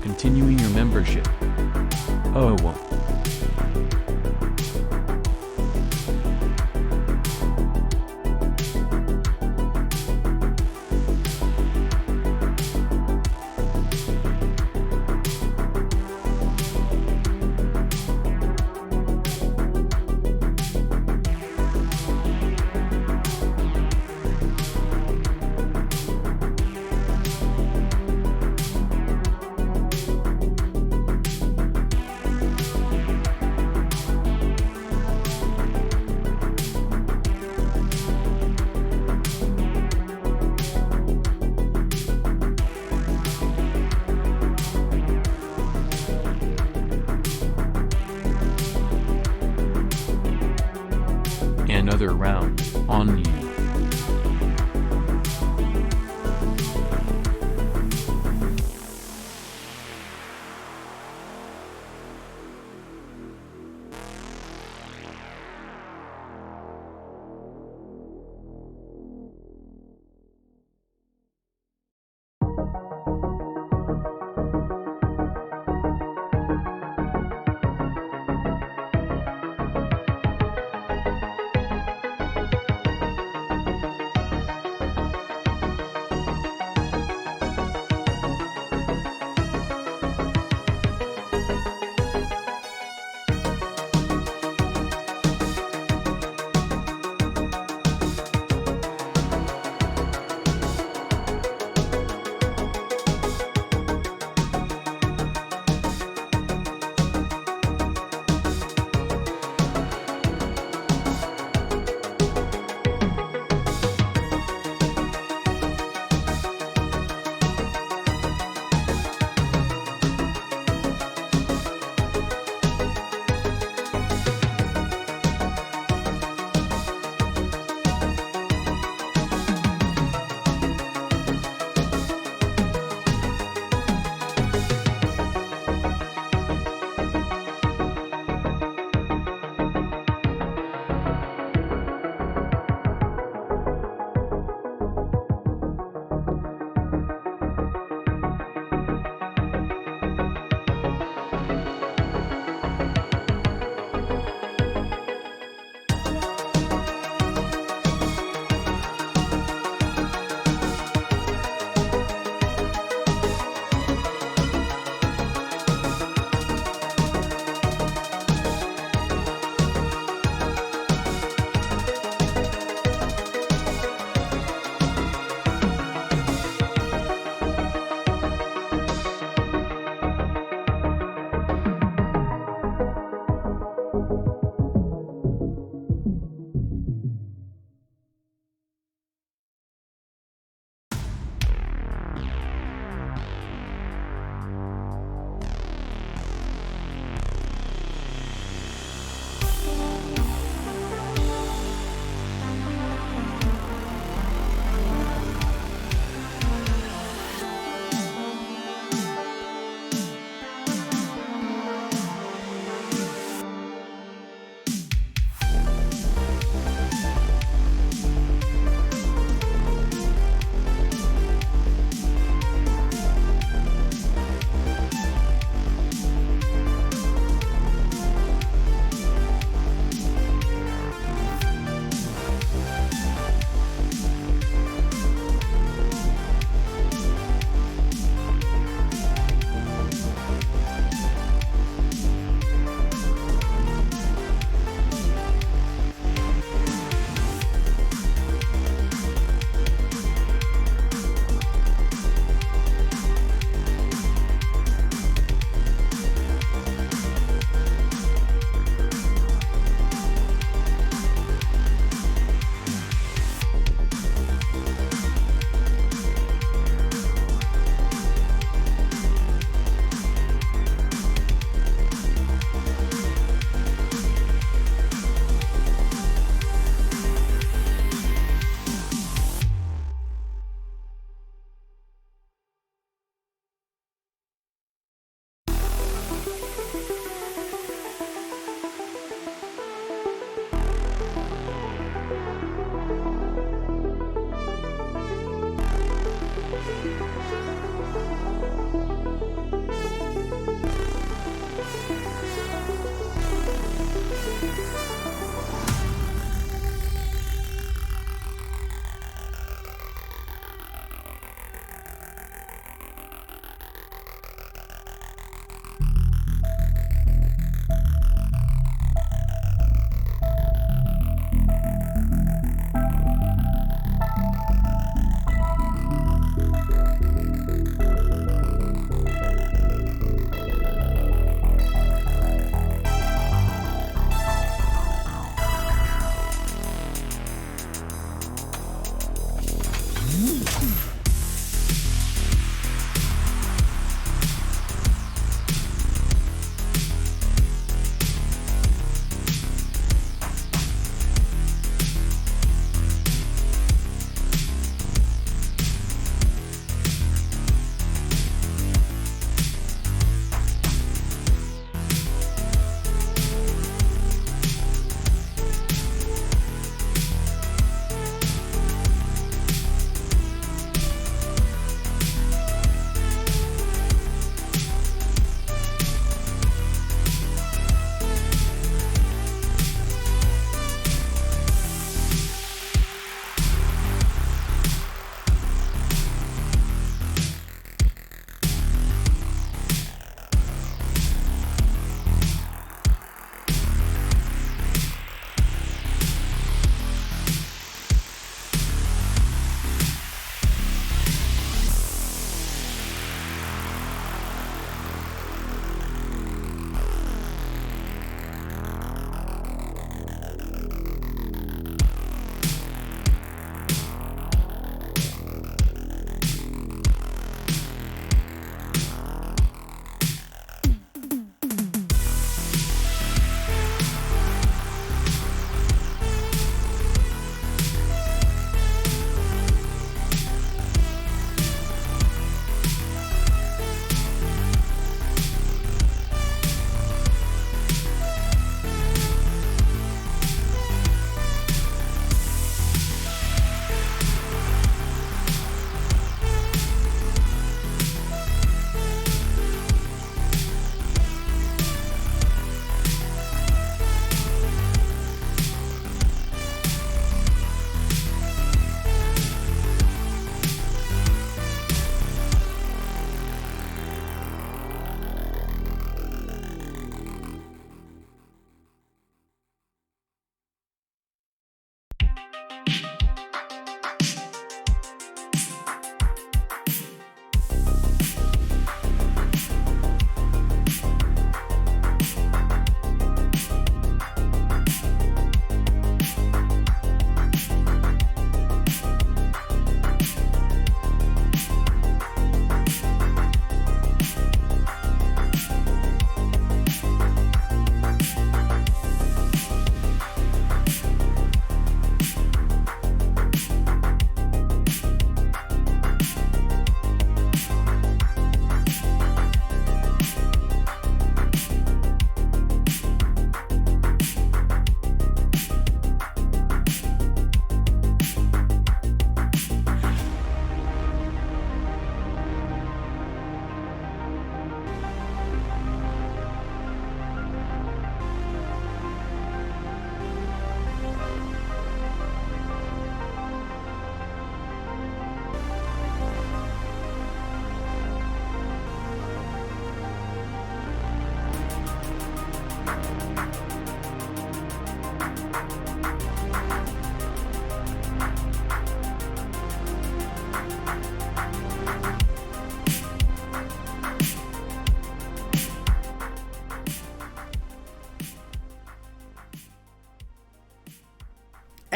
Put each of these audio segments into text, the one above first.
continuing your membership. Oh well. Another round, on you.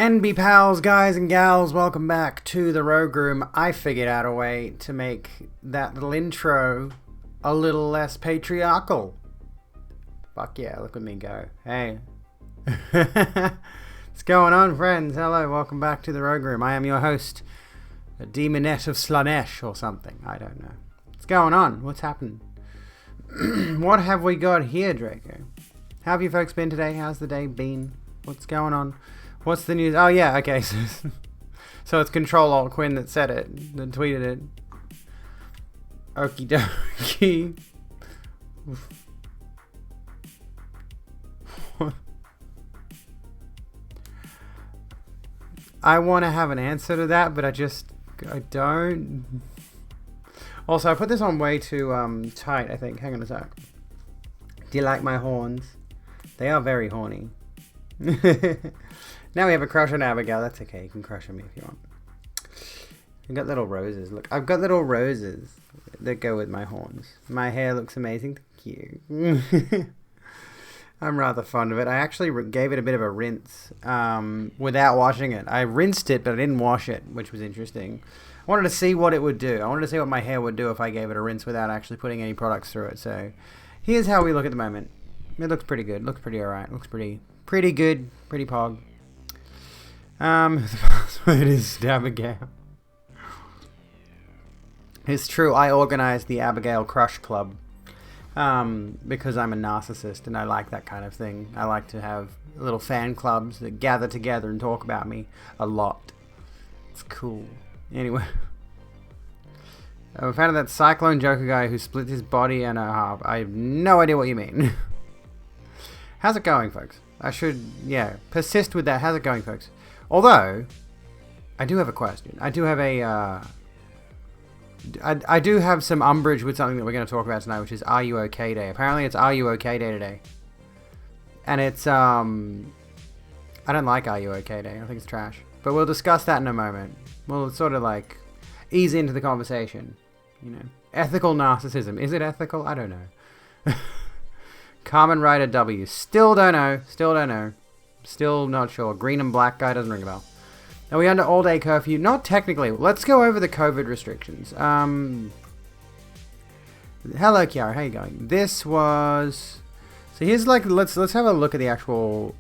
NB pals, guys and gals, welcome back to the Rogue Room. I figured out a way to make that little intro a little less patriarchal. Fuck yeah, look at me go. Hey. What's going on, friends? Hello, welcome back to the Rogue Room. I am your host, a demonette of Slanesh or something. I don't know. What's going on? What's happened? What have we got here, Draco? How have you folks been today? How's the day been? What's going on? What's the news? Oh yeah, okay. So it's Control Alt Quinn that said it, that tweeted it. Okie dokie. I want to have an answer to that, but I don't. Also, I put this on way too tight, I think. Hang on a sec. Do you like my horns? They are very horny. Now we have a crush on Abigail. That's okay. You can crush on me if you want. I've got little roses. Look, I've got little roses that go with my horns. My hair looks amazing. Thank you. I'm rather fond of it. I actually gave it a bit of a rinse without washing it. I rinsed it, but I didn't wash it, which was interesting. I wanted to see what it would do. I wanted to see what my hair would do if I gave it a rinse without actually putting any products through it. So here's how we look at the moment. It looks pretty good. Looks pretty alright. Looks pretty good. Pretty pog. The password is Abigail. It's true. I organized the Abigail Crush Club because I'm a narcissist and I like that kind of thing. I like to have little fan clubs that gather together and talk about me a lot. It's cool. Anyway. We found that Cyclone Joker guy who split his body in half. I have no idea what you mean. How's it going, folks? I should, persist with that. How's it going, folks? Although, I do have a question. I do have a, I do have some umbrage with something that we're going to talk about tonight, which is Are You Okay Day. Apparently it's Are You Okay Day today. And it's, I don't like Are You Okay Day. I think it's trash. But we'll discuss that in a moment. We'll sort of like ease into the conversation. You know, ethical narcissism. Is it ethical? I don't know. Carmen Rider W. Still don't know. Still not sure. Green and black guy doesn't ring a bell. Are we under all-day curfew? Not technically. Let's go over the COVID restrictions. Hello, Kiara. How you going? This was... So here's like... Let's have a look at the actual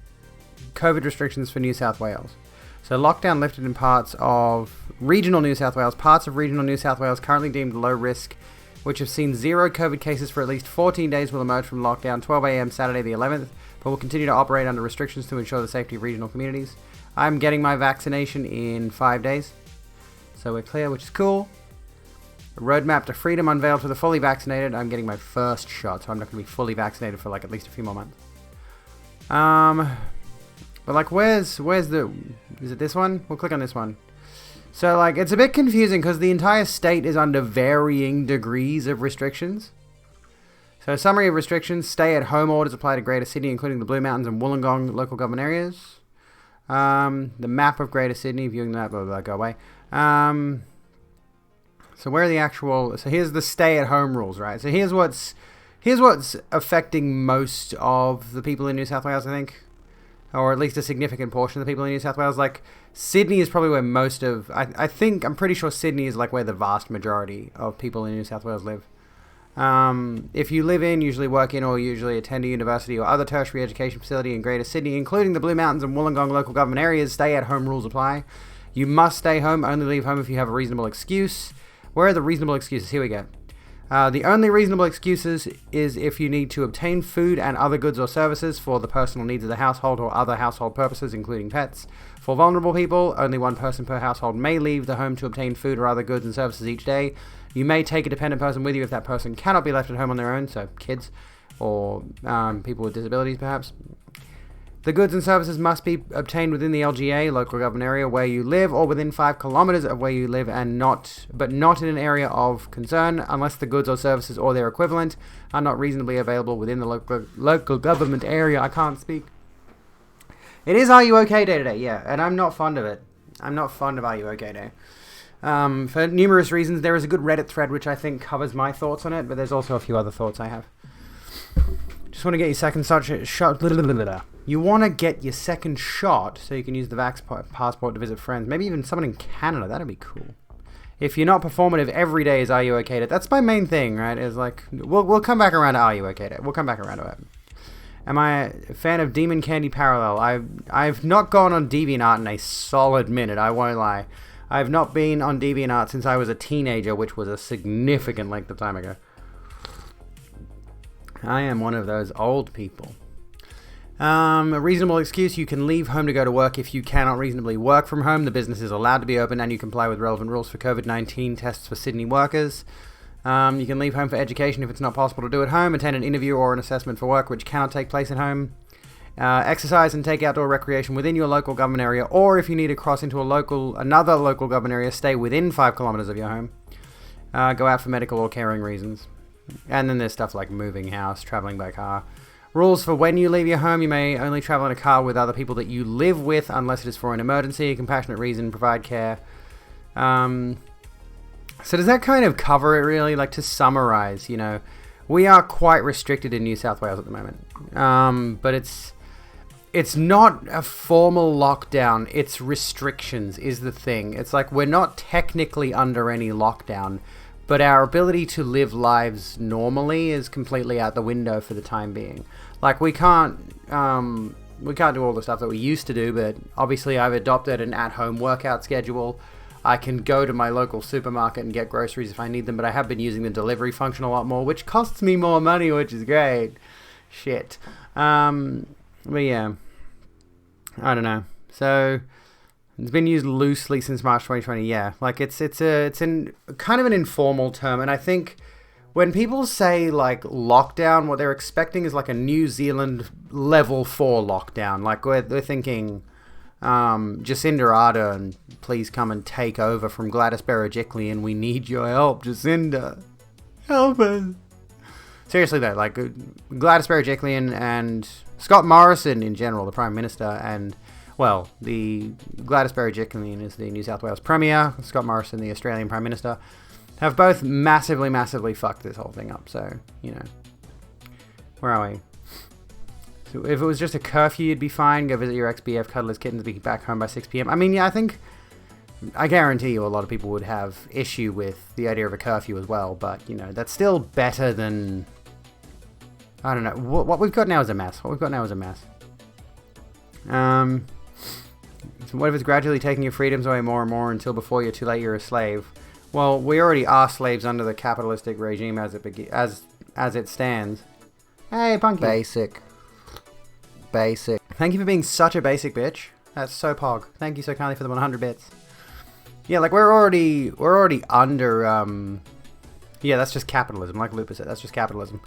COVID restrictions for New South Wales. So lockdown lifted in parts of regional New South Wales. Parts of regional New South Wales currently deemed low risk, which have seen 0 COVID cases for at least 14 days, will emerge from lockdown 12 a.m. Saturday the 11th, but will continue to operate under restrictions to ensure the safety of regional communities. I'm getting my vaccination in 5 days, so we're clear, which is cool. A roadmap to freedom unveiled for the fully vaccinated. I'm getting my first shot, so I'm not going to be fully vaccinated for like at least a few more months. But like, where's the... Is it this one? We'll click on this one. So, like, it's a bit confusing because the entire state is under varying degrees of restrictions. So, summary of restrictions. Stay-at-home orders apply to Greater Sydney, including the Blue Mountains and Wollongong local government areas. The map of Greater Sydney, viewing the map, blah, blah, blah, go away. So, where are the actual... So, here's the stay-at-home rules, right? So, here's what's affecting most of the people in New South Wales, I think. Or at least a significant portion of the people in New South Wales. Like, Sydney is probably where most of... I'm pretty sure Sydney is like where the vast majority of people in New South Wales live. If you live in, usually work in, or usually attend a university or other tertiary education facility in Greater Sydney, including the Blue Mountains and Wollongong local government areas, stay-at-home rules apply. You must stay home, only leave home if you have a reasonable excuse. Where are the reasonable excuses? Here we go. The only reasonable excuses is if you need to obtain food and other goods or services for the personal needs of the household or other household purposes, including pets. For vulnerable people, only one person per household may leave the home to obtain food or other goods and services each day. You may take a dependent person with you if that person cannot be left at home on their own, so kids or people with disabilities perhaps. The goods and services must be obtained within the LGA, local government area, where you live, or within 5 kilometers of where you live, and not in an area of concern, unless the goods or services or their equivalent are not reasonably available within the local government area. I can't speak. It is Are You Okay Day today, yeah, and I'm not fond of it. I'm not fond of Are You Okay Day. For numerous reasons. There is a good Reddit thread which I think covers my thoughts on it, but there's also a few other thoughts I have. Just want to get your second shot. You want to get your second shot so you can use the Vax passport to visit friends. Maybe even someone in Canada. That'd be cool. If you're not performative every day, is are you okay to? That's my main thing, right? Is like, we'll come back around to are you okay to? We'll come back around to it. Am I a fan of Demon Candy Parallel? I've not gone on DeviantArt in a solid minute, I won't lie. I've not been on DeviantArt since I was a teenager, which was a significant length of time ago. I am one of those old people. A reasonable excuse, you can leave home to go to work if you cannot reasonably work from home. The business is allowed to be open and you comply with relevant rules for COVID-19 tests for Sydney workers. You can leave home for education if it's not possible to do at home. Attend an interview or an assessment for work which cannot take place at home. Exercise and take outdoor recreation within your local government area, or if you need to cross into another local government area, stay within 5 kilometers of your home. Go out for medical or caring reasons. And then there's stuff like moving house, traveling by car. Rules for when you leave your home: you may only travel in a car with other people that you live with unless it is for an emergency, a compassionate reason, provide care. So does that kind of cover it, really? Like, to summarize, you know, we are quite restricted in New South Wales at the moment. But it's not a formal lockdown, it's restrictions is the thing. It's like we're not technically under any lockdown, but our ability to live lives normally is completely out the window for the time being. Like, we can't do all the stuff that we used to do, but obviously I've adopted an at-home workout schedule. I can go to my local supermarket and get groceries if I need them, but I have been using the delivery function a lot more, which costs me more money, which is great. Shit. But yeah, I don't know. So it's been used loosely since March 2020. Yeah, like it's in kind of an informal term, and I think when people say like lockdown, what they're expecting is like a New Zealand level 4 lockdown. Like they're thinking Jacinda Ardern, please come and take over from Gladys Berejiklian. We need your help, Jacinda. Help us. Seriously though, like Gladys Berejiklian and Scott Morrison in general, the Prime Minister, and well, the Gladys Berejiklian is the New South Wales Premier, Scott Morrison, the Australian Prime Minister, have both massively, massively fucked this whole thing up. So, you know, where are we? So if it was just a curfew, you'd be fine. Go visit your ex-BF, cuddle his kittens, be back home by 6 p.m. I mean, yeah, I guarantee you a lot of people would have issue with the idea of a curfew as well. But, you know, that's still better than, I don't know. What we've got now is a mess. So what if it's gradually taking your freedoms away more and more until before you're too late, you're a slave? Well, we already are slaves under the capitalistic regime as it stands. Hey, Punky. Basic. Thank you for being such a basic bitch. That's so pog. Thank you so kindly for the 100 bits. Yeah, like we're already under. Yeah, that's just capitalism. Like Lupus said, that's just capitalism.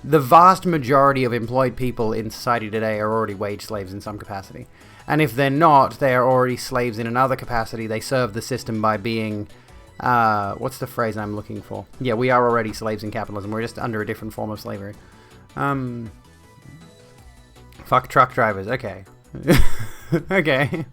The vast majority of employed people in society today are already wage slaves in some capacity. And if they're not, they are already slaves in another capacity. They serve the system by being, what's the phrase I'm looking for? Yeah, we are already slaves in capitalism. We're just under a different form of slavery. Fuck truck drivers. Okay. Okay.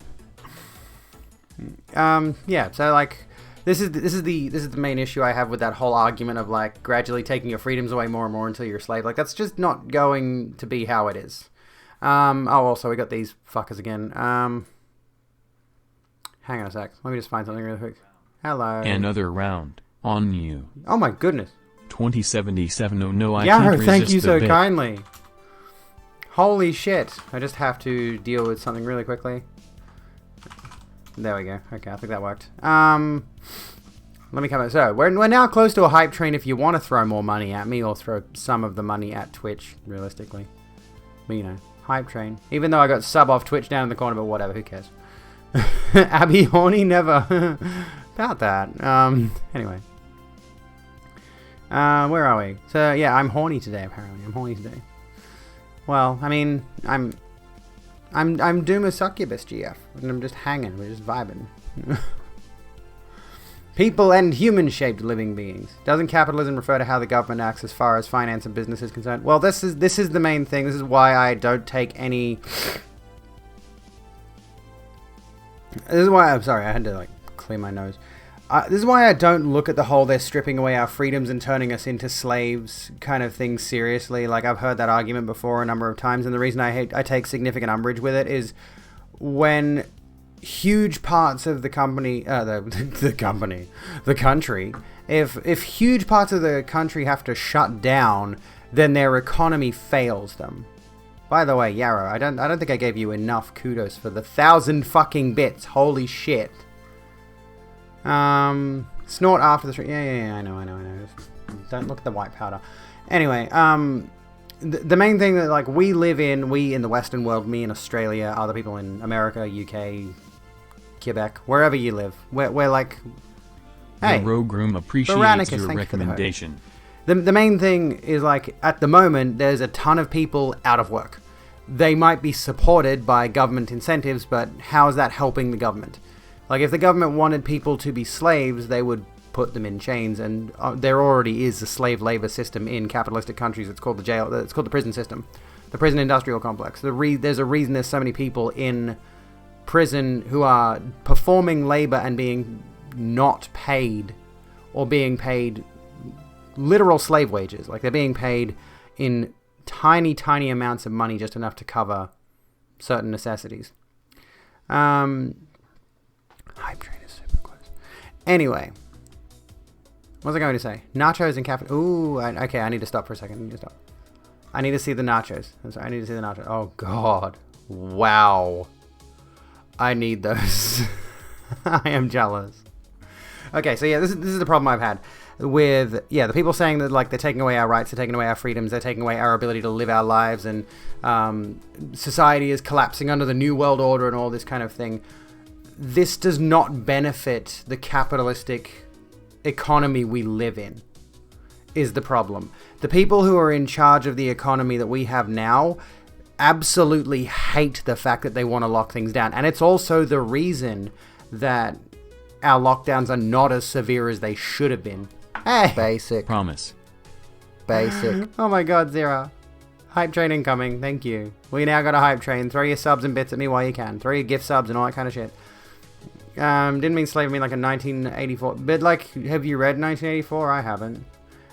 Yeah, so like, this is the main issue I have with that whole argument of like gradually taking your freedoms away more and more until you're a slave. Like, that's just not going to be how it is. Also, we got these fuckers again. Hang on a sec. Let me just find something really quick. Hello. Another round on you. Oh my goodness. 2077. Oh no, I yeah, can't resist thank you the so bit. kindly. Holy shit. I just have to deal with something really quickly. There we go. Okay, I think that worked. Let me come out. So, we're now close to a hype train if you want to throw more money at me or throw some of the money at Twitch, realistically. But, you know, hype train. Even though I got sub off Twitch down in the corner, but whatever, who cares? Abby horny? Never. About that. Anyway. Where are we? So, yeah, I'm horny today, apparently. I'm horny today. Well, I mean, I'm Doom a succubus, GF. And I'm just hanging. We're just vibing. People and human-shaped living beings. Doesn't capitalism refer to how the government acts as far as finance and business is concerned? Well, this is the main thing. This is why I don't take any... This is why... I'm sorry, I had to, like, clear my nose. This is why I don't look at the whole they're stripping away our freedoms and turning us into slaves kind of thing seriously. Like, I've heard that argument before a number of times, and the reason I take significant umbrage with it is when huge parts of the country, if huge parts of the country have to shut down, then their economy fails them. By the way, Yarrow, I don't think I gave you enough kudos for the 1,000 fucking bits. Holy shit. Snort after the stream. Yeah, I know. Just don't look at the white powder. Anyway, the main thing that, like, we in the Western world, me in Australia, other people in America, UK, Quebec, wherever you live, we're like, hey, the Rogue Room appreciates Veronicus, your thank you for the recommendation. The main thing is, like, at the moment, there's a ton of people out of work. They might be supported by government incentives, but how is that helping the government? Like, if the government wanted people to be slaves, they would put them in chains, and there already is a slave labor system in capitalistic countries. It's called the jail. It's called the prison system, the prison industrial complex. There's a reason there's so many people in prison who are performing labor and being not paid, or being paid literal slave wages. Like, they're being paid in tiny amounts of money, just enough to cover certain necessities. Hype train is super close. Anyway, what was I going to say? Nachos and caffeine. Ooh, okay, I need to stop for a second. I need to see the nachos. I'm sorry, I need to see the nachos. Oh, God. Wow. I need those. I am jealous. Okay, so yeah, this is the problem I've had with, the people saying that, like, they're taking away our rights, they're taking away our freedoms, they're taking away our ability to live our lives, and society is collapsing under the New World Order and all this kind of thing. This does not benefit the capitalistic economy we live in, is the problem. The people who are in charge of the economy that we have now absolutely hate the fact that they want to lock things down. And it's also the reason that our lockdowns are not as severe as they should have been. Hey! Basic. Promise. Basic. Oh my god, Zira. Hype train incoming, thank you. We now got a hype train. Throw your subs and bits at me while you can. Throw your gift subs and all that kind of shit. Didn't mean slave, I mean like a 1984. But, like, have you read 1984? I haven't.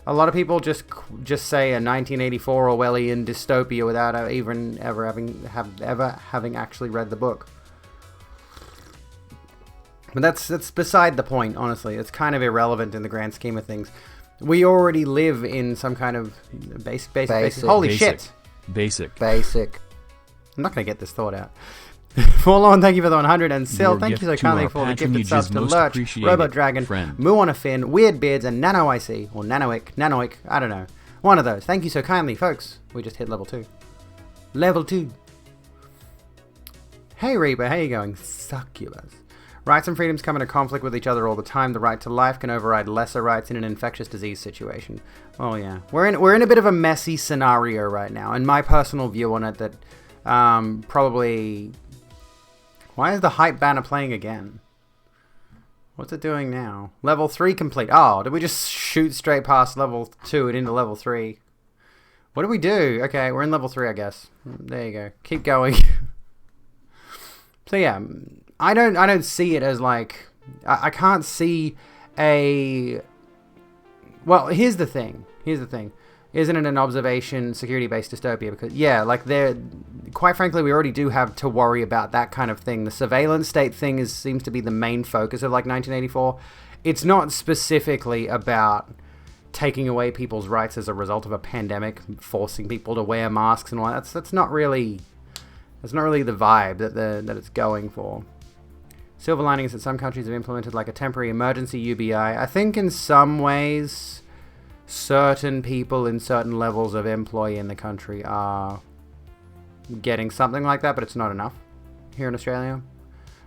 A lot of people just say a 1984 Orwellian dystopia without ever having actually read the book. But that's beside the point, honestly. It's kind of irrelevant in the grand scheme of things. We already live in some kind of basic. Holy shit! Basic. I'm not going to get this thought out. Forlorn, thank you for the 100. And Sil, thank you so kindly for the gifted subs to Lurch, Robot Dragon, Muonafin, Weird Beards, and Nano IC, or Nanoic, I don't know. One of those. Thank you so kindly, folks. We just hit level 2. Level 2. Hey Reaper, how you going? Succubus. Rights and freedoms come into conflict with each other all the time. The right to life can override lesser rights in an infectious disease situation. Oh yeah. We're in a bit of a messy scenario right now, and my personal view on it that probably... Why is the hype banner playing again? What's it doing now? Level 3 complete. Oh, did we just shoot straight past level 2 and into level 3? What did we do? Okay, we're in level 3, I guess. There you go. Keep going. So yeah, I don't see it as like... I can't see a... Well, here's the thing. Isn't it an observation security-based dystopia? Because, yeah, like, quite frankly, we already do have to worry about that kind of thing. The surveillance state thing seems to be the main focus of, like, 1984. It's not specifically about taking away people's rights as a result of a pandemic, forcing people to wear masks and all that. That's not really the vibe that it's going for. Silver lining is that some countries have implemented, like, a temporary emergency UBI. I think in some ways... certain people in certain levels of employee in the country are getting something like that, but it's not enough here in Australia.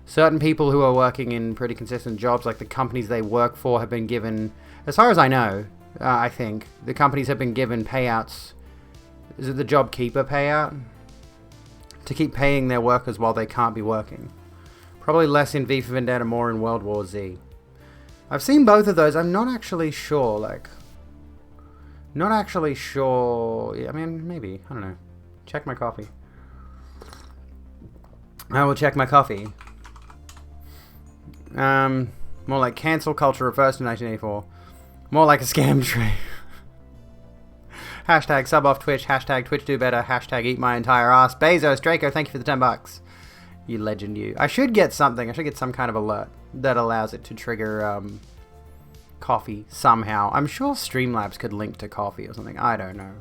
Certain people who are working in pretty consistent jobs, like the companies they work for, have been given, as far as I know, I think, the companies have been given payouts. Is it the JobKeeper payout? To keep paying their workers while they can't be working. Probably less in V for Vendetta, more in World War Z. I've seen both of those. I'm not actually sure, like... Not actually sure. I mean, maybe. I don't know. Check my coffee. I will check my coffee. More like cancel culture reversed in 1984. More like a scam tree. Hashtag sub off Twitch. Hashtag Twitch do better. Hashtag eat my entire ass. Bezos, Draco, thank you for the $10. You legend, you. I should get something. I should get some kind of alert that allows it to trigger coffee somehow. I'm sure Streamlabs could link to coffee or something. I don't know.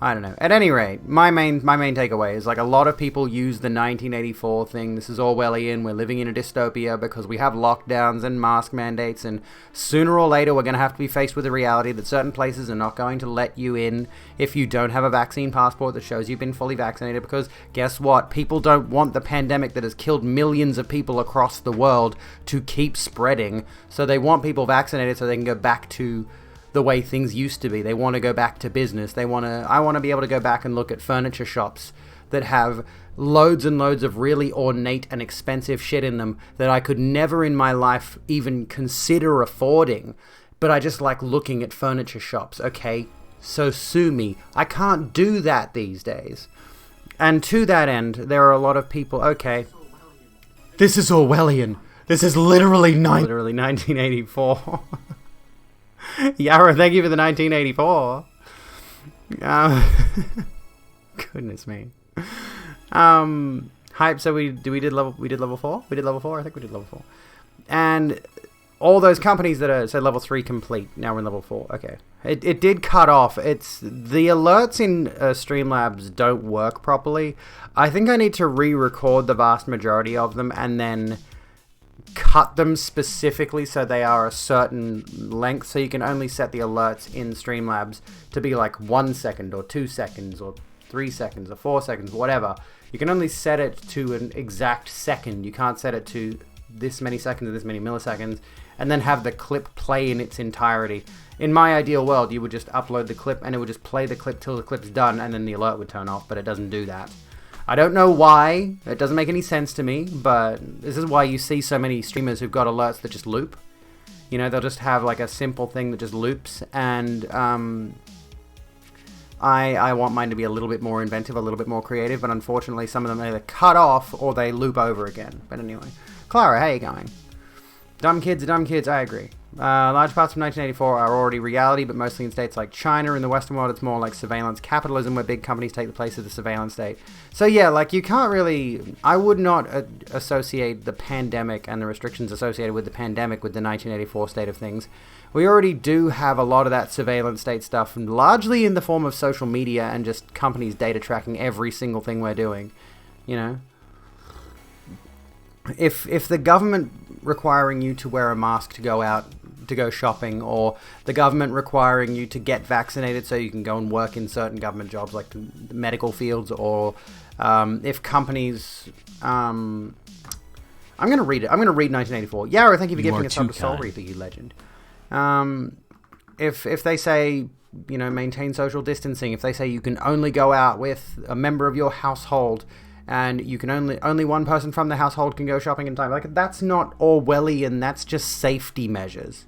At any rate, my main takeaway is like a lot of people use the 1984 thing. This is Orwellian. We're living in a dystopia because we have lockdowns and mask mandates, and sooner or later we're going to have to be faced with the reality that certain places are not going to let you in if you don't have a vaccine passport that shows you've been fully vaccinated, because guess what? People don't want the pandemic that has killed millions of people across the world to keep spreading, so they want people vaccinated so they can go back to the way things used to be. They want to go back to business. I want to be able to go back and look at furniture shops that have loads and loads of really ornate and expensive shit in them that I could never in my life even consider affording. But I just like looking at furniture shops, okay? So sue me. I can't do that these days. And to that end, there are a lot of people, okay, this is Orwellian. This is literally 1984. Yarrow, thank you for the 1984. Goodness me. Hype. So we did level 4. We did level 4. I think we did level 4. And all those companies that said level 3 complete. Now we're in level 4. Okay. It did cut off. It's the alerts in Streamlabs don't work properly. I think I need to re-record the vast majority of them and then cut them specifically so they are a certain length, so you can only set the alerts in Streamlabs to be like 1 second or 2 seconds or 3 seconds or 4 seconds, whatever. You can only set it to an exact second. You can't set it to this many seconds or this many milliseconds and then have the clip play in its entirety. In my ideal world, you would just upload the clip and it would just play the clip till the clip's done and then the alert would turn off, but it doesn't do that. I don't know why. It doesn't make any sense to me, but this is why you see so many streamers who've got alerts that just loop. You know, they'll just have like a simple thing that just loops, and I want mine to be a little bit more inventive, a little bit more creative, but unfortunately some of them either cut off or they loop over again. But anyway. Clara, how you going? Dumb kids are dumb kids, I agree. Large parts of 1984 are already reality, but mostly in states like China. In the Western world, it's more like surveillance capitalism, where big companies take the place of the surveillance state. So yeah, like you can't really... I would not associate the pandemic and the restrictions associated with the pandemic with the 1984 state of things. We already do have a lot of that surveillance state stuff, largely in the form of social media and just companies data tracking every single thing we're doing, you know? If the government requiring you to wear a mask to go out, to go shopping, or the government requiring you to get vaccinated so you can go and work in certain government jobs like the medical fields, or if companies... I'm going to read it. I'm going to read 1984. Yarrow, thank you for giving us up to Soul Reaper, you legend. If they say, you know, maintain social distancing, if they say you can only go out with a member of your household, and you can only one person from the household can go shopping in time. Like, that's not Orwellian, that's just safety measures.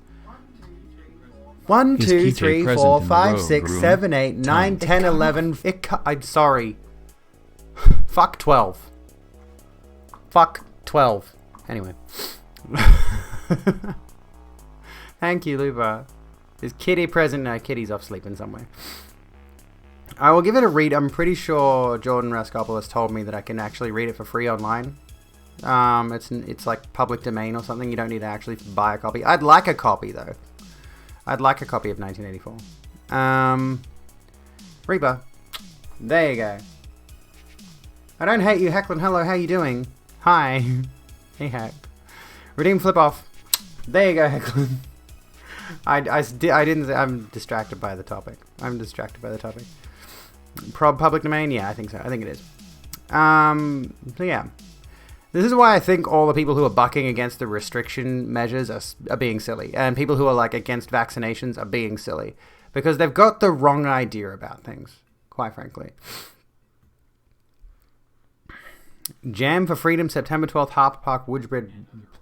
1, 2, 3, 4, 5, 6, 7, 8, 9, 10, 11. I'm sorry. Fuck 12. Fuck 12. Anyway. Thank you, Luba. Is Kitty present? No, Kitty's off sleeping somewhere. I will give it a read. I'm pretty sure Jordan Raskopoulos told me that I can actually read it for free online. It's like public domain or something. You don't need to actually buy a copy. I'd like a copy, though. I'd like a copy of 1984. Reaper. There you go. I don't hate you, Heckling. Hello, how you doing? Hi. Hey, Heck. Redeem flip off. There you go, Heckling. I'm distracted by the topic. Public domain? Yeah, I think so. I think it is. So yeah. This is why I think all the people who are bucking against the restriction measures are being silly. And people who are like against vaccinations are being silly. Because they've got the wrong idea about things, quite frankly. Jam for Freedom, September 12th, Harper Park, Woodbridge,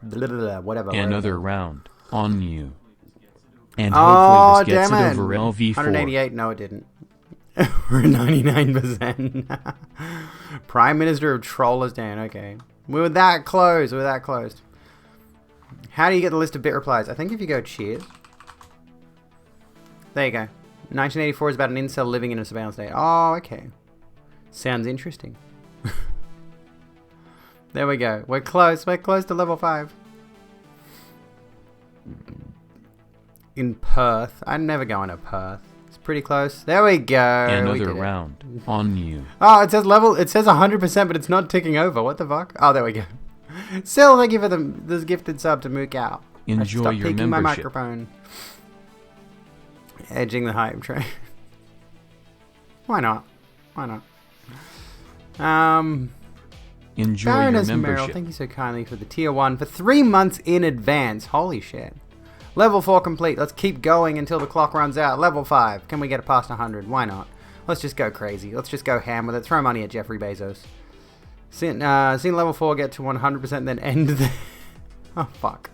whatever. Another round on you. And hopefully this gets it over LV4. 188, no it didn't. We're at 99%. Prime Minister of Trollers down, okay. We were that close, How do you get the list of bit replies? I think if you go cheers. There you go. 1984 is about an incel living in a surveillance state. Oh, okay. Sounds interesting. There we go. We're close. We're close to level 5. In Perth. I'd never go into Perth. It's pretty close. There we go. Another round on you. Oh, it says level. It says 100%, but it's not ticking over. What the fuck? Oh, there we go. Still, thank you for this gifted sub to Mook out. Enjoy Stop your peeking membership. my microphone. Edging the hype train. Why not? Why not? Enjoy Baroness your Merrill, membership. thank you so kindly for the tier 1 for 3 months in advance. Holy shit. Level 4 complete. Let's keep going until the clock runs out. Level 5. Can we get it past 100? Why not? Let's just go crazy. Let's just go ham with it. Throw money at Jeffrey Bezos. Seen level 4 get to 100%, then end the... Oh, fuck.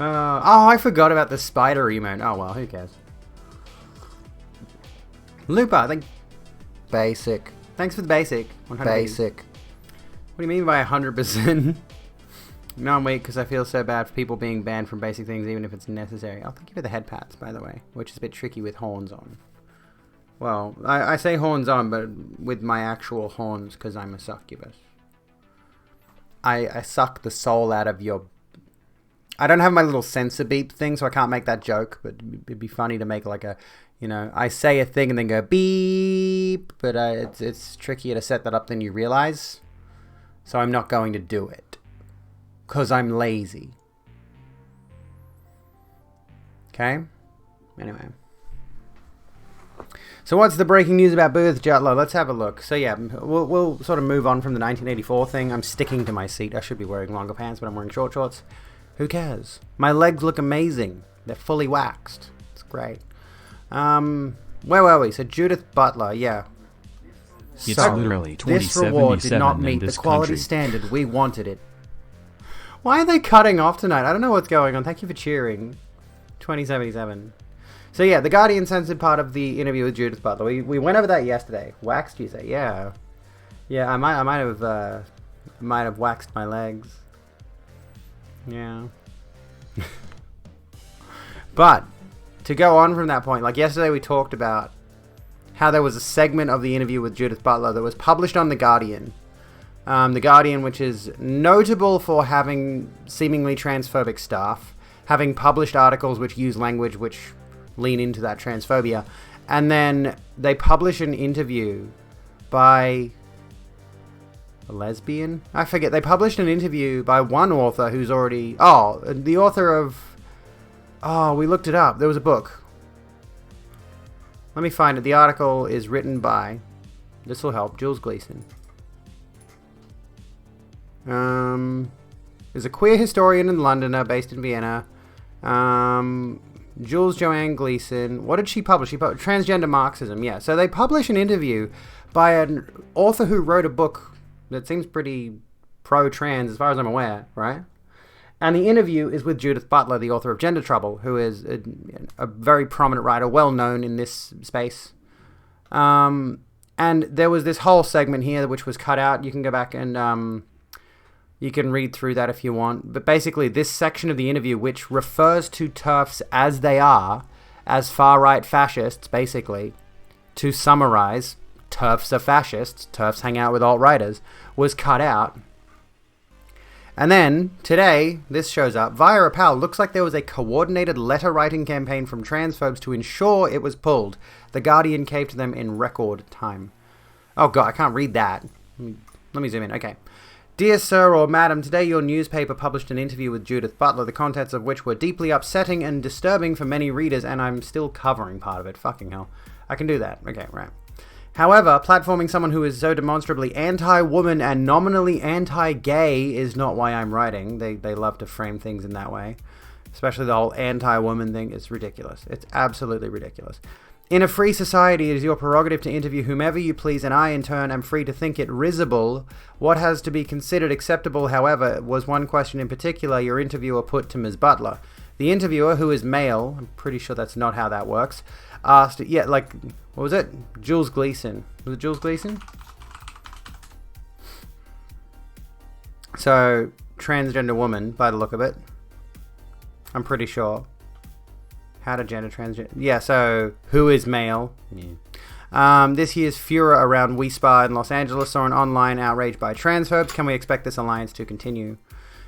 I forgot about the spider emote. Oh, well, who cares? Looper, Basic. thanks for the basic. 100. Basic. What do you mean by 100%? No, I'm weak because I feel so bad for people being banned from basic things, even if it's necessary. I'll thank you for the head pats, by the way, which is a bit tricky with horns on. Well, I say horns on, but with my actual horns because I'm a succubus. I suck the soul out of your... I don't have my little sensor beep thing, so I can't make that joke, but it'd be funny to make like a... You know, I say a thing and then go beep, but it's trickier to set that up than you realize. So I'm not going to do it. Because I'm lazy. Okay? Anyway. So what's the breaking news about Booth Jutlow? Let's have a look. So yeah, we'll sort of move on from the 1984 thing. I'm sticking to my seat. I should be wearing longer pants, but I'm wearing short shorts. Who cares? My legs look amazing. They're fully waxed. It's great. Where were we? So Judith Butler, yeah. It's So, literally this reward did 2077 not in meet the this quality country. standard we wanted it. Why are they cutting off tonight? I don't know what's going on. Thank you for cheering. 2077. So yeah, the Guardian censored part of the interview with Judith Butler. We went over that yesterday. Waxed, you say? Yeah. Yeah, I might have waxed my legs. Yeah. But to go on from that point, like yesterday we talked about how there was a segment of the interview with Judith Butler that was published on The Guardian. The Guardian, which is notable for having seemingly transphobic staff, having published articles which use language which lean into that transphobia. And then they publish an interview by a lesbian? I forget. They published an interview by one author who's already... Oh, the author of... Oh, we looked it up. There was a book. Let me find it. The article is written by... This will help. Jules Gleason. Is a queer historian and Londoner based in Vienna. Jules Joanne Gleason. What did she publish? She published Transgender Marxism. Yeah. So they publish an interview by an author who wrote a book that seems pretty pro-trans as far as I'm aware, right? And the interview is with Judith Butler, the author of Gender Trouble, who is a very prominent writer, well known in this space. And there was this whole segment here which was cut out. You can go back and you can read through that if you want. But basically, this section of the interview, which refers to TERFs as they are, as far-right fascists, basically, to summarize, TERFs are fascists, TERFs hang out with alt-righters, was cut out. And then, today, this shows up. Via a pal, looks like there was a coordinated letter-writing campaign from transphobes to ensure it was pulled. The Guardian caved to them in record time. Oh god, I can't read that. Let me zoom in. Okay. Dear Sir or Madam, today your newspaper published an interview with Judith Butler, the contents of which were deeply upsetting and disturbing for many readers, and I'm still covering part of it. Fucking hell. I can do that. Okay, right. However, platforming someone who is so demonstrably anti-woman and nominally anti-gay is not why I'm writing. They love to frame things in that way. Especially the whole anti-woman thing. It's ridiculous. It's absolutely ridiculous. In a free society, it is your prerogative to interview whomever you please, and I, in turn, am free to think it risible. What has to be considered acceptable, however, was one question in particular your interviewer put to Ms. Butler. The interviewer, who is male, I'm pretty sure that's not how that works, asked, yeah, like, what was it? Jules Gleason. Was it Jules Gleason? So, transgender woman, by the look of it. I'm pretty sure. How to gender transgender. Yeah, so who is male? Yeah. This year's furor around WeSpa in Los Angeles saw an online outrage by transphobes. Can we expect this alliance to continue?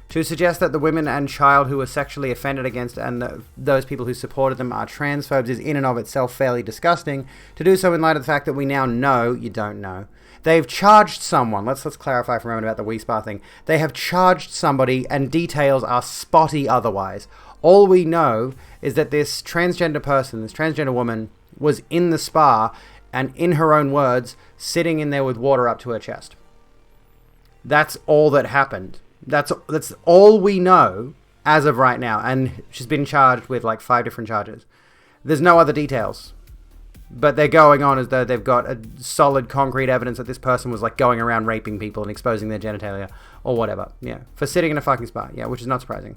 To suggest that the women and child who were sexually offended against and those people who supported them are transphobes is in and of itself fairly disgusting. To do so in light of the fact that we now know, you don't know, they've charged someone. Let's clarify for a moment about the WeSpa thing. They have charged somebody and details are spotty otherwise. All we know is that this transgender person, this transgender woman, was in the spa and, in her own words, sitting in there with water up to her chest. That's all that happened. That's all we know as of right now. And she's been charged with like 5 different charges. There's no other details. But they're going on as though they've got a solid concrete evidence that this person was like going around raping people and exposing their genitalia or whatever. Yeah. For sitting in a fucking spa. Yeah, which is not surprising.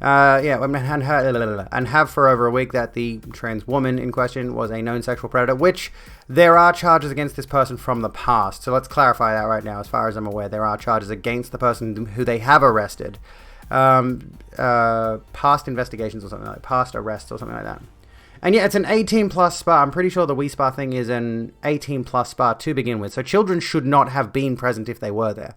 And have for over a week that the trans woman in question was a known sexual predator, which there are charges against this person from the past. So let's clarify that right now. As far as I'm aware, there are charges against the person who they have arrested. Past investigations or something like that. Past arrests or something like that. And yeah, it's an 18 plus spa. I'm pretty sure the WeSpa thing is an 18 plus spa to begin with. So children should not have been present if they were there.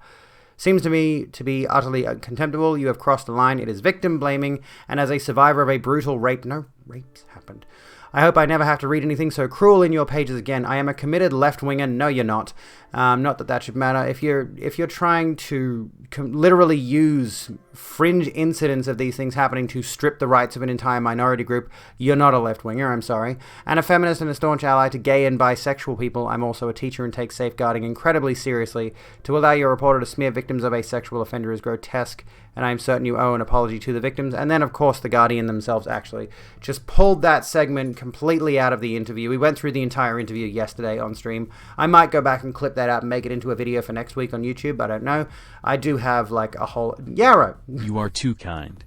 Seems to me to be utterly contemptible. You have crossed the line. It is victim blaming. And as a survivor of a brutal rape, no rapes happened. I hope I never have to read anything so cruel in your pages again. I am a committed left-winger. No, you're not. Not that should matter. If you're trying to literally use fringe incidents of these things happening to strip the rights of an entire minority group, you're not a left-winger, I'm sorry. And a feminist and a staunch ally to gay and bisexual people, I'm also a teacher and take safeguarding incredibly seriously. To allow your reporter to smear victims of a sexual offender is grotesque, and I'm certain you owe an apology to the victims. And then, of course, the Guardian themselves actually just pulled that segment completely out of the interview. We went through the entire interview yesterday on stream. I might go back and clip that out and make it into a video for next week on YouTube. I don't know. I do have like a whole... Yarrow! You are too kind.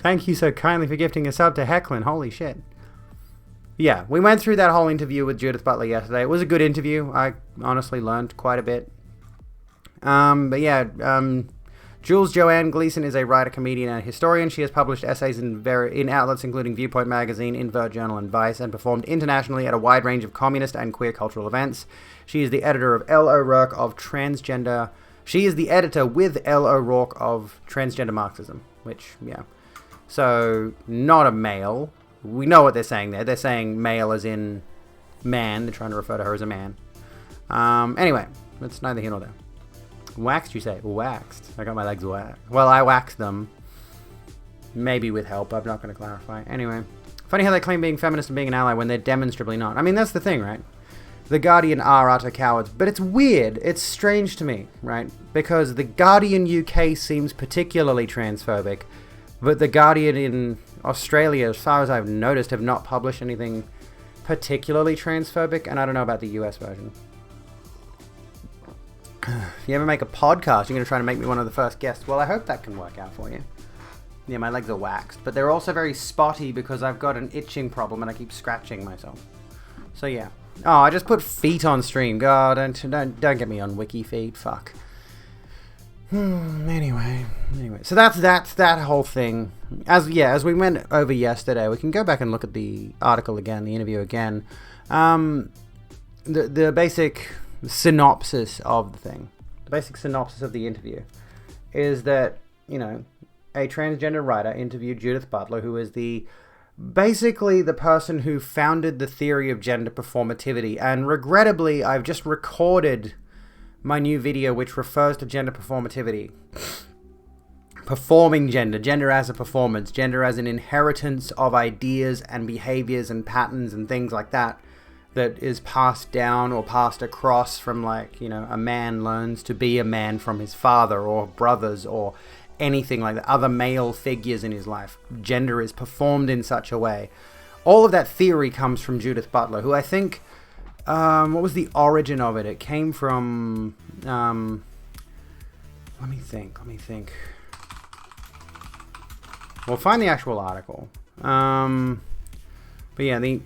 Thank you so kindly for gifting a sub to Hecklin. Holy shit. Yeah, we went through that whole interview with Judith Butler yesterday. It was a good interview. I honestly learned quite a bit. But yeah, Jules Joanne Gleason is a writer, comedian, and historian. She has published essays in outlets including Viewpoint Magazine, Invert Journal, and Vice, and performed internationally at a wide range of communist and queer cultural events. She is the editor of L. O'Rourke of Transgender... She is the editor with L. O'Rourke of Transgender Marxism, which, yeah. So, not a male. We know what they're saying there. They're saying male as in man. They're trying to refer to her as a man. Anyway, it's neither here nor there. Waxed, you say? Waxed. I got my legs waxed. Well, I waxed them. Maybe with help. I'm not going to clarify. Anyway. Funny how they claim being feminist and being an ally when they're demonstrably not. I mean, that's the thing, right? The Guardian are utter cowards. But it's weird. It's strange to me, right? Because the Guardian UK seems particularly transphobic. But the Guardian in Australia, as far as I've noticed, have not published anything particularly transphobic. And I don't know about the US version. If you ever make a podcast, you're going to try to make me one of the first guests. Well, I hope that can work out for you. Yeah, my legs are waxed. But they're also very spotty because I've got an itching problem and I keep scratching myself. So, yeah. Oh, I just put feet on stream. God, don't get me on wiki feet. Fuck. Anyway. So that's that whole thing. As we went over yesterday, we can go back and look at the article again, the interview again. The basic synopsis of the thing, the basic synopsis of the interview is that, you know, a transgender writer interviewed Judith Butler, who is basically the person who founded the theory of gender performativity. And regrettably, I've just recorded my new video which refers to gender performativity. Performing gender as a performance, gender as an inheritance of ideas and behaviors and patterns and things like that is passed down or passed across from, like, you know, a man learns to be a man from his father or brothers or anything like that, other male figures in his life. Gender is performed in such a way. All of that theory comes from Judith Butler, who I think, what was the origin of it? It came from, let me think. We'll find the actual article. But yeah, the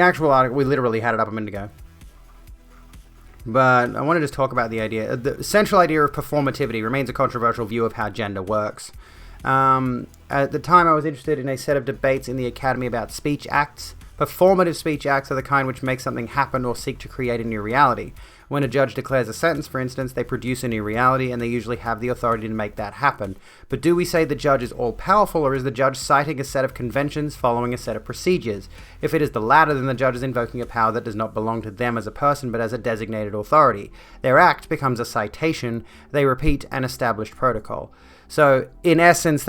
actual article, we literally had it up a minute ago. But I want to just talk about the idea. The central idea of performativity remains a controversial view of how gender works. At the time, I was interested in a set of debates in the Academy about speech acts. Performative speech acts are the kind which make something happen or seek to create a new reality. When a judge declares a sentence, for instance, they produce a new reality, and they usually have the authority to make that happen. But do we say the judge is all-powerful, or is the judge citing a set of conventions following a set of procedures? If it is the latter, then the judge is invoking a power that does not belong to them as a person, but as a designated authority. Their act becomes a citation. They repeat an established protocol. So, in essence,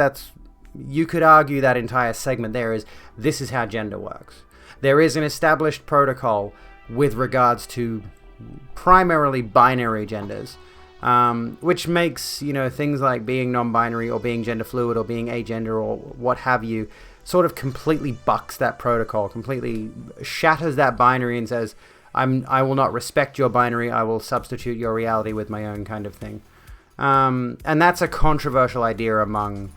you could argue that entire segment there is, this is how gender works. There is an established protocol with regards to primarily binary genders, which makes, things like being non-binary or being gender fluid or being agender or what have you sort of completely bucks that protocol, completely shatters that binary and says, I will not respect your binary, I will substitute your reality with my own kind of thing. And that's a controversial idea among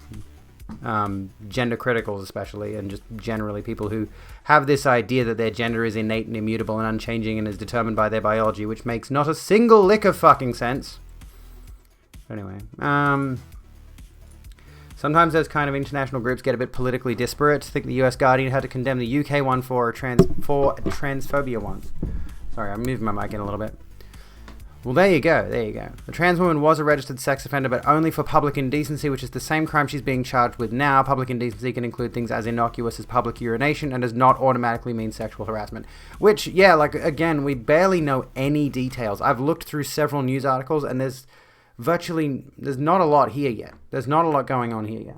gender criticals especially, and just generally people who have this idea that their gender is innate and immutable and unchanging and is determined by their biology, which makes not a single lick of fucking sense. Anyway, sometimes those kind of international groups get a bit politically disparate. I think the US Guardian had to condemn the UK one for transphobia once. Sorry, I'm moving my mic in a little bit. Well, there you go. The trans woman was a registered sex offender, but only for public indecency, which is the same crime she's being charged with now. Public indecency can include things as innocuous as public urination and does not automatically mean sexual harassment. Which, again, we barely know any details. I've looked through several news articles, and there's not a lot here yet. There's not a lot going on here yet.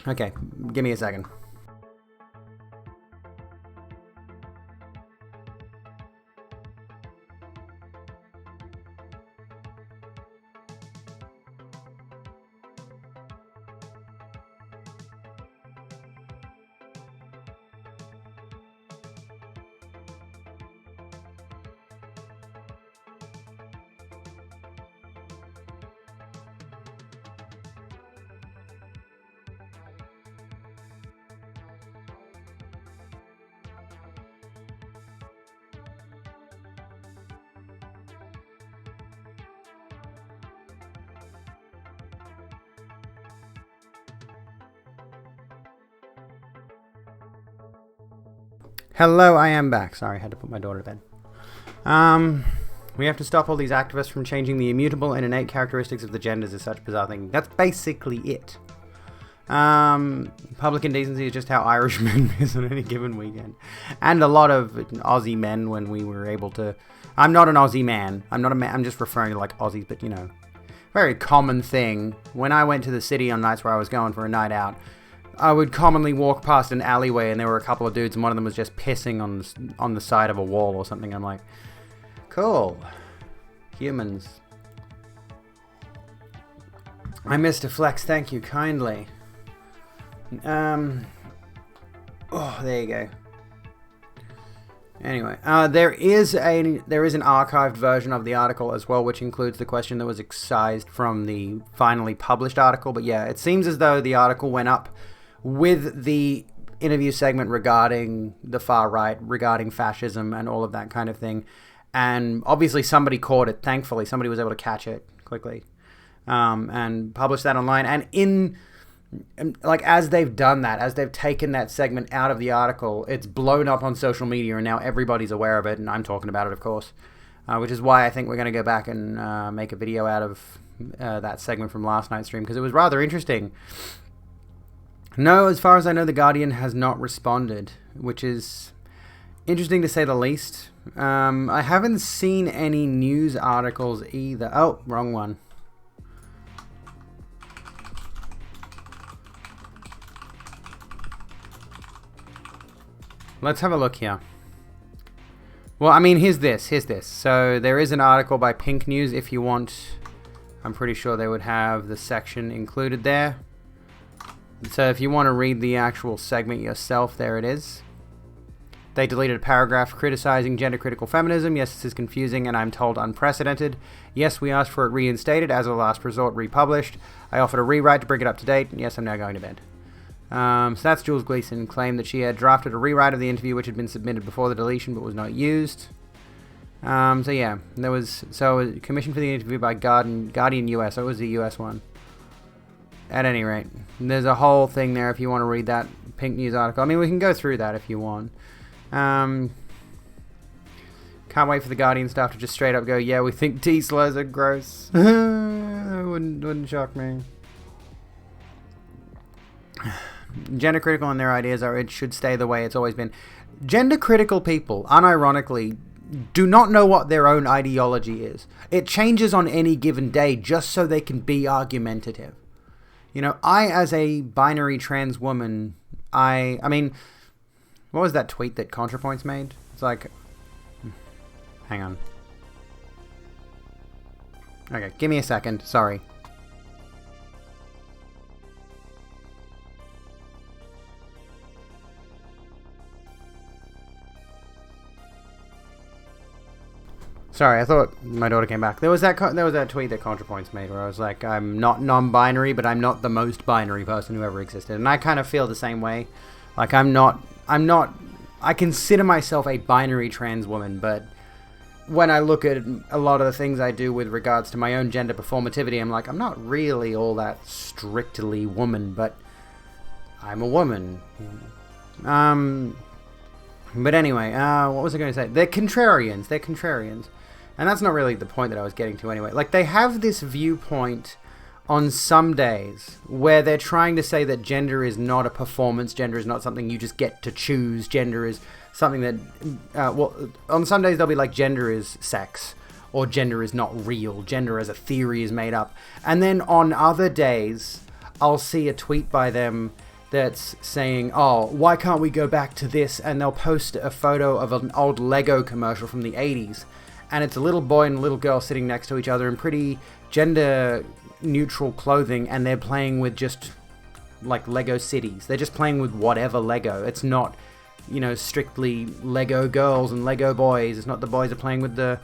Okay, give me a second. Hello, I am back. Sorry, I had to put my daughter to bed. We have to stop all these activists from changing the immutable and innate characteristics of the genders as such bizarre thing. That's basically it. Public indecency is just how Irish men is on any given weekend. And a lot of Aussie men when we were able to... I'm not an Aussie man. I'm not a man. I'm just referring to like Aussies, but very common thing. When I went to the city on nights where I was going for a night out, I would commonly walk past an alleyway and there were a couple of dudes and one of them was just pissing on the side of a wall or something. I'm like, cool. Humans. I missed a flex, thank you kindly. Oh, there you go. Anyway, there is an archived version of the article as well, which includes the question that was excised from the finally published article. But yeah, it seems as though the article went up with the interview segment regarding the far right, regarding fascism and all of that kind of thing. And obviously somebody caught it. Thankfully, somebody was able to catch it quickly and publish that online. And as they've done that, as they've taken that segment out of the article, it's blown up on social media and now everybody's aware of it. And I'm talking about it, of course, which is why I think we're going to go back and make a video out of that segment from last night's stream, because it was rather interesting. No, as far as I know, The Guardian has not responded, which is interesting to say the least. I haven't seen any news articles either. Oh, wrong one. Let's have a look here. Well, I mean, here's this. So there is an article by Pink News if you want. I'm pretty sure they would have the section included there. So if you want to read the actual segment yourself, there it is. They deleted a paragraph criticizing gender-critical feminism. Yes, this is confusing and I'm told unprecedented. Yes, we asked for it reinstated as a last resort republished. I offered a rewrite to bring it up to date. And yes, I'm now going to bed. So that's Jules Gleason claimed that she had drafted a rewrite of the interview which had been submitted before the deletion but was not used. So yeah, there was commissioned for the interview by Guardian US. So it was the US one. At any rate, there's a whole thing there if you want to read that Pink News article. I mean, we can go through that if you want. Can't wait for the Guardian staff to just straight up go, yeah, we think T-slurs are gross. wouldn't shock me. Gender critical in their ideas are it should stay the way it's always been. Gender critical people, unironically, do not know what their own ideology is. It changes on any given day just so they can be argumentative. You know, I, as a binary trans woman, I mean, what was that tweet that ContraPoints made? It's like, hang on. Okay, give me a second. Sorry. Sorry, I thought my daughter came back. There was that tweet that ContraPoints made where I was like, I'm not non-binary, but I'm not the most binary person who ever existed. And I kind of feel the same way. Like, I consider myself a binary trans woman, but when I look at a lot of the things I do with regards to my own gender performativity, I'm like, I'm not really all that strictly woman, but I'm a woman. But anyway, what was I going to say? They're contrarians. And that's not really the point that I was getting to anyway. Like, they have this viewpoint on some days where they're trying to say that gender is not a performance, gender is not something you just get to choose, gender is something that, on some days they'll be like, gender is sex, or gender is not real, gender as a theory is made up. And then on other days, I'll see a tweet by them that's saying, oh, why can't we go back to this? And they'll post a photo of an old Lego commercial from the 80s. And it's a little boy and a little girl sitting next to each other in pretty gender-neutral clothing. And they're playing with just, like, Lego cities. They're just playing with whatever Lego. It's not, you know, strictly Lego girls and Lego boys. It's not the boys are playing with the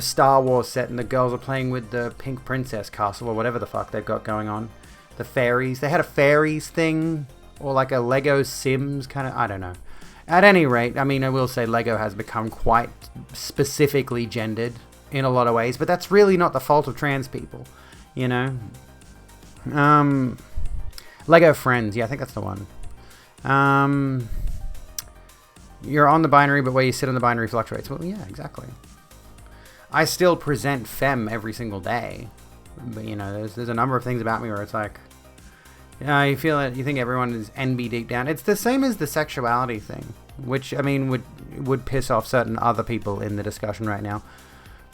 Star Wars set and the girls are playing with the Pink Princess Castle or whatever the fuck they've got going on. The fairies. They had a fairies thing, or like a Lego Sims kind of, I don't know. At any rate, I mean, I will say Lego has become quite specifically gendered in a lot of ways, but that's really not the fault of trans people, you know? Lego Friends, yeah, I think that's the one. You're on the binary, but where you sit on the binary fluctuates. Well, yeah, exactly. I still present femme every single day. But, you know, there's a number of things about me where it's like, you feel it, you think everyone is NB deep down. It's the same as the sexuality thing, which, I mean, would piss off certain other people in the discussion right now.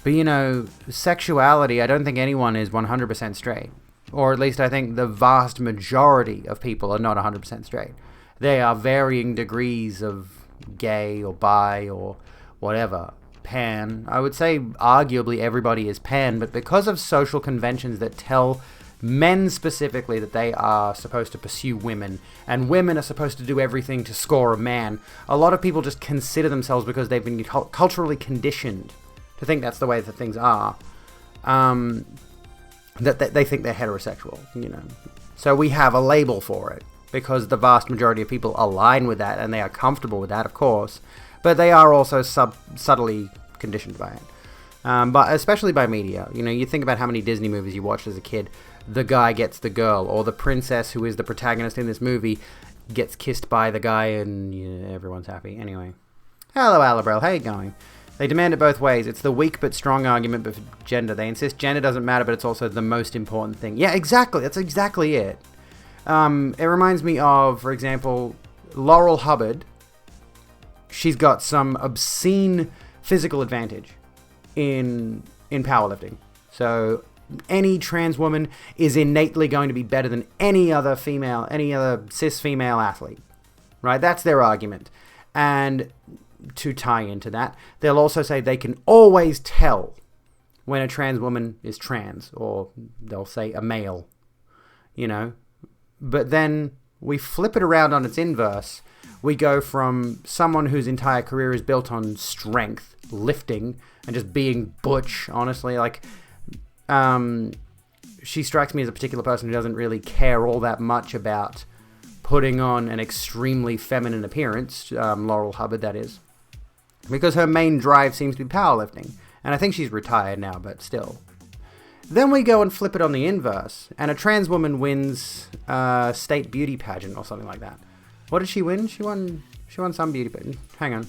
But, you know, sexuality, I don't think anyone is 100% straight. Or at least I think the vast majority of people are not 100% straight. They are varying degrees of gay or bi or whatever. Pan. I would say arguably everybody is pan, but because of social conventions that tell men specifically that they are supposed to pursue women, and women are supposed to do everything to score a man, a lot of people just consider themselves, because they've been culturally conditioned to think that's the way that things are, that they think they're heterosexual, you know. So we have a label for it, because the vast majority of people align with that, and they are comfortable with that, of course. But they are also subtly conditioned by it. But especially by media. You know, you think about how many Disney movies you watched as a kid. The guy gets the girl, or the princess who is the protagonist in this movie gets kissed by the guy, and everyone's happy. Anyway. Hello, Alabrel. How you going? They demand it both ways. It's the weak but strong argument for gender. They insist gender doesn't matter, but it's also the most important thing. Yeah, exactly. That's exactly it. It reminds me of, for example, Laurel Hubbard. She's got some obscene physical advantage in powerlifting. So any trans woman is innately going to be better than any other cis female athlete. Right? That's their argument. And to tie into that, they'll also say they can always tell when a trans woman is trans, or they'll say a male, you know. But then we flip it around on its inverse. We go from someone whose entire career is built on strength, lifting, and just being butch, honestly. Like, she strikes me as a particular person who doesn't really care all that much about putting on an extremely feminine appearance. Laurel Hubbard, that is. because her main drive seems to be powerlifting. And I think she's retired now, but still. Then we go and flip it on the inverse, and a trans woman wins a state beauty pageant or something like that. What did she win? She won some beauty pageant. Hang on.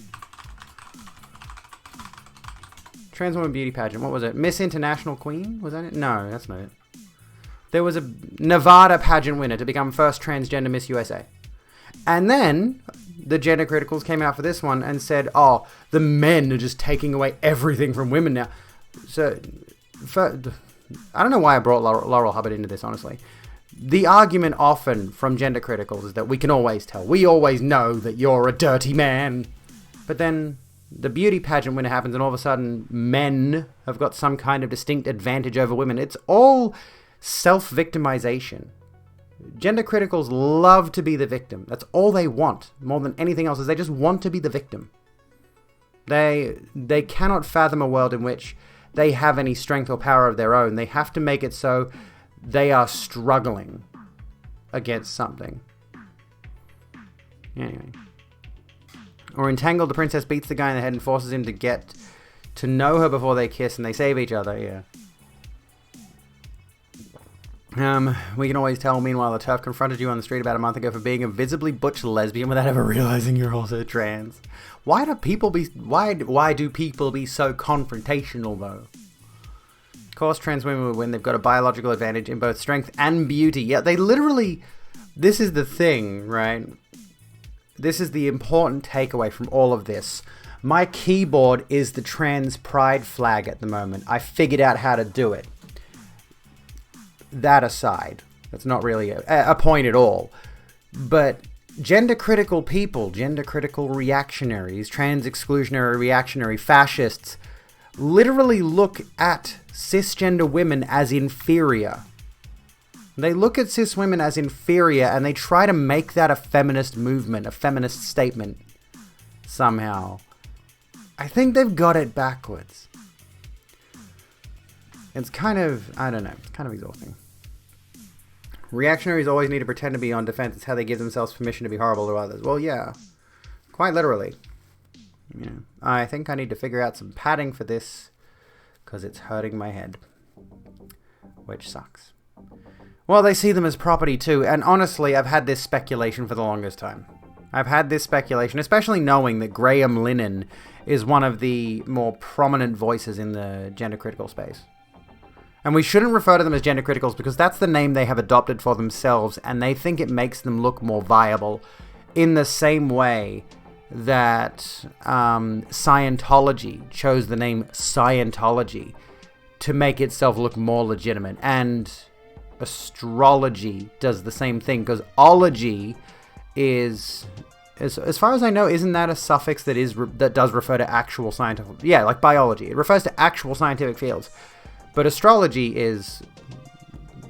Trans woman beauty pageant. What was it? Miss International Queen? Was that it? No, that's not it. There was a Nevada pageant winner to become first transgender Miss USA. And then the gender criticals came out for this one and said, oh, the men are just taking away everything from women now. So, I don't know why I brought Laurel Hubbard into this, honestly. The argument often from gender criticals is that we can always tell. We always know that you're a dirty man. But then the beauty pageant winner happens and all of a sudden men have got some kind of distinct advantage over women. It's all self-victimization. Gender criticals love to be the victim. That's all they want, more than anything else, is they just want to be the victim. They cannot fathom a world in which they have any strength or power of their own. They have to make it so they are struggling against something. Anyway. Or Entangled, the princess beats the guy in the head and forces him to get to know her before they kiss and they save each other, yeah. We can always tell, meanwhile, the TERF confronted you on the street about a month ago for being a visibly butch lesbian without ever realizing you're also trans. Why do people be so confrontational, though? Of course, trans women will win. They've got a biological advantage in both strength and beauty. Yeah, they literally... This is the thing, right? This is the important takeaway from all of this. My keyboard is the trans pride flag at the moment. I figured out how to do it. That aside, that's not really a point at all. But gender critical people, gender critical reactionaries, trans exclusionary reactionary fascists literally look at cisgender women as inferior. They look at cis women as inferior and they try to make that a feminist movement, a feminist statement somehow. I think they've got it backwards. It's kind of, I don't know, it's kind of exhausting. Reactionaries always need to pretend to be on defense. It's how they give themselves permission to be horrible to others. Well, yeah. Quite literally. Yeah. I think I need to figure out some padding for this because it's hurting my head. Which sucks. Well, they see them as property too. And honestly, I've had this speculation for the longest time. I've had this speculation, especially knowing that Graham Linehan is one of the more prominent voices in the gender critical space. And we shouldn't refer to them as gender criticals because that's the name they have adopted for themselves and they think it makes them look more viable in the same way that Scientology chose the name Scientology to make itself look more legitimate. And astrology does the same thing because ology is, as far as I know, isn't that a suffix that does refer to actual scientific... Yeah, like biology. It refers to actual scientific fields. But astrology is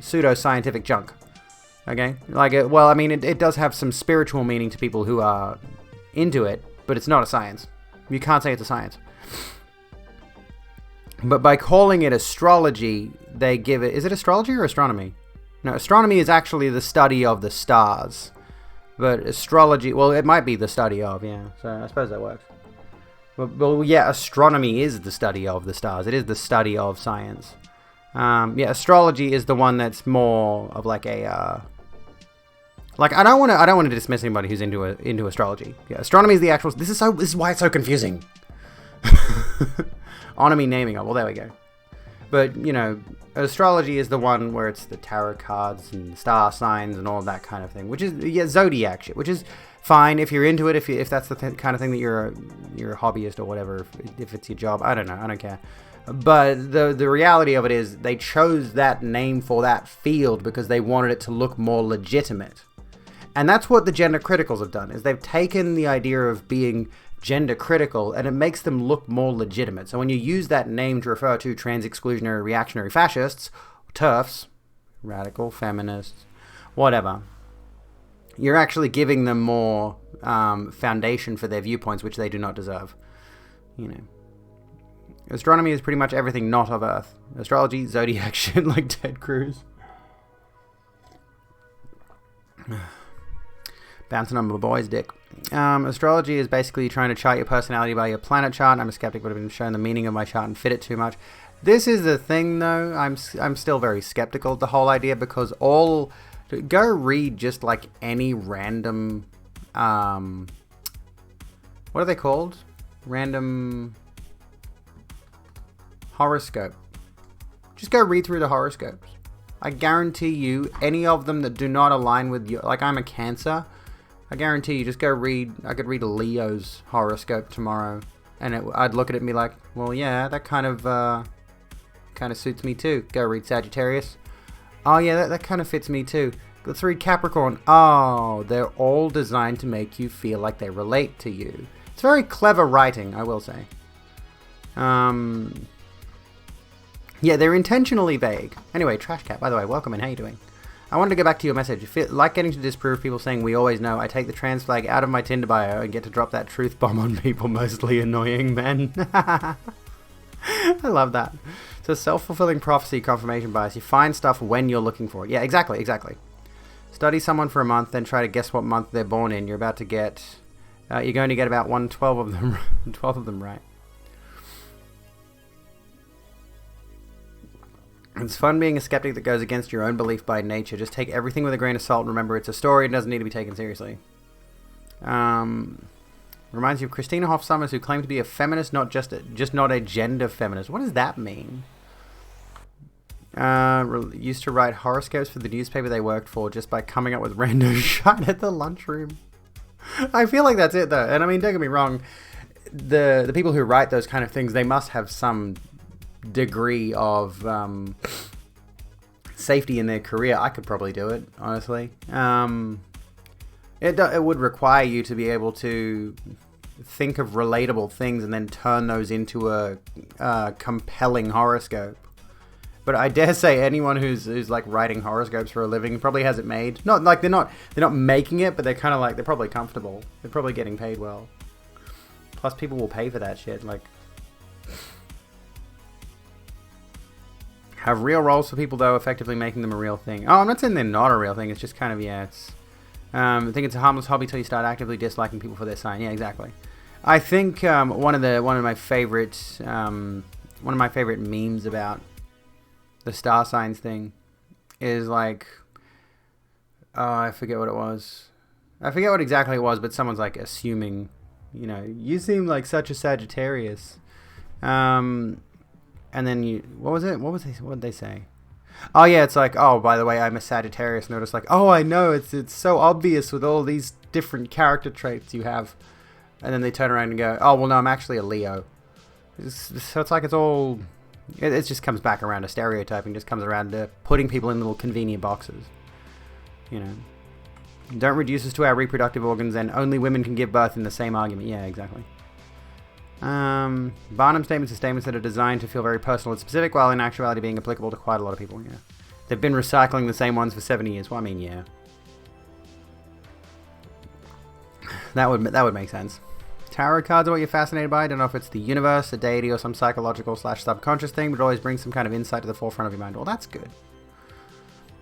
pseudo-scientific junk, okay? Like, it does have some spiritual meaning to people who are into it, but it's not a science. You can't say it's a science. But by calling it astrology, they give it... Is it astrology or astronomy? No, astronomy is actually the study of the stars. But astrology... Well, it might be the study of, yeah. So I suppose that works. Well, yeah, astronomy is the study of the stars. It is the study of science. Yeah, astrology is the one that's more of like a... I don't want to dismiss anybody who's into astrology. Yeah, astronomy is the actual... This is why it's so confusing. Onomy naming. Oh, well, there we go. But, astrology is the one where it's the tarot cards and star signs and all of that kind of thing. Which is, yeah, zodiac shit. Which is... fine if you're into it, if that's the kind of thing that you're a hobbyist or whatever, if it's your job. I don't know, I don't care. But the reality of it is they chose that name for that field because they wanted it to look more legitimate. And that's what the gender criticals have done, is they've taken the idea of being gender critical and it makes them look more legitimate. So when you use that name to refer to trans exclusionary reactionary fascists, TERFs, radical feminists, whatever, you're actually giving them more foundation for their viewpoints, which they do not deserve. Astronomy is pretty much everything not of Earth. Astrology, zodiac shit like Ted Cruz. Bouncing on my boy's dick. Astrology is basically trying to chart your personality by your planet chart. I'm a skeptic, would have been shown the meaning of my chart and fit it too much. This is the thing, though. I'm still very skeptical of the whole idea, because go read just like any random what are they called? Random horoscope. Just go read through the horoscopes. I guarantee you, any of them that do not align with you, like I'm a Cancer, I guarantee you, just go read. I could read a Leo's horoscope tomorrow, and I'd look at it and be like, well, yeah, that kind of suits me too. Go read Sagittarius. Oh yeah, that kind of fits me too. Let's read Capricorn. Oh, they're all designed to make you feel like they relate to you. It's very clever writing, I will say. Yeah, they're intentionally vague. Anyway, Trash Cat, by the way, welcome and how you doing? I wanted to go back to your message. If it, like getting to disprove people saying we always know, I take the trans flag out of my Tinder bio and get to drop that truth bomb on people, mostly annoying men. I love that. So self-fulfilling prophecy, confirmation bias. You find stuff when you're looking for it. Yeah, exactly. Study someone for a month, then try to guess what month they're born in. You're about to get... you're going to get about 112 of them, 12 of them right. It's fun being a skeptic that goes against your own belief by nature. Just take everything with a grain of salt and remember it's a story and doesn't need to be taken seriously. Reminds you of Christina Hoff Sommers, who claimed to be a feminist, not not a gender feminist. What does that mean? Used to write horoscopes for the newspaper they worked for just by coming up with random shit at the lunchroom. I feel like that's it though. And I mean, don't get me wrong, the people who write those kind of things, they must have some degree of safety in their career. I could probably do it, honestly. It would require you to be able to think of relatable things and then turn those into a compelling horoscope. But I dare say anyone who's like writing horoscopes for a living probably has it made. Not like they're not making it, but they're kind of like they're probably comfortable. They're probably getting paid well. Plus, people will pay for that shit. Like, have real roles for people though, effectively making them a real thing. Oh, I'm not saying they're not a real thing. It's just kind of it's. I think it's a harmless hobby till you start actively disliking people for their sign. Yeah, exactly. I think one of my favorite memes about the star signs thing is like, I forget what it was. I forget what exactly it was, but someone's like assuming, you seem like such a Sagittarius. And then what did they say? Oh yeah, it's like, oh, by the way, I'm a Sagittarius. Notice like, oh, I know, it's so obvious with all these different character traits you have. And then they turn around and go, oh, well, no, I'm actually a Leo. So it's like it's all, it just comes back around to stereotyping, just comes around to putting people in little convenient boxes. Don't reduce us to our reproductive organs and only women can give birth in the same argument. Yeah, exactly. Barnum statements are statements that are designed to feel very personal and specific, while in actuality being applicable to quite a lot of people. Yeah, they've been recycling the same ones for 70 years. Well, I mean, yeah, that would make sense. Tarot cards are what you're fascinated by. I don't know if it's the universe, a deity, or some psychological / subconscious thing, but it always brings some kind of insight to the forefront of your mind. Well, that's good.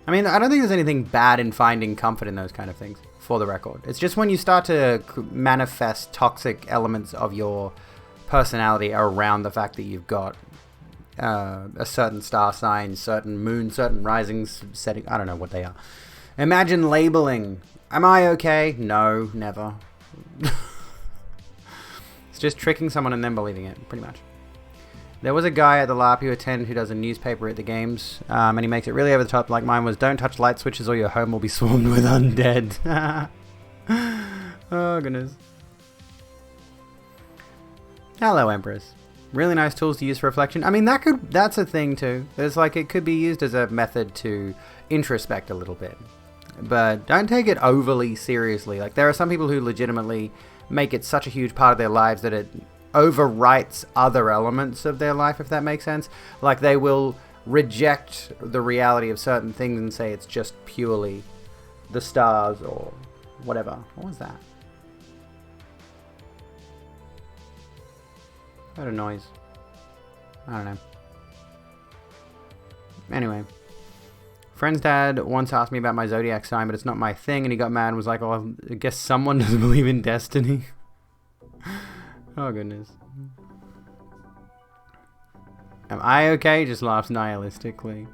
I mean, I don't think there's anything bad in finding comfort in those kind of things, for the record. It's just when you start to manifest toxic elements of your personality around the fact that you've got a certain star sign, certain moon, certain rising setting. I don't know what they are. Imagine labeling. Am I okay? No, never. It's just tricking someone and then believing it, pretty much. There was a guy at the LARP you attend who does a newspaper at the games, and he makes it really over the top, like mine was, don't touch light switches or your home will be swarmed with undead. Oh, goodness. Hello, Empress. Really nice tools to use for reflection. I mean, that's a thing too. It's like, it could be used as a method to introspect a little bit. But don't take it overly seriously. Like, there are some people who legitimately make it such a huge part of their lives that it overwrites other elements of their life, if that makes sense. Like, they will reject the reality of certain things and say it's just purely the stars or whatever. What was that? What a noise. I don't know. Anyway. Friend's dad once asked me about my zodiac sign, but it's not my thing, and he got mad and was like, "Oh, I guess someone doesn't believe in destiny." Oh goodness. Am I okay? Just laughs nihilistically.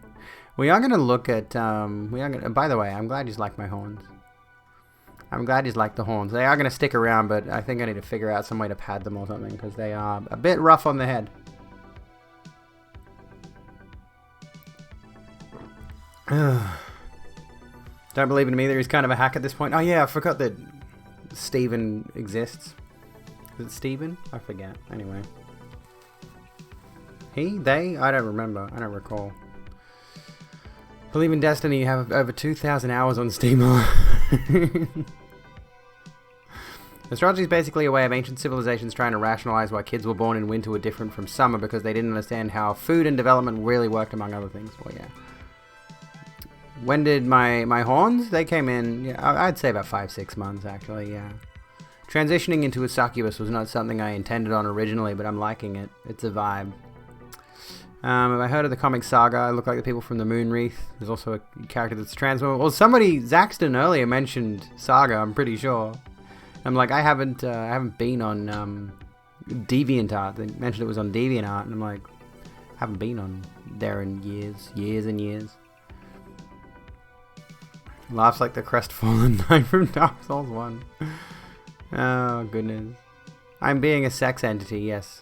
We are gonna look at. By the way, I'm glad you like my horns. I'm glad you like the horns. They are gonna stick around, but I think I need to figure out some way to pad them or something because they are a bit rough on the head. Don't believe in him either. He's kind of a hack at this point. Oh yeah, I forgot that Steven exists. Is it Steven? I forget. Anyway. He? They? I don't remember. I don't recall. Believe in destiny. You have over 2,000 hours on Steam. Astrology is basically a way of ancient civilizations trying to rationalize why kids were born in winter were different from summer because they didn't understand how food and development really worked, among other things. Well, yeah. When did my horns? They came in, yeah, I'd say about 5-6 months, actually, yeah. Transitioning into a succubus was not something I intended on originally, but I'm liking it. It's a vibe. Have I heard of the comic Saga? I look like the people from the Moonwreath. There's also a character that's trans. Well, somebody, Zaxton earlier mentioned Saga, I'm pretty sure. I'm like, I haven't been on DeviantArt. They mentioned it was on DeviantArt, and I'm like, I haven't been on there in years and years. Laughs like the crestfallen knight from Dark Souls 1. Oh, goodness. I'm being a sex entity, yes.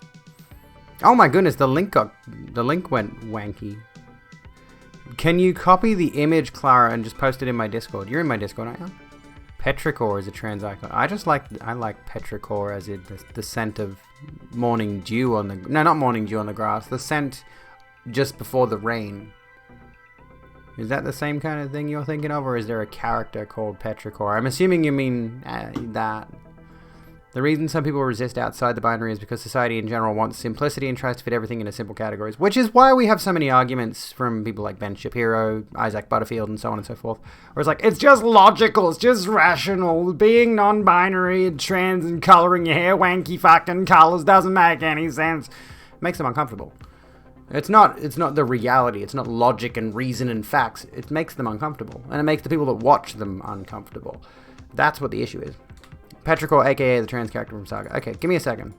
Oh my goodness, the link went wanky. Can you copy the image, Clara, and just post it in my Discord? You're in my Discord, aren't you? Petrichor is a trans icon. I like Petrichor as the scent of morning dew on the... No, not morning dew on the grass. The scent just before the rain. Is that the same kind of thing you're thinking of, or is there a character called Petrichor? I'm assuming you mean that. The reason some people resist outside the binary is because society in general wants simplicity and tries to fit everything into simple categories, which is why we have so many arguments from people like Ben Shapiro, Isaac Butterfield, and so on and so forth. Where it's like, it's just logical, it's just rational, being non-binary and trans and coloring your hair wanky fucking colors doesn't make any sense. It makes them uncomfortable. It's not the reality, it's not logic and reason and facts. It makes them uncomfortable, and it makes the people that watch them uncomfortable. That's what the issue is. Petrichor, aka the trans character from Saga. Okay, give me a second.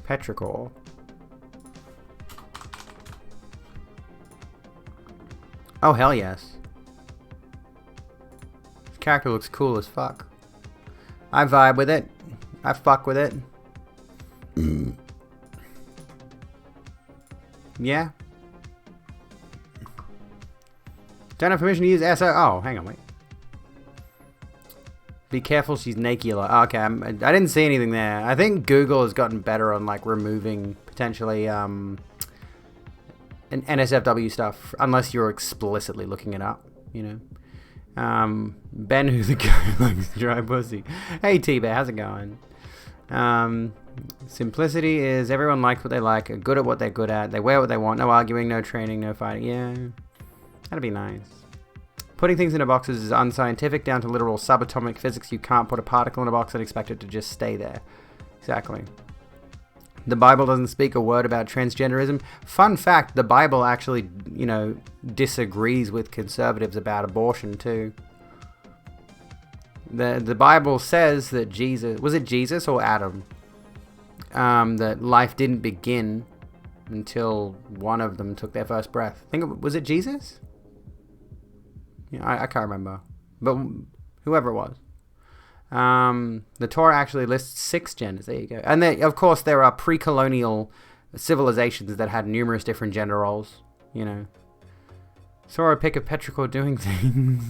Petrichor. Oh, hell yes. This character looks cool as fuck. I vibe with it. I fuck with it. Yeah. Don't have permission to use SO. Oh, hang on, wait. Be careful, she's naked. Okay, I didn't see anything there. I think Google has gotten better on like removing potentially an NSFW stuff, unless you're explicitly looking it up, you know. Ben, who's the guy who likes dry pussy. Hey T-Bear, how's it going? Simplicity is everyone likes what they like, are good at what they're good at, they wear what they want, no arguing, no training, no fighting. Yeah, that'd be nice. Putting things into boxes is unscientific, down to literal subatomic physics. You can't put a particle in a box and expect it to just stay there. Exactly. The Bible doesn't speak a word about transgenderism. Fun fact, the Bible actually, you know, disagrees with conservatives about abortion too. The Bible says that Jesus... Was it Jesus or Adam? That life didn't begin until one of them took their first breath. Was it Jesus? Yeah, I can't remember. But whoever it was. The Torah actually lists 6 genders. There you go. And of course, there are pre-colonial civilizations that had numerous different gender roles. You know. Saw a pic of Petrichor doing things.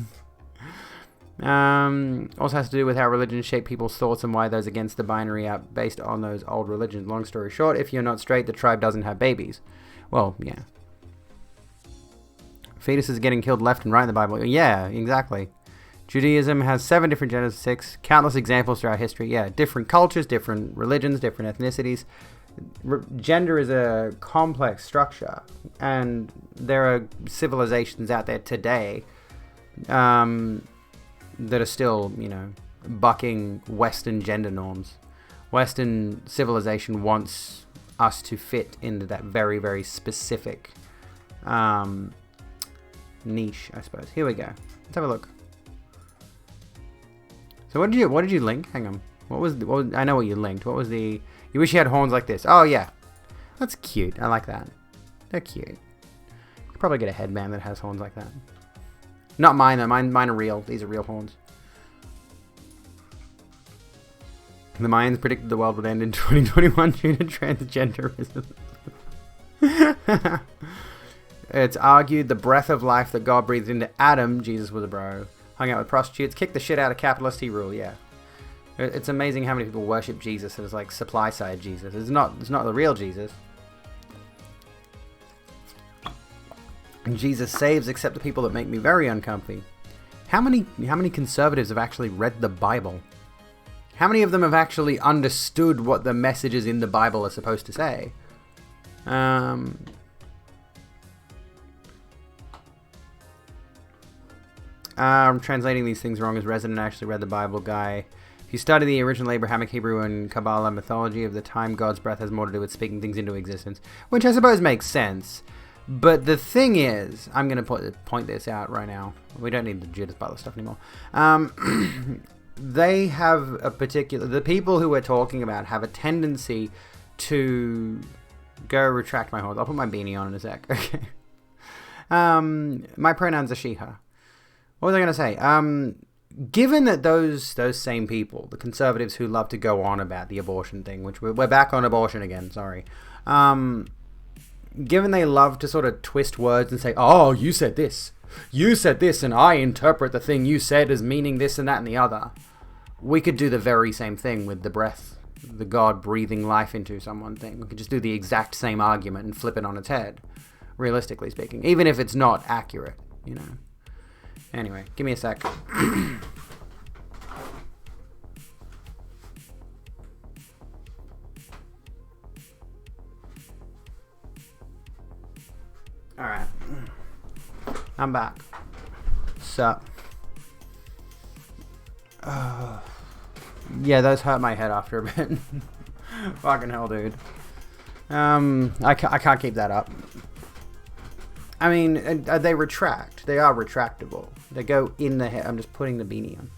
Also has to do with how religions shape people's thoughts and why those against the binary are based on those old religions. Long story short, if you're not straight, the tribe doesn't have babies. Well, yeah. Fetuses getting killed left and right in the Bible. Yeah, exactly. Judaism has 7 different genders, 6. Countless examples throughout history. Yeah, different cultures, different religions, different ethnicities. Gender is a complex structure. And there are civilizations out there today that are still, you know, bucking Western gender norms. Western civilization wants us to fit into that very, very specific niche, I suppose. Here we go. Let's have a look. So what did you link? Hang on. What was I know what you linked. What was the... You wish you had horns like this. Oh, yeah. That's cute. I like that. They're cute. You could probably get a headband that has horns like that. Not mine, though. Mine are real. These are real horns. The Mayans predicted the world would end in 2021 due to transgenderism. It's argued the breath of life that God breathed into Adam, Jesus was a bro, hung out with prostitutes, kicked the shit out of capitalists, he ruled, yeah. It's amazing how many people worship Jesus as like supply side Jesus. It's not the real Jesus. And Jesus saves except the people that make me very uncomfy. How many conservatives have actually read the Bible? How many of them have actually understood what the messages in the Bible are supposed to say? I'm translating these things wrong as Resident actually read the Bible guy. If you study the original Abrahamic Hebrew and Kabbalah mythology of the time, God's breath has more to do with speaking things into existence, which I suppose makes sense. But the thing is, I'm going to point this out right now. We don't need the Judas Butler stuff anymore. They have a particular... The people who we're talking about have a tendency to... Go retract my horns. I'll put my beanie on in a sec. Okay. My pronouns are she, her. What was I going to say? Given that those same people, the conservatives who love to go on about the abortion thing, which we're back on abortion again, sorry. Given they love to sort of twist words and say, oh, you said this, and I interpret the thing you said as meaning this and that and the other. We could do the very same thing with the breath, the God breathing life into someone thing. We could just do the exact same argument and flip it on its head, realistically speaking, even if it's not accurate, you know. Anyway, give me a sec. Alright. I'm back. Sup? Yeah, those hurt my head after a bit. Fucking hell, dude. I can't keep that up. I mean, they retract. They are retractable. They go in the head. I'm just putting the beanie on.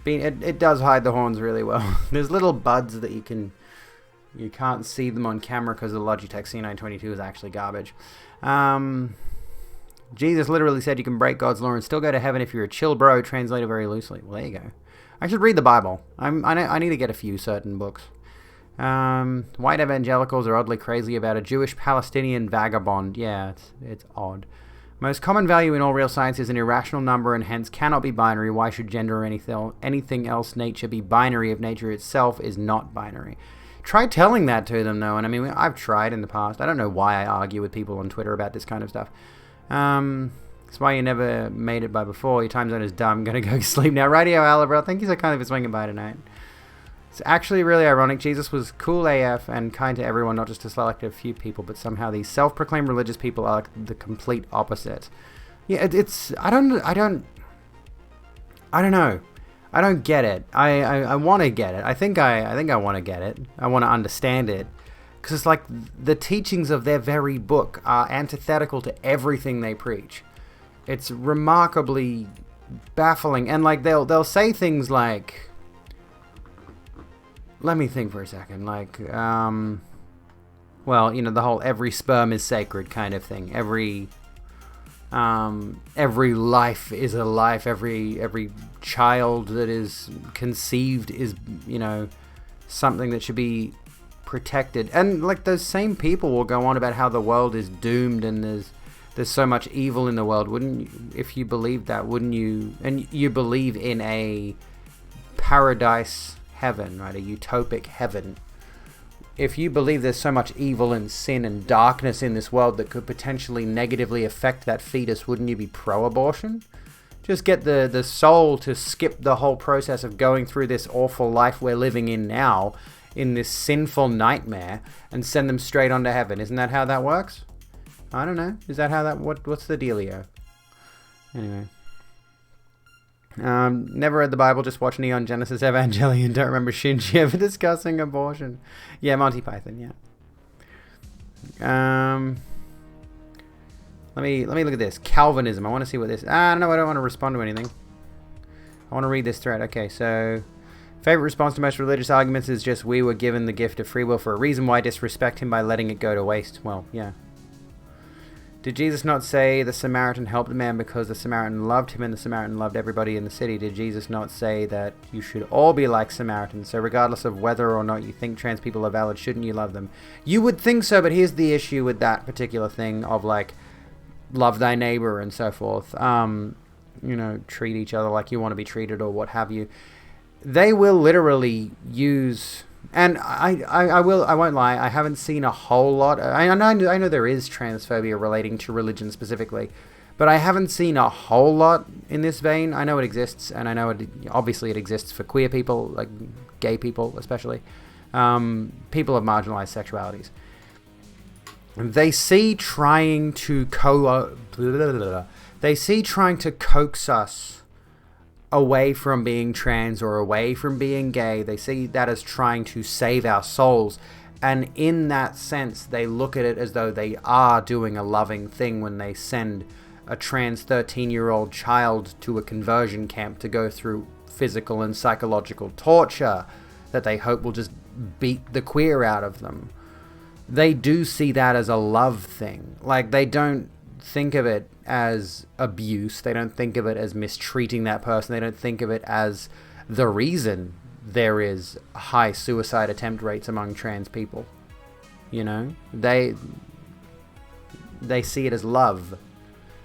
It does hide the horns really well. There's little buds that you can't see them on camera because the Logitech C922 is actually garbage. Jesus literally said you can break God's law and still go to heaven if you're a chill bro, translated very loosely. Well, there you go. I should read the Bible. I need to get a few certain books. White evangelicals are oddly crazy about a Jewish Palestinian vagabond. Yeah, it's odd. Most common value in all real science is an irrational number and hence cannot be binary. Why should gender or anything else nature be binary if nature itself is not binary? Try telling that to them, though. And I mean, I've tried in the past. I don't know why I argue with people on Twitter about this kind of stuff. That's why you never made it by before. Your time zone is dumb. Gonna go sleep now. Radio Alabra, thank you so kind of for swinging by tonight. It's actually really ironic. Jesus was cool AF and kind to everyone, not just to select a few people, but somehow these self-proclaimed religious people are the complete opposite. Yeah, it's I don't know. I don't get it. I want to get it. I think I want to get it. I want to understand it. Because it's like the teachings of their very book are antithetical to everything they preach. It's remarkably baffling. And like they'll say things like... Let me think for a second. Like, well, you know, the whole every sperm is sacred kind of thing. Every life is a life. Every child that is conceived is, you know, something that should be protected. And like those same people will go on about how the world is doomed and there's so much evil in the world. Wouldn't you, if you believed that, wouldn't you? And you believe in a paradise heaven, right? A utopic heaven. If you believe there's so much evil and sin and darkness in this world that could potentially negatively affect that fetus, wouldn't you be pro-abortion? Just get the soul to skip the whole process of going through this awful life we're living in now, in this sinful nightmare, and send them straight on to heaven. Isn't that how that works? I don't know. Is that how that... What's the dealio? Anyway. Never read the Bible, just watched Neon Genesis Evangelion. Don't remember Shinji ever discussing abortion. Yeah, Monty Python, yeah. Let me look at this. Calvinism. I want to see what this... no, I don't want to respond to anything. I want to read this thread. Okay, so... Favorite response to most religious arguments is just, we were given the gift of free will for a reason. Why disrespect him by letting it go to waste? Well, yeah. Did Jesus not say the Samaritan helped the man because the Samaritan loved him and the Samaritan loved everybody in the city? Did Jesus not say that you should all be like Samaritans? So regardless of whether or not you think trans people are valid, shouldn't you love them? You would think so, but here's the issue with that particular thing of, like, love thy neighbor and so forth. Treat each other like you want to be treated or what have you. They will literally use, and I won't lie, I haven't seen a whole lot. I know there is transphobia relating to religion specifically, but I haven't seen a whole lot in this vein. I know it exists, and I know obviously it exists for queer people, like gay people especially, people of marginalized sexualities. They see trying to coax us away from being trans or away from being gay. They see that as trying to save our souls. And in that sense, they look at it as though they are doing a loving thing when they send a trans 13-year-old child to a conversion camp to go through physical and psychological torture that they hope will just beat the queer out of them. They do see that as a love thing. Like, they don't think of it as abuse. They don't think of it as mistreating that person. They don't think of it as the reason there is high suicide attempt rates among trans people. You know, they see it as love,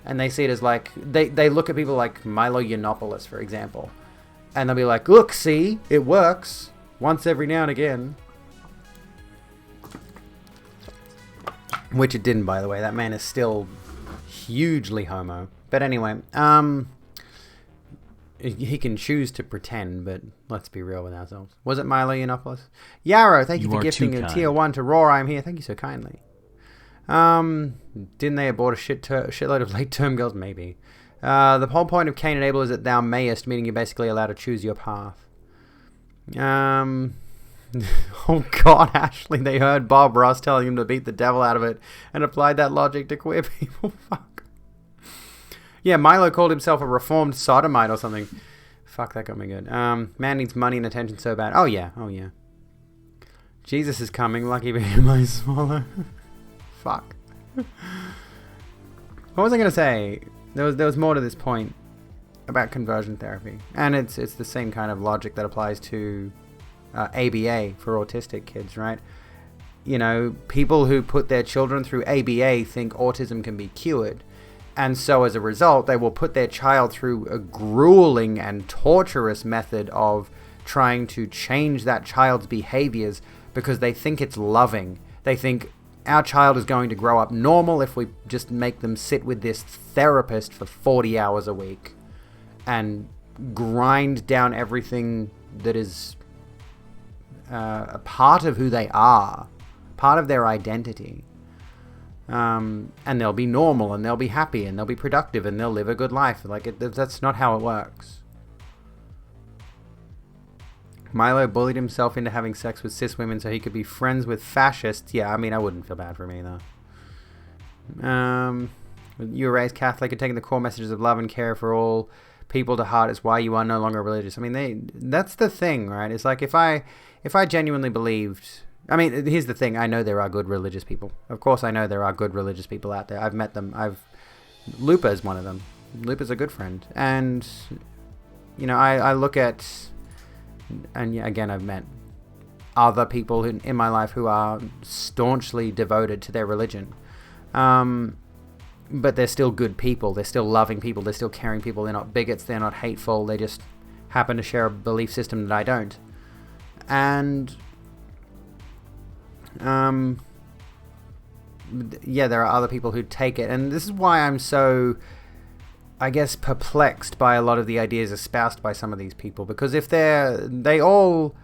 and they see it as, like, they look at people like Milo Yiannopoulos, for example, and they'll be like, look, see, it works once every now and again. Which it didn't, by the way. That man is still hugely homo. But anyway, he can choose to pretend, but let's be real with ourselves. Was it Milo Yiannopoulos? Yarrow, thank you for gifting a tier 1 to Raw. I'm here. Thank you so kindly. Didn't they abort a shitload of late-term girls? Maybe. The whole point of Cain and Abel is that thou mayest, meaning you're basically allowed to choose your path. Oh God, Ashley, they heard Bob Ross telling him to beat the devil out of it and applied that logic to queer people. Fuck. Yeah, Milo called himself a reformed sodomite or something. Fuck, that got me good. Man needs money and attention so bad. Oh yeah. Jesus is coming, lucky for him I swallow. Fuck. What was I going to say? There was more to this point about conversion therapy. And it's the same kind of logic that applies to ABA for autistic kids, right? You know, people who put their children through ABA think autism can be cured. And so as a result, they will put their child through a grueling and torturous method of trying to change that child's behaviors because they think it's loving. They think our child is going to grow up normal if we just make them sit with this therapist for 40 hours a week and grind down everything that is a part of who they are, part of their identity. And they'll be normal, and they'll be happy, and they'll be productive, and they'll live a good life. That's not how it works. Milo bullied himself into having sex with cis women so he could be friends with fascists. Yeah, I mean, I wouldn't feel bad for me, though. You were raised Catholic and taking the core messages of love and care for all people to heart is why you are no longer religious. I mean, that's the thing, right? It's like if I genuinely believed... I mean, here's the thing. I know there are good religious people. Of course I know there are good religious people out there. I've met them. Lupa is one of them. Lupa's a good friend. And, you know, I look at... And again, I've met other people in my life who are staunchly devoted to their religion. But they're still good people. They're still loving people. They're still caring people. They're not bigots. They're not hateful. They just happen to share a belief system that I don't. And... yeah, there are other people who take it, and this is why I'm so, I guess, perplexed by a lot of the ideas espoused by some of these people, because if they all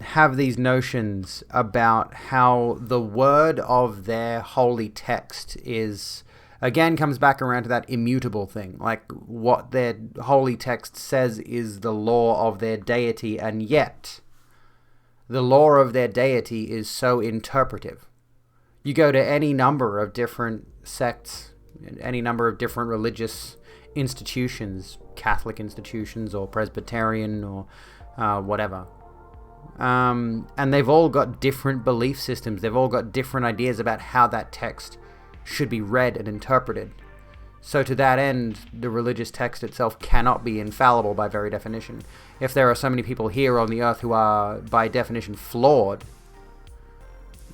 have these notions about how the word of their holy text is, again, comes back around to that immutable thing, like what their holy text says is the law of their deity, and yet the law of their deity is so interpretive. You go to any number of different sects any number of different religious institutions, Catholic institutions or Presbyterian or whatever. And they've all got different belief systems. They've all got different ideas about how that text should be read and interpreted. So to that end, the religious text itself cannot be infallible by very definition. If there are so many people here on the earth who are, by definition, flawed,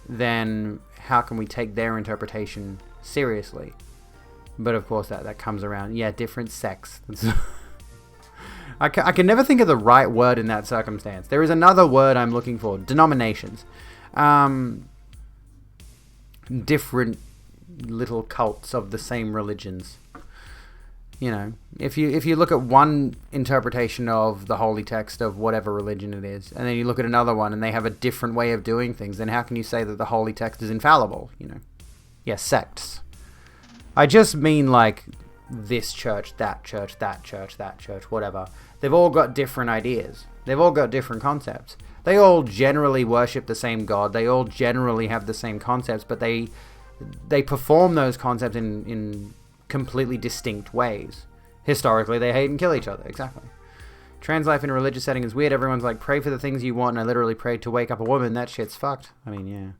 then how can we take their interpretation seriously? But of course, that comes around. Yeah, different sects. I can never think of the right word in that circumstance. There is another word I'm looking for. Denominations. Different little cults of the same religions. You know, if you look at one interpretation of the holy text of whatever religion it is, and then you look at another one and they have a different way of doing things, then how can you say that the holy text is infallible? You know, yeah, sects. I just mean like this church, that church, that church, that church, whatever. They've all got different ideas. They've all got different concepts. They all generally worship the same God. They all generally have the same concepts, but they perform those concepts in completely distinct ways. Historically, they hate and kill each other. Exactly. Trans life in a religious setting is weird. Everyone's like, pray for the things you want, and I literally prayed to wake up a woman. That shit's fucked. I mean, yeah.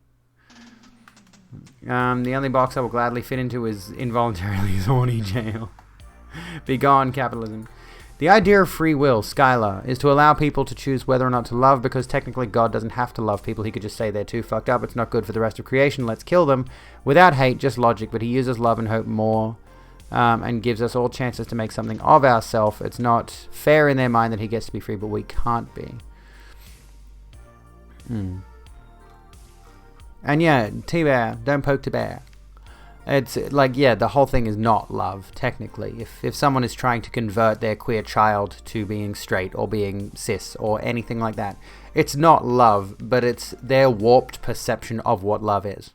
The only box I will gladly fit into is involuntarily horny jail. Be gone, capitalism. The idea of free will, Skylar, is to allow people to choose whether or not to love, because technically God doesn't have to love people. He could just say they're too fucked up. It's not good for the rest of creation. Let's kill them. Without hate, just logic. But he uses love and hope more, and gives us all chances to make something of ourselves. It's not fair in their mind that he gets to be free, but we can't be. And yeah, T-Bear, don't poke to bear. It's like, yeah, the whole thing is not love, technically. If someone is trying to convert their queer child to being straight or being cis or anything like that, it's not love, but it's their warped perception of what love is.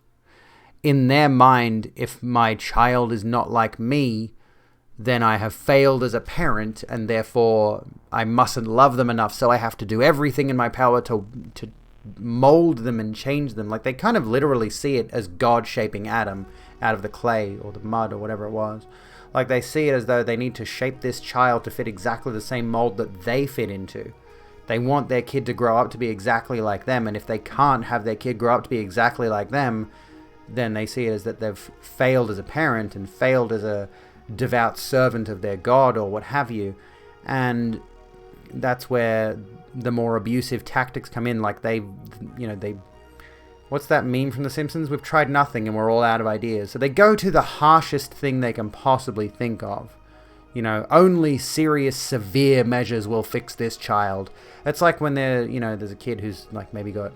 In their mind, if my child is not like me, then I have failed as a parent, and therefore I mustn't love them enough, so I have to do everything in my power to mold them and change them. Like, they kind of literally see it as God shaping Adam out of the clay or the mud or whatever it was. Like, they see it as though they need to shape this child to fit exactly the same mold that they fit into. They want their kid to grow up to be exactly like them, and if they can't have their kid grow up to be exactly like them, then they see it as that they've failed as a parent and failed as a devout servant of their God or what have you. And that's where the more abusive tactics come in. Like, they what's that meme from The Simpsons? We've tried nothing and we're all out of ideas. So they go to the harshest thing they can possibly think of. You know, only serious, severe measures will fix this child. It's like when there's a kid who's like maybe got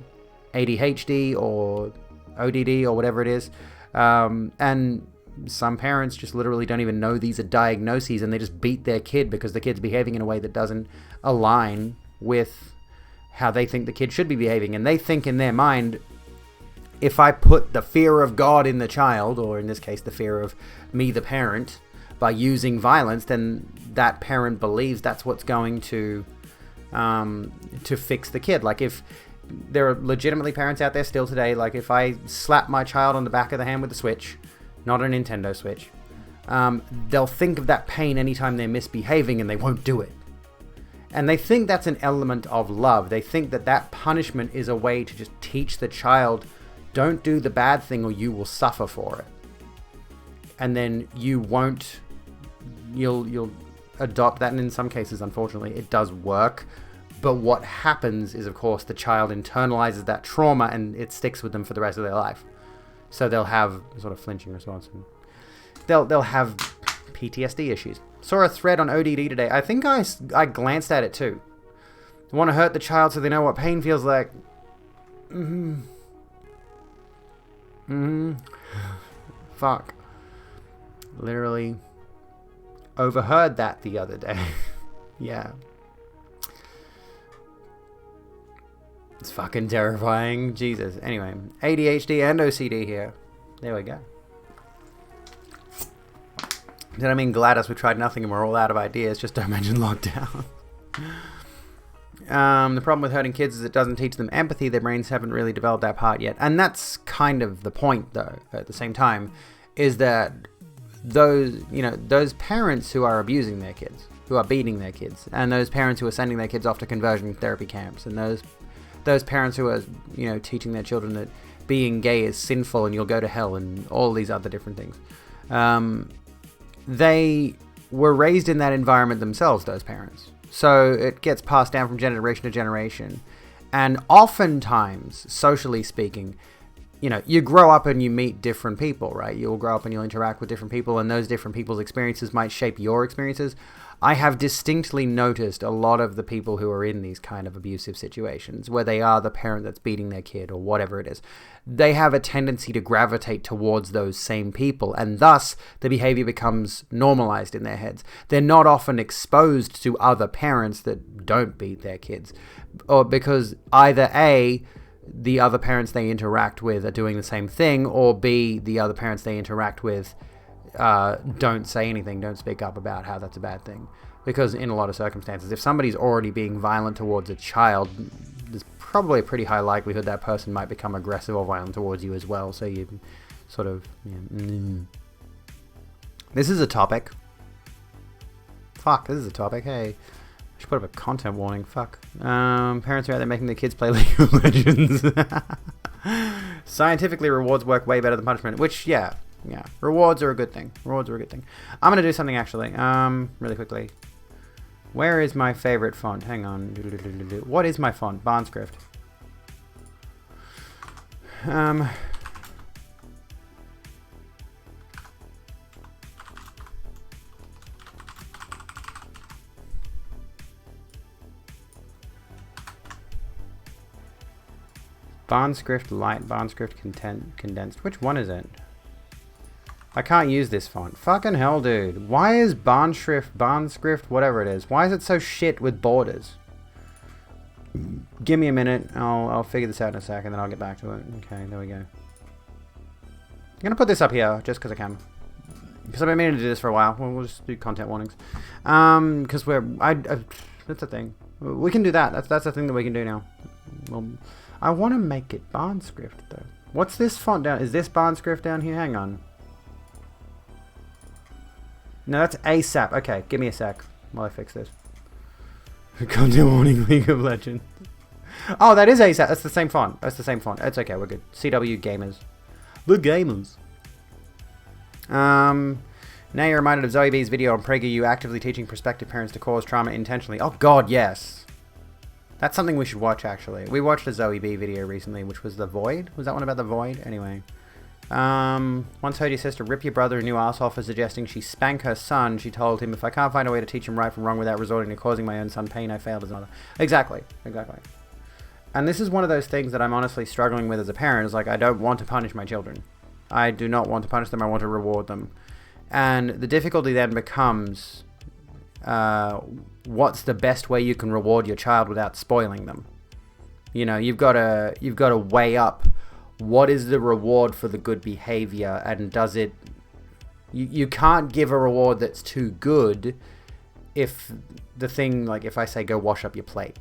ADHD or ODD or whatever it is. And some parents just literally don't even know these are diagnoses, and they just beat their kid because the kid's behaving in a way that doesn't align with how they think the kid should be behaving. And they think in their mind, if I put the fear of God in the child, or in this case the fear of me, the parent, by using violence, then that parent believes that's what's going to fix the kid. Like, if there are legitimately parents out there still today, like if I slap my child on the back of the hand with a Switch, not a Nintendo Switch, they'll think of that pain anytime they're misbehaving and they won't do it. And they think that's an element of love. They think that that punishment is a way to just teach the child, don't do the bad thing or you will suffer for it. And then you'll adopt that, and in some cases, unfortunately, it does work. But what happens is, of course, the child internalizes that trauma and it sticks with them for the rest of their life. So they'll have a sort of flinching response. And they'll have PTSD issues. Saw a thread on ODD today. I think I glanced at it too. They want to hurt the child so they know what pain feels like. Fuck. Literally overheard that the other day. Yeah. It's fucking terrifying. Jesus. Anyway, ADHD and OCD here. There we go. Did I mean Gladys? We tried nothing and we're all out of ideas. Just don't mention lockdown. The problem with hurting kids is it doesn't teach them empathy. Their brains haven't really developed that part yet. And that's kind of the point, though, at the same time, is that those parents who are abusing their kids, who are beating their kids, and those parents who are sending their kids off to conversion therapy camps, and those parents who are, teaching their children that being gay is sinful and you'll go to hell and all these other different things. They were raised in that environment themselves, those parents. So it gets passed down from generation to generation. And oftentimes, socially speaking, you grow up and you meet different people, right? You'll grow up and you'll interact with different people, and those different people's experiences might shape your experiences. I have distinctly noticed a lot of the people who are in these kind of abusive situations, where they are the parent that's beating their kid or whatever it is, they have a tendency to gravitate towards those same people, and thus the behavior becomes normalized in their heads. They're not often exposed to other parents that don't beat their kids, or because either A, the other parents they interact with are doing the same thing, or B, the other parents they interact with don't say anything, don't speak up about how that's a bad thing. Because in a lot of circumstances, if somebody's already being violent towards a child, there's probably a pretty high likelihood that person might become aggressive or violent towards you as well. So you sort of... This is a topic. Fuck, this is a topic. Hey, I should put up a content warning. Fuck. Parents are out there making their kids play League of Legends. Scientifically, rewards work way better than punishment. Which, yeah, rewards are a good thing. I'm gonna do something actually. Really quickly. Where is my favorite font? Hang on. What is my font? Barnscript. Barnscript light, Barnscript condensed. Which one is it? I can't use this font. Fucking hell, dude. Why is Barnscript, whatever it is, why is it so shit with borders? Give me a minute. I'll figure this out in a sec and then I'll get back to it. Okay, there we go. I'm gonna put this up here just because I can. Because I've been meaning to do this for a while. We'll just do content warnings. Because that's a thing. We can do that. That's a thing that we can do now. Well, I want to make it Barnscript though. What's this font down? Is this Barnscript down here? Hang on. No, that's ASAP. Okay, give me a sec while I fix this. Content warning, League of Legends. Oh, that is ASAP. That's the same font. It's okay, we're good. CW Gamers. The Gamers. Now you're reminded of Zoe B's video on PragerU actively teaching prospective parents to cause trauma intentionally. Oh god, yes. That's something we should watch, actually. We watched a Zoe B video recently, which was The Void. Was that one about the Void? Anyway. Once heard your sister rip your brother a new asshole for suggesting she spank her son. She told him, if I can't find a way to teach him right from wrong without resorting to causing my own son pain, I failed as a mother. Exactly. And this is one of those things that I'm honestly struggling with as a parent. Is like, I don't want to punish my children. I do not want to punish them. I want to reward them. And the difficulty then becomes, what's the best way you can reward your child without spoiling them? You've got to weigh up what is the reward for the good behavior, and does it... You can't give a reward that's too good if the thing, like if I say go wash up your plate,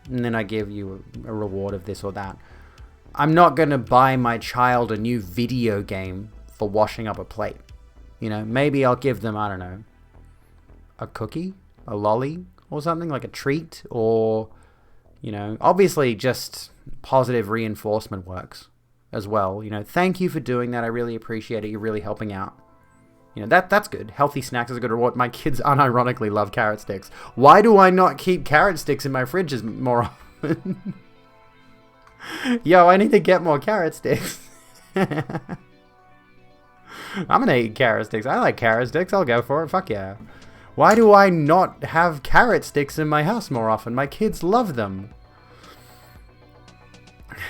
and then I give you a reward of this or that. I'm not going to buy my child a new video game for washing up a plate. Maybe I'll give them, I don't know, a cookie, a lolly, or something, like a treat, or, obviously just positive reinforcement works as well. Thank you for doing that. I really appreciate it. You're really helping out. That's good. Healthy snacks is a good reward. My kids unironically love carrot sticks. Why do I not keep carrot sticks in my fridges more often? Yo, I need to get more carrot sticks. I'm gonna eat carrot sticks. I like carrot sticks. I'll go for it. Fuck yeah. Why do I not have carrot sticks in my house more often? My kids love them.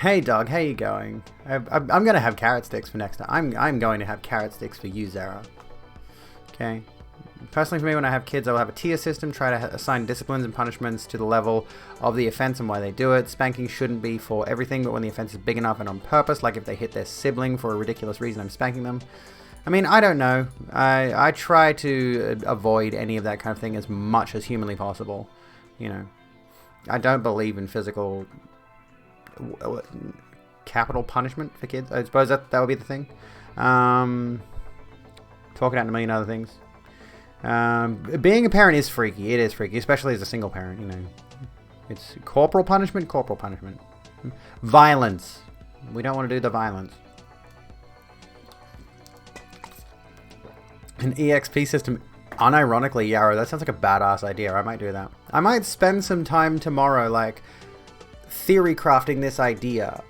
Hey dog, how you going? I'm gonna have carrot sticks for next time. I'm going to have carrot sticks for you, Zara. Okay. Personally, for me, when I have kids, I will have a tier system, try to assign disciplines and punishments to the level of the offense and why they do it. Spanking shouldn't be for everything, but when the offense is big enough and on purpose, like if they hit their sibling for a ridiculous reason, I'm spanking them. I mean, I don't know. I try to avoid any of that kind of thing as much as humanly possible. I don't believe in physical capital punishment for kids. I suppose that would be the thing. talk it out and a million other things. Being a parent is freaky. It is freaky, especially as a single parent, you know. It's corporal punishment. Violence. We don't want to do the violence. An EXP system. Unironically, Yarrow, that sounds like a badass idea. I might do that. I might spend some time tomorrow, like, theory crafting this idea.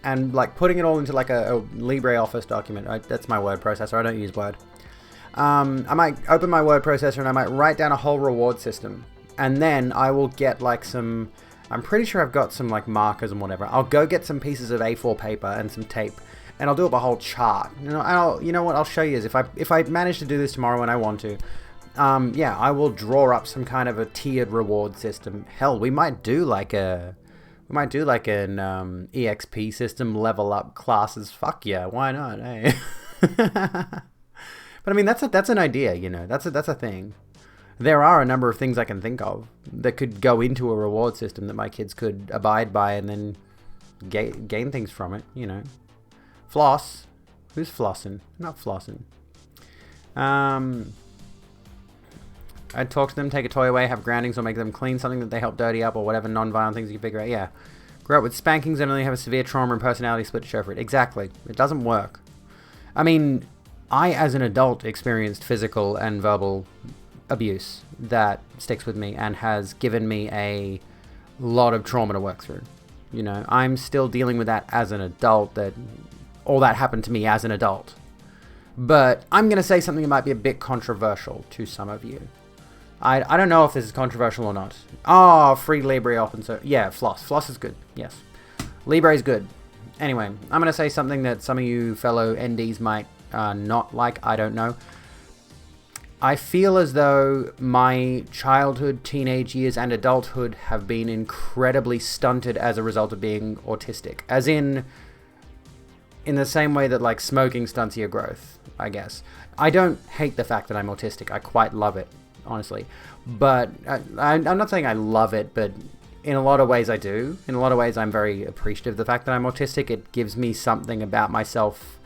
And, like, putting it all into, like, a LibreOffice document. That's my word processor. I don't use Word. I might open my word processor and I might write down a whole reward system. And then I will get, like, some... I'm pretty sure I've got some, like, markers and whatever. I'll go get some pieces of A4 paper and some tape. And I'll do up a whole chart. You know what I'll show you is if I manage to do this tomorrow when I want to, yeah, I will draw up some kind of a tiered reward system. Hell, we might do like an EXP system, level up classes. Fuck yeah, why not? Eh? But I mean, that's an idea, you know. That's a thing. There are a number of things I can think of that could go into a reward system that my kids could abide by and then gain things from it, you know. Floss. Who's flossing? Not flossing. I'd talk to them, take a toy away, have groundings, or make them clean something that they help dirty up, or whatever non-violent things you can figure out. Yeah. Grow up with spankings and only have a severe trauma and personality split to show for it. Exactly. It doesn't work. I mean, I, as an adult, experienced physical and verbal abuse that sticks with me and has given me a lot of trauma to work through. You know, I'm still dealing with that as an adult, that all that happened to me as an adult. But I'm going to say something that might be a bit controversial to some of you. I don't know if this is controversial or not. Oh, free Libre open. So yeah, floss. Floss is good. Yes. Libre is good. Anyway, I'm going to say something that some of you fellow NDs might not like. I don't know. I feel as though my childhood, teenage years, and adulthood have been incredibly stunted as a result of being autistic. As in the same way that, like, smoking stunts your growth, I guess. I don't hate the fact that I'm autistic. I quite love it, honestly. But I'm not saying I love it, but in a lot of ways I do. In a lot of ways I'm very appreciative of the fact that I'm autistic. It gives me something about myself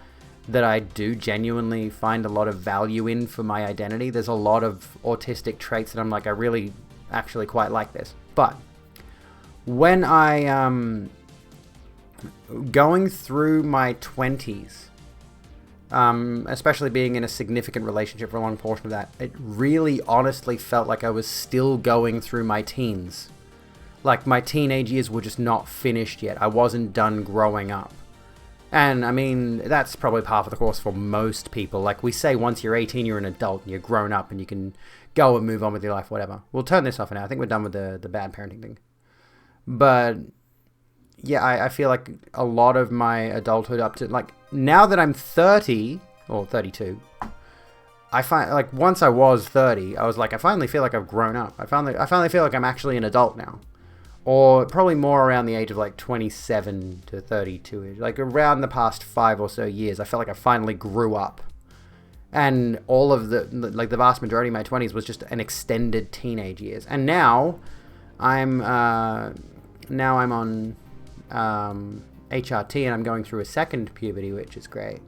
that I do genuinely find a lot of value in for my identity. There's a lot of autistic traits that I'm like, I really actually quite like this. But when I going through my 20s, especially being in a significant relationship for a long portion of that, it really honestly felt like I was still going through my teens. Like, my teenage years were just not finished yet. I wasn't done growing up. And, I mean, that's probably par for the course for most people. Like, we say once you're 18, you're an adult, and you're grown up, and you can go and move on with your life, whatever. We'll turn this off now. I think we're done with the bad parenting thing. But yeah, I feel like a lot of my adulthood up to, like, now that I'm 30, or 32, I find, like, once I was 30, I was like, I finally feel like I've grown up. I finally feel like I'm actually an adult now. Or probably more around the age of, like, 27 to 32. Like, around the past 5 or so years, I felt like I finally grew up. And all of the vast majority of my 20s was just an extended teenage years. And now I'm on HRT, and I'm going through a second puberty, which is great.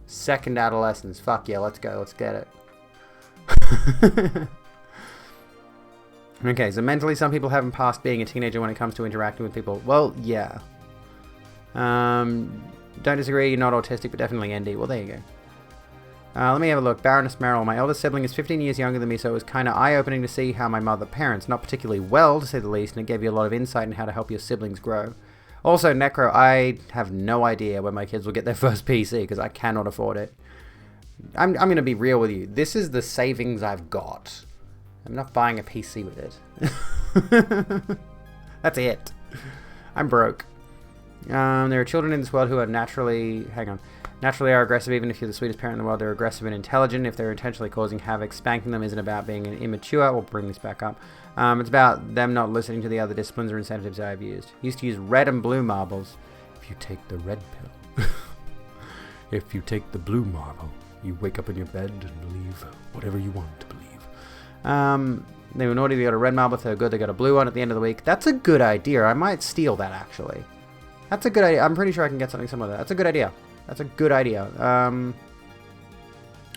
Second adolescence. Fuck yeah, let's go. Let's get it. Okay, so mentally some people haven't passed being a teenager when it comes to interacting with people. Well, yeah. Don't disagree, you're not autistic, but definitely ND. Well, there you go. Let me have a look. Baroness Merrill. My eldest sibling is 15 years younger than me, so it was kind of eye-opening to see how my mother parents. Not particularly well, to say the least, and it gave you a lot of insight in how to help your siblings grow. Also, Necro, I have no idea when my kids will get their first PC, because I cannot afford it. I'm going to be real with you. This is the savings I've got. I'm not buying a PC with it. That's it. I'm broke. There are children in this world who are naturally are aggressive. Even if you're the sweetest parent in the world, they're aggressive and intelligent. If they're intentionally causing havoc, spanking them isn't about being immature. We'll bring this back up. It's about them not listening to the other disciplines or incentives I've used. Used to use red and blue marbles. If you take the red pill. If you take the blue marble, you wake up in your bed and believe whatever you want to believe. They were naughty, they got a red marble. If they're good, they got a blue one at the end of the week. That's a good idea. I might steal that, actually. That's a good idea. I'm pretty sure I can get something similar to that. That's a good idea. That's a good idea.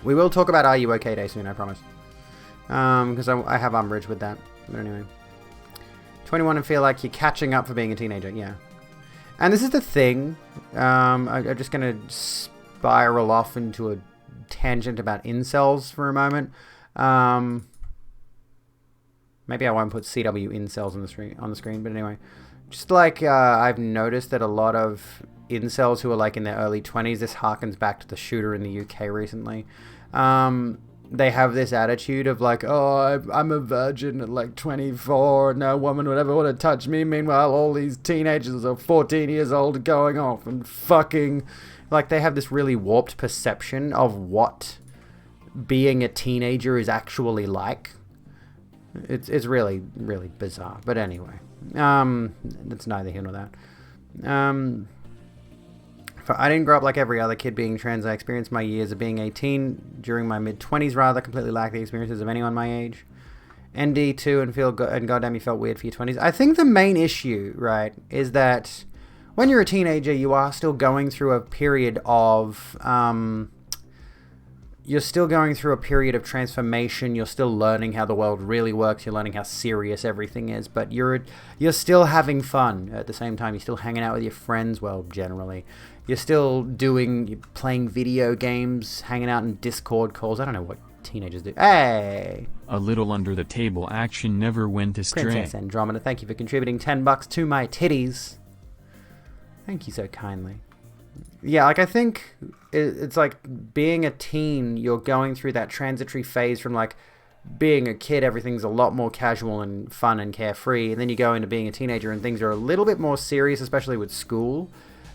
We will talk about Are You OK Day soon, I promise. Because I have umbrage with that. But anyway. 21 and feel like you're catching up for being a teenager. Yeah. And this is the thing. I'm just going to spiral off into a tangent about incels for a moment. Maybe I won't put CW incels on the screen, but anyway. Just like I've noticed that a lot of incels who are like in their early 20s, this harkens back to the shooter in the UK recently. They have this attitude of like, oh, I'm a virgin at like 24, no woman would ever want to touch me. Meanwhile, all these teenagers are 14 years old going off and fucking. Like, they have this really warped perception of what being a teenager is actually like. It's really, really bizarre. But anyway, it's neither here nor that. I didn't grow up like every other kid being trans. I experienced my years of being 18 during my mid-20s rather. Completely lack the experiences of anyone my age. ND too, and goddamn you felt weird for your 20s. I think the main issue, right, is that when you're a teenager, you are still going through a period of... You're still going through a period of transformation. You're still learning how the world really works. You're learning how serious everything is. But you're still having fun at the same time. You're still hanging out with your friends, well, generally. You're still playing video games, hanging out in Discord calls. I don't know what teenagers do. Hey! A little under the table action never went astray. Princess Andromeda, thank you for contributing $10 to my titties. Thank you so kindly. Yeah, like I think it's like being a teen, you're going through that transitory phase from like being a kid, everything's a lot more casual and fun and carefree, and then you go into being a teenager and things are a little bit more serious, especially with school,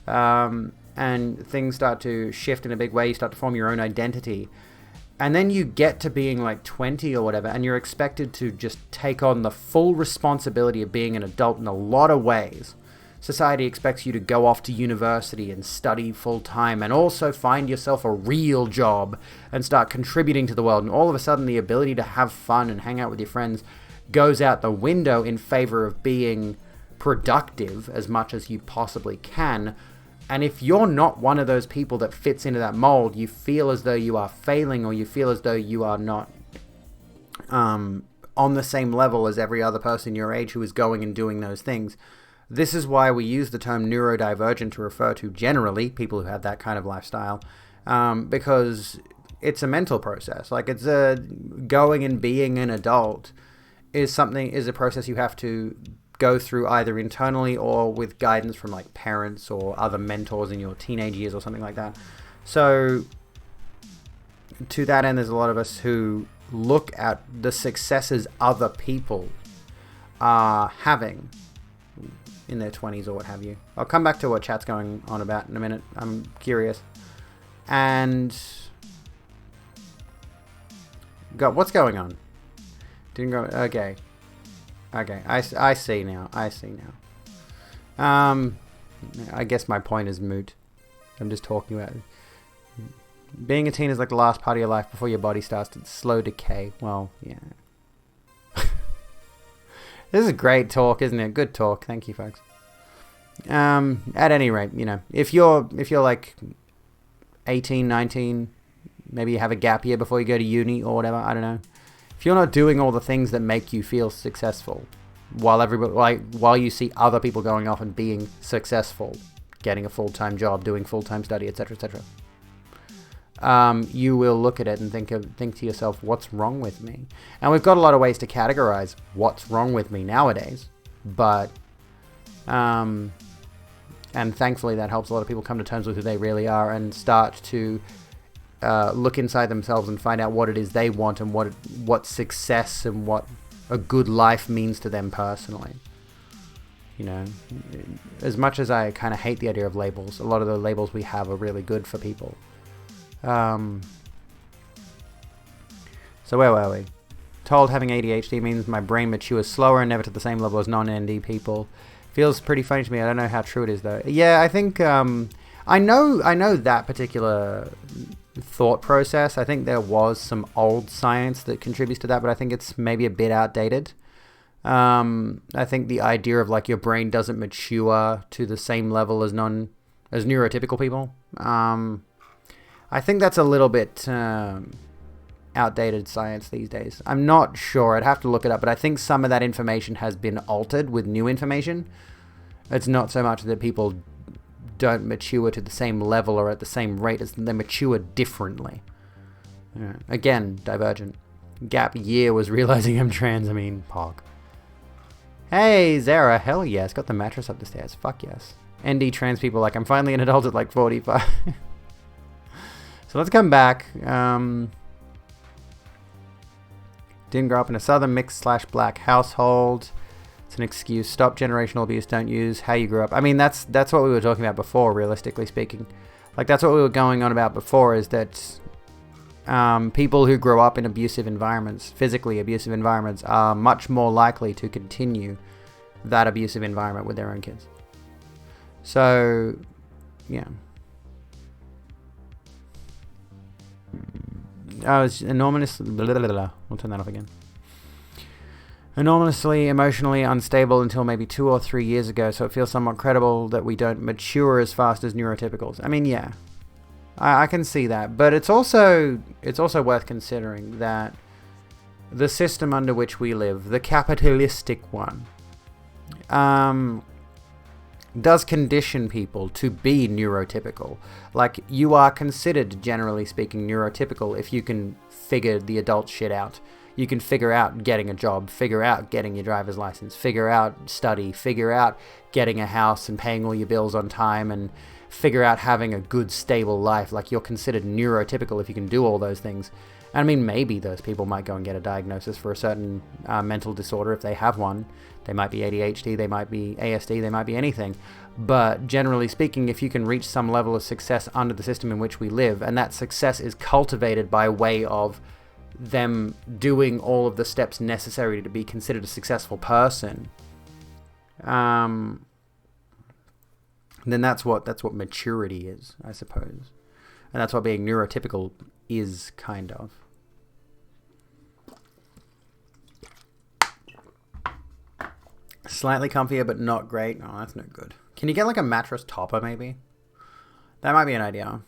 and things start to shift in a big way. You start to form your own identity, and then you get to being like 20 or whatever, and you're expected to just take on the full responsibility of being an adult in a lot of ways. Society expects you to go off to university and study full-time and also find yourself a real job and start contributing to the world. And all of a sudden, the ability to have fun and hang out with your friends goes out the window in favor of being productive as much as you possibly can. And if you're not one of those people that fits into that mold, you feel as though you are failing, or you feel as though you are not on the same level as every other person your age who is going and doing those things. This is why we use the term neurodivergent to refer to generally people who have that kind of lifestyle, because it's a mental process. Like, it's going and being an adult is a process you have to go through either internally or with guidance from like parents or other mentors in your teenage years or something like that. So to that end, there's a lot of us who look at the successes other people are having in their 20s or what have you. I'll come back to what chat's going on about in a minute. I'm curious. And what's going on? Didn't go. Okay. I see now. I guess my point is moot. I'm just talking about it. Being a teen is like the last part of your life before your body starts to slow decay. Well, yeah. This is great talk, isn't it? Good talk. Thank you, folks. At any rate, you know, if you're like 18, 19, maybe you have a gap year before you go to uni or whatever, I don't know. If you're not doing all the things that make you feel successful, while you see other people going off and being successful, getting a full-time job, doing full-time study, etc., etc., you will look at it and think to yourself, what's wrong with me? And we've got a lot of ways to categorize what's wrong with me nowadays, but and thankfully that helps a lot of people come to terms with who they really are and start to look inside themselves and find out what it is they want and what success and what a good life means to them personally. You know, as much as I kind of hate the idea of labels, a lot of the labels we have are really good for people. So where were we? Told having ADHD means my brain matures slower and never to the same level as non-ND people. Feels pretty funny to me. I don't know how true it is though. Yeah, I think I know that particular thought process. I think there was some old science that contributes to that, but I think it's maybe a bit outdated. I think the idea of like your brain doesn't mature to the same level as neurotypical people. I think that's a little bit outdated science these days. I'm not sure. I'd have to look it up, but I think some of that information has been altered with new information. It's not so much that people don't mature to the same level or at the same rate, as they mature differently. Yeah. Again, divergent. Gap year was realizing I'm trans. I mean, pog. Hey, Zara. Hell yes. Got the mattress up the stairs. Fuck yes. ND trans people like, I'm finally an adult at like 45. So let's come back. Didn't grow up in a southern mixed/black household. It's an excuse. Stop generational abuse. Don't use how you grew up. I mean, that's what we were talking about before, realistically speaking. Like, that's what we were going on about before, is that people who grow up in abusive environments, physically abusive environments, are much more likely to continue that abusive environment with their own kids. So, yeah. I was enormously... We'll turn that off again. Enormously emotionally unstable until maybe 2 or 3 years ago, so it feels somewhat credible that we don't mature as fast as neurotypicals. I mean, yeah. I can see that. But it's also worth considering that the system under which we live, the capitalistic one, does condition people to be neurotypical. Like, you are considered, generally speaking, neurotypical if you can figure the adult shit out. You can figure out getting a job, figure out getting your driver's license, figure out study, figure out getting a house and paying all your bills on time, and figure out having a good, stable life. Like, you're considered neurotypical if you can do all those things. And I mean, maybe those people might go and get a diagnosis for a certain mental disorder if they have one. They might be ADHD, they might be ASD, they might be anything. But generally speaking, if you can reach some level of success under the system in which we live, and that success is cultivated by way of them doing all of the steps necessary to be considered a successful person, then that's what maturity is, I suppose. And that's what being neurotypical is, kind of. Slightly comfier, but not great. Oh, that's no good. Can you get like a mattress topper, maybe? That might be an idea.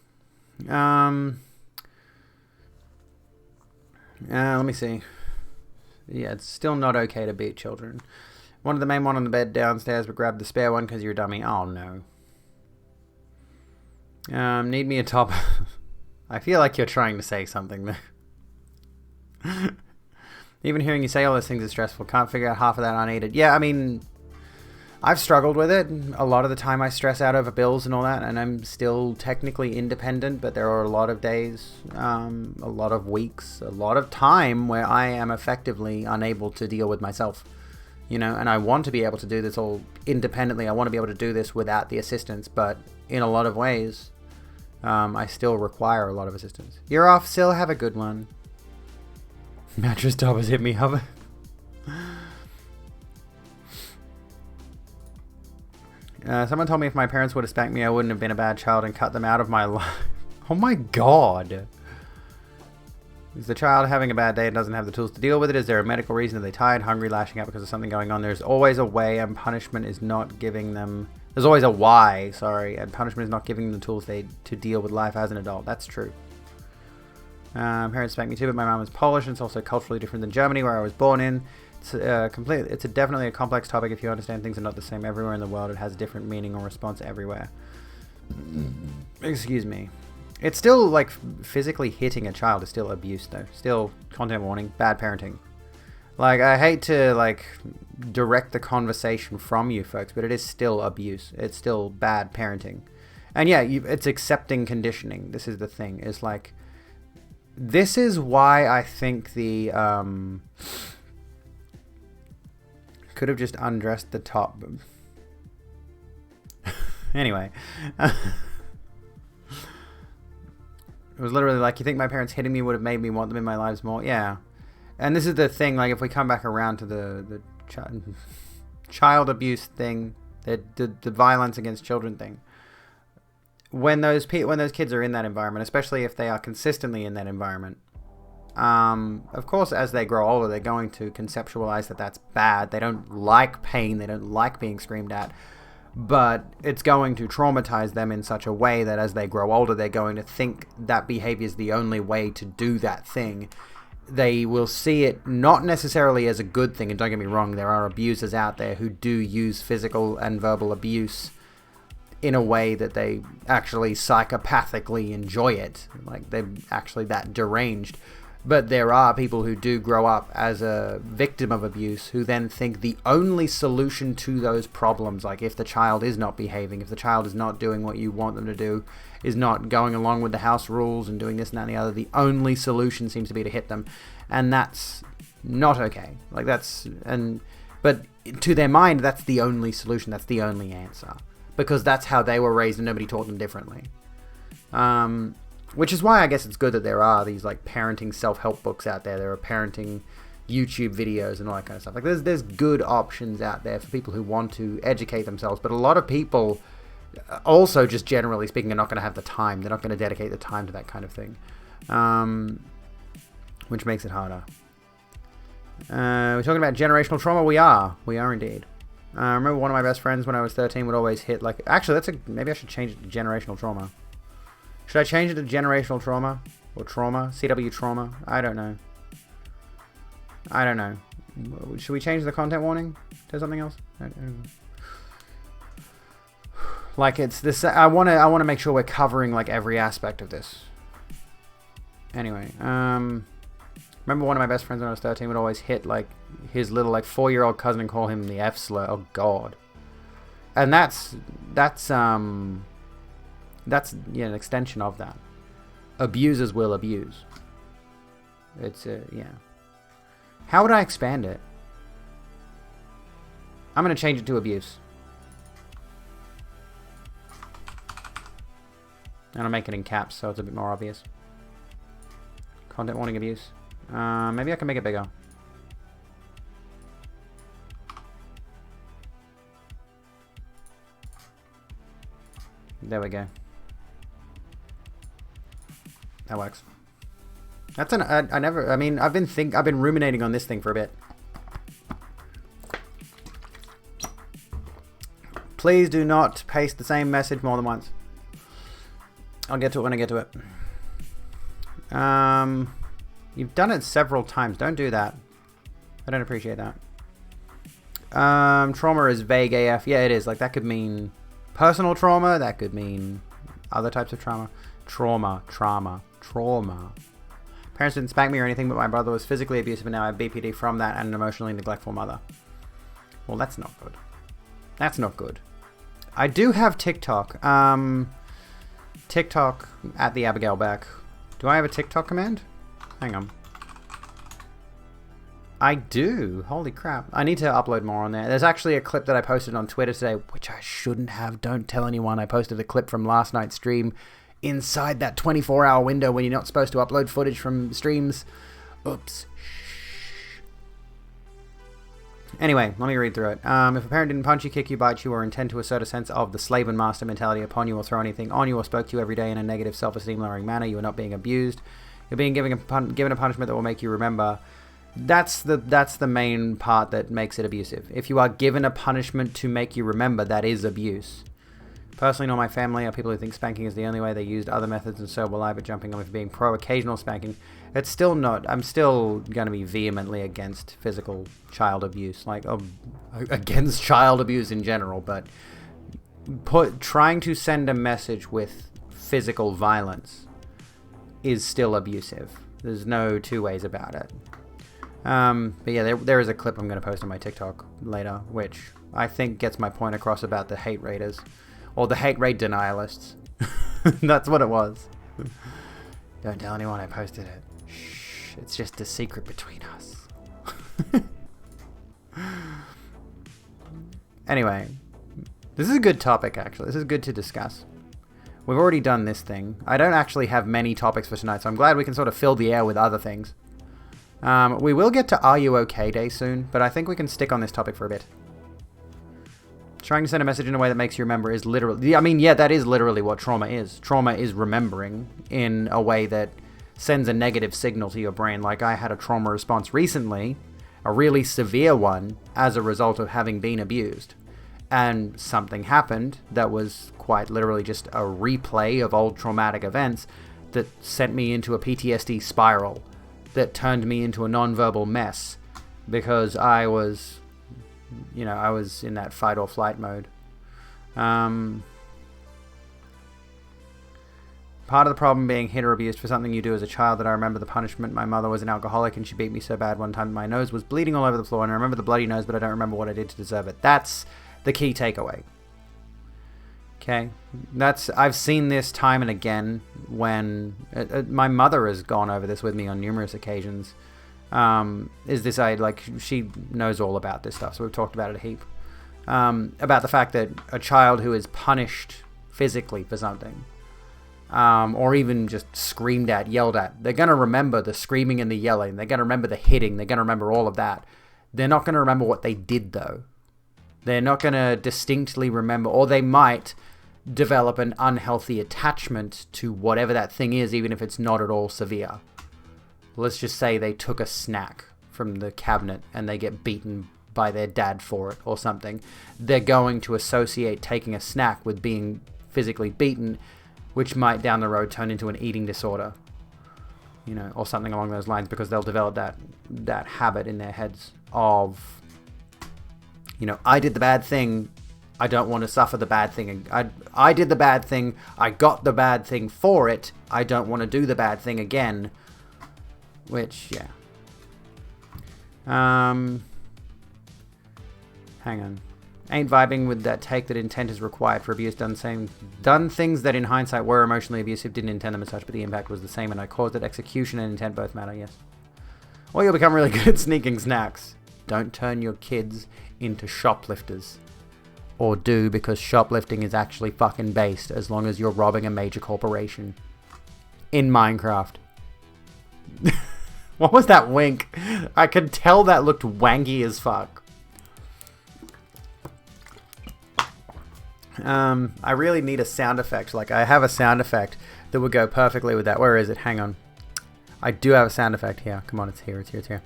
Let me see. Yeah, it's still not okay to beat children. Wanted the main one on the bed downstairs, but grabbed the spare one because you're a dummy. Oh, no. Need me a topper. I feel like you're trying to say something there. Even hearing you say all those things is stressful. Can't figure out half of that unaided. Yeah, I mean, I've struggled with it. A lot of the time I stress out over bills and all that, and I'm still technically independent, but there are a lot of days, a lot of weeks, a lot of time where I am effectively unable to deal with myself. You know, and I want to be able to do this all independently. I want to be able to do this without the assistance, but in a lot of ways, I still require a lot of assistance. You're off, Sil. Have a good one. Mattress toppers hit me, hover. Someone told me if my parents would have spanked me, I wouldn't have been a bad child and cut them out of my life. Oh my god. Is the child having a bad day and doesn't have the tools to deal with it? Is there a medical reason? Are they tired, hungry, lashing out because of something going on? There's always a way, and punishment is not giving them... There's always a why, sorry, and punishment is not giving them the tools to deal with life as an adult. That's true. Parents spanked me too, but my mom is Polish, and it's also culturally different than Germany, where I was born in. It's definitely a complex topic if you understand things are not the same everywhere in the world. It has a different meaning or response everywhere. Excuse me. It's still, like, physically hitting a child is still abuse, though. Still, content warning, bad parenting. Like, I hate to, like, direct the conversation from you folks, but it is still abuse. It's still bad parenting. And yeah, it's accepting conditioning. This is the thing. It's like, this is why I think the, could have just undressed the top. Anyway. It was literally like, you think my parents hitting me would have made me want them in my lives more? Yeah. And this is the thing, like, if we come back around to the child abuse thing, the violence against children thing, when those kids are in that environment, especially if they are consistently in that environment, of course, as they grow older, they're going to conceptualize that that's bad. They don't like pain. They don't like being screamed at. but it's going to traumatize them in such a way that as they grow older, they're going to think that behavior is the only way to do that thing. They will see it not necessarily as a good thing, and don't get me wrong, there are abusers out there who do use physical and verbal abuse in a way that they actually psychopathically enjoy it. Like, they're actually that deranged. But there are people who do grow up as a victim of abuse who then think the only solution to those problems, like if the child is not behaving, if the child is not doing what you want them to do, is not going along with the house rules and doing this and that and the other, the only solution seems to be to hit them. And that's not okay. Like, but to their mind, that's the only solution, that's the only answer. Because that's how they were raised and nobody taught them differently. Which is why I guess it's good that there are these like parenting self-help books out there. There are parenting YouTube videos and all that kind of stuff. Like, there's good options out there for people who want to educate themselves. But a lot of people also, just generally speaking, are not going to have the time. They're not going to dedicate the time to that kind of thing. Which makes it harder. We're talking about generational trauma. We are indeed. I remember one of my best friends when I was 13 would always hit like... Actually, maybe I should change it to generational trauma. Should I change it to generational trauma? Or trauma? CW trauma? I don't know. Should we change the content warning to something else? I don't know. Like, it's this... I want to make sure we're covering like every aspect of this. Anyway, remember one of my best friends when I was 13 would always hit like his little like 4-year-old cousin and call him the F slur. Oh God. And that's an extension of that. Abusers will abuse. It's yeah. How would I expand it? I'm gonna change it to abuse. And I'll make it in caps so it's a bit more obvious. Content warning abuse. Maybe I can make it bigger. There we go. That works. That's I've been ruminating on this thing for a bit. Please do not paste the same message more than once. I'll get to it when I get to it. You've done it several times. Don't do that. I don't appreciate that. Trauma is vague AF. Yeah, it is. Like, that could mean personal trauma. That could mean other types of trauma. Trauma. Parents didn't spank me or anything, but my brother was physically abusive and now I have BPD from that and an emotionally neglectful mother. Well, that's not good. That's not good. I do have TikTok. TikTok at the Abigail Beck. Do I have a TikTok command? Hang on. I do. Holy crap. I need to upload more on there. There's actually a clip that I posted on Twitter today, which I shouldn't have. Don't tell anyone. I posted a clip from last night's stream inside that 24-hour window when you're not supposed to upload footage from streams. Oops. Anyway, let me read through it. If a parent didn't punch you, kick you, bite you, or intend to assert a sense of the slave and master mentality upon you, or throw anything on you, or spoke to you every day in a negative self-esteem lowering manner, you are not being abused. You're being given a punishment that will make you remember. That's the main part that makes it abusive. If you are given a punishment to make you remember, that is abuse. Personally, nor my family are people who think spanking is the only way. They used other methods, and so will I, but jumping on me for being pro-occasional spanking. It's still not. I'm still going to be vehemently against physical child abuse. Like, against child abuse in general, but trying to send a message with physical violence is still abusive. There's no two ways about it. But yeah, there is a clip I'm going to post on my TikTok later, which I think gets my point across about the hate raiders. Or the hate raid denialists. That's what it was. Don't tell anyone I posted it. Shh, it's just a secret between us. Anyway, this is a good topic, actually. This is good to discuss. We've already done this thing. I don't actually have many topics for tonight, so I'm glad we can sort of fill the air with other things. We will get to Are You OK Day soon, but I think we can stick on this topic for a bit. Trying to send a message in a way that makes you remember is literally... I mean, yeah, that is literally what trauma is. Trauma is remembering in a way that sends a negative signal to your brain. Like, I had a trauma response recently, a really severe one, as a result of having been abused. and something happened that was quite literally just a replay of old traumatic events that sent me into a PTSD spiral that turned me into a non-verbal mess because I was in that fight or flight mode. Part of the problem being hit or abused for something you do as a child that I remember the punishment. My mother was an alcoholic and she beat me so bad one time that my nose was bleeding all over the floor, and I remember the bloody nose, but I don't remember what I did to deserve it. That's the key takeaway. Okay? I've seen this time and again when my mother has gone over this with me on numerous occasions. She knows all about this stuff, so we've talked about it a heap. About the fact that a child who is punished physically for something, or even just screamed at, yelled at, they're going to remember the screaming and the yelling. They're going to remember the hitting. They're going to remember all of that. They're not going to remember what they did, though. They're not going to distinctly remember, or they might develop an unhealthy attachment to whatever that thing is, even if it's not at all severe. Let's just say they took a snack from the cabinet and they get beaten by their dad for it or something. They're going to associate taking a snack with being physically beaten, which might down the road turn into an eating disorder, or something along those lines, because they'll develop that habit in their heads of, I did the bad thing, I don't want to suffer the bad thing. I did the bad thing, I got the bad thing for it, I don't want to do the bad thing again. Which, yeah. Hang on. Ain't vibing with that take that intent is required for abuse. Done things that in hindsight were emotionally abusive, didn't intend them as such, but the impact was the same, and I caused it. Execution and intent both matter, yes. Or you'll become really good at sneaking snacks. Don't turn your kids into shoplifters. Or do, because shoplifting is actually fucking based, as long as you're robbing a major corporation. In Minecraft. What was that wink? I could tell that looked wanky as fuck. I really need a sound effect. Like, I have a sound effect that would go perfectly with that. Where is it? Hang on. I do have a sound effect here. Come on, it's here, it's here, it's here.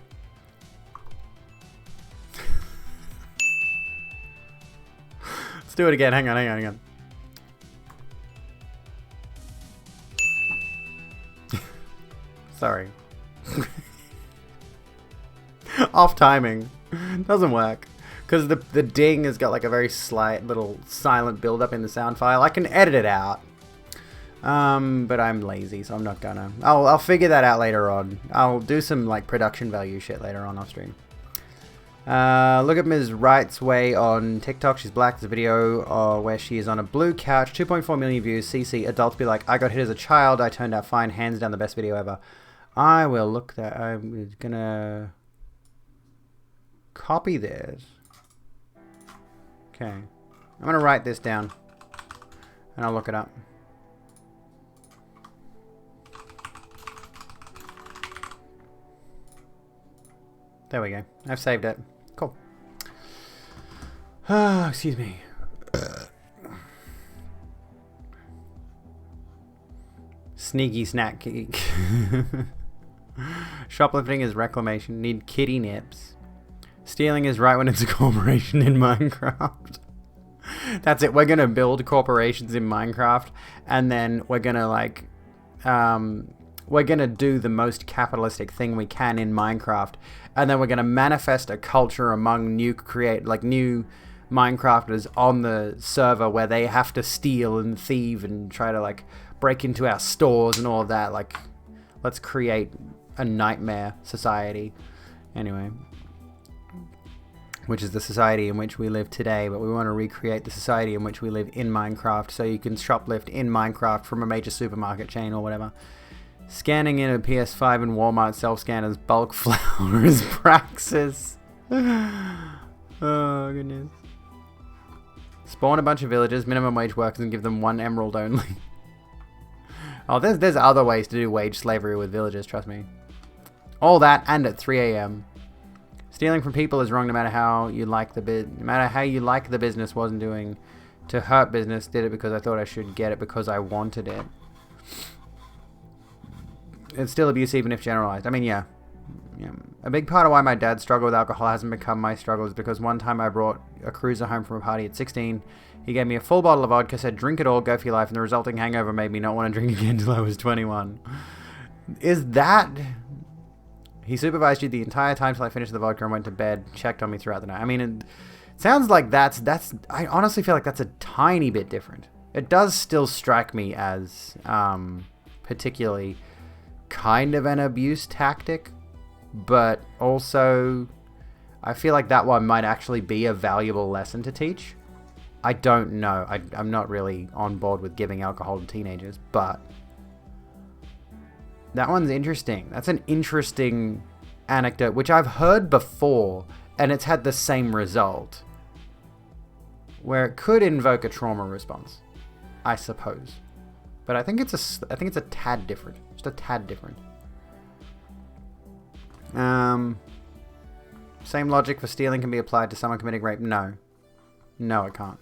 Let's do it again. Hang on. Sorry. Off timing. Doesn't work. Because the ding has got like a very slight little silent build up in the sound file. I can edit it out. But I'm lazy, so I'm not gonna. I'll figure that out later on. I'll do some like production value shit later on off stream. Look at Ms. Wright's Way on TikTok. She's black. There's a video where she is on a blue couch. 2.4 million views. CC. Adults be like, I got hit as a child. I turned out fine. Hands down the best video ever. I will look that. I'm gonna copy this. Okay. I'm gonna write this down. And I'll look it up. There we go. I've saved it. Cool. Excuse me. Sneaky snack geek. Shoplifting is reclamation. Need kitty nips. Stealing is right when it's a corporation in Minecraft. That's it. We're gonna build corporations in Minecraft, and then we're gonna like, we're gonna do the most capitalistic thing we can in Minecraft, and then we're gonna manifest a culture among new Minecrafters on the server where they have to steal and thieve and try to like break into our stores and all of that. Like, let's create a nightmare society. Anyway, which is the society in which we live today, but we want to recreate the society in which we live in Minecraft, so you can shoplift in Minecraft from a major supermarket chain or whatever. Scanning in a PS5 and Walmart self-scanners, bulk flour is praxis. Oh, goodness. Spawn a bunch of villagers, minimum wage workers, and give them 1 emerald only. Oh, there's other ways to do wage slavery with villagers, trust me. All that, and at 3 AM. Stealing from people is wrong no matter how you like the business wasn't doing to hurt business. Did it because I thought I should get it because I wanted it. It's still abuse even if generalized. I mean, yeah. A big part of why my dad's struggle with alcohol hasn't become my struggle is because one time I brought a cruiser home from a party at 16. He gave me a full bottle of vodka, said drink it all, go for your life, and the resulting hangover made me not want to drink again until I was 21. Is that... He supervised you the entire time till I finished the vodka and went to bed, checked on me throughout the night. I mean, it sounds like that's... I honestly feel like that's a tiny bit different. It does still strike me as particularly kind of an abuse tactic, but also I feel like that one might actually be a valuable lesson to teach. I don't know. I'm not really on board with giving alcohol to teenagers, but that one's interesting. That's an interesting anecdote, which I've heard before, and it's had the same result, where it could invoke a trauma response, I suppose. But I think it's a tad different. Just a tad different. Same logic for stealing can be applied to someone committing rape. No, it can't.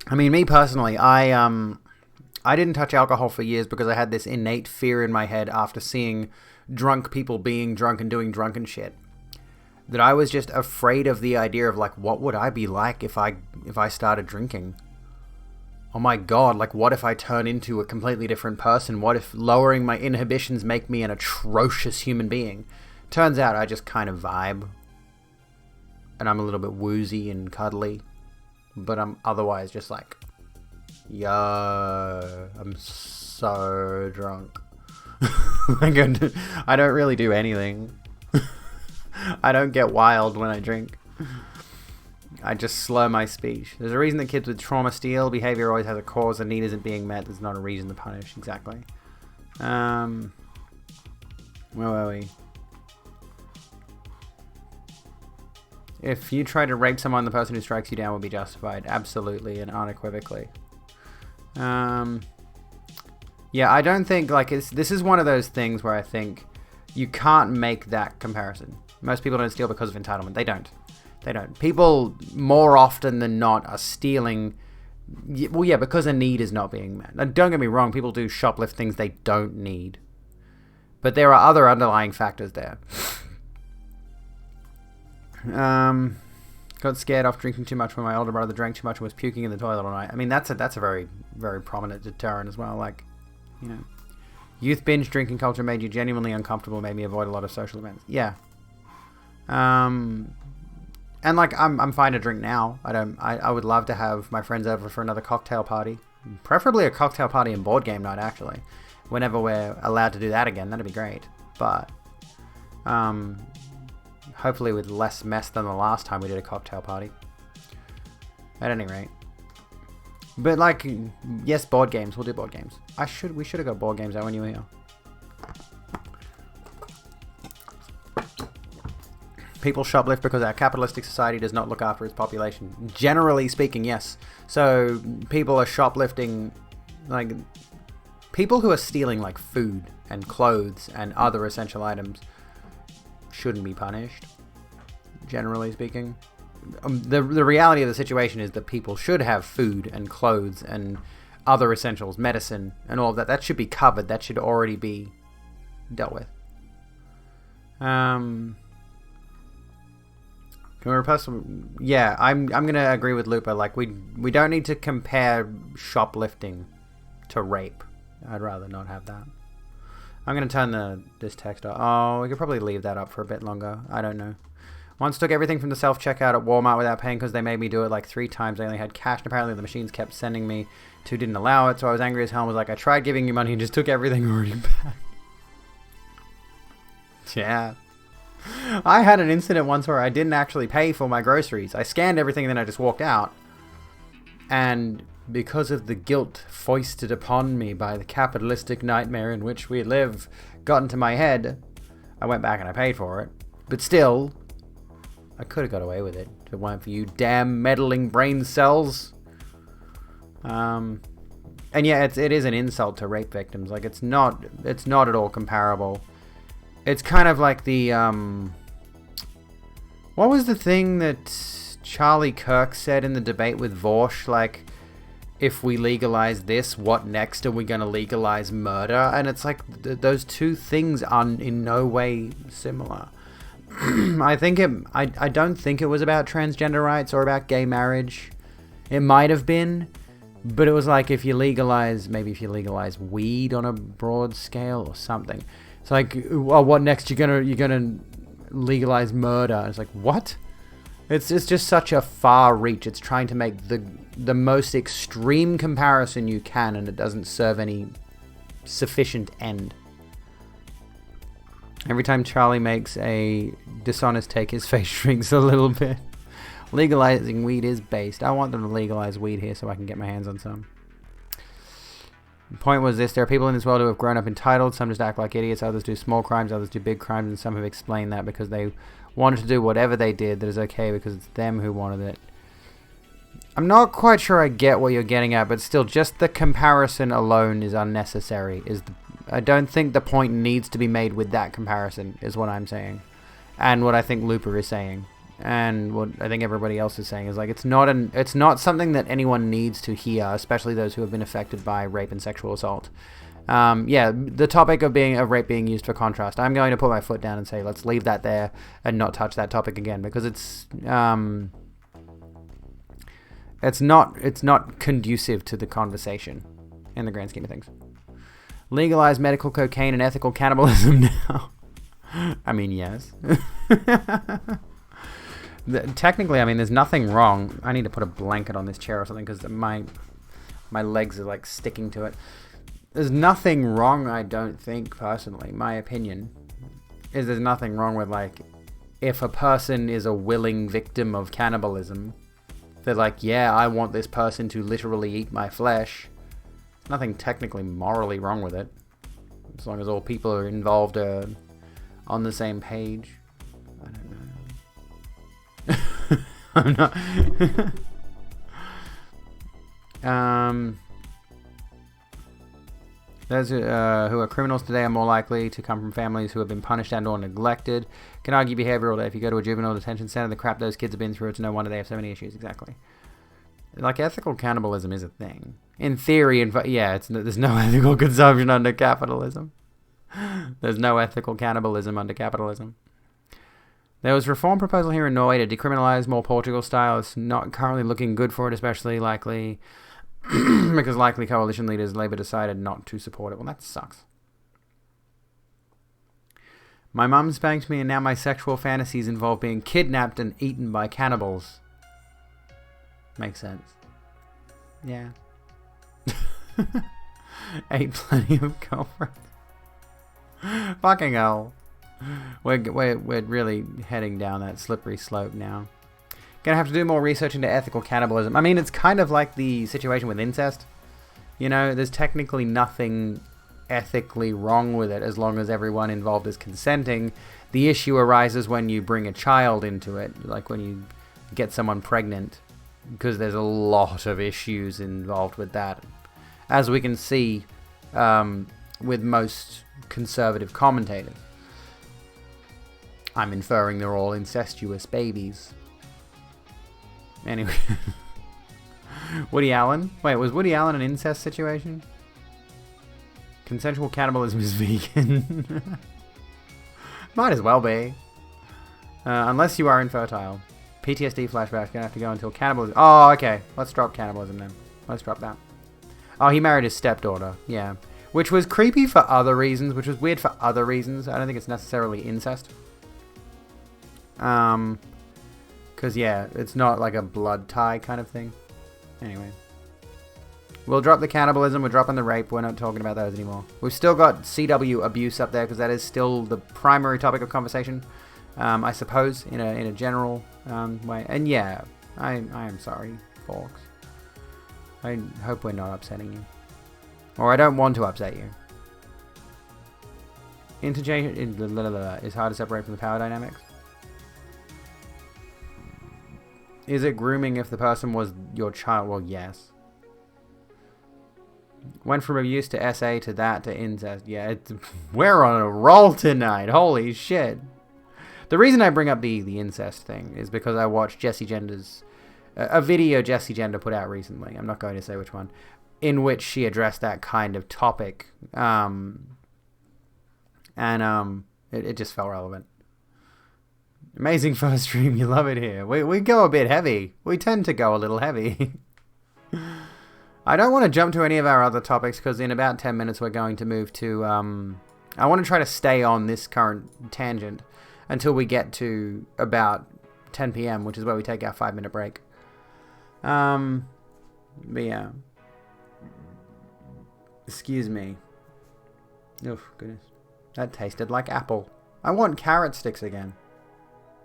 I mean, me personally, I didn't touch alcohol for years because I had this innate fear in my head after seeing drunk people being drunk and doing drunken shit, that I was just afraid of the idea of, like, what would I be like if I started drinking? Oh my god, like, what if I turn into a completely different person? What if lowering my inhibitions make me an atrocious human being? Turns out I just kind of vibe, and I'm a little bit woozy and cuddly, but I'm otherwise just like, yo, I'm so drunk. Like, I don't really do anything. I don't get wild when I drink. I just slur my speech. There's a reason that kids with trauma steal. Behavior always has a cause. A need isn't being met. There's not a reason to punish. Exactly. Where were we? If you try to rape someone, the person who strikes you down will be justified. Absolutely and unequivocally. Yeah, I don't think, like, this is one of those things where I think you can't make that comparison. Most people don't steal because of entitlement. They don't. People, more often than not, are stealing... Well, yeah, because a need is not being met. Now, don't get me wrong, people do shoplift things they don't need. But there are other underlying factors there. Got scared off drinking too much when my older brother drank too much and was puking in the toilet all night. I mean, that's a very, very prominent deterrent as well. Like, you know, youth binge drinking culture made you genuinely uncomfortable, made me avoid a lot of social events. Yeah. And like, I'm fine to drink now. I would love to have my friends over for another cocktail party, preferably a cocktail party and board game night, actually, whenever we're allowed to do that again. That'd be great. But hopefully with less mess than the last time we did a cocktail party, at any rate. But like, yes, board games. We'll do board games. We should have got board games out when you were here. People shoplift because our capitalistic society does not look after its population. Generally speaking, yes. So people are shoplifting, like, people who are stealing like food and clothes and other essential items shouldn't be punished, generally speaking. The reality of the situation is that people should have food and clothes and other essentials, medicine and all of that. That should be covered. That should already be dealt with. Yeah, I'm gonna agree with Lupa. Like, we don't need to compare shoplifting to rape. I'd rather not have that. I'm gonna turn this text off. Oh, we could probably leave that up for a bit longer. I don't know. Once took everything from the self-checkout at Walmart without paying because they made me do it like 3 times. I only had cash, and apparently the machines kept sending me to didn't allow it, so I was angry as hell and was like, I tried giving you money and just took everything already back. Yeah. I had an incident once where I didn't actually pay for my groceries. I scanned everything and then I just walked out. And because of the guilt foisted upon me by the capitalistic nightmare in which we live got into my head, I went back and I paid for it. But still, I could have got away with it if it weren't for you damn meddling brain cells. And yeah, it is an insult to rape victims. Like, it's not at all comparable. It's kind of like the, what was the thing that Charlie Kirk said in the debate with Vorsh? Like, if we legalize this, what next? Are we going to legalize murder? And it's like those two things are in no way similar. I don't think it was about transgender rights or about gay marriage. It might have been, but it was like if you legalize weed on a broad scale or something. It's like, well, what next? You're gonna legalize murder? It's like, what? It's just such a far reach. It's trying to make the most extreme comparison you can, and it doesn't serve any sufficient end. Every time Charlie makes a dishonest take, his face shrinks a little bit. Legalizing weed is based. I want them to legalize weed here so I can get my hands on some. The point was this: there are people in this world who have grown up entitled. Some just act like idiots. Others do small crimes. Others do big crimes. And some have explained that because they wanted to do whatever they did, that is okay because it's them who wanted it. I'm not quite sure I get what you're getting at, but still, just the comparison alone is unnecessary. I don't think the point needs to be made with that comparison, is what I'm saying. And what I think Looper is saying. And what I think everybody else is saying is like, it's not something that anyone needs to hear, especially those who have been affected by rape and sexual assault. Yeah, the topic of rape being used for contrast. I'm going to put my foot down and say, let's leave that there and not touch that topic again, because it's not conducive to the conversation in the grand scheme of things. Legalize medical cocaine and ethical cannibalism now. I mean, yes. Technically, I mean, there's nothing wrong. I need to put a blanket on this chair or something because my legs are like sticking to it. There's nothing wrong, I don't think, personally. My opinion is there's nothing wrong with, like, if a person is a willing victim of cannibalism, they're like, yeah, I want this person to literally eat my flesh. Nothing technically morally wrong with it, as long as all people are involved are on the same page. I don't know. I'm not. Those who are criminals today are more likely to come from families who have been punished and or neglected. Can argue behavior all day. If you go to a juvenile detention center, the crap those kids have been through, it's no wonder they have so many issues. Exactly. Like, ethical cannibalism is a thing. In theory, there's no ethical consumption under capitalism. There's no ethical cannibalism under capitalism. There was a reform proposal here in Norway to decriminalize more Portugal style. It's not currently looking good for it, especially likely because likely coalition leaders, Labour, decided not to support it. Well, that sucks. My mum spanked me, and now my sexual fantasies involve being kidnapped and eaten by cannibals. Makes sense. Yeah. Ate plenty of girlfriends. Fucking hell. We're really heading down that slippery slope now. Gonna have to do more research into ethical cannibalism. I mean, it's kind of like the situation with incest. You know, there's technically nothing ethically wrong with it as long as everyone involved is consenting. The issue arises when you bring a child into it, like when you get someone pregnant, because there's a lot of issues involved with that. As we can see with most conservative commentators. I'm inferring they're all incestuous babies. Anyway. Woody Allen? Wait, was Woody Allen an incest situation? Consensual cannibalism is vegan. Might as well be. Unless you are infertile. PTSD flashback. Gonna have to go until cannibalism. Oh, okay. Let's drop cannibalism then. Let's drop that. Oh, he married his stepdaughter. Yeah. Which was creepy for other reasons. Which was weird for other reasons. I don't think it's necessarily incest. Because, yeah, it's not like a blood tie kind of thing. Anyway. We'll drop the cannibalism. We're dropping the rape. We're not talking about those anymore. We've still got CW abuse up there because that is still the primary topic of conversation. I suppose, in a general way. And yeah, I am sorry, folks. I hope we're not upsetting you. Or I don't want to upset you. Interchange is hard to separate from the power dynamics. Is it grooming if the person was your child? Well, yes. Went from abuse to SA to that to incest. Yeah, we're on a roll tonight. Holy shit. The reason I bring up the incest thing is because I watched Jessie Gender's a video Jessie Gender put out recently. I'm not going to say which one, in which she addressed that kind of topic. It just felt relevant. Amazing first stream. You love it here. We go a bit heavy. We tend to go a little heavy. I don't want to jump to any of our other topics because in about 10 minutes we're going to move to... I want to try to stay on this current tangent until we get to about 10 p.m., which is where we take our 5-minute break. But yeah. Excuse me. Oh, goodness. That tasted like apple. I want carrot sticks again.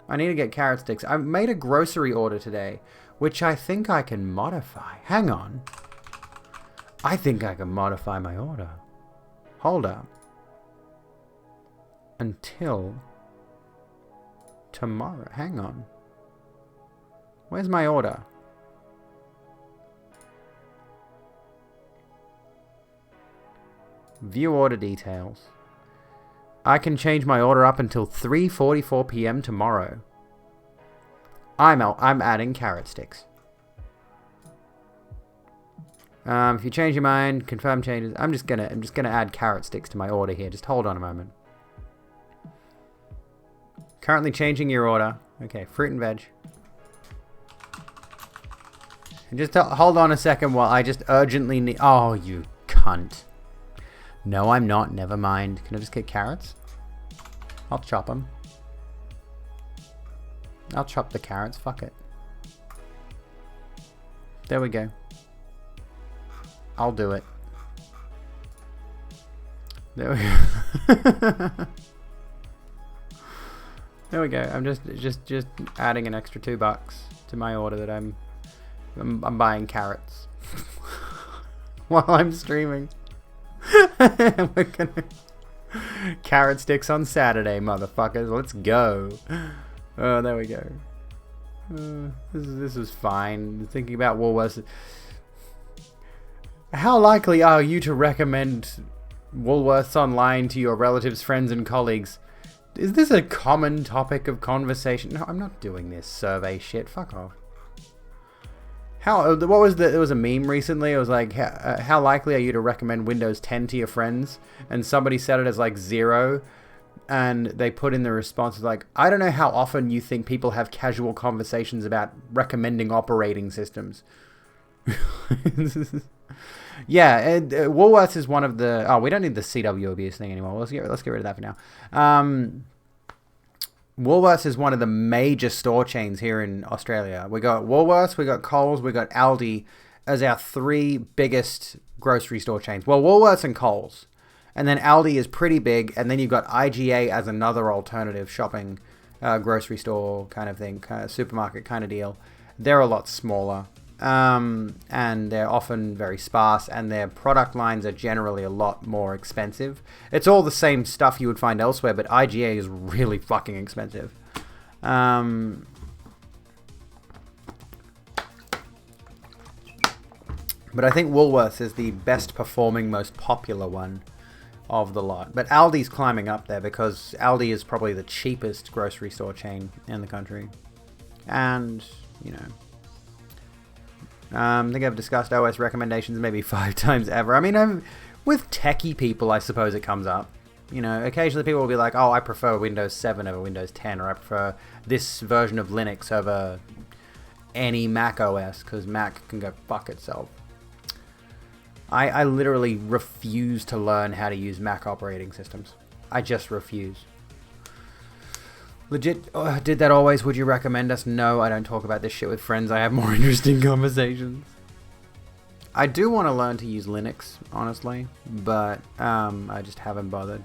I need to get carrot sticks. I made a grocery order today, which I think I can modify. Hang on. I think I can modify my order. Hold up. Until tomorrow. Hang on. Where's my order? View order details. I can change my order up until 3:44 p.m. tomorrow. I'm adding carrot sticks. If you change your mind, confirm changes. I'm just gonna add carrot sticks to my order here. Just hold on a moment. Currently changing your order. Okay, fruit and veg. And just hold on a second while I just urgently need... Oh, you cunt. No, I'm not. Never mind. Can I just get carrots? I'll chop them. I'll chop the carrots. Fuck it. There we go. I'll do it. There we go. There we go. I'm just adding an extra $2 to my order that I'm buying carrots while I'm streaming. We're gonna carrot sticks on Saturday, motherfuckers. Let's go. Oh, there we go. This is fine. Thinking about Woolworths. How likely are you to recommend Woolworths online to your relatives, friends, and colleagues? Is this a common topic of conversation? No, I'm not doing this survey shit. Fuck off. There was a meme recently. It was like, how likely are you to recommend Windows 10 to your friends? And somebody said it as like 0. And they put in the response like, I don't know how often you think people have casual conversations about recommending operating systems. Yeah, Woolworths is one of the... Oh, we don't need the CW abuse thing anymore. Let's get rid of that for now. Woolworths is one of the major store chains here in Australia. We got Woolworths, we got Coles, we got Aldi as our 3 biggest grocery store chains. Well, Woolworths and Coles. And then Aldi is pretty big. And then you've got IGA as another alternative shopping grocery store kind of thing, kind of supermarket kind of deal. They're a lot smaller. And they're often very sparse, and their product lines are generally a lot more expensive. It's all the same stuff you would find elsewhere, but IGA is really fucking expensive. But I think Woolworths is the best performing, most popular one of the lot. But Aldi's climbing up there because Aldi is probably the cheapest grocery store chain in the country. And, you know... I think I've discussed OS recommendations maybe 5 times ever. I mean, with techie people, I suppose it comes up. You know, occasionally people will be like, oh, I prefer Windows 7 over Windows 10, or I prefer this version of Linux over any Mac OS, because Mac can go fuck itself. I literally refuse to learn how to use Mac operating systems. I just refuse. Legit, did that always? Would you recommend us? No, I don't talk about this shit with friends. I have more interesting conversations. I do want to learn to use Linux, honestly, but I just haven't bothered.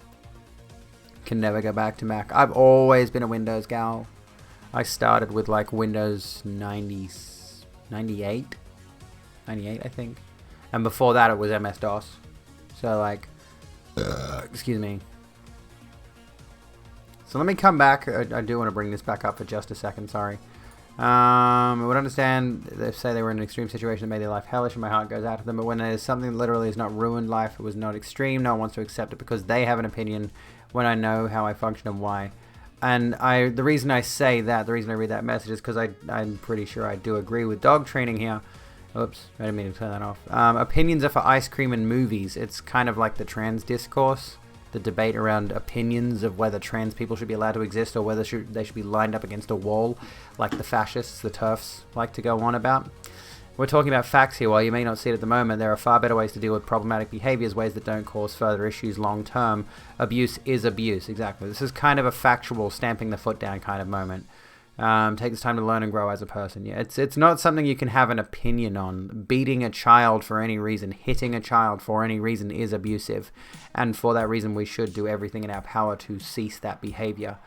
Can never go back to Mac. I've always been a Windows gal. I started with like Windows 98, I think. And before that it was MS-DOS. So like, excuse me. So let me come back. I do want to bring this back up for just a second, sorry. I would understand if, say, they were in an extreme situation that made their life hellish and my heart goes out to them, but when there's something that literally has not ruined life, it was not extreme, no one wants to accept it because they have an opinion when I know how I function and why. And the reason I say that, the reason I read that message is because I'm pretty sure I do agree with dog training here. Oops, I didn't mean to turn that off. Opinions are for ice cream and movies. It's kind of like the trans discourse, the debate around opinions of whether trans people should be allowed to exist or whether they should be lined up against a wall, like the fascists, the TERFs, like to go on about. We're talking about facts here. While you may not see it at the moment, there are far better ways to deal with problematic behaviors, ways that don't cause further issues long term. Abuse is abuse. Exactly. This is kind of a factual, stamping the foot down kind of moment. Take this time to learn and grow as a person. Yeah, it's not something you can have an opinion on. Beating a child for any reason, hitting a child for any reason is abusive. And for that reason, we should do everything in our power to cease that behavior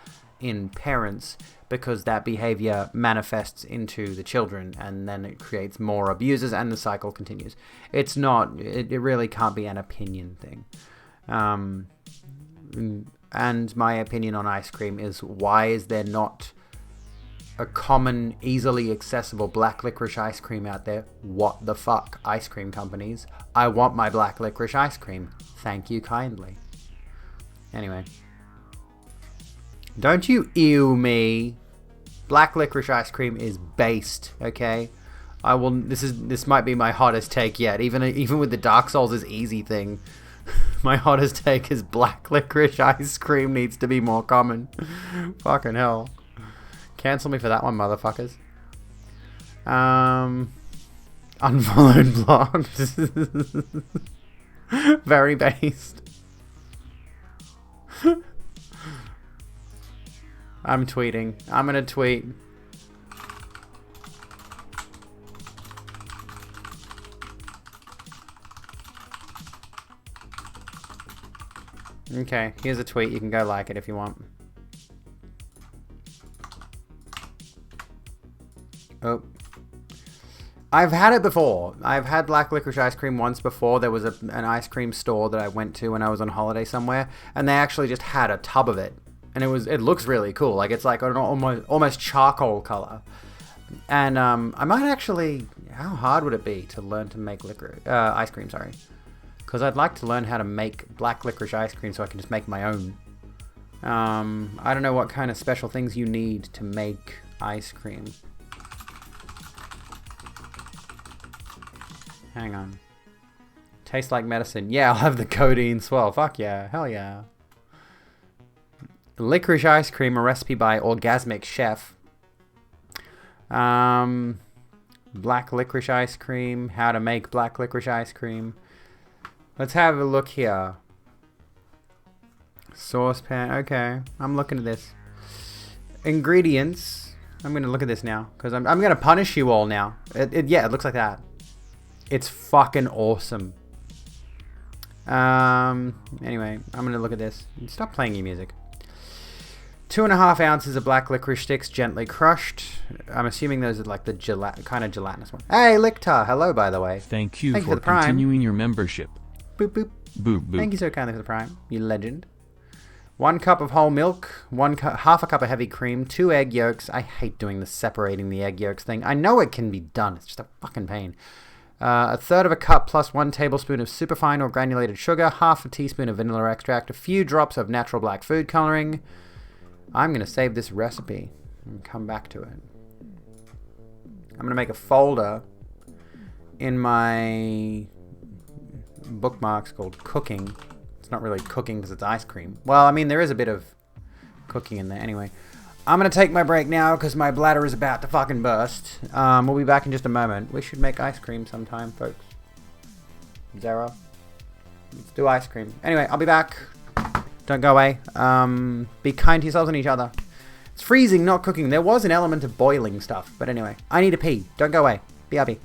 in parents, because that behavior manifests into the children and then it creates more abusers and the cycle continues. It really can't be an opinion thing. And my opinion on ice cream is, why is there not a common, easily accessible black licorice ice cream out there? What the fuck, ice cream companies? I want my black licorice ice cream. Thank you kindly. Anyway. Don't you ew me. Black licorice ice cream is based, okay? This might be my hottest take yet. Even with the Dark Souls is easy thing. My hottest take is black licorice ice cream needs to be more common. Fucking hell. Cancel me for that one, motherfuckers. Unfollowed, blocked. Very based. I'm tweeting. I'm gonna tweet. Okay, here's a tweet. You can go like it if you want. Oh. I've had it before. I've had black licorice ice cream once before. There was an ice cream store that I went to when I was on holiday somewhere, and they actually just had a tub of it. And it looks really cool. Like, it's like an almost charcoal color. And I might actually... How hard would it be to learn to make ice cream, sorry. Because I'd like to learn how to make black licorice ice cream so I can just make my own. I don't know what kind of special things you need to make ice cream. Hang on. Tastes like medicine. Yeah, I'll have the codeine swell. Fuck yeah. Hell yeah. Licorice ice cream, a recipe by Orgasmic Chef. Black licorice ice cream. How to make black licorice ice cream. Let's have a look here. Saucepan. Okay, I'm looking at this. Ingredients. I'm going to look at this now, because I'm going to punish you all now. Yeah, it looks like that. It's fucking awesome. Anyway, I'm going to look at this. Stop playing your music. 2.5 ounces of black licorice sticks, gently crushed. I'm assuming those are like the kind of gelatinous one. Hey, Lictar. Hello, by the way. Thank you for continuing your membership. Boop, boop. Boop, boop. Thank you so kindly for the prime, you legend. 1 cup of whole milk, half a cup of heavy cream, 2 egg yolks. I hate doing the separating the egg yolks thing. I know it can be done. It's just a fucking pain. 1/3 of a cup plus 1 tablespoon of superfine or granulated sugar, half a teaspoon of vanilla extract, a few drops of natural black food coloring. I'm going to save this recipe and come back to it. I'm going to make a folder in my bookmarks called cooking. It's not really cooking because it's ice cream. Well, I mean, there is a bit of cooking in there. Anyway, I'm going to take my break now because my bladder is about to fucking burst. We'll be back in just a moment. We should make ice cream sometime, folks. Zara. Let's do ice cream. Anyway, I'll be back. Don't go away. Be kind to yourselves and each other. It's freezing, not cooking. There was an element of boiling stuff. But anyway, I need to pee. Don't go away. BRB.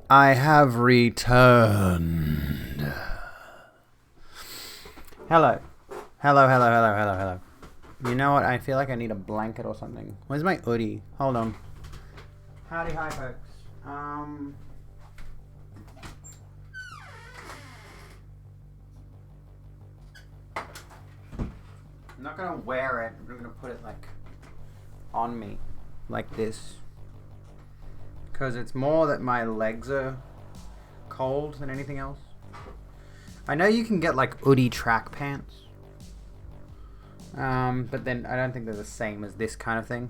I have returned. Hello. Hello. You know what? I feel like I need a blanket or something. Where's my hoodie? Hold on. Howdy, hi, folks. I'm not gonna wear it. I'm gonna put it like on me, like this, because it's more that my legs are cold than anything else. I know you can get like hoodie track pants, but then I don't think they're the same as this kind of thing.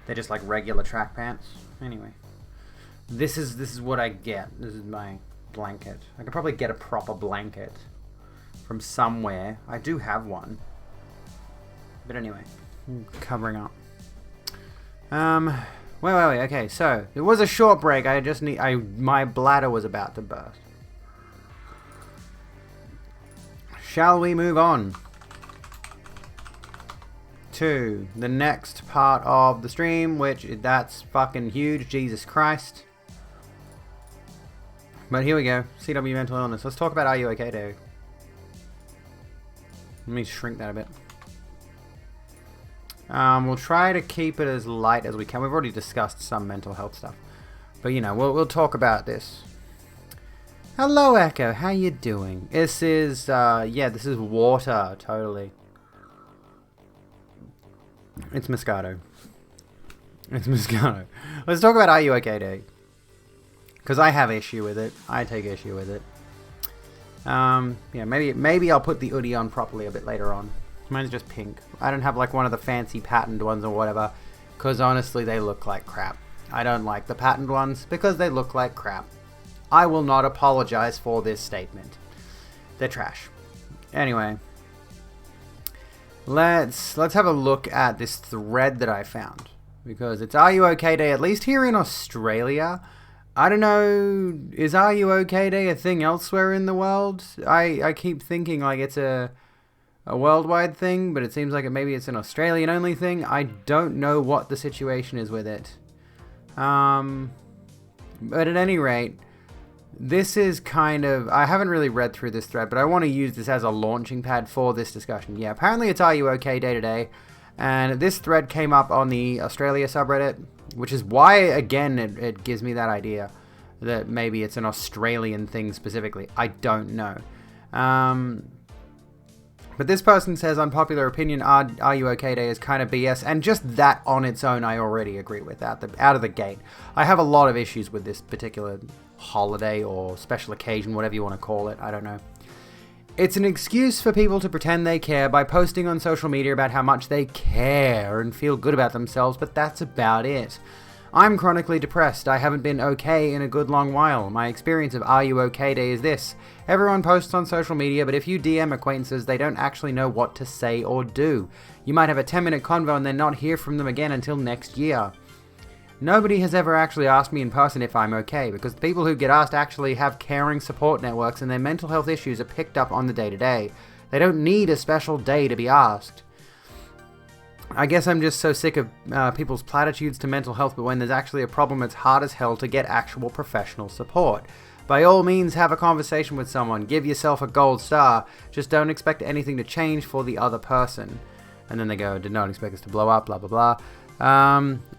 They're just like regular track pants. Anyway, this is what I get. This is my blanket. I could probably get a proper blanket from somewhere. I do have one. But anyway, covering up. Wait. Okay, so it was a short break. My bladder was about to burst. Shall we move on to the next part of the stream, which that's fucking huge, Jesus Christ. But here we go. CW mental illness. Let's talk about Are You Okay Day. Let me shrink that a bit. We'll try to keep it as light as we can. We've already discussed some mental health stuff, but you know, we'll talk about this. Hello, Echo. How you doing? This is this is water. Totally. It's Moscato. It's Moscato. Let's talk about Are You Okay Day, because I have issue with it. I take issue with it. Maybe I'll put the hoodie on properly a bit later on. Mine's just pink. I don't have like one of the fancy patterned ones or whatever, because honestly they look like crap. I don't like the patterned ones because they look like crap. I will not apologize for this statement. They're trash. Anyway, let's have a look at this thread that I found, because it's Are You Okay Day, at least here in Australia. I don't know, is Are You Okay Day a thing elsewhere in the world? I keep thinking like it's a worldwide thing, but it seems like maybe it's an Australian only thing. I don't know what the situation is with it. But at any rate, this is kind of, I haven't really read through this thread, but I want to use this as a launching pad for this discussion. Yeah, apparently it's Are You Okay Day today, and this thread came up on the Australia subreddit, which is why, again, it gives me that idea that maybe it's an Australian thing specifically. I don't know. But this person says, unpopular opinion, Are You Okay Day is kind of BS. And just that on its own, I already agree with that. Out of the gate. I have a lot of issues with this particular holiday or special occasion, whatever you want to call it. I don't know. It's an excuse for people to pretend they care by posting on social media about how much they care and feel good about themselves, but that's about it. I'm chronically depressed. I haven't been okay in a good long while. My experience of Are You Okay Day is this. Everyone posts on social media, but if you DM acquaintances, they don't actually know what to say or do. You might have a 10-minute convo and then not hear from them again until next year. Nobody has ever actually asked me in person if I'm okay, because the people who get asked actually have caring support networks and their mental health issues are picked up on the day-to-day. They don't need a special day to be asked. I guess I'm just so sick of people's platitudes to mental health, but when there's actually a problem, it's hard as hell to get actual professional support. By all means, have a conversation with someone. Give yourself a gold star. Just don't expect anything to change for the other person. And then they go, did not expect us to blow up, blah, blah, blah.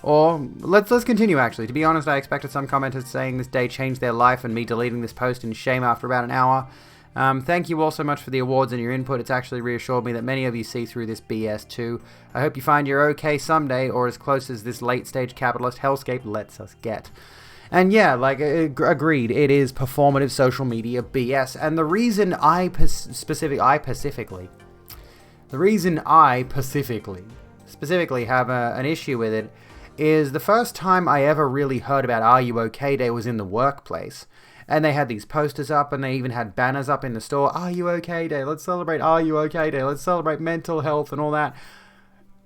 Or let's continue, actually. To be honest, I expected some commenters saying this day changed their life and me deleting this post in shame after about an hour. Thank you all so much for the awards and your input. It's actually reassured me that many of you see through this BS too. I hope you find you're okay someday, or as close as this late-stage capitalist hellscape lets us get. And yeah, like, agreed, it is performative social media BS. And the reason I specifically have an issue with it is the first time I ever really heard about Are You Okay Day was in the workplace. And they had these posters up, and they even had banners up in the store. Are You Okay Day? Let's celebrate Are You Okay Day? Let's celebrate mental health and all that.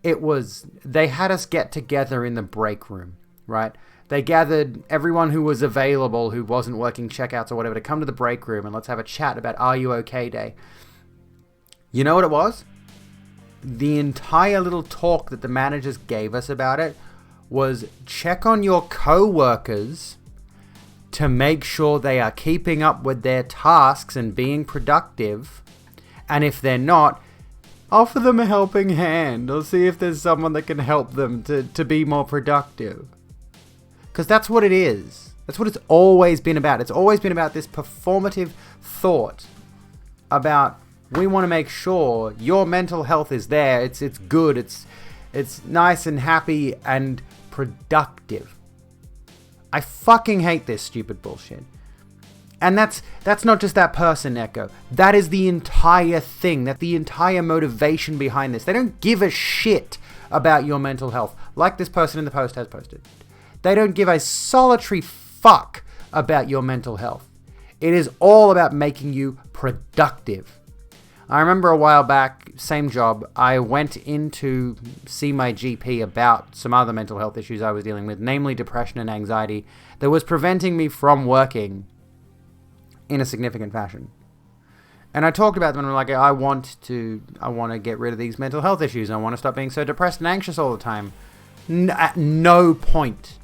They had us get together in the break room, right? They gathered everyone who was available, who wasn't working checkouts or whatever, to come to the break room and let's have a chat about Are You Okay Day. You know what it was? The entire little talk that the managers gave us about it was check on your co-workers to make sure they are keeping up with their tasks and being productive. And if they're not, offer them a helping hand or see if there's someone that can help them to be more productive. Because that's what it is. That's what it's always been about. It's always been about this performative thought about we want to make sure your mental health is there. It's good. It's nice and happy and productive. I fucking hate this stupid bullshit. And that's not just that person, Echo. That is the entire thing. That's the entire motivation behind this. They don't give a shit about your mental health, like this person in the post has posted. They don't give a solitary fuck about your mental health. It is all about making you productive. I remember a while back, same job, I went in to see my GP about some other mental health issues I was dealing with, namely depression and anxiety, that was preventing me from working in a significant fashion. And I talked about them and I'm like, I want to get rid of these mental health issues. I want to stop being so depressed and anxious all the time. At no point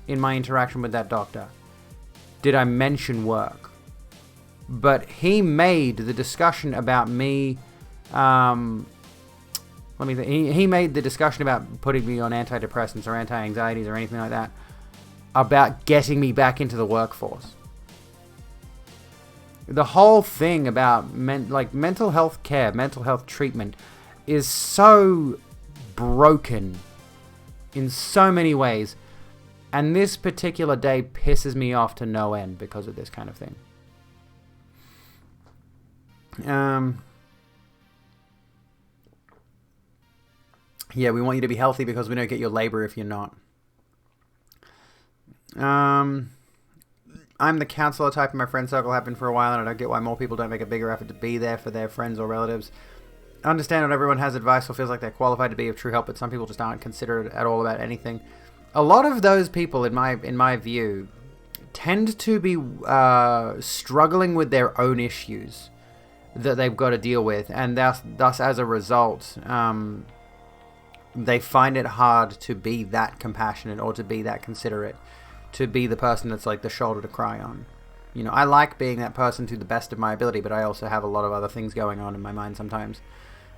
in my interaction with that doctor did I mention work. But he made the discussion about me, he made the discussion about putting me on antidepressants or anti-anxieties or anything like that, about getting me back into the workforce. The whole thing about mental health care, mental health treatment is so broken in so many ways. And this particular day pisses me off to no end because of this kind of thing. Yeah, we want you to be healthy because we don't get your labor if you're not. I'm the counselor type in my friend circle, have been for a while, and I don't get why more people don't make a bigger effort to be there for their friends or relatives. I understand not everyone has advice or feels like they're qualified to be of true help, but some people just aren't considerate at all about anything. A lot of those people, in my view, tend to be struggling with their own issues that they've got to deal with, and thus as a result, they find it hard to be that compassionate or to be that considerate, to be the person that's like the shoulder to cry on. You know, I like being that person to the best of my ability, but I also have a lot of other things going on in my mind sometimes.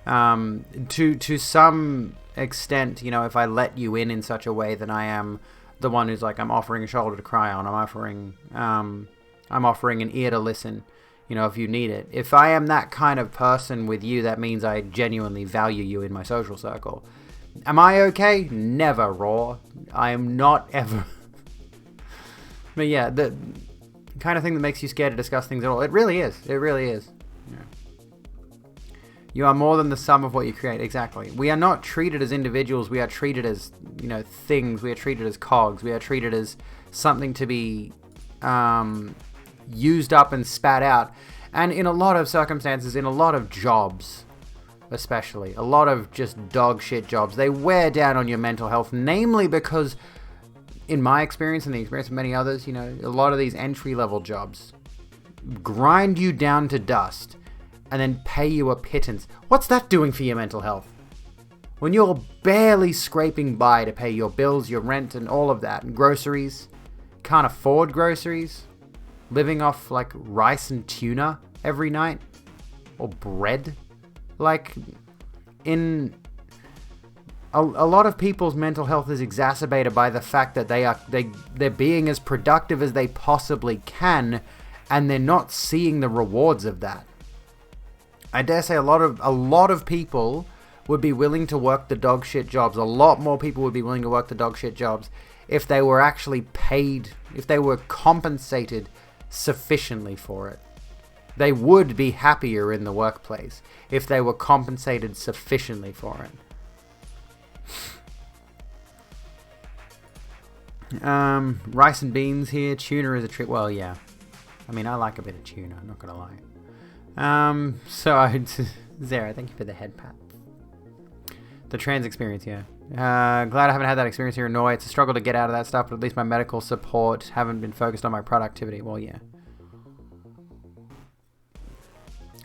To some extent, you know, if I let you in such a way that I am the one who's like, I'm offering a shoulder to cry on, I'm offering an ear to listen, you know, if you need it. If I am that kind of person with you, that means I genuinely value you in my social circle. Am I okay? Never, Raw. I am not ever. But yeah, the kind of thing that makes you scared to discuss things at all. It really is. It really is. Yeah. You are more than the sum of what you create. Exactly. We are not treated as individuals. We are treated as, you know, things. We are treated as cogs. We are treated as something to be used up and spat out. And in a lot of circumstances, in a lot of jobs, especially, a lot of just dog shit jobs, they wear down on your mental health, namely because, in my experience and the experience of many others, you know, a lot of these entry-level jobs grind you down to dust and then pay you a pittance. What's that doing for your mental health? When you're barely scraping by to pay your bills, your rent, and all of that, and groceries, can't afford groceries, living off, like, rice and tuna every night, or bread. Like, in a lot of people's mental health is exacerbated by the fact that they're being as productive as they possibly can, and they're not seeing the rewards of that. I dare say a lot of people would be willing to work the dog shit jobs. A lot more people would be willing to work the dog shit jobs if they were actually paid, if they were compensated sufficiently for it. They would be happier in the workplace if they were compensated sufficiently for it. Rice and beans here. Tuna is a treat. Well, yeah. I mean, I like a bit of tuna, I'm not going to lie. Zara, thank you for the head pat. The trans experience, yeah. Glad I haven't had that experience here in Norway. It's a struggle to get out of that stuff, but at least my medical support haven't been focused on my productivity. Well, yeah.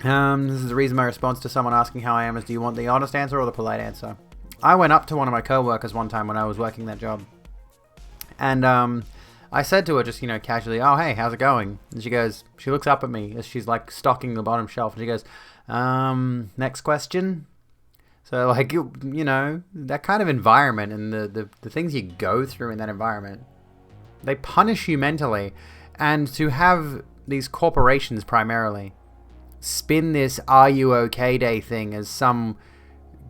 This is the reason my response to someone asking how I am is, do you want the honest answer or the polite answer? I went up to one of my co-workers one time when I was working that job. And I I said to her just, casually, "Oh, hey, how's it going?" And she looks up at me as she's like stocking the bottom shelf, and she goes, "Next question." So like, that kind of environment and the things you go through in that environment, they punish you mentally. And to have these corporations primarily spin this "Are you okay day" thing as some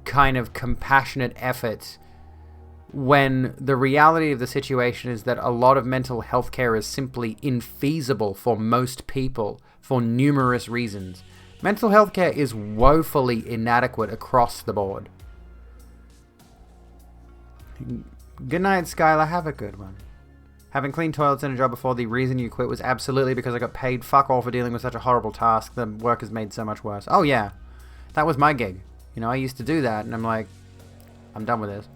kind of compassionate effort, when the reality of the situation is that a lot of mental health care is simply infeasible for most people for numerous reasons. Mental health care is woefully inadequate across the board. Good night, Skylar. Have a good one. Having cleaned toilets in a job before, the reason you quit was absolutely because I got paid fuck all for dealing with such a horrible task. The work has made so much worse. Oh yeah, that was my gig. I used to do that, and I'm like, I'm done with this.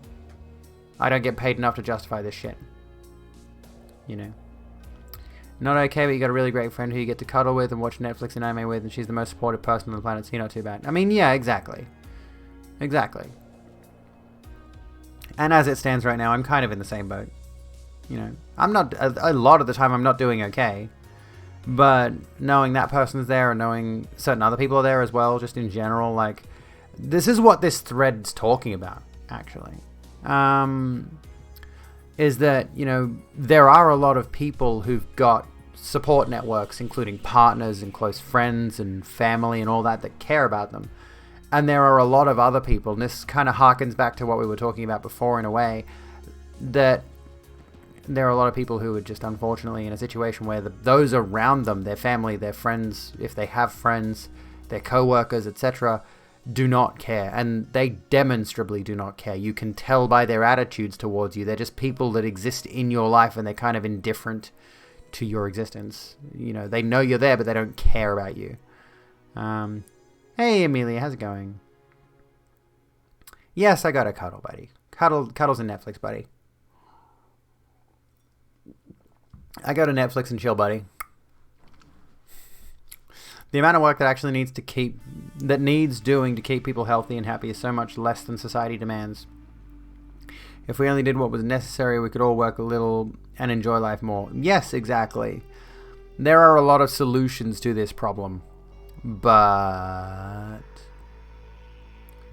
I don't get paid enough to justify this shit. Not okay, but you got a really great friend who you get to cuddle with and watch Netflix and anime with, and she's the most supportive person on the planet, so you're not too bad. I mean, yeah, exactly. Exactly. And as it stands right now, I'm kind of in the same boat. I'm not, a lot of the time I'm not doing okay. But knowing that person's there and knowing certain other people are there as well, just in general, like, this is what this thread's talking about, actually. Is that, there are a lot of people who've got support networks, including partners and close friends and family and all that care about them. And there are a lot of other people, and this kind of harkens back to what we were talking about before in a way, that there are a lot of people who are just unfortunately in a situation where those around them, their family, their friends, if they have friends, their co-workers, etc., do not care, and they demonstrably do not care. You can tell by their attitudes towards you. They're just people that exist in your life, and they're kind of indifferent to your existence. They know you're there, but they don't care about you. Hey, Amelia, how's it going? Yes, I got a cuddle, buddy. Cuddles and Netflix, buddy. I go to Netflix and chill, buddy. The amount of work that actually needs doing to keep people healthy and happy is so much less than society demands. If we only did what was necessary, we could all work a little and enjoy life more. Yes, exactly. There are a lot of solutions to this problem, but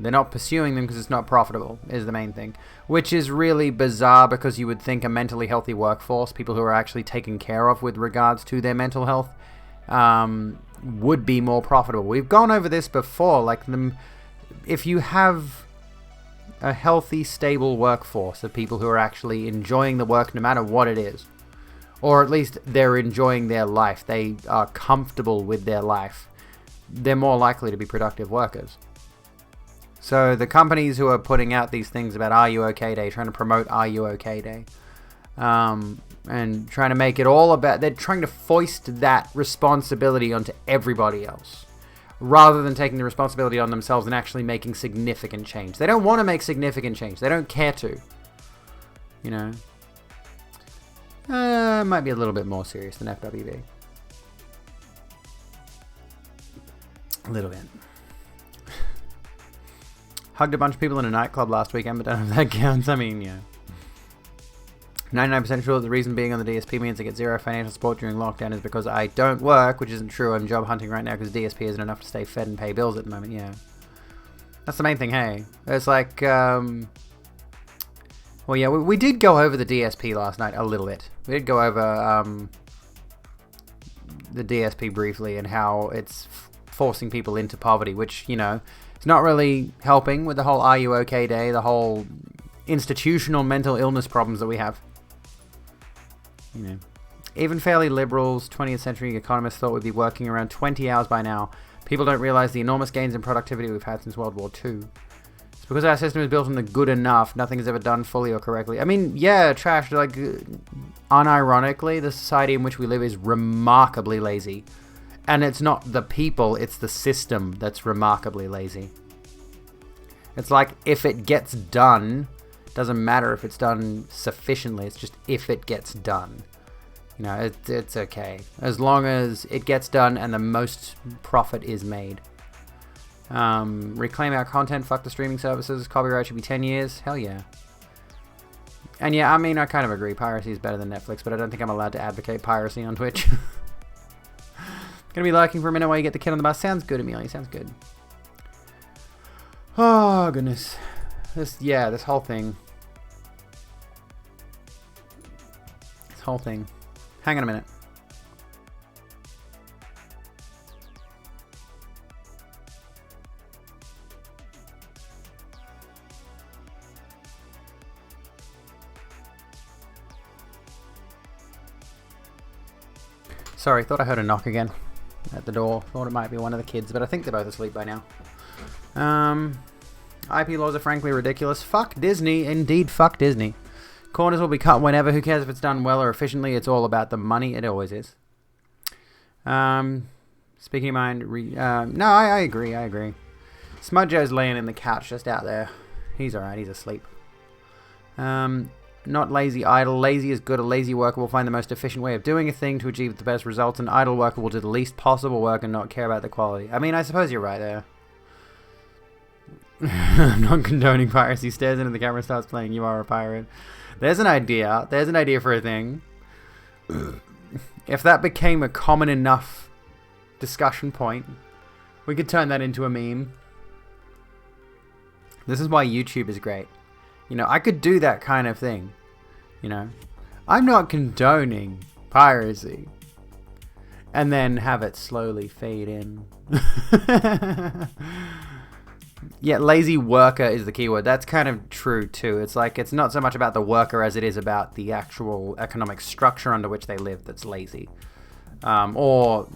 they're not pursuing them because it's not profitable, is the main thing. Which is really bizarre, because you would think a mentally healthy workforce, people who are actually taken care of with regards to their mental health, would be more profitable. We've gone over this before. Like, if you have a healthy, stable workforce of people who are actually enjoying the work no matter what it is, or at least they're enjoying their life, they are comfortable with their life, they're more likely to be productive workers. So the companies who are putting out these things about "Are You Okay Day," trying to promote "Are You Okay Day," and trying to make it all about, they're trying to foist that responsibility onto everybody else, rather than taking the responsibility on themselves and actually making significant change. They don't want to make significant change. They don't care to. Might be a little bit more serious than FWB. A little bit. Hugged a bunch of people in a nightclub last weekend, but don't know if that counts. I mean, yeah. 99% sure that the reason being on the DSP means I get zero financial support during lockdown is because I don't work, which isn't true. I'm job hunting right now because DSP isn't enough to stay fed and pay bills at the moment, yeah. That's the main thing, hey. It's like, well, yeah, we did go over the DSP last night a little bit. We did go over the DSP briefly and how it's forcing people into poverty, which, it's not really helping with the whole "Are You Okay Day," the whole institutional mental illness problems that we have. Even fairly liberals, 20th century economists thought we'd be working around 20 hours by now. People don't realize the enormous gains in productivity we've had since World War II. It's because our system is built on the good enough. Nothing is ever done fully or correctly. I mean, yeah, trash. Like, unironically, the society in which we live is remarkably lazy. And it's not the people, it's the system that's remarkably lazy. It's like, if it gets done, doesn't matter if it's done sufficiently, it's just if it gets done. It's okay. As long as it gets done and the most profit is made. Reclaim our content, fuck the streaming services, copyright should be 10 years, hell yeah. And yeah, I mean, I kind of agree. Piracy is better than Netflix, but I don't think I'm allowed to advocate piracy on Twitch. Gonna be lurking for a minute while you get the kid on the bus. Sounds good, Amelia. Sounds good. Oh, goodness. This whole thing. This whole thing. Hang on a minute. Sorry, thought I heard a knock again at the door. Thought it might be one of the kids, but I think they're both asleep by now. IP laws are frankly ridiculous. Fuck Disney. Indeed, fuck Disney. Corners will be cut whenever. Who cares if it's done well or efficiently? It's all about the money. It always is. Speaking of mind, no, I agree. Smudjo's laying in the couch just out there. He's alright. He's asleep. Not lazy idle. Lazy is good. A lazy worker will find the most efficient way of doing a thing to achieve the best results. An idle worker will do the least possible work and not care about the quality. I mean, I suppose you're right there. I'm not condoning piracy. Stares into the camera, starts playing You Are a Pirate. There's an idea. There's an idea for a thing. If that became a common enough discussion point, we could turn that into a meme. This is why YouTube is great. You know, I could do that kind of thing. You know, I'm not condoning piracy. And then have it slowly fade in. Yeah, lazy worker is the keyword. That's kind of true too. It's like, it's not so much about the worker as it is about the actual economic structure under which they live that's lazy. Or,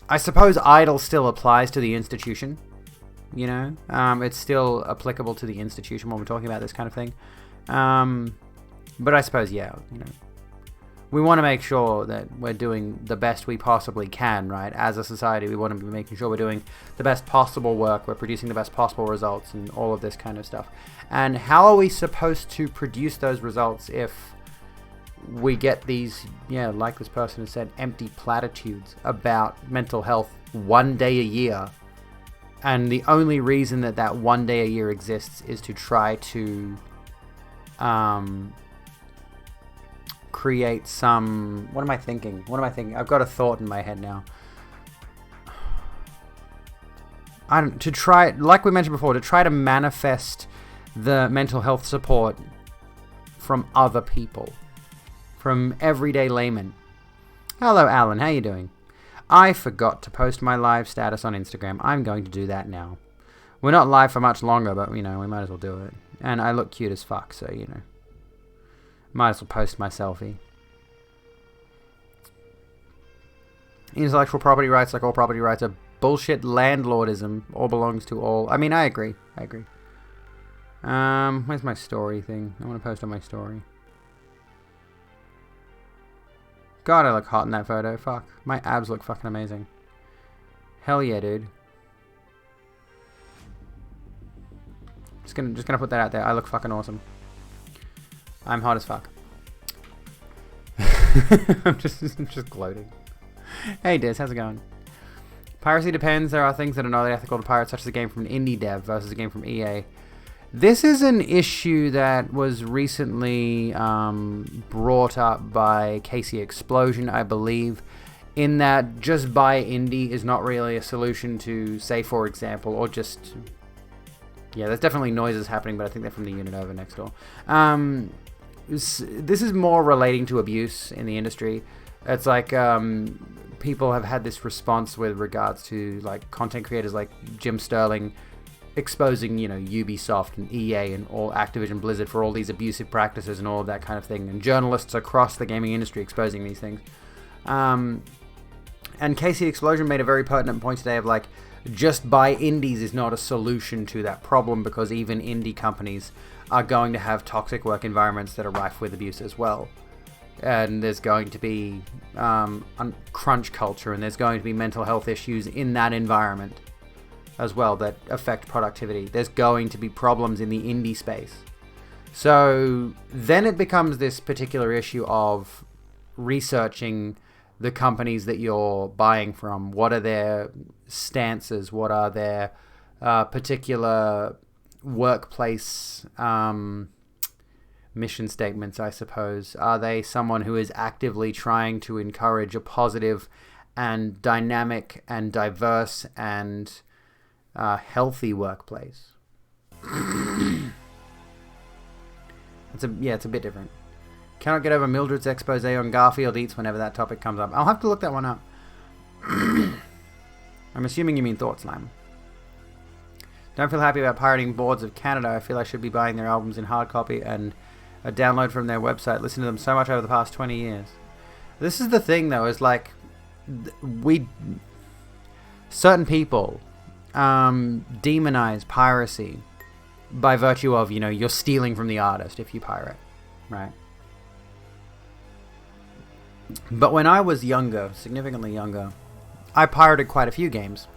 I suppose idle still applies to the institution. You know, it's still applicable to the institution when we're talking about this kind of thing. But I suppose, yeah, you know, we want to make sure that we're doing the best we possibly can, right? As a society, we want to be making sure we're doing the best possible work, we're producing the best possible results, and all of this kind of stuff. And how are we supposed to produce those results if we get these, like this person has said, empty platitudes about mental health one day a year? And the only reason that one day a year exists is to try to create some... What am I thinking? I've got a thought in my head now. To try, like we mentioned before, to try to manifest the mental health support from other people. From everyday laymen. Hello, Alan. How you doing? I forgot to post my live status on Instagram. I'm going to do that now. We're not live for much longer, but, we might as well do it. And I look cute as fuck, so, might as well post my selfie. Intellectual property rights, like all property rights, are bullshit landlordism. All belongs to all. I mean, I agree. Where's my story thing? I want to post on my story. God, I look hot in that photo. Fuck. My abs look fucking amazing. Hell yeah, dude. Just gonna put that out there. I look fucking awesome. I'm hot as fuck. I'm just gloating. Hey, Diz, how's it going? Piracy depends. There are things that are not ethical to pirate, such as a game from an indie dev versus a game from EA. This is an issue that was recently brought up by Casey Explosion, I believe, in that just buy indie is not really a solution to, say, for example, or just... Yeah, there's definitely noises happening, but I think they're from the unit over next door. This is more relating to abuse in the industry. It's like people have had this response with regards to like content creators like Jim Sterling exposing, Ubisoft and EA and all Activision Blizzard for all these abusive practices and all of that kind of thing, and journalists across the gaming industry exposing these things. And Casey Explosion made a very pertinent point today of like, just buy indies is not a solution to that problem, because even indie companies are going to have toxic work environments that are rife with abuse as well. And there's going to be crunch culture, and there's going to be mental health issues in that environment as well that affect productivity. There's going to be problems in the indie space. So then it becomes this particular issue of researching the companies that you're buying from. What are their stances? What are their particular workplace mission statements, I suppose? Are they someone who is actively trying to encourage a positive and dynamic and diverse and healthy workplace? It's a bit different. Cannot get over Mildred's expose on Garfield Eats whenever that topic comes up. I'll have to look that one up. I'm assuming you mean Thought Slam. Don't feel happy about pirating Boards of Canada. I feel I should be buying their albums in hard copy and a download from their website. Listen to them so much over the past 20 years. This is the thing, though, is like certain people demonize piracy by virtue of, you're stealing from the artist if you pirate, right? But when I was younger, significantly younger, I pirated quite a few games.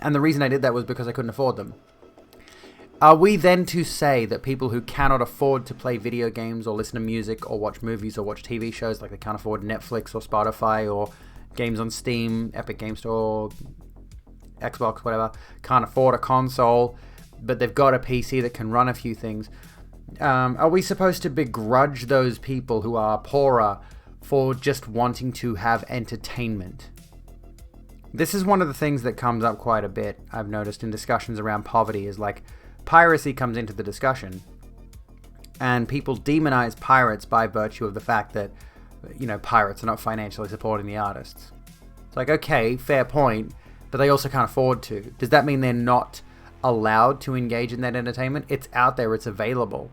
And the reason I did that was because I couldn't afford them. Are we then to say that people who cannot afford to play video games or listen to music or watch movies or watch TV shows, like they can't afford Netflix or Spotify or games on Steam, Epic Game Store, Xbox, whatever, can't afford a console, but they've got a PC that can run a few things? Are we supposed to begrudge those people who are poorer for just wanting to have entertainment? This is one of the things that comes up quite a bit, I've noticed, in discussions around poverty, is like piracy comes into the discussion and people demonize pirates by virtue of the fact that, pirates are not financially supporting the artists. It's like, okay, fair point, but they also can't afford to. Does that mean they're not allowed to engage in that entertainment? It's out there, it's available.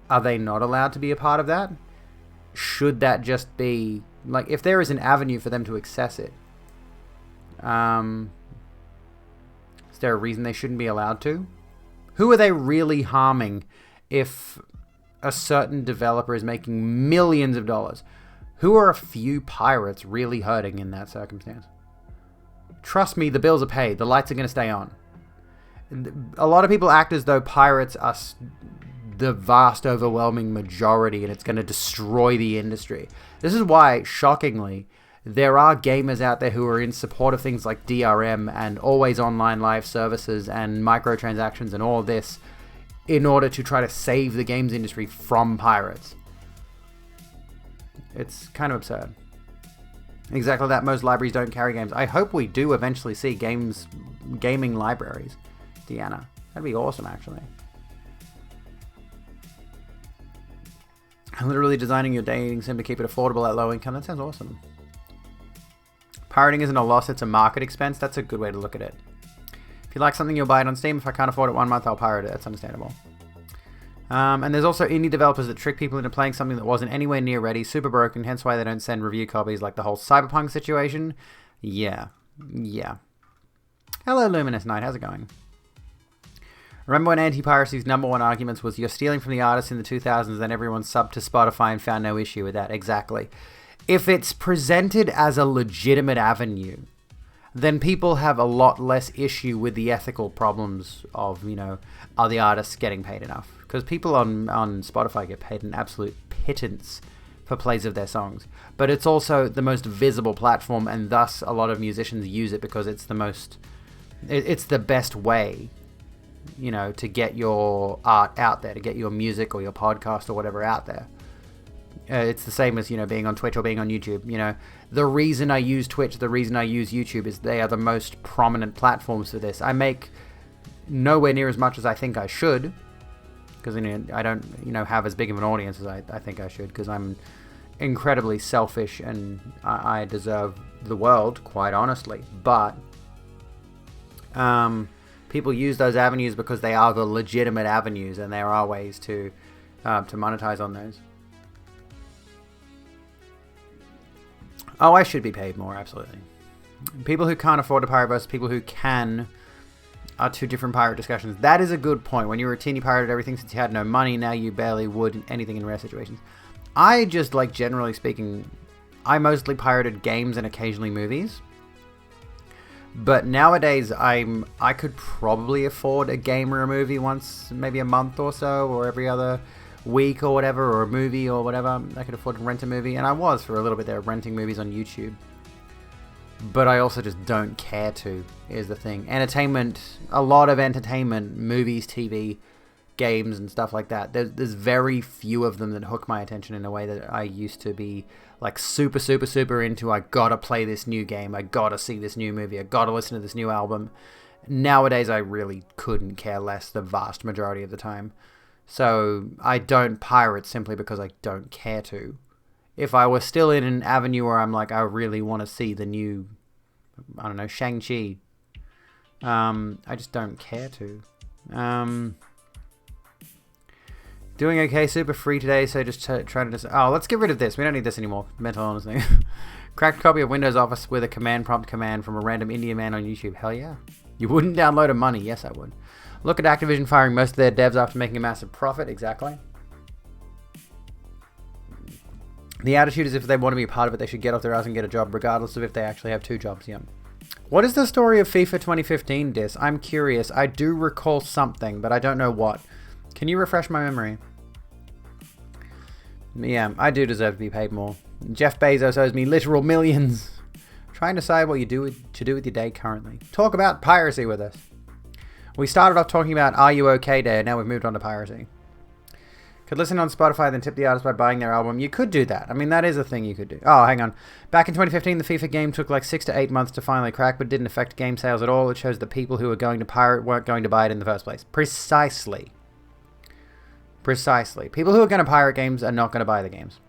Are they not allowed to be a part of that? Should that just be, like, if there is an avenue for them to access it, is there a reason they shouldn't be allowed to? Who are they really harming if a certain developer is making millions of dollars? Who are a few pirates really hurting in that circumstance? Trust me, the bills are paid. The lights are going to stay on. A lot of people act as though pirates are the vast, overwhelming majority and it's going to destroy the industry. This is why, shockingly, there are gamers out there who are in support of things like DRM and always online live services and microtransactions and all of this in order to try to save the games industry from pirates. It's kind of absurd. Exactly that. Most libraries don't carry games. I hope we do eventually see gaming libraries, Deanna. That'd be awesome, actually. Literally designing your dating sim to keep it affordable at low income. That sounds awesome. Pirating isn't a loss, it's a market expense. That's a good way to look at it. If you like something, you'll buy it on Steam. If I can't afford it 1 month, I'll pirate it. That's understandable. And there's also indie developers that trick people into playing something that wasn't anywhere near ready, super broken, hence why they don't send review copies, like the whole Cyberpunk situation. Yeah. Hello, Luminous Knight. How's it going? Remember when anti-piracy's number one arguments was you're stealing from the artists in the 2000s, then everyone subbed to Spotify and found no issue with that? Exactly. If it's presented as a legitimate avenue, then people have a lot less issue with the ethical problems of, are the artists getting paid enough? Because people on Spotify get paid an absolute pittance for plays of their songs. But it's also the most visible platform, and thus a lot of musicians use it because it's it's the best way, to get your art out there, to get your music or your podcast or whatever out there. It's the same as, being on Twitch or being on YouTube. The reason I use Twitch, the reason I use YouTube is they are the most prominent platforms for this. I make nowhere near as much as I think I should, because I don't, have as big of an audience as I think I should, because I'm incredibly selfish and I deserve the world, quite honestly. But people use those avenues because they are the legitimate avenues, and there are ways to monetize on those. Oh, I should be paid more, absolutely. People who can't afford to pirate versus people who can are two different pirate discussions. That is a good point. When you were a teen, you pirated everything since you had no money. Now you barely would anything in rare situations. I just, generally speaking, I mostly pirated games and occasionally movies. But nowadays, I could probably afford a game or a movie once, maybe a month or so, or every other week or whatever, or a movie or whatever. I could afford to rent a movie, and I was for a little bit there renting movies on YouTube. But I also just don't care to, is the thing. Entertainment, a lot of entertainment, movies, TV, games and stuff like that. There's very few of them that hook my attention in a way that I used to be like super, super, super into. I gotta play this new game. I gotta see this new movie. I gotta listen to this new album. Nowadays, I really couldn't care less the vast majority of the time. So I don't pirate simply because I don't care to. If I was still in an avenue where I'm like, I really want to see the new, I don't know, Shang-Chi, I just don't care to. Doing okay, super free today, so just trying to... Oh, let's get rid of this. We don't need this anymore. Mental illness thing. Cracked copy of Windows Office with a command prompt command from a random Indian man on YouTube. Hell yeah. You wouldn't download a money. Yes, I would. Look at Activision firing most of their devs after making a massive profit. Exactly. The attitude is if they want to be a part of it, they should get off their ass and get a job, regardless of if they actually have 2 jobs. Yeah. What is the story of FIFA 2015, Dis? I'm curious. I do recall something, but I don't know what. Can you refresh my memory? Yeah, I do deserve to be paid more. Jeff Bezos owes me literal millions. Trying to decide what you do with your day currently. Talk about piracy with us. We started off talking about Are You OK Day, and now we've moved on to piracy. Could listen on Spotify, then tip the artist by buying their album. You could do that. I mean, that is a thing you could do. Oh, hang on. Back in 2015, the FIFA game took like 6 to 8 months to finally crack, but didn't affect game sales at all. It shows the people who were going to pirate weren't going to buy it in the first place. Precisely. People who are going to pirate games are not going to buy the games.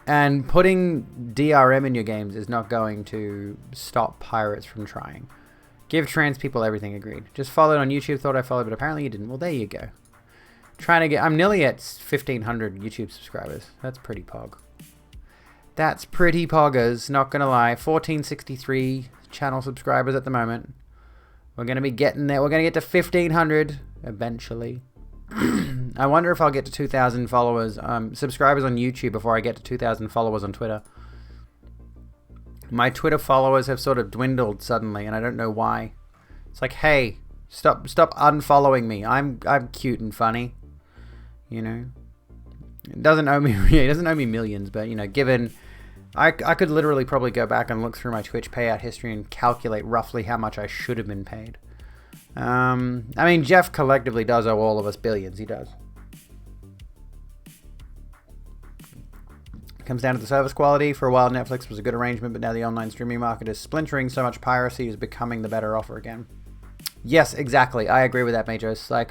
And putting DRM in your games is not going to stop pirates from trying. Give trans people everything, agreed. Just followed on YouTube, thought I followed, but apparently you didn't. Well, there you go. I'm nearly at 1,500 YouTube subscribers. That's pretty pog. That's pretty poggers, not gonna lie. 1,463 channel subscribers at the moment. We're gonna be getting there. We're gonna get to 1,500 eventually. I wonder if I'll get to 2,000 followers, subscribers on YouTube before I get to 2,000 followers on Twitter. My Twitter followers have sort of dwindled suddenly, and I don't know why. It's like, hey, stop unfollowing me. I'm cute and funny, you know. It doesn't owe me millions, but you know, given I could literally probably go back and look through my Twitch payout history and calculate roughly how much I should have been paid. I mean, Jeff collectively does owe all of us billions. He does. Comes down to the service quality. For a while, Netflix was a good arrangement, but now the online streaming market is splintering so much piracy is becoming the better offer again. Yes, exactly. I agree with that, Majos. Like,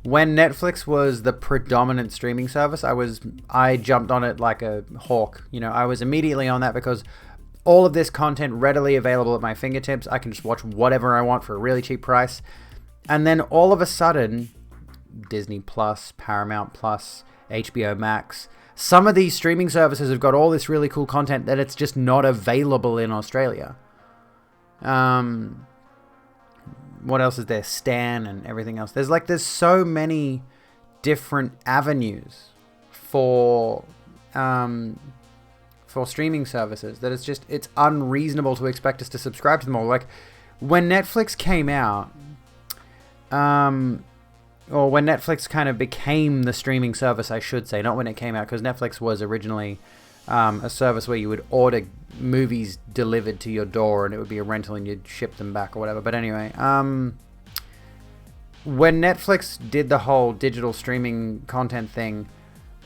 when Netflix was the predominant streaming service, I jumped on it like a hawk. You know, I was immediately on that because all of this content readily available at my fingertips. I can just watch whatever I want for a really cheap price. And then all of a sudden, Disney Plus, Paramount Plus, HBO Max, some of these streaming services have got all this really cool content that it's just not available in Australia. What else is there? Stan and everything else. There's so many different avenues for streaming services that it's unreasonable to expect us to subscribe to them all. Like when Netflix came out, or when Netflix kind of became the streaming service, I should say, not when it came out, because Netflix was originally a service where you would order movies delivered to your door and it would be a rental and you'd ship them back or whatever. But anyway, when Netflix did the whole digital streaming content thing,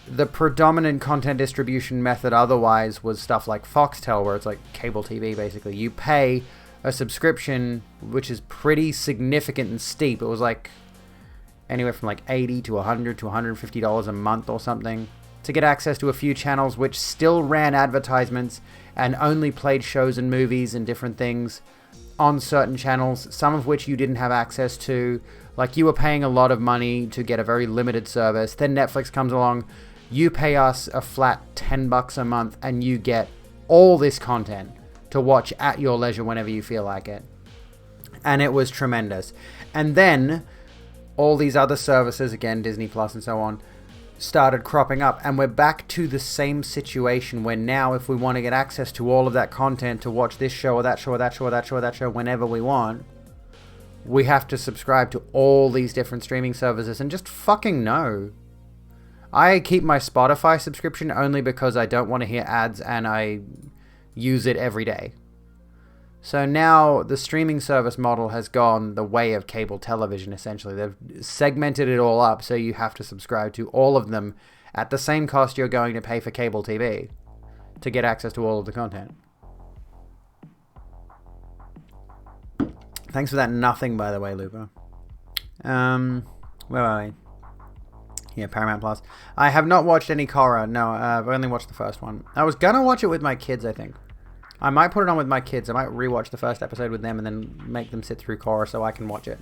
the predominant content distribution method otherwise was stuff like Foxtel, where it's like cable TV basically. You pay a subscription, which is pretty significant and steep. It was like anywhere from like $80 to $100 to $150 a month or something to get access to a few channels which still ran advertisements and only played shows and movies and different things on certain channels, some of which you didn't have access to. Like you were paying a lot of money to get a very limited service. Then Netflix comes along, you pay us a flat $10 a month and you get all this content to watch at your leisure whenever you feel like it. And it was tremendous. And then all these other services, again, Disney Plus and so on, started cropping up. And we're back to the same situation where now if we want to get access to all of that content to watch this show or that show or that show or that show or that show whenever we want, we have to subscribe to all these different streaming services and just fucking no. I keep my Spotify subscription only because I don't want to hear ads and I use it every day. So now the streaming service model has gone the way of cable television, essentially. They've segmented it all up, so you have to subscribe to all of them at the same cost you're going to pay for cable TV to get access to all of the content. Thanks for that nothing, by the way, Lupa. Where are we? Yeah, Paramount Plus. I have not watched any Korra. No, I've only watched the first one. I was gonna watch it with my kids, I think. I might put it on with my kids. I might rewatch the first episode with them and then make them sit through Korra so I can watch it.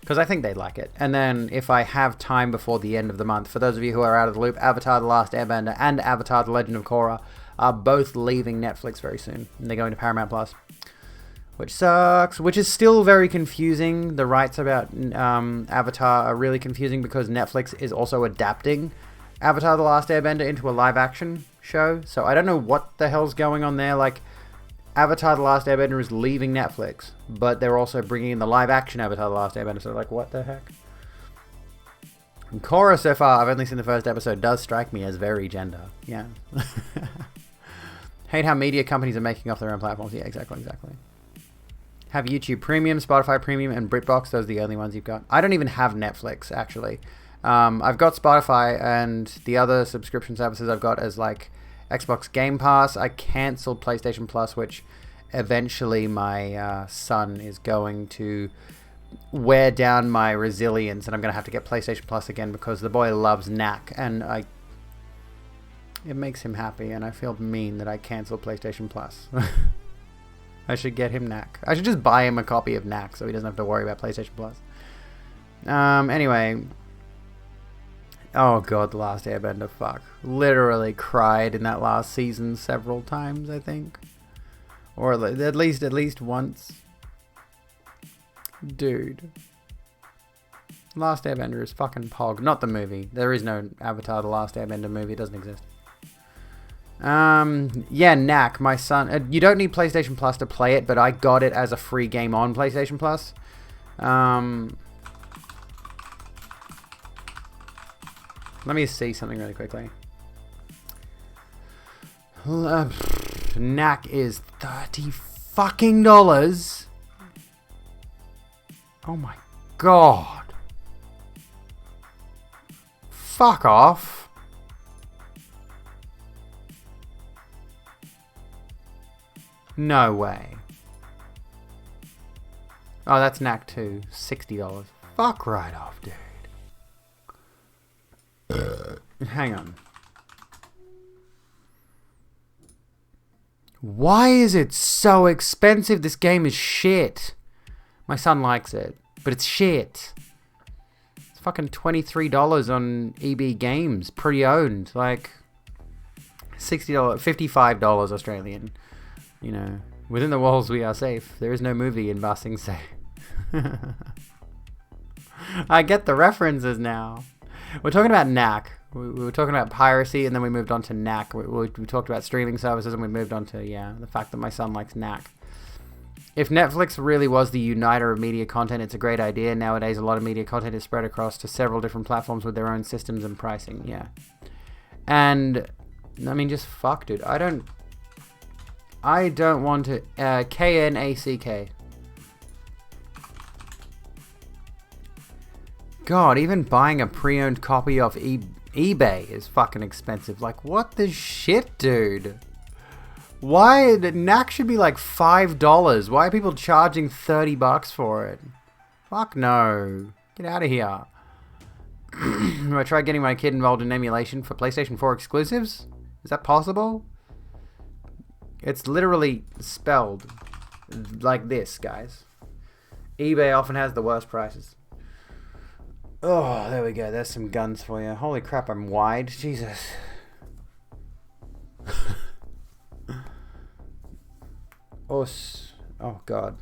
Because I think they'd like it. And then if I have time before the end of the month, for those of you who are out of the loop, Avatar The Last Airbender and Avatar The Legend of Korra are both leaving Netflix very soon. And they're going to Paramount Plus. Which sucks. Which is still very confusing. The rights about Avatar are really confusing because Netflix is also adapting Avatar The Last Airbender into a live action show. So I don't know what the hell's going on there. Like, Avatar The Last Airbender is leaving Netflix, but they're also bringing in the live action Avatar The Last Airbender. So like, what the heck? And Korra, so far, I've only seen the first episode, does strike me as very gender. Yeah. Hate how media companies are making off their own platforms. Yeah, exactly. Have YouTube Premium, Spotify Premium, and BritBox. Those are the only ones you've got. I don't even have Netflix, actually. I've got Spotify, and the other subscription services I've got as like Xbox Game Pass. I cancelled PlayStation Plus, which eventually my son is going to wear down my resilience, and I'm going to have to get PlayStation Plus again because the boy loves Knack, and it makes him happy, and I feel mean that I cancelled PlayStation Plus. I should get him Knack. I should just buy him a copy of Knack so he doesn't have to worry about PlayStation Plus. Anyway. Oh god, The Last Airbender, fuck. Literally cried in that last season several times, I think. Or at least once. Dude. Last Airbender is fucking pog. Not the movie. There is no Avatar The Last Airbender movie. It doesn't exist. Yeah, Knack, my son. You don't need PlayStation Plus to play it, but I got it as a free game on PlayStation Plus. Let me see something really quickly. Knack is $30 fucking dollars. Oh my god. Fuck off. No way. Oh, that's Knack too. $60. Fuck right off, dude. Hang on. Why is it so expensive? This game is shit. My son likes it, but it's shit. It's fucking $23 on EB Games, pre-owned. Like, $60, $55 Australian. You know, within the walls we are safe. There is no movie in Ba Sing Se. I get the references now. We're talking about Knack. We were talking about piracy, and then we moved on to Knack. We talked about streaming services, and we moved on to, the fact that my son likes Knack. If Netflix really was the uniter of media content, it's a great idea. Nowadays, a lot of media content is spread across to several different platforms with their own systems and pricing, yeah. And, I mean, just fuck, dude. I don't want to... Knack. God, even buying a pre-owned copy off eBay is fucking expensive. Like, what the shit, dude? Why? Knack should be like $5. Why are people charging $30 for it? Fuck no. Get out of here. Do I try getting my kid involved in emulation for PlayStation 4 exclusives? Is that possible? It's literally spelled like this, guys. eBay often has the worst prices. Oh, there we go. There's some guns for you. Holy crap, I'm wide. Jesus. Oh, God.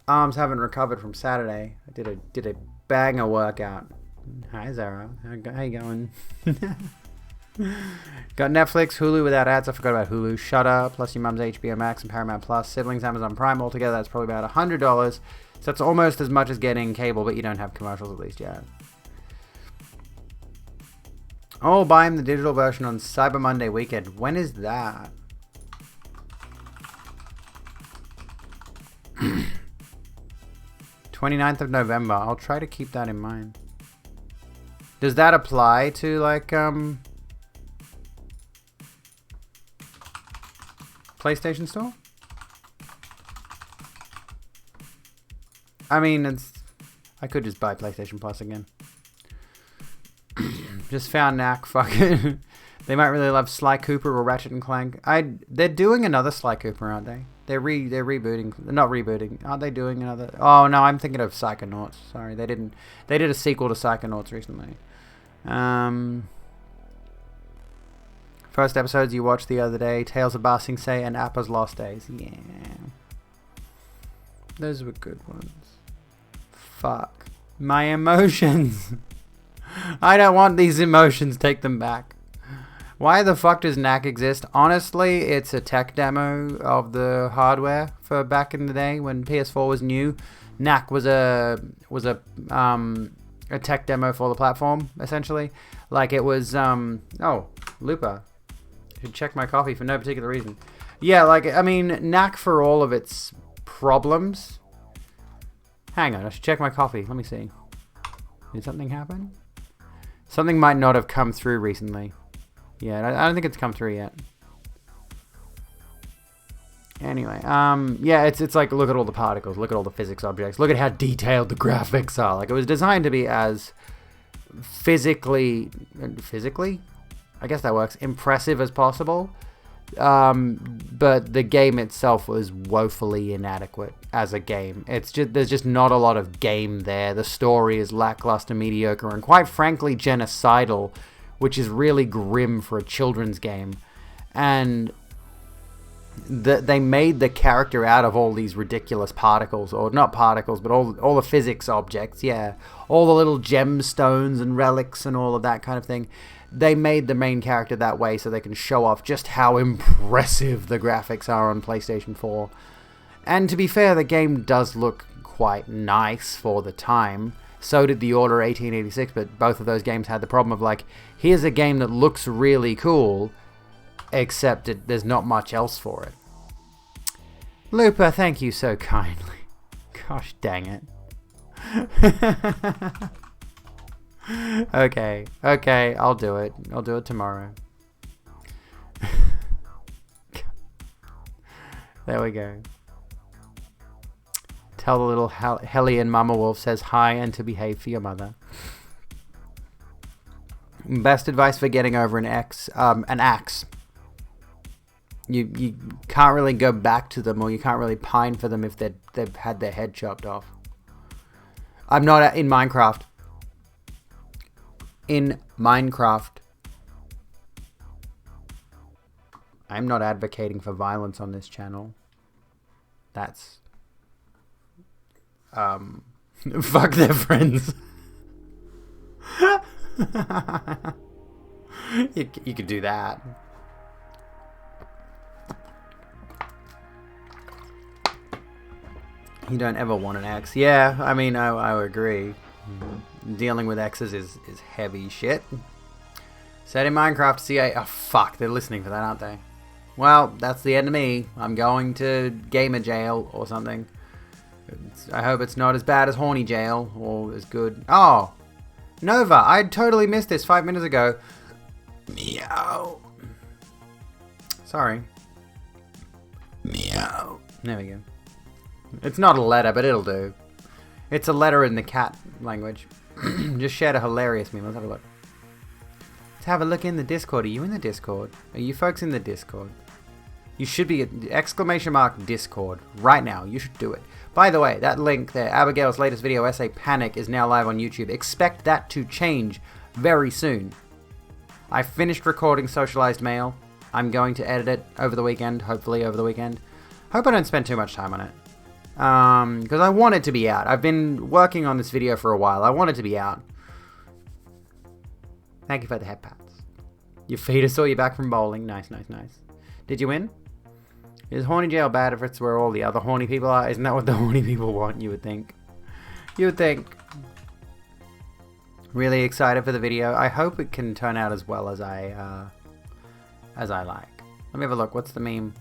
Arms haven't recovered from Saturday. I did a banger workout. Hi, Zara. How you going? Got Netflix, Hulu without ads. I forgot about Hulu. Shudder, plus your mum's HBO Max and Paramount Plus. Siblings, Amazon Prime. Altogether, that's probably about $100. So that's almost as much as getting cable, but you don't have commercials at least yet. Oh, buy him the digital version on Cyber Monday weekend. When is that? 29th of November. I'll try to keep that in mind. Does that apply to, like, PlayStation Store? I mean, I could just buy PlayStation Plus again. Just found Knack. Fucking. They might really love Sly Cooper or Ratchet and Clank. They're doing another Sly Cooper, aren't they? They're rebooting. Not rebooting. Aren't they doing another? Oh no, I'm thinking of Psychonauts. Sorry, they didn't. They did a sequel to Psychonauts recently. First episodes you watched the other day: Tales of Ba Sing Se and Appa's Lost Days. Yeah, those were good ones. Fuck my emotions. I don't want these emotions. Take them back. Why the fuck does Knack exist? Honestly, it's a tech demo of the hardware for back in the day when PS4 was new. Knack was a tech demo for the platform, essentially. Like it was oh, Looper. Should check my coffee for no particular reason. Yeah, like I mean, Knack for all of its problems. Hang on, I should check my coffee. Let me see. Did something happen? Something might not have come through recently. Yeah, I don't think it's come through yet. Anyway, yeah, it's like, look at all the particles, look at all the physics objects, look at how detailed the graphics are. Like, it was designed to be as physically, I guess that works, impressive as possible. But the game itself was woefully inadequate as a game. There's just not a lot of game there. The story is lackluster, mediocre, and quite frankly genocidal, which is really grim for a children's game. And they made the character out of all these ridiculous particles, or not particles, but all the physics objects, yeah. All the little gemstones and relics and all of that kind of thing. They made the main character that way so they can show off just how impressive the graphics are on PlayStation 4. And to be fair, the game does look quite nice for the time. So did the Order 1886, but both of those games had the problem of like, here's a game that looks really cool, except there's not much else for it. Looper, thank you so kindly. Gosh dang it. Okay, I'll do it. I'll do it tomorrow. There we go. Tell the little Hellion Mama Wolf says hi and to behave for your mother. Best advice for getting over an axe. You can't really go back to them, or you can't really pine for them if they've had their head chopped off. I'm not in Minecraft. I'm not advocating for violence on this channel. That's fuck their friends. You could do that. You don't ever want an ex. Yeah, I mean, I agree. Dealing with exes is heavy shit. Said in Minecraft, CA... Oh, fuck, they're listening for that, aren't they? Well, that's the end of me. I'm going to gamer jail or something. I hope it's not as bad as horny jail, or as good. Oh! Nova, I totally missed this 5 minutes ago. Meow. Sorry. Meow. There we go. It's not a letter, but it'll do. It's a letter in the cat language. Just shared a hilarious meme. Let's have a look. Let's have a look in the Discord. Are you in the Discord? Are you folks in the Discord? You should be at !Discord right now. You should do it. By the way, that link there, Abigail's latest video essay, Panic, is now live on YouTube. Expect that to change very soon. I finished recording Socialized Mail. I'm going to edit it over the weekend, hopefully over the weekend. Hope I don't spend too much time on it. Because I want it to be out. I've been working on this video for a while. I want it to be out. Thank you for the head pats. Your feeder saw you back from bowling. Nice, nice, nice. Did you win? Is horny jail bad if it's where all the other horny people are? Isn't that what the horny people want, you would think? You would think. Really excited for the video. I hope it can turn out as well as I like. Let me have a look. What's the meme?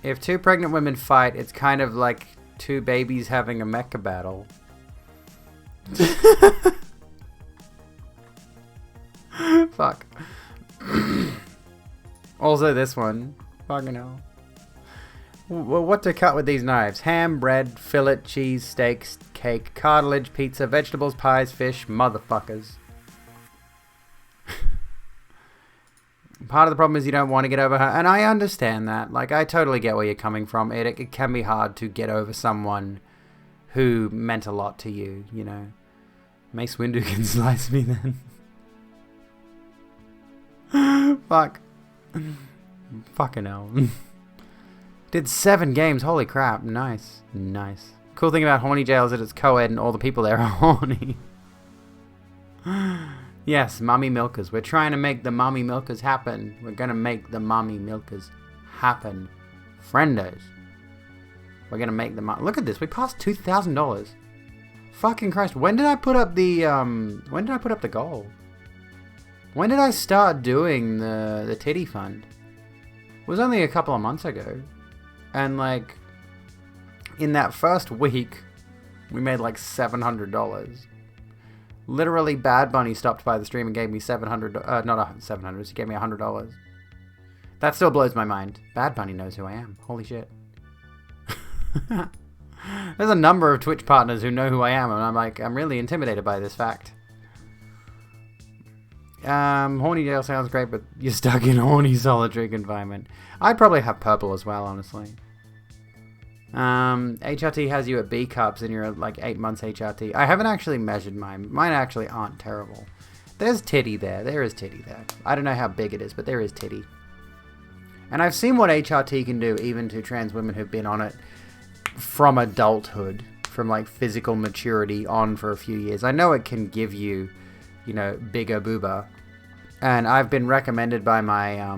If two pregnant women fight, it's kind of like two babies having a mecha battle. Fuck. Also this one. Fucking hell. What to cut with these knives? Ham, bread, fillet, cheese, steaks, cake, cartilage, pizza, vegetables, pies, fish, motherfuckers. Part of the problem is you don't want to get over her, and I understand that. Like, I totally get where you're coming from. It can be hard to get over someone who meant a lot to you, you know. Mace Windu can slice me then. Fuck. Fucking hell. Did 7 games. Holy crap. Nice. Nice. Cool thing about Horny Jail is that it's co-ed and all the people there are horny. Yes, mommy milkers. We're trying to make the mommy milkers happen. We're gonna make the mommy milkers happen. Friendos. We're gonna make them. Look at this. We passed $2,000. Fucking Christ. When did I put up the goal? When did I start doing the titty fund? It was only a couple of months ago. And like in that first week we made like $700. Literally, Bad Bunny stopped by the stream and gave me $700. He gave me $100. That still blows my mind. Bad Bunny knows who I am. Holy shit. There's a number of Twitch partners who know who I am, and I'm really intimidated by this fact. Horny Jail sounds great, but you're stuck in a horny solitary confinement. I'd probably have purple as well, honestly. HRT has you at B cups and you're at like 8 months HRT. I haven't actually measured mine. Mine actually aren't terrible. There's titty there. There is titty there. I don't know how big it is, but there is titty. And I've seen what HRT can do even to trans women who've been on it from adulthood, from like physical maturity on for a few years. I know it can give you, you know, bigger booba. And I've been recommended by my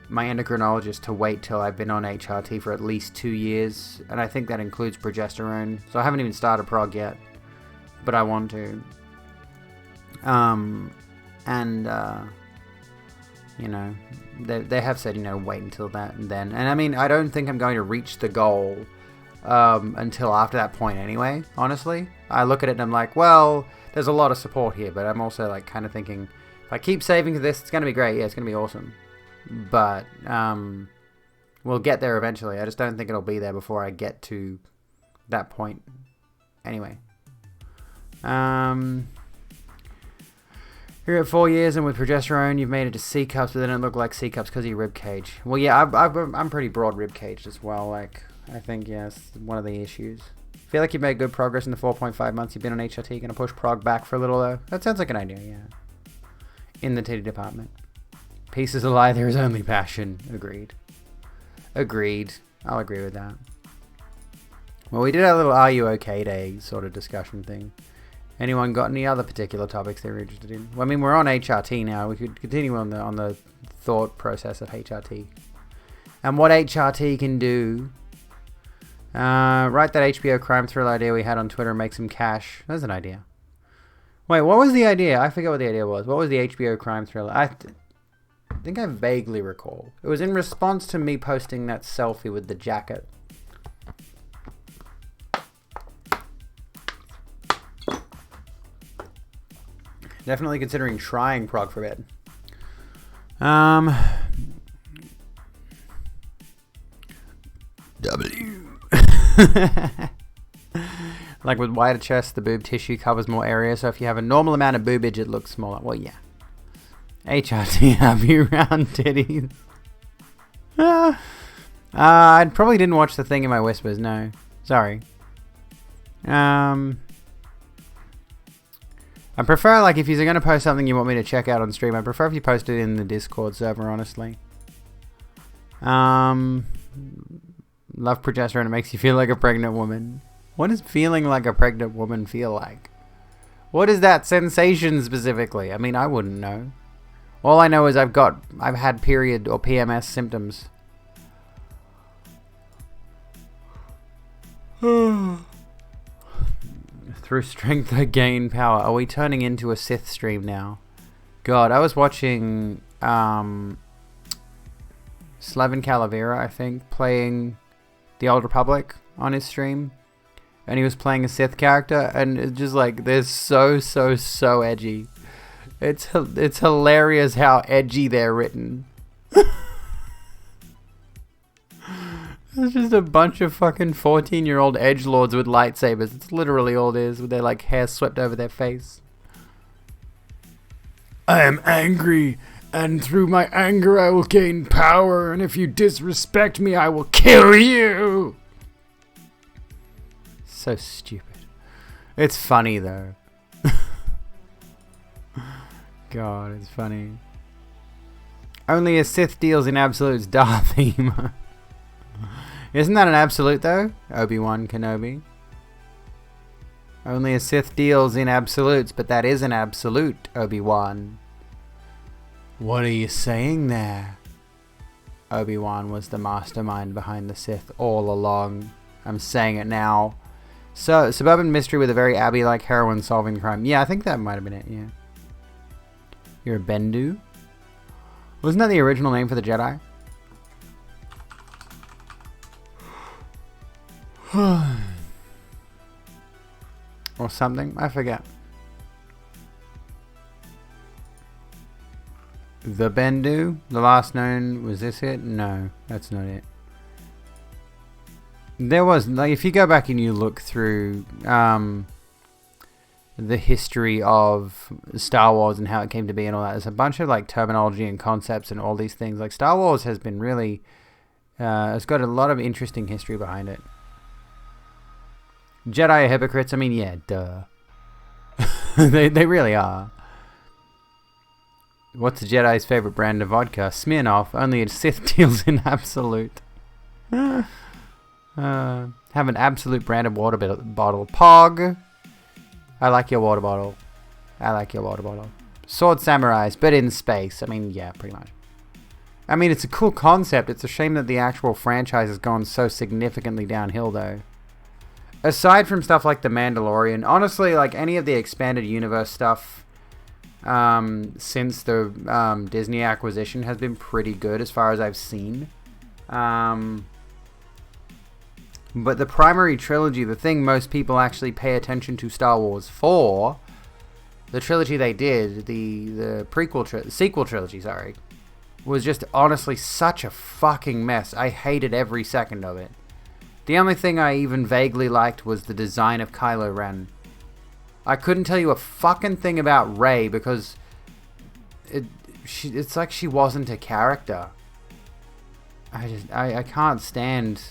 my endocrinologist to wait till I've been on HRT for at least 2 years, and I think that includes progesterone. So I haven't even started prog yet, but I want to. You know, they have said, you know, wait until that and then. And I mean, I don't think I'm going to reach the goal until after that point anyway, honestly. I look at it and I'm like, well, there's a lot of support here, but I'm also like kind of thinking, if I keep saving for this, it's going to be great. Yeah, it's going to be awesome. But we'll get there eventually. I just don't think it'll be there before I get to that point. Anyway. You're at 4 years, and with progesterone, you've made it to C cups, but they don't look like C cups because of your rib cage. Well, yeah, I'm pretty broad rib caged as well. Like, I think, yeah, it's one of the issues. Feel like you've made good progress in the 4.5 months you've been on HRT. Gonna push prog back for a little though. That sounds like an idea, yeah. In the titty department. Peace is a lie, there is only passion. Agreed. Agreed. I'll agree with that. Well, we did our little Are You OK Day sort of discussion thing. Anyone got any other particular topics they're interested in? Well, I mean, we're on HRT now. We could continue on the thought process of HRT. And what HRT can do. Write that HBO crime thriller idea we had on Twitter and make some cash. That's an idea. Wait, what was the idea? I forget what the idea was. What was the HBO crime thriller? I think I vaguely recall. It was in response to me posting that selfie with the jacket. Definitely considering trying prog for bed. Like with wider chest, the boob tissue covers more area, so if you have a normal amount of boobage, it looks smaller. Well, yeah. HRT happy round titties. I probably didn't watch the thing in my whispers, no. Sorry. I prefer, like, if you're going to post something you want me to check out on stream, I prefer if you post it in the Discord server, honestly. Love progesterone, it makes you feel like a pregnant woman. What does feeling like a pregnant woman feel like? What is that sensation specifically? I mean, I wouldn't know. All I know is I've had period or PMS symptoms. Through strength I gain power. Are we turning into a Sith stream now? God, I was watching Slaven Calavera, I think, playing the Old Republic on his stream. And he was playing a Sith character, and it's just like, they're so edgy. It's hilarious how edgy they're written. It's just a bunch of fucking 14-year-old edgelords with lightsabers. It's literally all it is, with their like hair swept over their face. I am angry, and through my anger I will gain power, and if you disrespect me, I will kill you! So stupid. It's funny, though. God, it's funny. Only a Sith deals in absolutes, Darth Vader. Isn't that an absolute, though? Obi-Wan Kenobi. Only a Sith deals in absolutes, but that is an absolute, Obi-Wan. What are you saying there? Obi-Wan was the mastermind behind the Sith all along. I'm saying it now. So, suburban mystery with a very Abby-like heroine solving the crime. Yeah, I think that might have been it, yeah. You're a Bendu? Wasn't that the original name for the Jedi? Or something? I forget. The Bendu? The last known... Was this it? No, that's not it. There was... Like, if you go back and you look through the history of Star Wars and how it came to be and all that, there's a bunch of like terminology and concepts and all these things. Like, Star Wars has been really... it's got a lot of interesting history behind it. Jedi are hypocrites? I mean, yeah, duh. they really are. What's a Jedi's favorite brand of vodka? Smirnoff. Only a Sith deals in absolute. Have an absolute brand of water bottle. Pog. I like your water bottle. I like your water bottle. Sword samurais, but in space. I mean, yeah, pretty much. I mean, it's a cool concept. It's a shame that the actual franchise has gone so significantly downhill, though. Aside from stuff like The Mandalorian, honestly, like any of the expanded universe stuff since the Disney acquisition has been pretty good as far as I've seen. But the primary trilogy, the thing most people actually pay attention to Star Wars for, the trilogy they did, the sequel trilogy, sorry, was just honestly such a fucking mess. I hated every second of it. The only thing I even vaguely liked was the design of Kylo Ren. I couldn't tell you a fucking thing about Rey because it's like she wasn't a character. I can't stand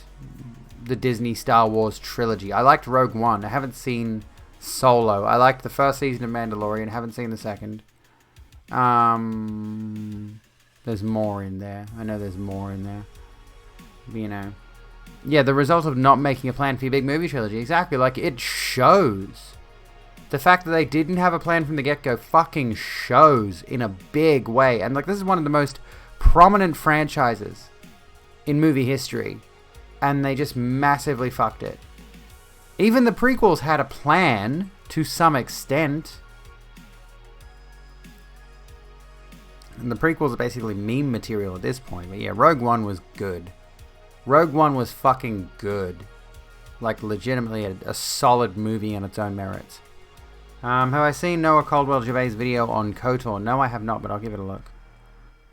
the Disney Star Wars trilogy. I liked Rogue One. I haven't seen Solo. I liked the first season of Mandalorian. I haven't seen the second. There's more in there. I know there's more in there. You know. Yeah, the result of not making a plan for your big movie trilogy. Exactly. Like, it shows. The fact that they didn't have a plan from the get-go fucking shows in a big way. And, like, this is one of the most prominent franchises in movie history. And they just massively fucked it. Even the prequels had a plan to some extent. And the prequels are basically meme material at this point. But yeah, Rogue One was good. Rogue One was fucking good. Like, legitimately a solid movie on its own merits. Have I seen Noah Caldwell-Gervais' video on KOTOR? No, I have not, but I'll give it a look.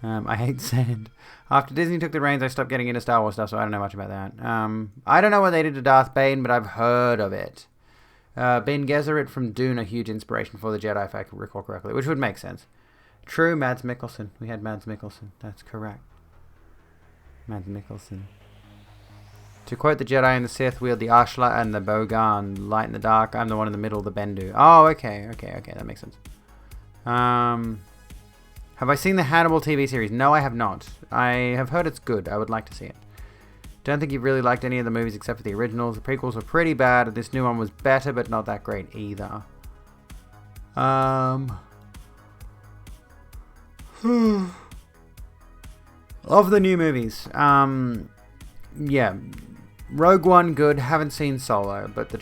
I hate sand. After Disney took the reins, I stopped getting into Star Wars stuff, so I don't know much about that. I don't know what they did to Darth Bane, but I've heard of it. Ben Gesserit from Dune, a huge inspiration for the Jedi, if I can recall correctly, which would make sense. True, Mads Mikkelsen. We had Mads Mikkelsen. That's correct. Mads Mikkelsen. To quote the Jedi and the Sith, wield the Ashla and the Bogan. Light in the dark, I'm the one in the middle, the Bendu. Oh, okay, that makes sense. Have I seen the Hannibal TV series? No, I have not. I have heard it's good. I would like to see it. Don't think you've really liked any of the movies except for the originals. The prequels were pretty bad. This new one was better, but not that great either. Of the new movies, yeah, Rogue One good. Haven't seen Solo, but the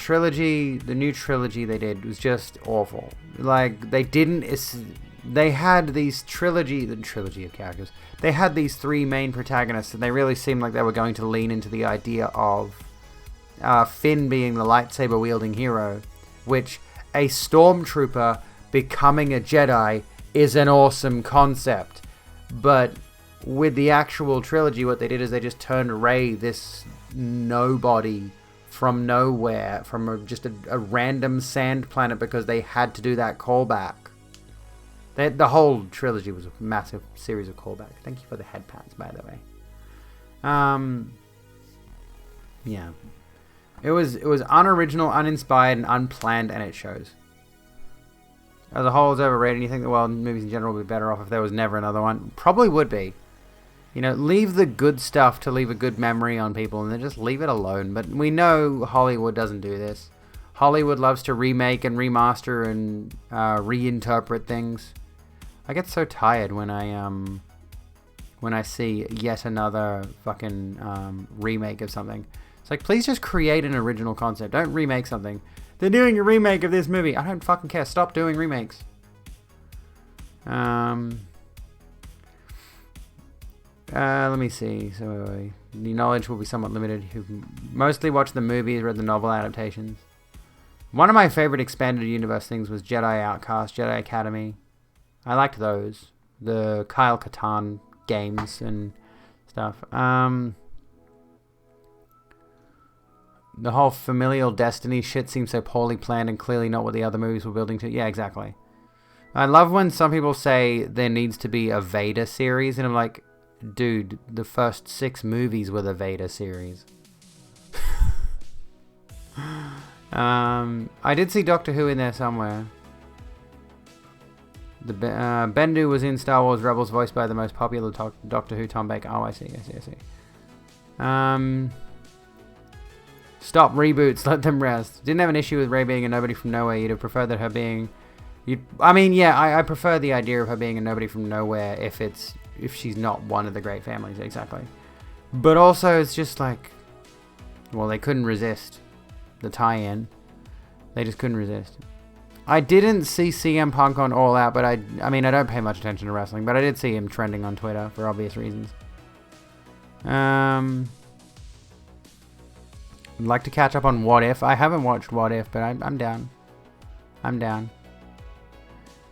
new trilogy they did was just awful. Like, they didn't they had the trilogy of characters. They had these three main protagonists, and they really seemed like they were going to lean into the idea of Finn being the lightsaber-wielding hero, which a stormtrooper becoming a Jedi is an awesome concept. But with the actual trilogy, what they did is they just turned Rey, this nobody from nowhere, from just a random sand planet, because they had to do that callback. The whole trilogy was a massive series of callbacks. Thank you for the head pats, by the way. Yeah. It was unoriginal, uninspired, and unplanned, and it shows. As a whole, it's overrated. You think the world movies in general would be better off if there was never another one? Probably would be. You know, leave the good stuff to leave a good memory on people, and then just leave it alone. But we know Hollywood doesn't do this. Hollywood loves to remake and remaster and reinterpret things. I get so tired when I see yet another fucking remake of something. It's like, please just create an original concept. Don't remake something. They're doing a remake of this movie. I don't fucking care. Stop doing remakes. Let me see. So the knowledge will be somewhat limited. Who mostly watched the movies, read the novel adaptations. One of my favorite expanded universe things was Jedi Outcast, Jedi Academy. I liked those. The Kyle Katarn games and stuff. The whole familial destiny shit seems so poorly planned and clearly not what the other movies were building to. Yeah, exactly. I love when some people say there needs to be a Vader series, and I'm like, dude, the first 6 movies were the Vader series. I did see Doctor Who in there somewhere. The Bendu was in Star Wars Rebels, voiced by the most popular Doctor Who, Tom Baker. Oh, I see. Stop reboots, let them rest. Didn't have an issue with Rey being a nobody from nowhere. You'd have preferred that her being... I prefer the idea of her being a nobody from nowhere if she's not one of the great families, exactly. But also, it's just like... Well, they couldn't resist the tie-in. They just couldn't resist. I didn't see CM Punk on All Out, but I don't pay much attention to wrestling, but I did see him trending on Twitter for obvious reasons. I'd like to catch up on What If. I haven't watched What If, but I'm down. I'm down.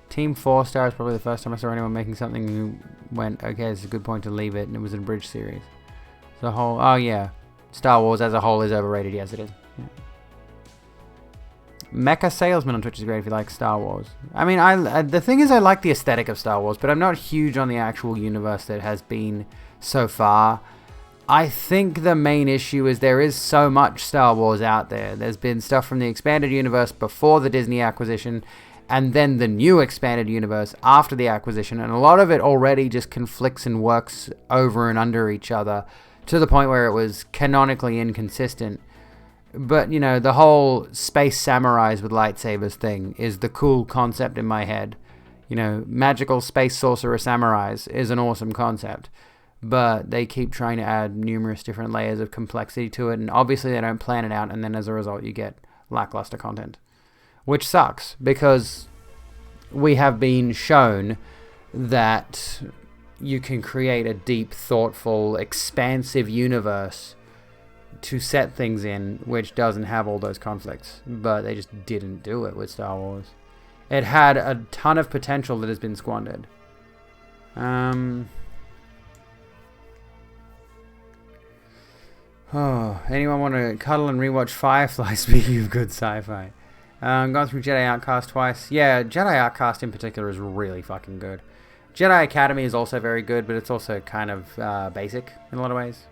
Team 4 Star is probably the first time I saw anyone making something who went, okay, this is a good point to leave it, and it was an abridged series. The whole, oh yeah, Star Wars as a whole is overrated. Yes, it is. Yeah. Mecha Salesman on Twitch is great if you like Star Wars. I mean, the thing is, I like the aesthetic of Star Wars, but I'm not huge on the actual universe that has been so far. I think the main issue is there is so much Star Wars out there. There's been stuff from the expanded universe before the Disney acquisition, and then the new expanded universe after the acquisition, and a lot of it already just conflicts and works over and under each other to the point where it was canonically inconsistent. But, you know, the whole space samurais with lightsabers thing is the cool concept in my head. You know, magical space sorcerer samurais is an awesome concept. But they keep trying to add numerous different layers of complexity to it, and obviously they don't plan it out, and then as a result you get lackluster content. Which sucks, because we have been shown that you can create a deep, thoughtful, expansive universe to set things in which doesn't have all those conflicts. But they just didn't do it with Star Wars. It had a ton of potential that has been squandered. Oh, anyone want to cuddle and rewatch Firefly? Speaking of good sci-fi. Gone through Jedi Outcast twice. Yeah, Jedi Outcast in particular is really fucking good. Jedi Academy is also very good, but it's also kind of basic in a lot of ways.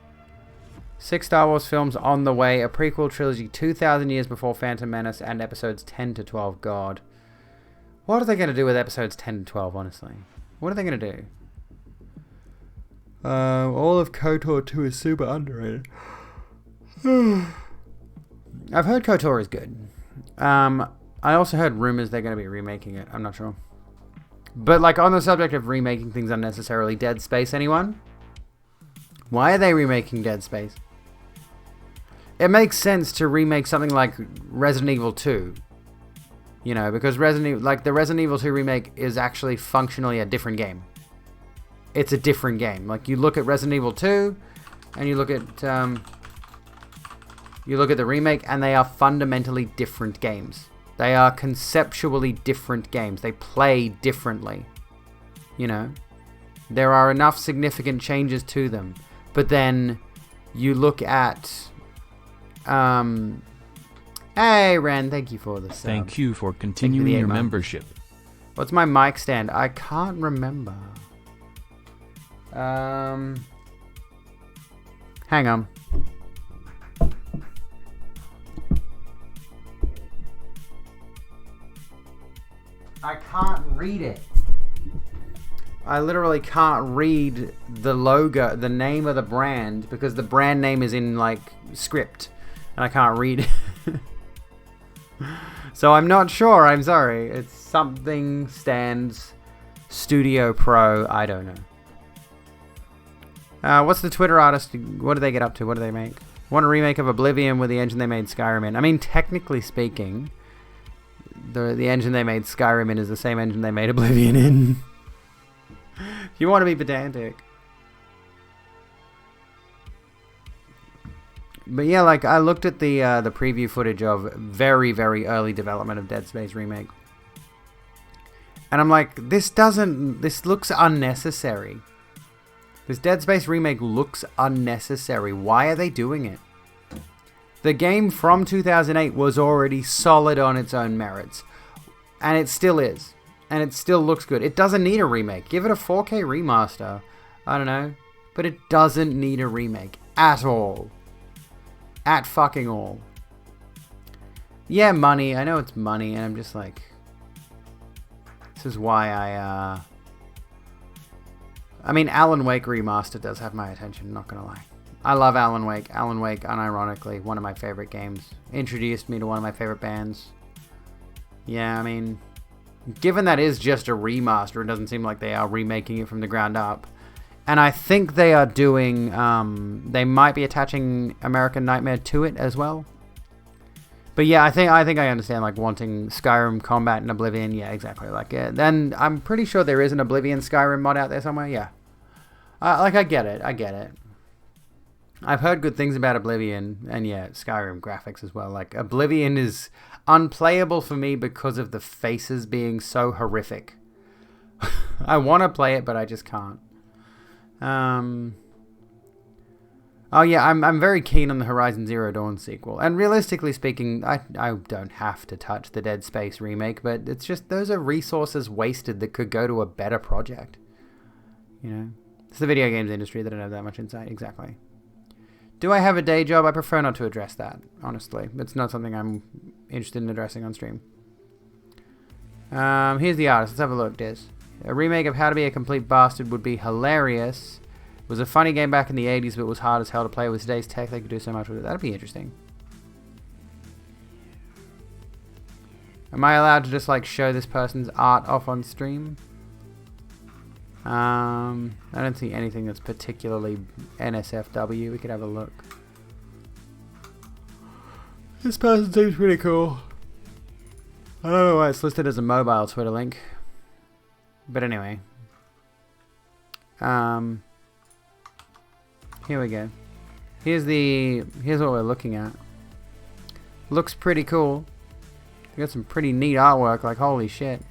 6 Star Wars films on the way. A prequel trilogy 2,000 years before Phantom Menace and episodes 10 to 12. God. What are they going to do with episodes 10 to 12, honestly? What are they going to do? All of KOTOR 2 is super underrated. I've heard KOTOR is good. I also heard rumors they're going to be remaking it. I'm not sure. But, like, on the subject of remaking things unnecessarily, Dead Space, anyone? Why are they remaking Dead Space? It makes sense to remake something like Resident Evil 2. You know, because the Resident Evil 2 remake is actually functionally a different game. It's a different game. Like, you look at Resident Evil 2, and you look at the remake, and they are fundamentally different games. They are conceptually different games. They play differently. You know? There are enough significant changes to them. But then you look at... Hey, Ren, thank you for this. Thank you for continuing your membership. What's my mic stand? I can't remember. Hang on. I can't read it. I literally can't read the logo, the name of the brand, because the brand name is in, like, script. And I can't read it. So I'm not sure, I'm sorry. It's something stands Studio Pro, I don't know. What's the Twitter artist, what do they get up to? What do they make? Want a remake of Oblivion with the engine they made Skyrim in. I mean, technically speaking, the engine they made Skyrim in is the same engine they made Oblivion in. If you want to be pedantic. But yeah, like, I looked at the preview footage of very, very early development of Dead Space Remake. And I'm like, this looks unnecessary. This Dead Space Remake looks unnecessary. Why are they doing it? The game from 2008 was already solid on its own merits. And it still is. And it still looks good. It doesn't need a remake. Give it a 4K remaster. I don't know. But it doesn't need a remake. At all. At fucking all. Yeah, money. I know it's money. And I'm just like... This is why I mean, Alan Wake Remastered does have my attention, not gonna lie. I love Alan Wake. Alan Wake, unironically, one of my favorite games. Introduced me to one of my favorite bands. Yeah, I mean... Given that is just a remaster, it doesn't seem like they are remaking it from the ground up. And I think they are doing... they might be attaching American Nightmare to it as well. But yeah, I think I understand, like, wanting Skyrim combat in Oblivion. Yeah, exactly. Like, then I'm pretty sure there is an Oblivion Skyrim mod out there somewhere. Yeah. Like, I get it. I've heard good things about Oblivion, and yeah, Skyrim graphics as well. Like, Oblivion is unplayable for me because of the faces being so horrific. I want to play it, but I just can't. Oh yeah, I'm very keen on the Horizon Zero Dawn sequel. And realistically speaking, I don't have to touch the Dead Space remake, but it's just, those are resources wasted that could go to a better project. You know? It's the video games industry that don't have that much insight. Exactly. Do I have a day job? I prefer not to address that, honestly. It's not something I'm interested in addressing on stream. Here's the artist. Let's have a look, Des. A remake of How to Be a Complete Bastard would be hilarious. It was a funny game back in the 80s, but it was hard as hell to play. With today's tech, they could do so much with it. That'd be interesting. Am I allowed to just, like, show this person's art off on stream? I don't see anything that's particularly NSFW. We could have a look. This person seems pretty cool. I don't know why it's listed as a mobile Twitter link. But anyway. Here we go. Here's what we're looking at. Looks pretty cool. We got some pretty neat artwork, like, holy shit.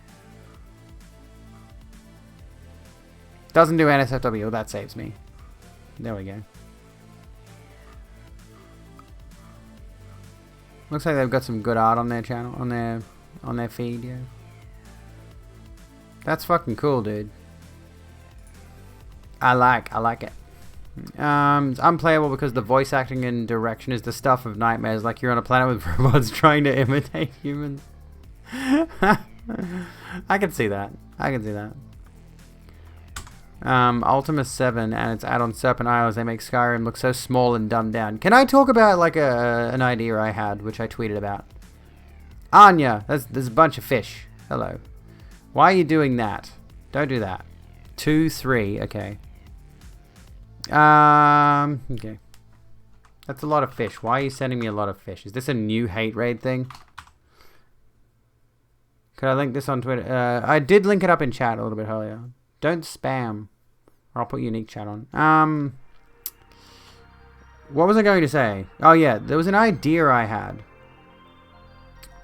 Doesn't do NSFW, well, that saves me. There we go. Looks like they've got some good art on their channel, on their feed, yeah. That's fucking cool, dude. I like it. It's unplayable because the voice acting and direction is the stuff of nightmares, like you're on a planet with robots trying to imitate humans. I can see that. Ultima 7 and its add-on Serpent Isles, they make Skyrim look so small and dumbed down. Can I talk about, like, an idea I had, which I tweeted about? Anya, there's a bunch of fish. Hello. Why are you doing that? Don't do that. 2, 3, okay. Okay. That's a lot of fish. Why are you sending me a lot of fish? Is this a new hate raid thing? Could I link this on Twitter? I did link it up in chat a little bit earlier. Don't spam, or I'll put unique chat on. What was I going to say? Oh yeah, there was an idea I had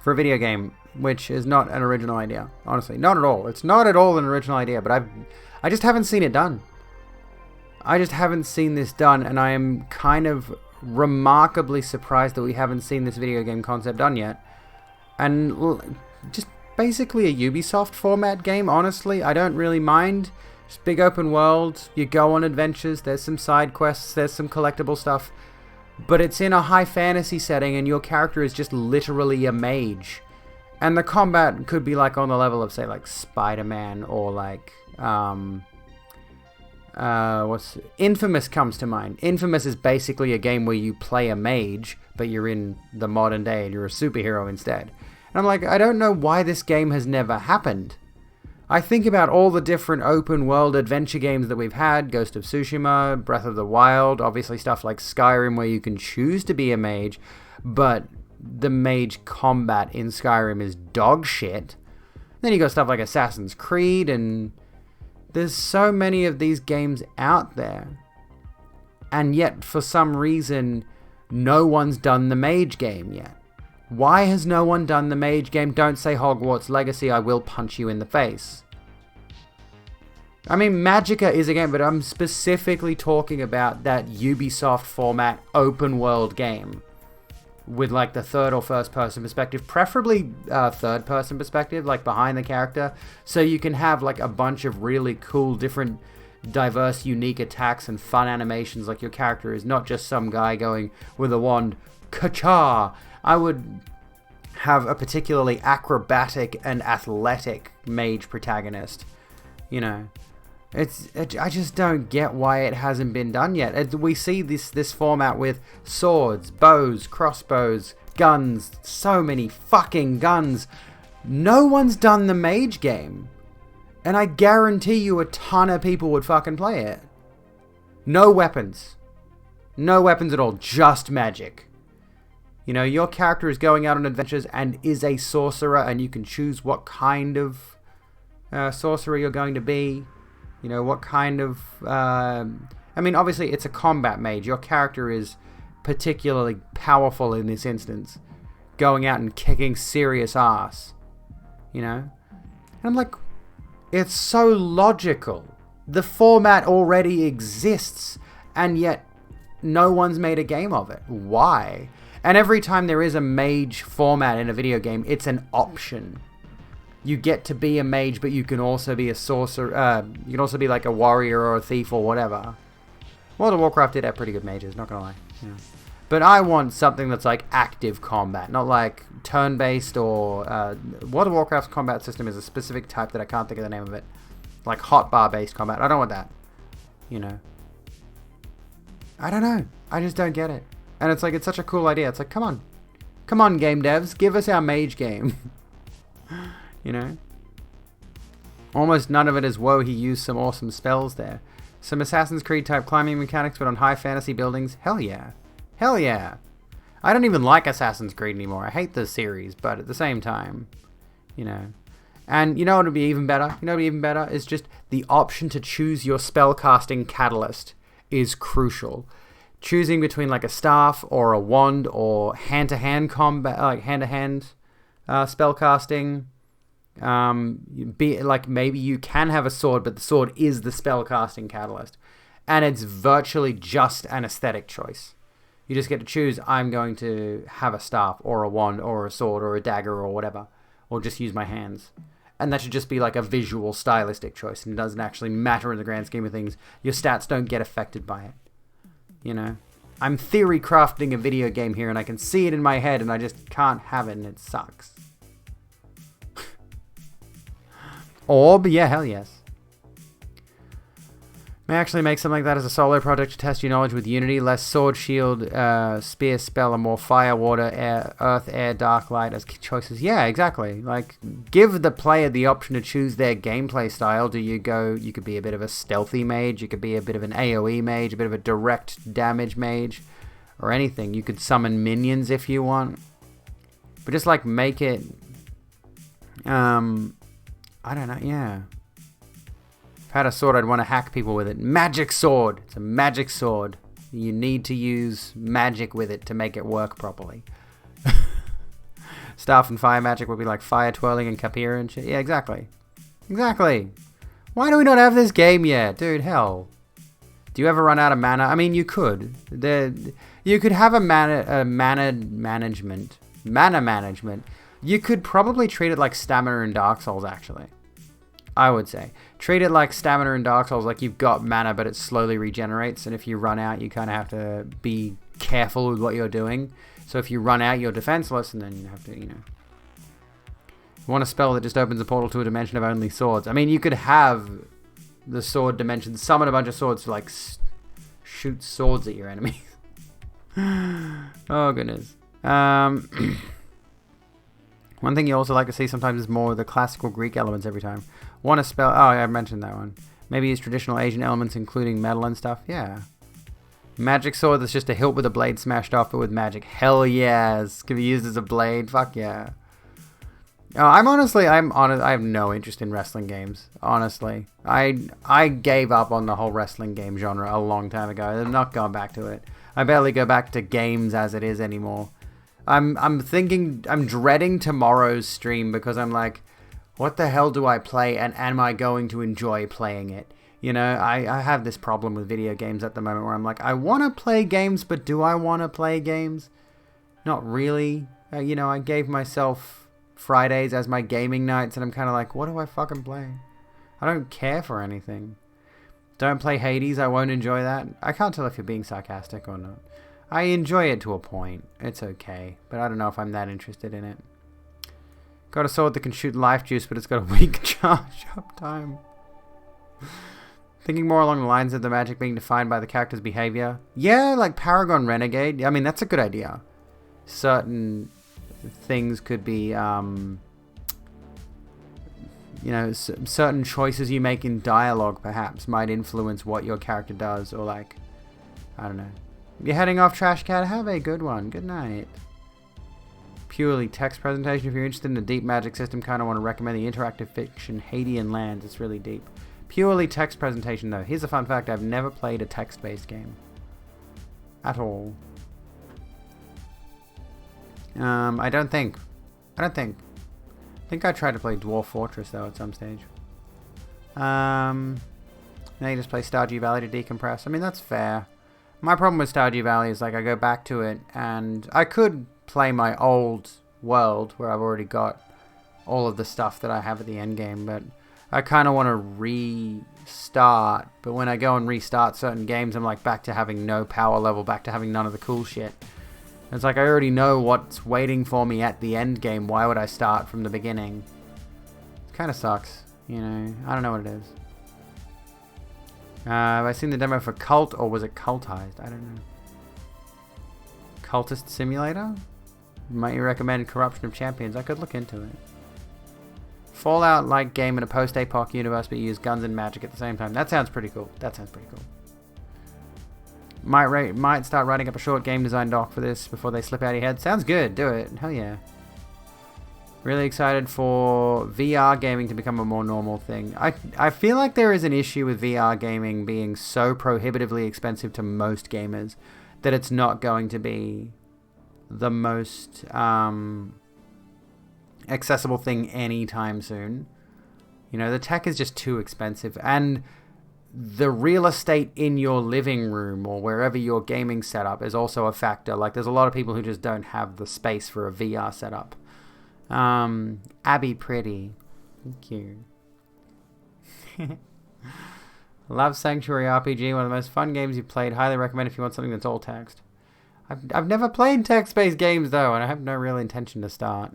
for a video game, which is not an original idea. Honestly, not at all. It's not at all an original idea, but I just haven't seen it done. I just haven't seen this done, and I am kind of remarkably surprised that we haven't seen this video game concept done yet. And just basically a Ubisoft format game, honestly. I don't really mind. Just big open world, you go on adventures, there's some side quests, there's some collectible stuff. But it's in a high fantasy setting, and your character is just literally a mage. And the combat could be like on the level of, say, like Spider-Man, or like Infamous comes to mind. Infamous is basically a game where you play a mage, but you're in the modern day and you're a superhero instead. And I'm like, I don't know why this game has never happened. I think about all the different open world adventure games that we've had, Ghost of Tsushima, Breath of the Wild, obviously stuff like Skyrim where you can choose to be a mage, but the mage combat in Skyrim is dog shit. Then you got stuff like Assassin's Creed, and there's so many of these games out there. And yet, for some reason, no one's done the mage game yet. Why has no one done the mage game? Don't say Hogwarts Legacy, I will punch you in the face. I mean, Magicka is a game, but I'm specifically talking about that Ubisoft format open world game. With like the third or first person perspective, preferably third person perspective, like behind the character. So you can have like a bunch of really cool, different, diverse, unique attacks and fun animations. Like your character is not just some guy going with a wand, ka-cha! I would have a particularly acrobatic and athletic mage protagonist. You know, I just don't get why it hasn't been done yet. We see this format with swords, bows, crossbows, guns, so many fucking guns. No one's done the mage game. And I guarantee you a ton of people would fucking play it. No weapons. No weapons at all, just magic. You know, your character is going out on adventures and is a sorcerer, and you can choose what kind of sorcerer you're going to be. You know, what kind of... I mean, obviously, it's a combat mage. Your character is particularly powerful in this instance. Going out and kicking serious ass. You know? And I'm like, it's so logical. The format already exists, and yet no one's made a game of it. Why? And every time there is a mage format in a video game, it's an option. You get to be a mage, but you can also be a sorcerer. You can also be like a warrior or a thief or whatever. World of Warcraft did have pretty good mages, not gonna lie. Yeah. But I want something that's like active combat, not like turn-based or... World of Warcraft's combat system is a specific type that I can't think of the name of it. Like hotbar-based combat. I don't want that. You know. I don't know. I just don't get it. And it's like, it's such a cool idea. It's like, come on. Come on, game devs. Give us our mage game. You know? Almost none of it is, whoa, he used some awesome spells there. Some Assassin's Creed type climbing mechanics, but on high fantasy buildings. Hell yeah. Hell yeah. I don't even like Assassin's Creed anymore. I hate the series, but at the same time, you know. And you know what would be even better? You know what would be even better? Is just the option to choose your spellcasting catalyst is crucial. Choosing between like a staff or a wand or hand-to-hand combat, like hand-to-hand spellcasting. Be like, maybe you can have a sword, but the sword is the spellcasting catalyst, and it's virtually just an aesthetic choice. You just get to choose, I'm going to have a staff or a wand or a sword or a dagger or whatever, or just use my hands. And that should just be like a visual stylistic choice, and it doesn't actually matter in the grand scheme of things. Your stats don't get affected by it. You know, I'm theory crafting a video game here, and I can see it in my head, and I just can't have it, and it sucks. Orb, yeah, hell yes. May actually make something like that as a solo project to test your knowledge with Unity. Less sword, shield, spear, spell, and more fire, water, air, earth, air, dark, light as choices. Yeah, exactly. Like, give the player the option to choose their gameplay style. You could be a bit of a stealthy mage, you could be a bit of an AoE mage, a bit of a direct damage mage, or anything. You could summon minions if you want. But just, like, make it... I don't know, yeah. If I had a sword, I'd want to hack people with it. Magic sword! It's a magic sword. You need to use magic with it to make it work properly. Staff and fire magic would be like fire twirling and Kapira and shit. Yeah, exactly. Exactly. Why do we not have this game yet? Dude, hell. Do you ever run out of mana? I mean, you could. You could have a mana management. You could probably treat it like stamina in Dark Souls, actually. I would say. Treat it like stamina in Dark Souls, like you've got mana, but it slowly regenerates, and if you run out, you kind of have to be careful with what you're doing. So if you run out, you're defenseless, and then you have to, you want a spell that just opens a portal to a dimension of only swords. I mean, you could have the sword dimension, summon a bunch of swords to, like, shoot swords at your enemies. Oh, goodness. One thing you also like to see sometimes is more of the classical Greek elements every time. Want a spell... Oh, yeah, I mentioned that one. Maybe use traditional Asian elements, including metal and stuff. Yeah. Magic sword that's just a hilt with a blade smashed off, but with magic. Hell yes. Can be used as a blade. Fuck yeah. Oh, I'm honest. I have no interest in wrestling games. Honestly. I gave up on the whole wrestling game genre a long time ago. I'm not going back to it. I barely go back to games as it is anymore. I'm dreading tomorrow's stream because I'm like, what the hell do I play, and am I going to enjoy playing it? You know, I have this problem with video games at the moment where I'm like, I want to play games, but do I want to play games? Not really. I gave myself Fridays as my gaming nights, and I'm kind of like, what do I fucking play? I don't care for anything. Don't play Hades, I won't enjoy that. I can't tell if you're being sarcastic or not. I enjoy it to a point. It's okay. But I don't know if I'm that interested in it. Got a sword that can shoot life juice, but it's got a weak charge up time. Thinking more along the lines of the magic being defined by the character's behavior. Yeah, like Paragon Renegade. I mean, that's a good idea. Certain things could be, certain choices you make in dialogue, perhaps, might influence what your character does, or like, I don't know. You're heading off, Trash Cat. Have a good one. Good night. Purely text presentation. If you're interested in a deep magic system, kind of want to recommend the interactive fiction Hadean Lands. It's really deep. Purely text presentation, though. Here's a fun fact. I've never played a text-based game. At all. I don't think. I think I tried to play Dwarf Fortress, though, at some stage. Now you just play Stardew Valley to decompress. I mean, that's fair. My problem with Stardew Valley is, like, I go back to it, and I could play my old world, where I've already got all of the stuff that I have at the end game, but I kind of want to restart. But when I go and restart certain games, I'm, like, back to having no power level, back to having none of the cool shit. It's like, I already know what's waiting for me at the end game. Why would I start from the beginning? It kind of sucks, you know. I don't know what it is. Have I seen the demo for Cult, or was it Cultized? I don't know. Cultist Simulator? Might you recommend Corruption of Champions? I could look into it. Fallout-like game in a post-apoc universe, but you use guns and magic at the same time. That sounds pretty cool. Might start writing up a short game design doc for this before they slip out of your head. Sounds good. Do it. Hell yeah. Really excited for VR gaming to become a more normal thing. I feel like there is an issue with VR gaming being so prohibitively expensive to most gamers that it's not going to be the most accessible thing anytime soon. You know, the tech is just too expensive, and the real estate in your living room or wherever your gaming setup is also a factor. Like, there's a lot of people who just don't have the space for a VR setup. Abby Pretty. Thank you. Love Sanctuary RPG, one of the most fun games you've played. Highly recommend if you want something that's all text. I've never played text-based games, though, and I have no real intention to start.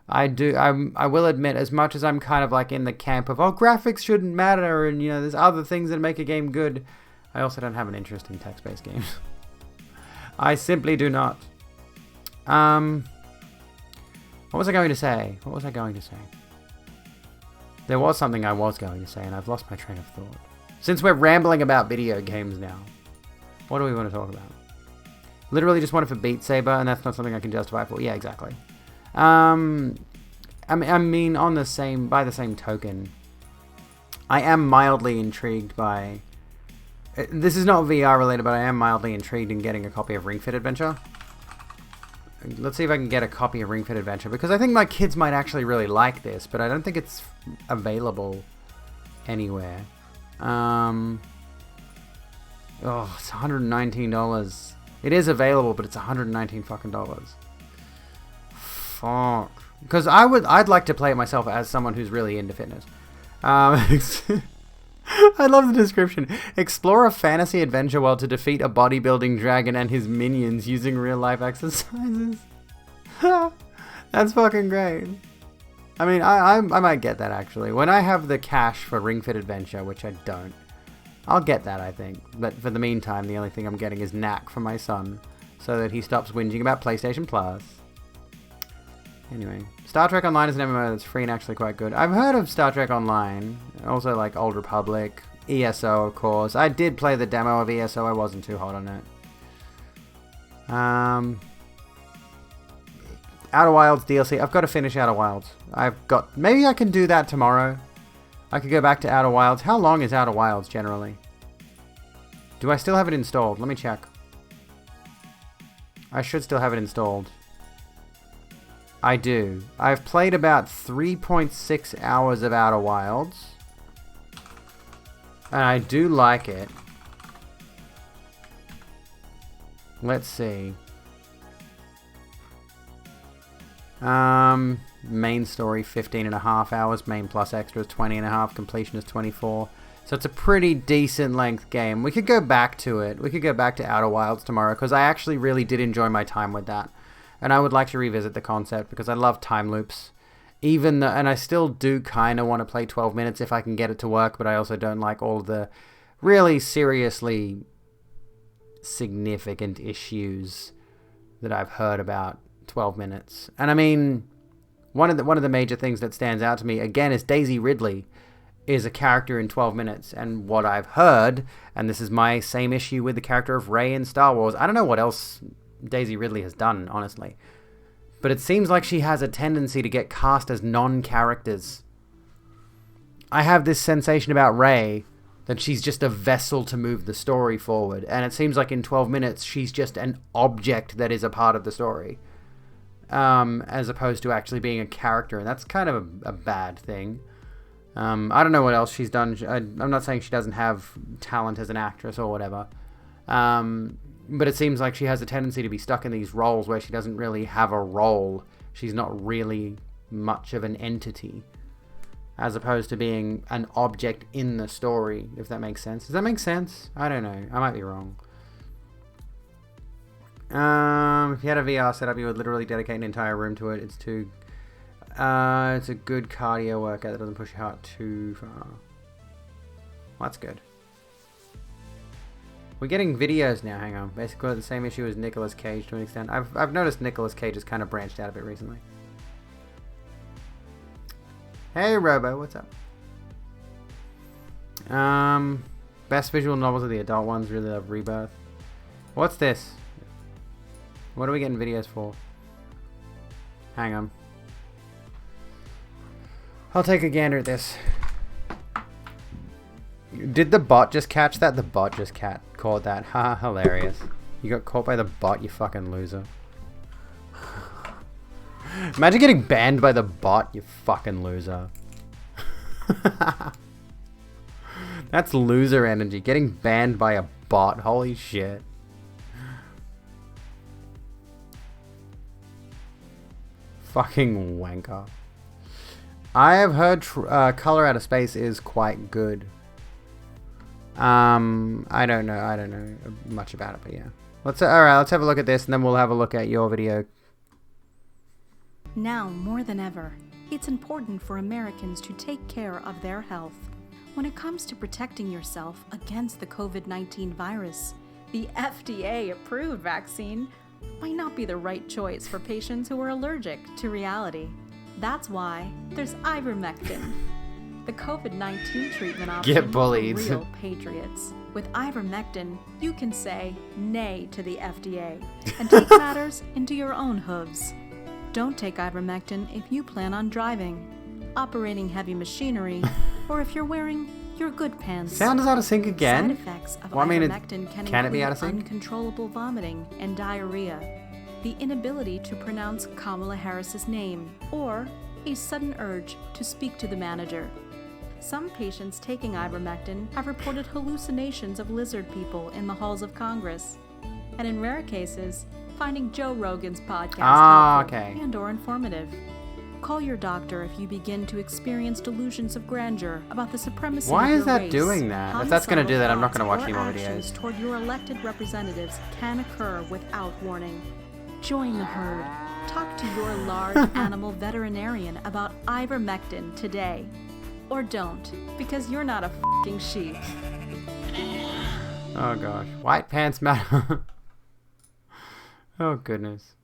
I will admit, as much as I'm kind of like in the camp of, oh, graphics shouldn't matter, and, you know, there's other things that make a game good, I also don't have an interest in text-based games. I simply do not. What was I going to say? There was something I was going to say, and I've lost my train of thought. Since we're rambling about video games now, what do we want to talk about? Literally just wanted for Beat Saber, and that's not something I can justify for. Yeah, exactly. I mean, by the same token, I am mildly intrigued by. This is not VR related, but I am mildly intrigued in getting a copy of Ring Fit Adventure. Let's see if I can get a copy of Ring Fit Adventure, because I think my kids might actually really like this, but I don't think it's available anywhere. Oh, it's $119. It is available, but it's $119 fucking dollars. Fuck. Because I'd like to play it myself as someone who's really into fitness. I love the description. Explore a fantasy adventure world to defeat a bodybuilding dragon and his minions using real life exercises. That's fucking great. I mean, I might get that actually. When I have the cash for Ring Fit Adventure, which I don't, I'll get that, I think. But for the meantime, the only thing I'm getting is Knack for my son, so that he stops whinging about PlayStation Plus. Anyway, Star Trek Online is an MMO that's free and actually quite good. I've heard of Star Trek Online, also like Old Republic, ESO of course. I did play the demo of ESO, I wasn't too hot on it. Outer Wilds DLC, I've got to finish Outer Wilds. Maybe I can do that tomorrow. I could go back to Outer Wilds. How long is Outer Wilds generally? Do I still have it installed? Let me check. I should still have it installed. I do. I've played about 3.6 hours of Outer Wilds. And I do like it. Let's see. Main story 15.5 hours. Main plus extras 20.5. Completion is 24. So it's a pretty decent length game. We could go back to it. We could go back to Outer Wilds tomorrow, because I actually really did enjoy my time with that. And I would like to revisit the concept because I love time loops. And I still do kind of want to play 12 minutes if I can get it to work, but I also don't like all of the really seriously significant issues that I've heard about 12 minutes. And I mean, one of the major things that stands out to me, again, is Daisy Ridley is a character in 12 minutes. And what I've heard, and this is my same issue with the character of Rey in Star Wars, I don't know what else Daisy Ridley has done, honestly. But it seems like she has a tendency to get cast as non-characters. I have this sensation about Rey that she's just a vessel to move the story forward. And it seems like in 12 minutes, she's just an object that is a part of the story. As opposed to actually being a character. And that's kind of a bad thing. I don't know what else she's done. I'm not saying she doesn't have talent as an actress or whatever. But it seems like she has a tendency to be stuck in these roles where she doesn't really have a role. She's not really much of an entity, as opposed to being an object in the story, if that makes sense. Does that make sense? I don't know. I might be wrong. If you had a VR setup, you would literally dedicate an entire room to it. It's a good cardio workout that doesn't push your heart too far. Well, that's good. We're getting videos now, hang on. Basically the same issue as Nicolas Cage to an extent. I've noticed Nicolas Cage has kind of branched out a bit recently. Hey Robo, what's up? Best visual novels are the adult ones, really love Rebirth. What's this? What are we getting videos for? Hang on. I'll take a gander at this. Did the bot just catch that? The bot just caught that. Ha, hilarious. You got caught by the bot, you fucking loser. Imagine getting banned by the bot, you fucking loser. That's loser energy. Getting banned by a bot. Holy shit. Fucking wanker. I have heard Color Out of Space is quite good. I don't know much about it, but yeah. Alright, let's have a look at this and then we'll have a look at your video. Now, more than ever, it's important for Americans to take care of their health. When it comes to protecting yourself against the COVID-19 virus, the FDA-approved vaccine might not be the right choice for patients who are allergic to reality. That's why there's ivermectin, the COVID-19 treatment option. Get bullied. For real patriots. With ivermectin, you can say nay to the FDA and take matters into your own hooves. Don't take ivermectin if you plan on driving, operating heavy machinery, or if you're wearing your good pants. Sound is out of sync again? Side effects of Well, I mean, ivermectin can it be out of sync? uncontrollable vomiting and diarrhea, the inability to pronounce Kamala Harris's name, or a sudden urge to speak to the manager. Some patients taking ivermectin have reported hallucinations of lizard people in the halls of Congress, and in rare cases, finding Joe Rogan's podcast helpful and/or informative. Call your doctor if you begin to experience delusions of grandeur about the supremacy Why of your is that race. doing that? If that's going to do that, I'm not going to watch any more Actions videos. toward your elected representatives can occur without warning. Join the herd. Talk to your large animal veterinarian about ivermectin today. Or don't, because you're not a f***ing sheep. Oh gosh. White pants matter. Oh goodness.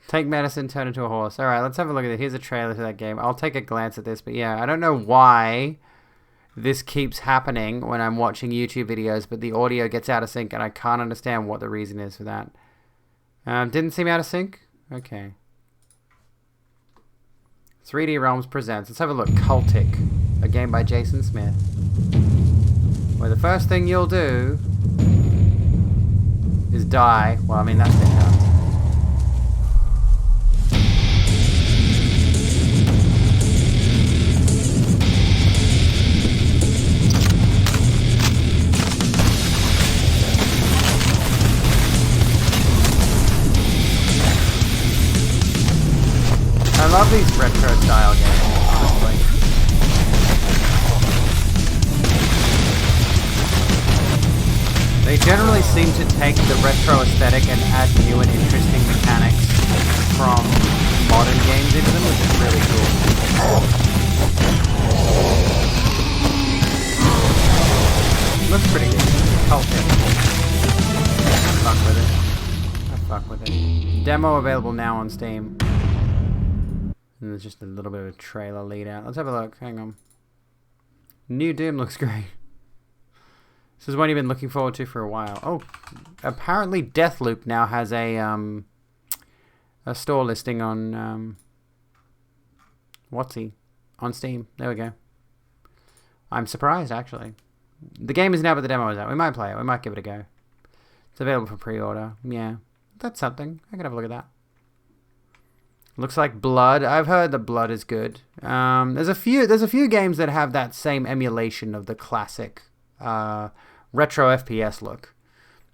Take medicine, turn into a horse. Alright, let's have a look at it. Here's a trailer to that game. I'll take a glance at this, but yeah, I don't know why this keeps happening when I'm watching YouTube videos, but the audio gets out of sync and I can't understand what the reason is for that. Didn't seem out of sync? Okay. 3D Realms presents. Let's have a look. Cultic. A game by Jason Smith. Where the first thing you'll do is die. Well, I mean, that's it now. I love these retro style games, honestly. They generally seem to take the retro aesthetic and add new and interesting mechanics from modern games into them, which is really cool. Looks pretty good. Cultic. Fuck with it. I fuck with it. Demo available now on Steam. And there's just a little bit of a trailer lead out. Let's have a look. Hang on. New Doom looks great. This is one you've been looking forward to for a while. Oh, apparently Deathloop now has a store listing on on Steam. There we go. I'm surprised actually. The game is now, but the demo is out. We might play it. We might give it a go. It's available for pre-order. Yeah, that's something. I can have a look at that. Looks like Blood. I've heard that Blood is good. There's a few games that have that same emulation of the classic retro FPS look.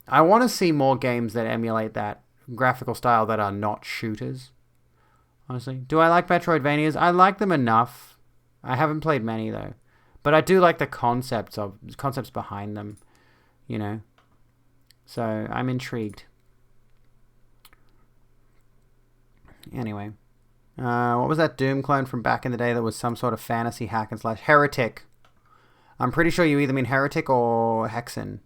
I want to see more games that emulate that graphical style that are not shooters. Honestly, do I like Metroidvanias? I like them enough. I haven't played many though, but I do like the concepts behind them. You know, so I'm intrigued. Anyway, what was that Doom clone from back in the day that was some sort of fantasy hack and slash? Heretic. I'm pretty sure you either mean Heretic or Hexen.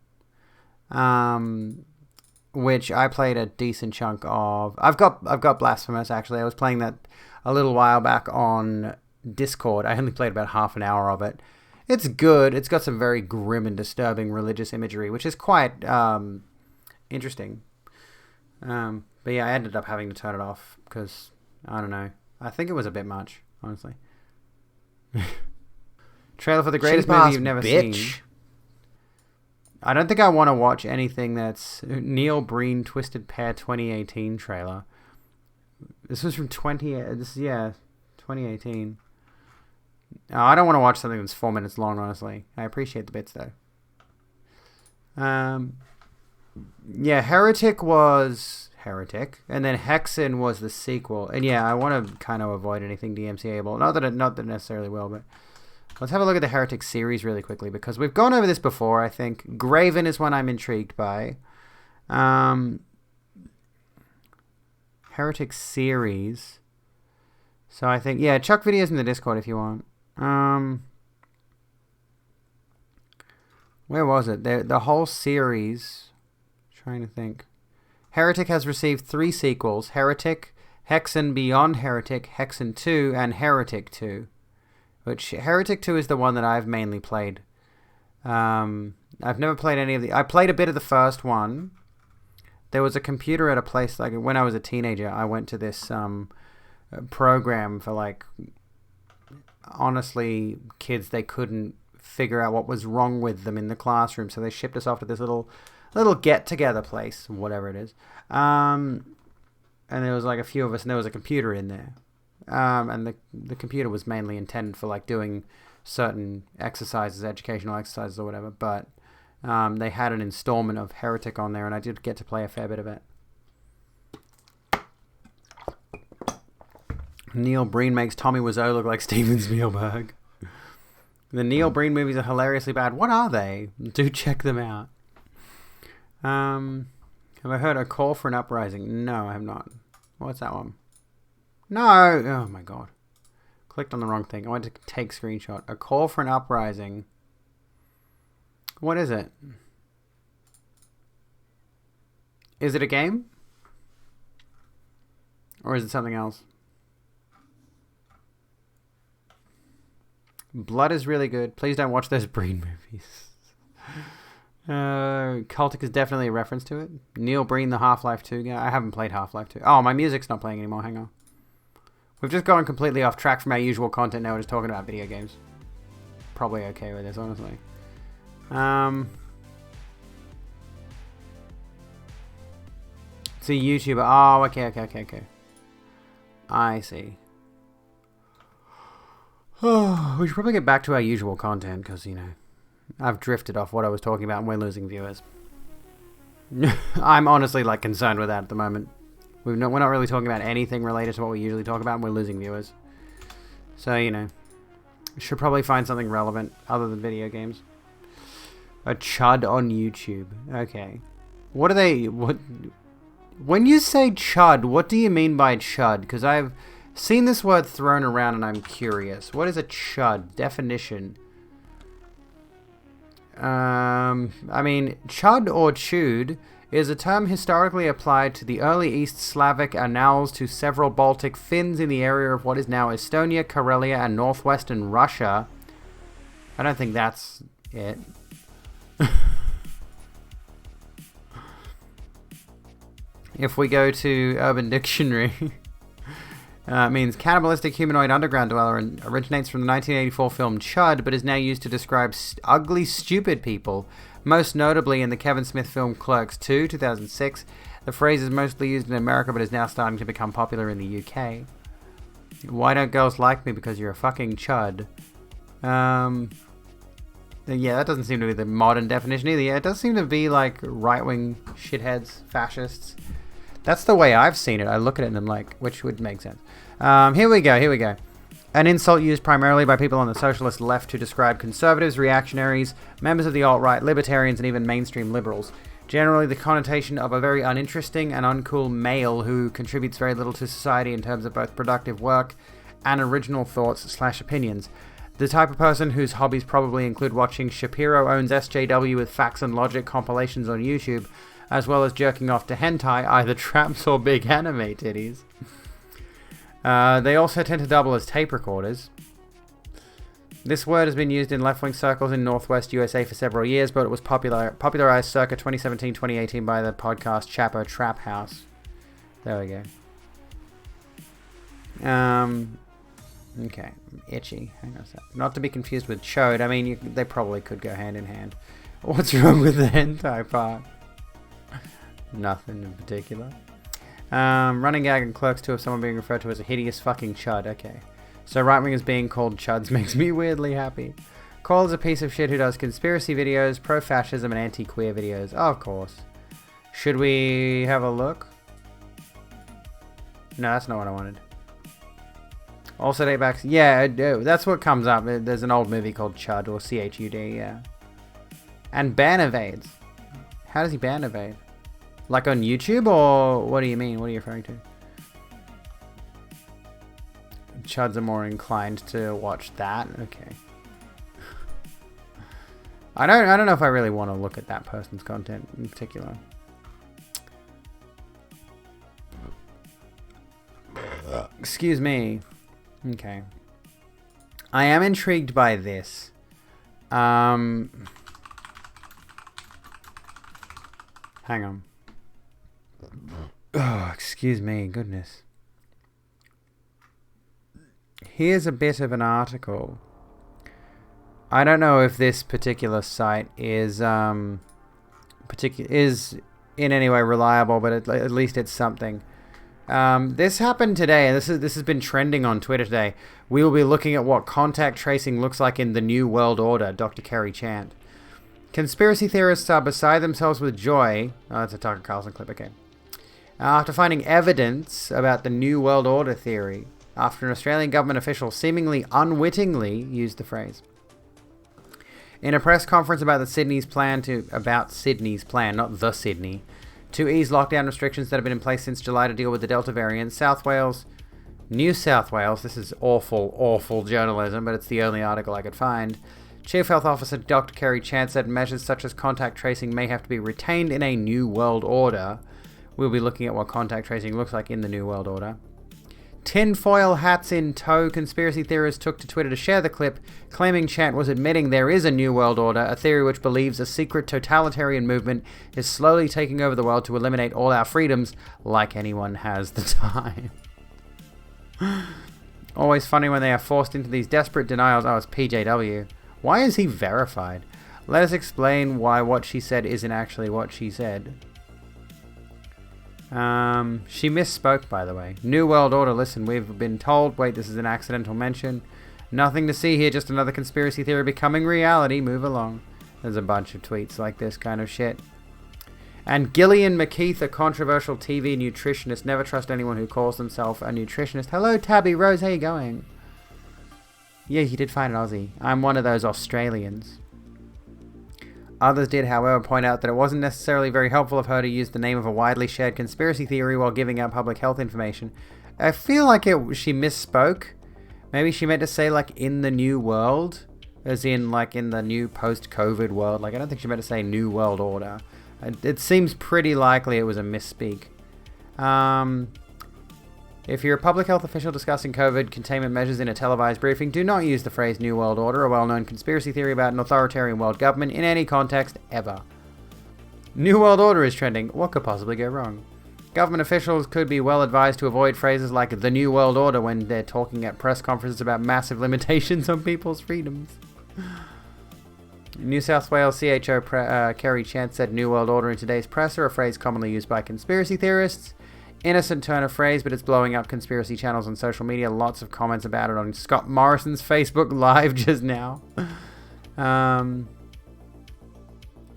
Which I played a decent chunk of. I've got Blasphemous actually. I was playing that a little while back on Discord. I only played about half an hour of it. It's good. It's got some very grim and disturbing religious imagery, which is quite interesting. But yeah, I ended up having to turn it off because, I don't know. I think it was a bit much, honestly. Trailer for the greatest movie you've never seen. I don't think I want to watch anything that's Neil Breen Twisted Pair 2018 trailer. This was from 2018. I don't want to watch something that's 4 minutes long, honestly. I appreciate the bits, though. Yeah, Heretic was Heretic, and then Hexen was the sequel. And yeah, I want to kind of avoid anything DMCA-able. Not that it necessarily will, but let's have a look at the Heretic series really quickly, because we've gone over this before, I think. Graven is one I'm intrigued by. Heretic series. So I think, yeah, chuck videos in the Discord if you want. Where was it? The whole series. Trying to think. Heretic has received 3 sequels. Heretic, Hexen Beyond Heretic, Hexen 2, and Heretic 2. Which, Heretic 2 is the one that I've mainly played. I've never played any of the... I played a bit of the first one. There was a computer at a place, like when I was a teenager, I went to this program for like, honestly, kids they couldn't figure out what was wrong with them in the classroom, so they shipped us off to this little get together place, whatever it is. And there was like a few of us, and there was a computer in there. And the computer was mainly intended for like doing certain exercises, educational exercises or whatever, but they had an installment of Heretic on there, and I did get to play a fair bit of it. Neil Breen makes Tommy Wiseau look like Steven Spielberg. The Neil Breen movies are hilariously bad. What are they? Do check them out. Have I heard A Call for an Uprising? No, I have not. What's that one? No! Oh my god. Clicked on the wrong thing. I wanted to take screenshot. A Call for an Uprising. What is it? Is it a game? Or is it something else? Blood is really good. Please don't watch those Breen movies. Cultic is definitely a reference to it. Neil Breen, the Half-Life 2 guy. I haven't played Half-Life 2. Oh, my music's not playing anymore. Hang on. We've just gone completely off track from our usual content now. We're just talking about video games. Probably okay with this, honestly. It's a YouTuber. Oh, okay. I see. Oh, we should probably get back to our usual content because, you know, I've drifted off what I was talking about and we're losing viewers. I'm honestly, like, concerned with that at the moment. We're not really talking about anything related to what we usually talk about and we're losing viewers. So, you know, should probably find something relevant other than video games. A chud on YouTube. Okay. What are they... When you say chud, what do you mean by chud? Because I've seen this word thrown around and I'm curious. What is a chud? Definition. I mean, chud or chud is a term historically applied to the early East Slavic annals to several Baltic Finns in the area of what is now Estonia, Karelia, and northwestern Russia. I don't think that's it. If we go to Urban Dictionary, it means cannibalistic humanoid underground dweller and originates from the 1984 film Chud, but is now used to describe ugly, stupid people, most notably in the Kevin Smith film Clerks 2, 2006. The phrase is mostly used in America, but is now starting to become popular in the UK. Why don't girls like me? Because you're a fucking chud. Yeah, that doesn't seem to be the modern definition either. Yeah, it does seem to be like right-wing shitheads, fascists. That's the way I've seen it. I look at it and I'm like, which would make sense. Here we go. An insult used primarily by people on the socialist left to describe conservatives, reactionaries, members of the alt-right, libertarians, and even mainstream liberals. Generally the connotation of a very uninteresting and uncool male who contributes very little to society in terms of both productive work and original thoughts/opinions. The type of person whose hobbies probably include watching Shapiro Owns SJW with Facts and Logic compilations on YouTube, as well as jerking off to hentai, either traps or big anime titties. They also tend to double as tape recorders. This word has been used in left-wing circles in Northwest USA for several years, but it was popularized circa 2017-2018 by the podcast Chapo Trap House. There we go. Okay, itchy. Hang on a sec. Not to be confused with chode. I mean, they probably could go hand in hand. What's wrong with the hentai part? Nothing in particular. Running gag in Clerks 2 of someone being referred to as a hideous fucking chud. Okay. So right-wingers being called chuds makes me weirdly happy. Cole is a piece of shit who does conspiracy videos, pro-fascism, and anti-queer videos. Oh, of course. Should we have a look? No, that's not what I wanted. Also date back. Yeah, that's what comes up. There's an old movie called Chud, or CHUD, yeah. And ban evades. How does he ban evade? Like on YouTube, or what do you mean? What are you referring to? Chuds are more inclined to watch that. Okay. I don't know if I really want to look at that person's content in particular. Excuse me. Okay. I am intrigued by this. Hang on. Oh, excuse me. Goodness. Here's a bit of an article. I don't know if this particular site is in any way reliable, but at least it's something. This happened today, and this has been trending on Twitter today. We will be looking at what contact tracing looks like in the New World Order, Dr. Kerry Chant. Conspiracy theorists are beside themselves with joy. Oh, that's a Tucker Carlson clip, okay. After finding evidence about the New World Order theory, after an Australian government official seemingly unwittingly used the phrase. In a press conference about Sydney's plan, not the Sydney, to ease lockdown restrictions that have been in place since July to deal with the Delta variant, New South Wales, this is awful journalism, but it's the only article I could find. Chief Health Officer Dr. Kerry Chant said measures such as contact tracing may have to be retained in a New World Order. We'll be looking at what contact tracing looks like in the New World Order. Tinfoil hats in tow, conspiracy theorists took to Twitter to share the clip, claiming Chant was admitting there is a New World Order, a theory which believes a secret totalitarian movement is slowly taking over the world to eliminate all our freedoms, like anyone has the time. Always funny when they are forced into these desperate denials. Oh, it's PJW. Why is he verified? Let us explain why what she said isn't actually what she said. She misspoke, by the way. New World Order, listen, we've been told. Wait, this is an accidental mention. Nothing to see here, just another conspiracy theory becoming reality. Move along. There's a bunch of tweets like this kind of shit. And Gillian McKeith, a controversial TV nutritionist. Never trust anyone who calls themselves a nutritionist. Hello, Tabby Rose, how you going? Yeah, you did find an Aussie. I'm one of those Australians. Others did, however, point out that it wasn't necessarily very helpful of her to use the name of a widely shared conspiracy theory while giving out public health information. I feel like she misspoke. Maybe she meant to say, like, in the new world, as in, like, in the new post-COVID world. Like, I don't think she meant to say New World Order. It seems pretty likely it was a misspeak. If you're a public health official discussing COVID containment measures in a televised briefing, do not use the phrase New World Order, a well-known conspiracy theory about an authoritarian world government, in any context ever. New World Order is trending. What could possibly go wrong? Government officials could be well advised to avoid phrases like the New World Order when they're talking at press conferences about massive limitations on people's freedoms. New South Wales CHO Kerry Chant said New World Order in today's press, a phrase commonly used by conspiracy theorists. Innocent turn of phrase, but it's blowing up conspiracy channels on social media. Lots of comments about it on Scott Morrison's Facebook Live just now.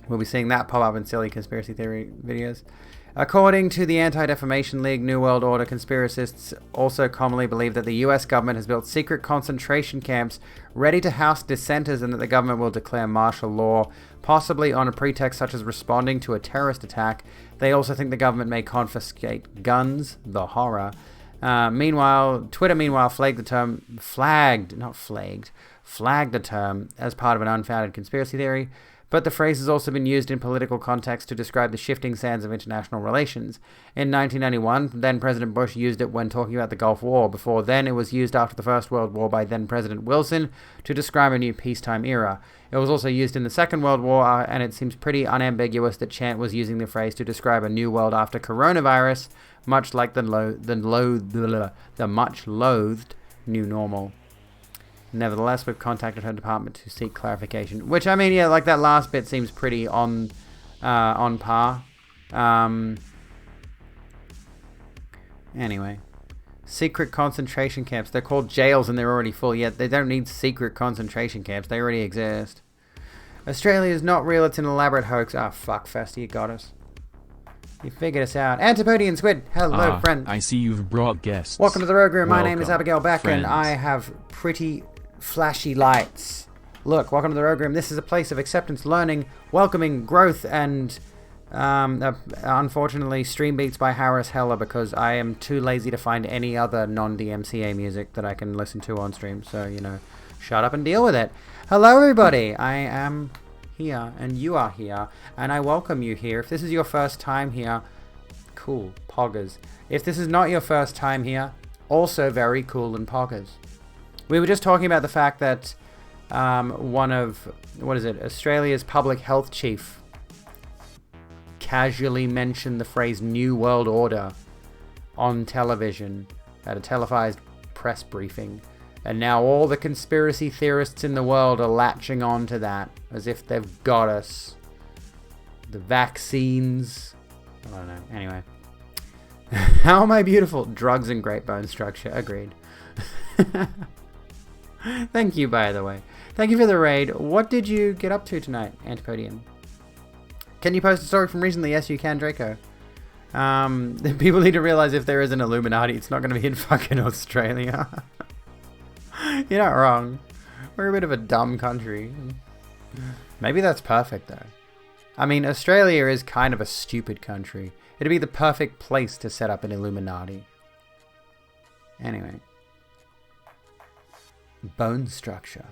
We'll be seeing that pop up in silly conspiracy theory videos. According to the Anti-Defamation League, New World Order conspiracists also commonly believe that the US government has built secret concentration camps ready to house dissenters and that the government will declare martial law, possibly on a pretext such as responding to a terrorist attack. They also think the government may confiscate guns, the horror. Twitter flagged the term as part of an unfounded conspiracy theory. But the phrase has also been used in political context to describe the shifting sands of international relations. In 1991, then-President Bush used it when talking about the Gulf War. Before then, it was used after the First World War by then-President Wilson to describe a new peacetime era. It was also used in the Second World War, and it seems pretty unambiguous that Chant was using the phrase to describe a new world after coronavirus, much like the much-loathed new normal. Nevertheless, we've contacted her department to seek clarification. Which, I mean, yeah, like that last bit seems pretty on par. Anyway. Secret concentration camps. They're called jails and they're already full. Yet they don't need secret concentration camps. They already exist. Australia is not real. It's an elaborate hoax. Ah, fuck, Festa, you got us. You figured us out. Antipodian Squid. Hello, friend. I see you've brought guests. Welcome to the Rogue Room. My name is Welcome, Abigail Beck, friends. and I have pretty flashy lights. Look, welcome to the Rogue Room. This is a place of acceptance, learning, welcoming, growth, and unfortunately stream beats by Harris Heller because I am too lazy to find any other non-DMCA music that I can listen to on stream. So, you know, shut up and deal with it. Hello, everybody. I am here, and you are here, and I welcome you here. If this is your first time here, cool, poggers. If this is not your first time here, also very cool and poggers. We were just talking about the fact that one of, Australia's public health chief casually mentioned the phrase New World Order on television at a televised press briefing. And now all the conspiracy theorists in the world are latching on to that as if they've got us. The vaccines. I don't know. Anyway. How am I beautiful? Drugs and great bone structure. Agreed. Thank you, by the way. Thank you for the raid. What did you get up to tonight, Antipodium? Can you post a story from recently? Yes, you can, Draco. People need to realize if there is an Illuminati, it's not going to be in fucking Australia. You're not wrong. We're a bit of a dumb country. Maybe that's perfect, though. I mean, Australia is kind of a stupid country. It'd be the perfect place to set up an Illuminati. Anyway. Bone structure.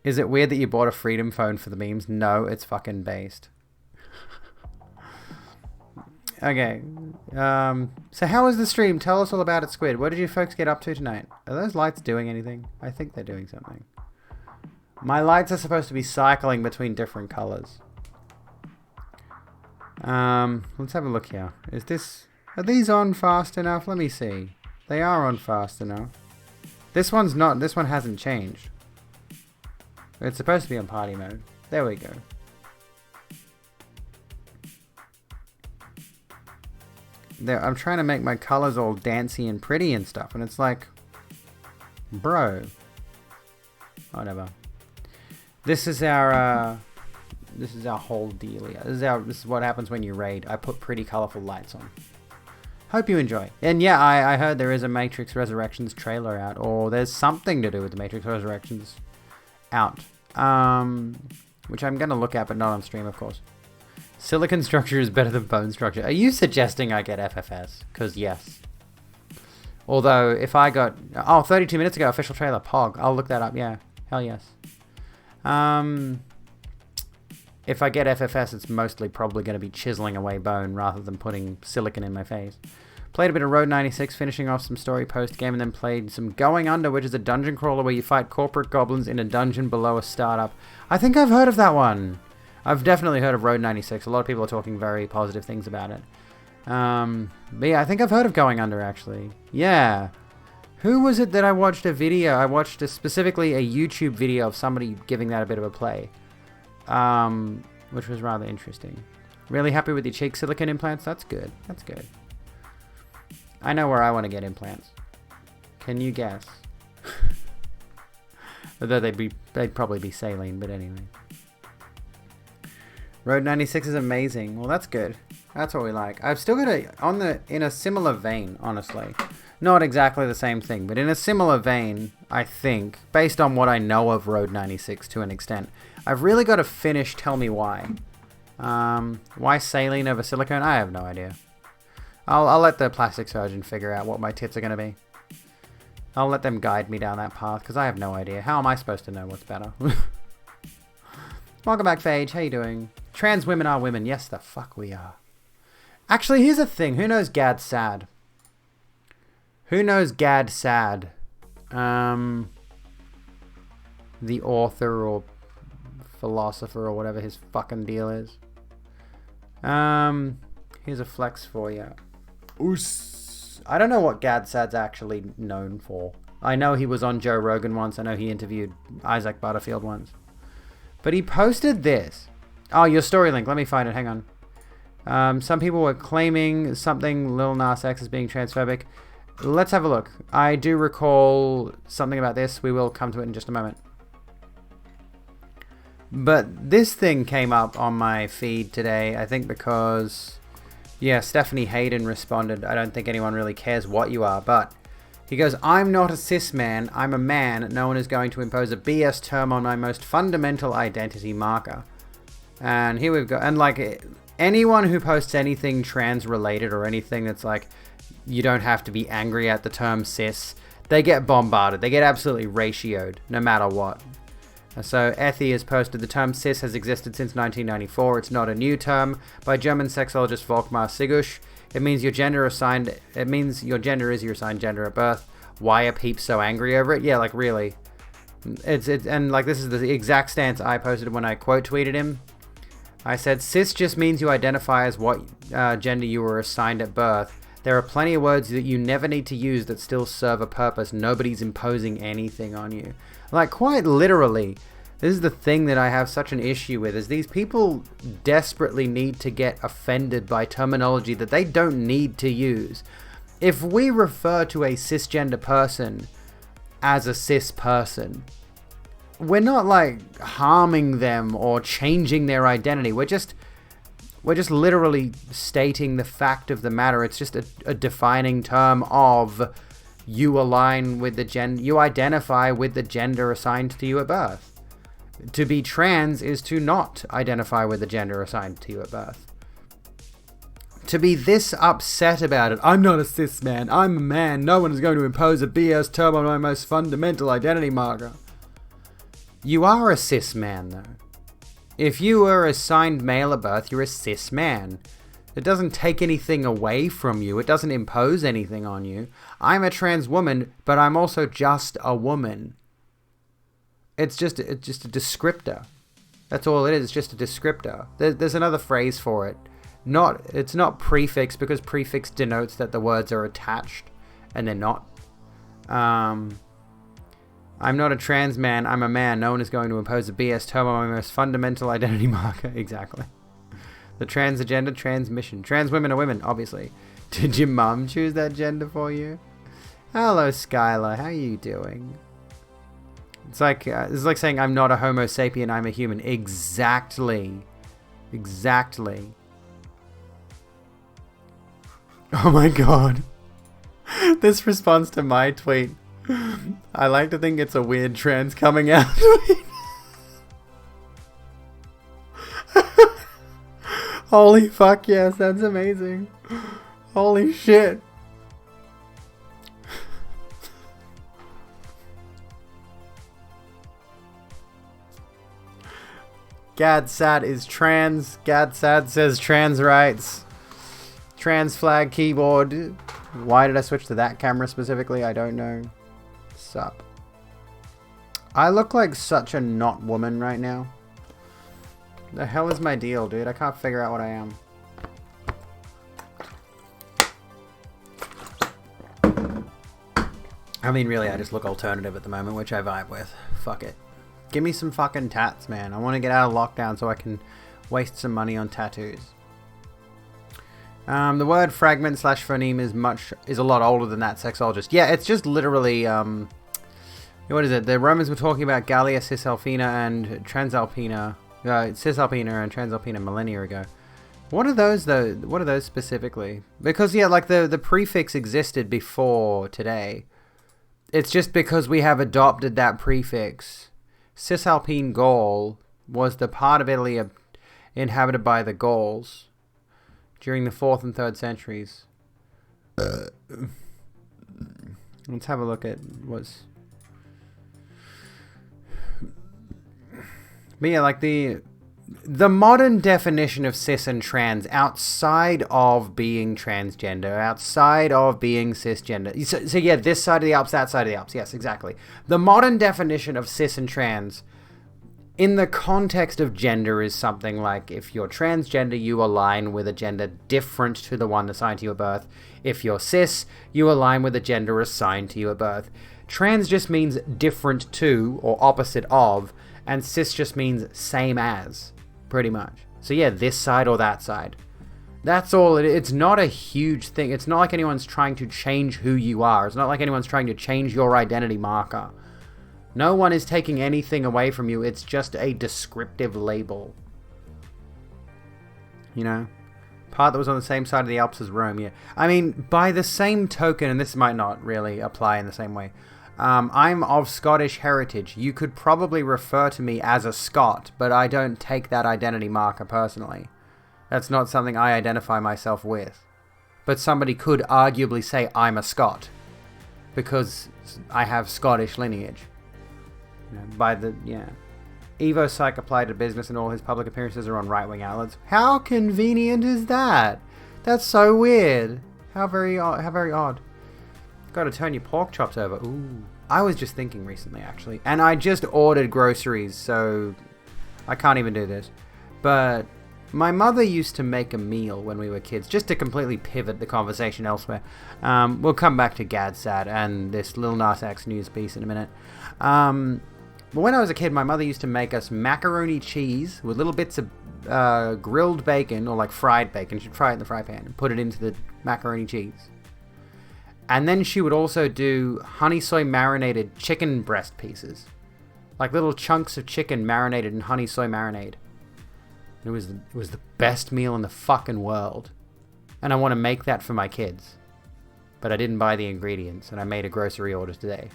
Is it weird that you bought a Freedom phone for the memes? No, it's fucking based. Okay. So how was the stream? Tell us all about it, Squid. What did you folks get up to tonight? Are those lights doing anything? I think they're doing something. My lights are supposed to be cycling between different colors. Let's have a look here. Are these on fast enough? Let me see. They are on fast enough. This one's not. This one hasn't changed. It's supposed to be on party mode. There we go. There, I'm trying to make my colors all dancy and pretty and stuff, and it's like, bro. Whatever. This is our whole dealio. This is what happens when you raid. I put pretty colorful lights on. Hope you enjoy. And yeah, I heard there is a Matrix Resurrections trailer out, or there's something to do with the Matrix Resurrections out. Which I'm going to look at, but not on stream, of course. Silicon structure is better than bone structure. Are you suggesting I get FFS? Because yes. Although, if I got... Oh, 32 minutes ago, official trailer, Pog. I'll look that up, yeah. Hell yes. If I get FFS, it's mostly probably going to be chiseling away bone rather than putting silicon in my face. Played a bit of Road 96, finishing off some story post-game, and then played some Going Under, which is a dungeon crawler where you fight corporate goblins in a dungeon below a startup. I think I've heard of that one. I've definitely heard of Road 96. A lot of people are talking very positive things about it. But yeah, I think I've heard of Going Under, actually. Yeah. Who was it that I watched a video? I watched specifically a YouTube video of somebody giving that a bit of a play. Which was rather interesting. Really happy with your cheek silicone implants? That's good. That's good. I know where I want to get implants. Can you guess? Although they'd probably be saline, but anyway. Road 96 is amazing. Well, that's good. That's what we like. I've still got in a similar vein, honestly. Not exactly the same thing, but in a similar vein, I think, based on what I know of Road 96 to an extent, I've really got to finish Tell Me Why. Why saline over silicone? I have no idea. I'll let the plastic surgeon figure out what my tits are going to be. I'll let them guide me down that path, because I have no idea. How am I supposed to know what's better? Welcome back, Phage. How you doing? Trans women are women. Yes, the fuck we are. Actually, here's the thing. Who knows Gad Sad? Who knows Gad Sad? The author or philosopher or whatever his fucking deal is. Here's a flex for you. Oos. I don't know what Gad Sad's actually known for. I know he was on Joe Rogan once. I know he interviewed Isaac Butterfield once. But he posted this. Oh, your story link. Let me find it. Hang on. Some people were claiming something Lil Nas X as being transphobic. Let's have a look. I do recall something about this. We will come to it in just a moment. But this thing came up on my feed today, I think because, yeah, Stephanie Hayden responded, I don't think anyone really cares what you are, but he goes, I'm not a cis man, I'm a man. No one is going to impose a BS term on my most fundamental identity marker. And here we've got, and like, anyone who posts anything trans related or anything that's like, you don't have to be angry at the term cis, they get bombarded. They get absolutely ratioed, no matter what. So Ethy has posted, the term cis has existed since 1994. It's not a new term. By German sexologist Volkmar Sigusch, it means your gender is your assigned gender at birth. Why are peeps so angry over it? Yeah, like really. And like this is the exact stance I posted when I quote tweeted him. I said, cis just means you identify as what gender you were assigned at birth. There are plenty of words that you never need to use that still serve a purpose. Nobody's imposing anything on you. Like, quite literally, this is the thing that I have such an issue with, is these people desperately need to get offended by terminology that they don't need to use. If we refer to a cisgender person as a cis person, we're not like harming them or changing their identity. We're just literally stating the fact of the matter. It's just a defining term of you align with the gender, you identify with the gender assigned to you at birth. To be trans is to not identify with the gender assigned to you at birth. To be this upset about it, I'm not a cis man, I'm a man, no one is going to impose a BS term on my most fundamental identity marker. You are a cis man though. If you were assigned male at birth, you're a cis man. It doesn't take anything away from you. It doesn't impose anything on you. I'm a trans woman, but I'm also just a woman. It's just a descriptor. That's all it is. It's just a descriptor. There's another phrase for it. It's not prefix, because prefix denotes that the words are attached, and they're not. I'm not a trans man, I'm a man. No one is going to impose a BS term on my most fundamental identity marker. Exactly. The trans agenda, transmission. Trans women are women, obviously. Did your mum choose that gender for you? Hello, Skylar. How are you doing? It's like saying I'm not a Homo sapien, I'm a human. Exactly. Exactly. Oh my god. This response to my tweet. I like to think it's a weird trans coming out tweet. Holy fuck, yes, that's amazing. Holy shit. Gadsat is trans. Gadsat says trans rights. Trans flag keyboard. Why did I switch to that camera specifically? I don't know. Sup. I look like such a not woman right now. The hell is my deal, dude? I can't figure out what I am. I mean, really, I just look alternative at the moment, which I vibe with. Fuck it. Give me some fucking tats, man. I want to get out of lockdown so I can waste some money on tattoos. The word fragment / phoneme is a lot older than that, sexologist. Yeah, it's just literally, what is it? The Romans were talking about Gallia Cisalpina and Transalpina, Cisalpina and Transalpina millennia ago. What are those though? What are those specifically? Because yeah, like the prefix existed before today. It's just because we have adopted that prefix. Cisalpine Gaul was the part of Italy inhabited by the Gauls during the 4th and 3rd centuries. Let's have a look at what's... But yeah, like the modern definition of cis and trans, outside of being transgender, outside of being cisgender. So yeah, this side of the Alps, that side of the Alps. Yes, exactly. The modern definition of cis and trans in the context of gender is something like, if you're transgender, you align with a gender different to the one assigned to you at birth. If you're cis, you align with a gender assigned to you at birth. Trans just means different to, or opposite of, and cis just means same as, pretty much. So yeah, this side or that side. That's all. It's not a huge thing. It's not like anyone's trying to change who you are. It's not like anyone's trying to change your identity marker. No one is taking anything away from you. It's just a descriptive label. You know? Part that was on the same side of the Alps as Rome, yeah. I mean, by the same token, and this might not really apply in the same way, I'm of Scottish heritage. You could probably refer to me as a Scot, but I don't take that identity marker personally. That's not something I identify myself with. But somebody could arguably say I'm a Scot, because I have Scottish lineage. You know, Evo Psych applied to business and all his public appearances are on right-wing outlets. How convenient is that? That's so weird. How very odd. Gotta turn your pork chops over. Ooh. I was just thinking recently, actually. And I just ordered groceries, so I can't even do this. But My mother used to make a meal when we were kids, just to completely pivot the conversation elsewhere. We'll come back to Gadsad and this Lil Nas X news piece in a minute. But when I was a kid, my mother used to make us macaroni cheese with little bits of grilled bacon, or like fried bacon. She'd fry it in the fry pan and put it into the macaroni cheese. And then she would also do honey soy marinated chicken breast pieces. Like little chunks of chicken marinated in honey soy marinade. It was the best meal in the fucking world. And I want to make that for my kids. But I didn't buy the ingredients, and I made a grocery order today.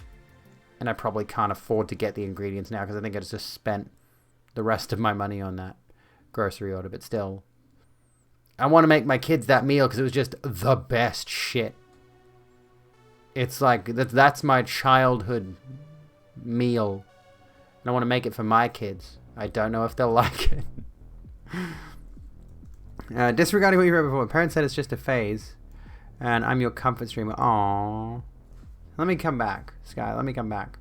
And I probably can't afford to get the ingredients now because I think I just spent the rest of my money on that grocery order. But still, I want to make my kids that meal because it was just the best shit. It's like, that's my childhood meal. And I want to make it for my kids. I don't know if they'll like it. Disregarding what you read before, parents said it's just a phase, and I'm your comfort streamer. Aww. Let me come back, Sky. Let me come back.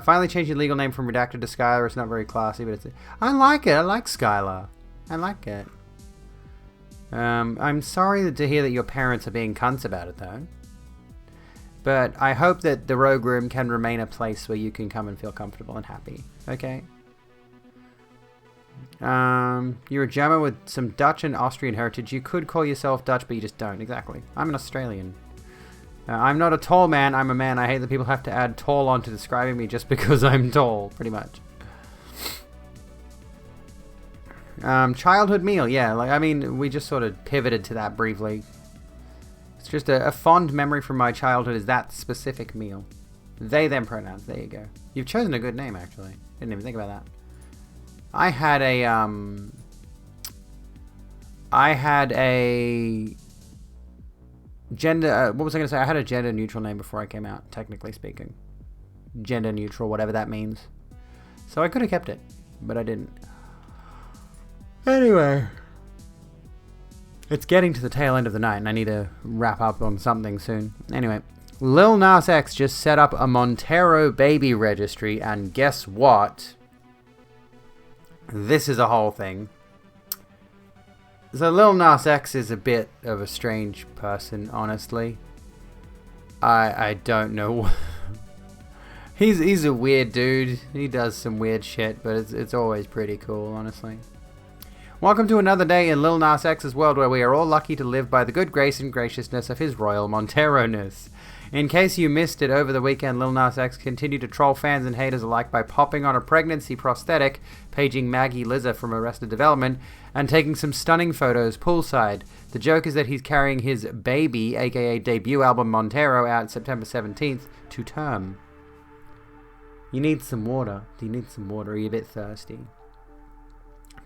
Finally changed your legal name from Redacted to Skylar. It's not very classy, but it's. I like it. I like Skylar. I like it. I'm sorry to hear that your parents are being cunts about it, though. But I hope that the Rogue Room can remain a place where you can come and feel comfortable and happy. Okay. You're a German with some Dutch and Austrian heritage. You could call yourself Dutch, but you just don't. Exactly. I'm an Australian. I'm not a tall man. I'm a man. I hate that people have to add tall on to describing me just because I'm tall, pretty much. Childhood meal. Yeah, like, I mean, we just sort of pivoted to that briefly. It's just a fond memory from my childhood is that specific meal. They, them pronouns. There you go. You've chosen a good name, actually. Didn't even think about that. I had a gender, what was I going to say? I had a gender neutral name before I came out, technically speaking. Gender neutral, whatever that means. So I could have kept it, but I didn't. Anyway. It's getting to the tail end of the night, and I need to wrap up on something soon. Anyway. Lil Nas X just set up a Montero baby registry, and guess what? This is a whole thing. So Lil Nas X is a bit of a strange person, honestly. I don't know. He's a weird dude. He does some weird shit, but it's always pretty cool, honestly. Welcome to another day in Lil Nas X's world where we are all lucky to live by the good grace and graciousness of his royal Montero-ness. In case you missed it, over the weekend, Lil Nas X continued to troll fans and haters alike by popping on a pregnancy prosthetic, paging Maggie Liza from Arrested Development, and taking some stunning photos poolside. The joke is that he's carrying his baby, aka debut album Montero, out September 17th, to term. You need some water. Do you need some water? Are you a bit thirsty?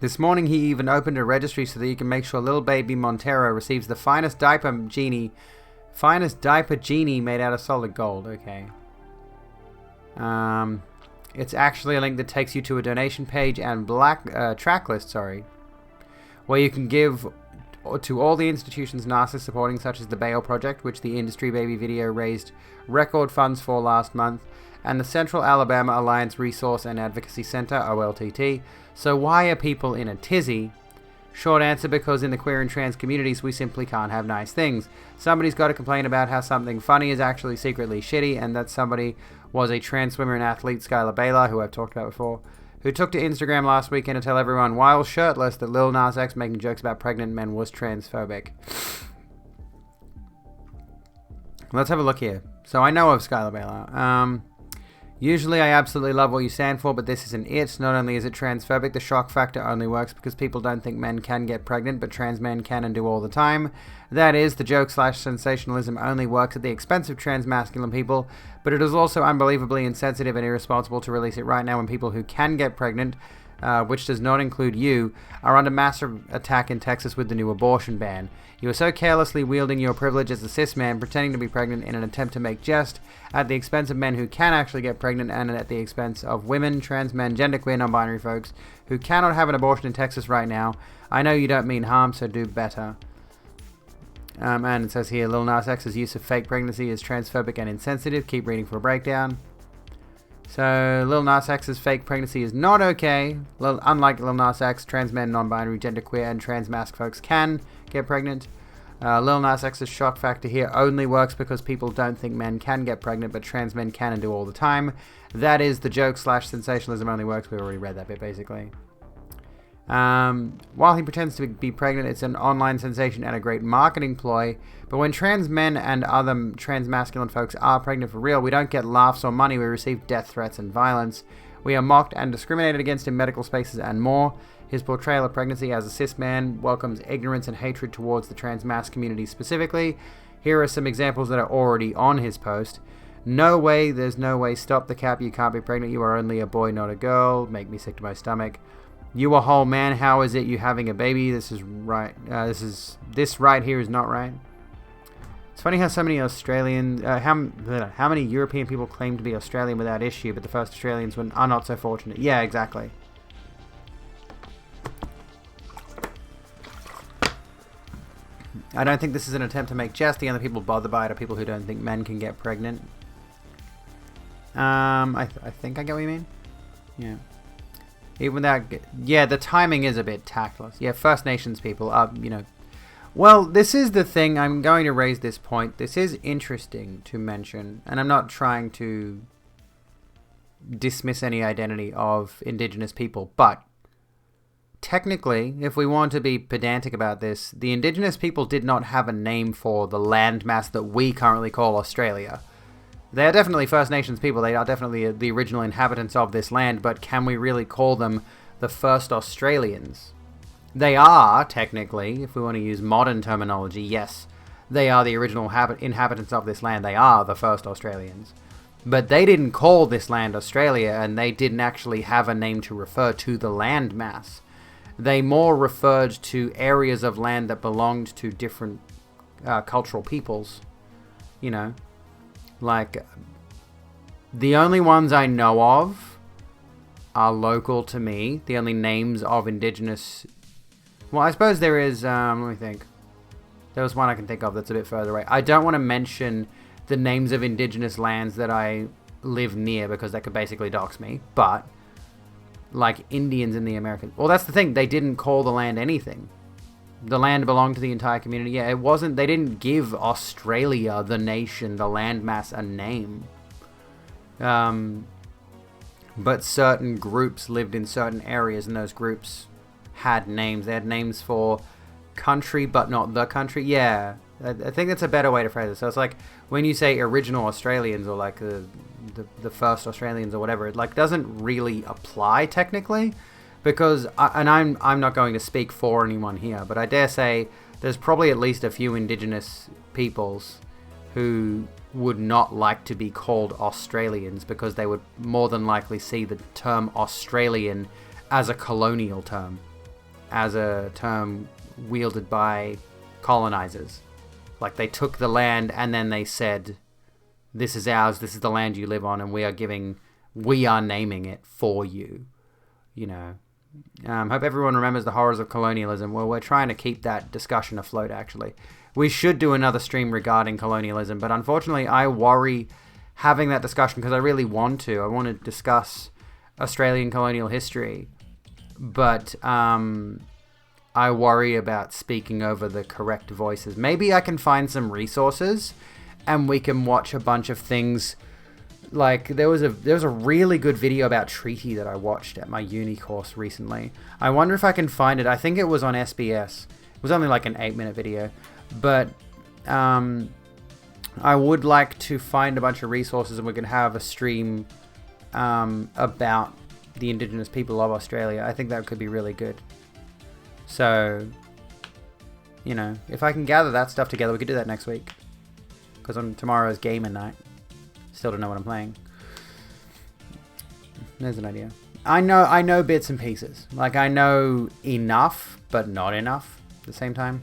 This morning he even opened a registry so that you can make sure little baby Montero receives the finest diaper genie made out of solid gold. Okay. It's actually a link that takes you to a donation page and track list, where you can give to all the institutions NASA is supporting, such as the Bail Project, which the Industry Baby video raised record funds for last month, and the Central Alabama Alliance Resource and Advocacy Center, OLTT. So why are people in a tizzy? Short answer, because in the queer and trans communities, we simply can't have nice things. Somebody's got to complain about how something funny is actually secretly shitty, and that somebody was a trans swimmer and athlete, Skylar Baylor, who I've talked about before, who took to Instagram last weekend to tell everyone, while shirtless, that Lil Nas X making jokes about pregnant men was transphobic. Let's have a look here. So I know of Skylar Baylor. Usually I absolutely love what you stand for, but this isn't it. Not only is it transphobic, the shock factor only works because people don't think men can get pregnant, but trans men can and do all the time. That is, the joke/sensationalism only works at the expense of trans masculine people, but it is also unbelievably insensitive and irresponsible to release it right now when people who can get pregnant, which does not include you, are under massive attack in Texas with the new abortion ban. You are so carelessly wielding your privilege as a cis man, pretending to be pregnant in an attempt to make jest at the expense of men who can actually get pregnant, and at the expense of women, trans men, genderqueer, non-binary folks who cannot have an abortion in Texas right now. I know you don't mean harm, so do better. And it says here, Lil Nas X's use of fake pregnancy is transphobic and insensitive. Keep reading for a breakdown. So, Lil Nas X's fake pregnancy is not okay. Unlike Lil Nas X, trans men, non-binary, genderqueer, and trans-masc folks can get pregnant. Lil Nas X's shock factor here only works because people don't think men can get pregnant, but trans men can and do all the time. That is the joke / sensationalism only works. We already read that bit, basically. While he pretends to be pregnant, it's an online sensation and a great marketing ploy. But when trans men and other trans masculine folks are pregnant for real, we don't get laughs or money. We receive death threats and violence. We are mocked and discriminated against in medical spaces and more. His portrayal of pregnancy as a cis man welcomes ignorance and hatred towards the trans mass community specifically. Here are some examples that are already on his post. No way, there's no way, stop the cap, you can't be pregnant, you are only a boy, not a girl. Make me sick to my stomach. You a whole man, how is it you having a baby? This is right. This right here is not right. It's funny how so many Australian, how many European people claim to be Australian without issue, but the first Australians are not so fortunate. Yeah, exactly. I don't think this is an attempt to make jest. The only people bothered by it are people who don't think men can get pregnant. I think I get what you mean. Yeah. Even that, yeah, the timing is a bit tactless. Yeah, First Nations people are, Well, this is the thing. I'm going to raise this point. This is interesting to mention, and I'm not trying to dismiss any identity of Indigenous people, but technically, if we want to be pedantic about this, the Indigenous people did not have a name for the landmass that we currently call Australia. They are definitely First Nations people. They are definitely the original inhabitants of this land, but can we really call them the first Australians? They are, technically, if we want to use modern terminology, yes, they are the original inhabitants of this land. They are the first Australians. But they didn't call this land Australia, and they didn't actually have a name to refer to the land mass. They more referred to areas of land that belonged to different cultural peoples. Like, the only ones I know of are local to me. The only names of Indigenous... Well, I suppose there is... let me think. There was one I can think of that's a bit further away. I don't want to mention the names of Indigenous lands that I live near because that could basically dox me. But, like Indians in the American... Well, that's the thing. They didn't call the land anything. The land belonged to the entire community. Yeah, it wasn't... They didn't give Australia, the nation, the landmass, a name. But certain groups lived in certain areas, and those groups had names. They had names for country, but not the country. Yeah, I think that's a better way to phrase it. So it's like when you say original Australians or like the first Australians or whatever, it like doesn't really apply technically. Because, I'm not going to speak for anyone here, but I dare say there's probably at least a few Indigenous peoples who would not like to be called Australians because they would more than likely see the term Australian as a colonial term, as a term wielded by colonizers. Like they took the land and then they said, this is ours, this is the land you live on, and we are naming it for you, Hope everyone remembers the horrors of colonialism. Well, we're trying to keep that discussion afloat, actually. We should do another stream regarding colonialism, but unfortunately I worry having that discussion because I really want to. I want to discuss Australian colonial history, but I worry about speaking over the correct voices. Maybe I can find some resources and we can watch a bunch of things. Like, there was a really good video about treaty that I watched at my uni course recently. I wonder if I can find it. I think it was on SBS. It was only like an 8-minute video. But I would like to find a bunch of resources and we can have a stream about the Indigenous people of Australia. I think that could be really good. So, if I can gather that stuff together, we could do that next week. Because on tomorrow's gamer night. Still don't know what I'm playing. There's an idea. I know bits and pieces. Like, I know enough, but not enough at the same time.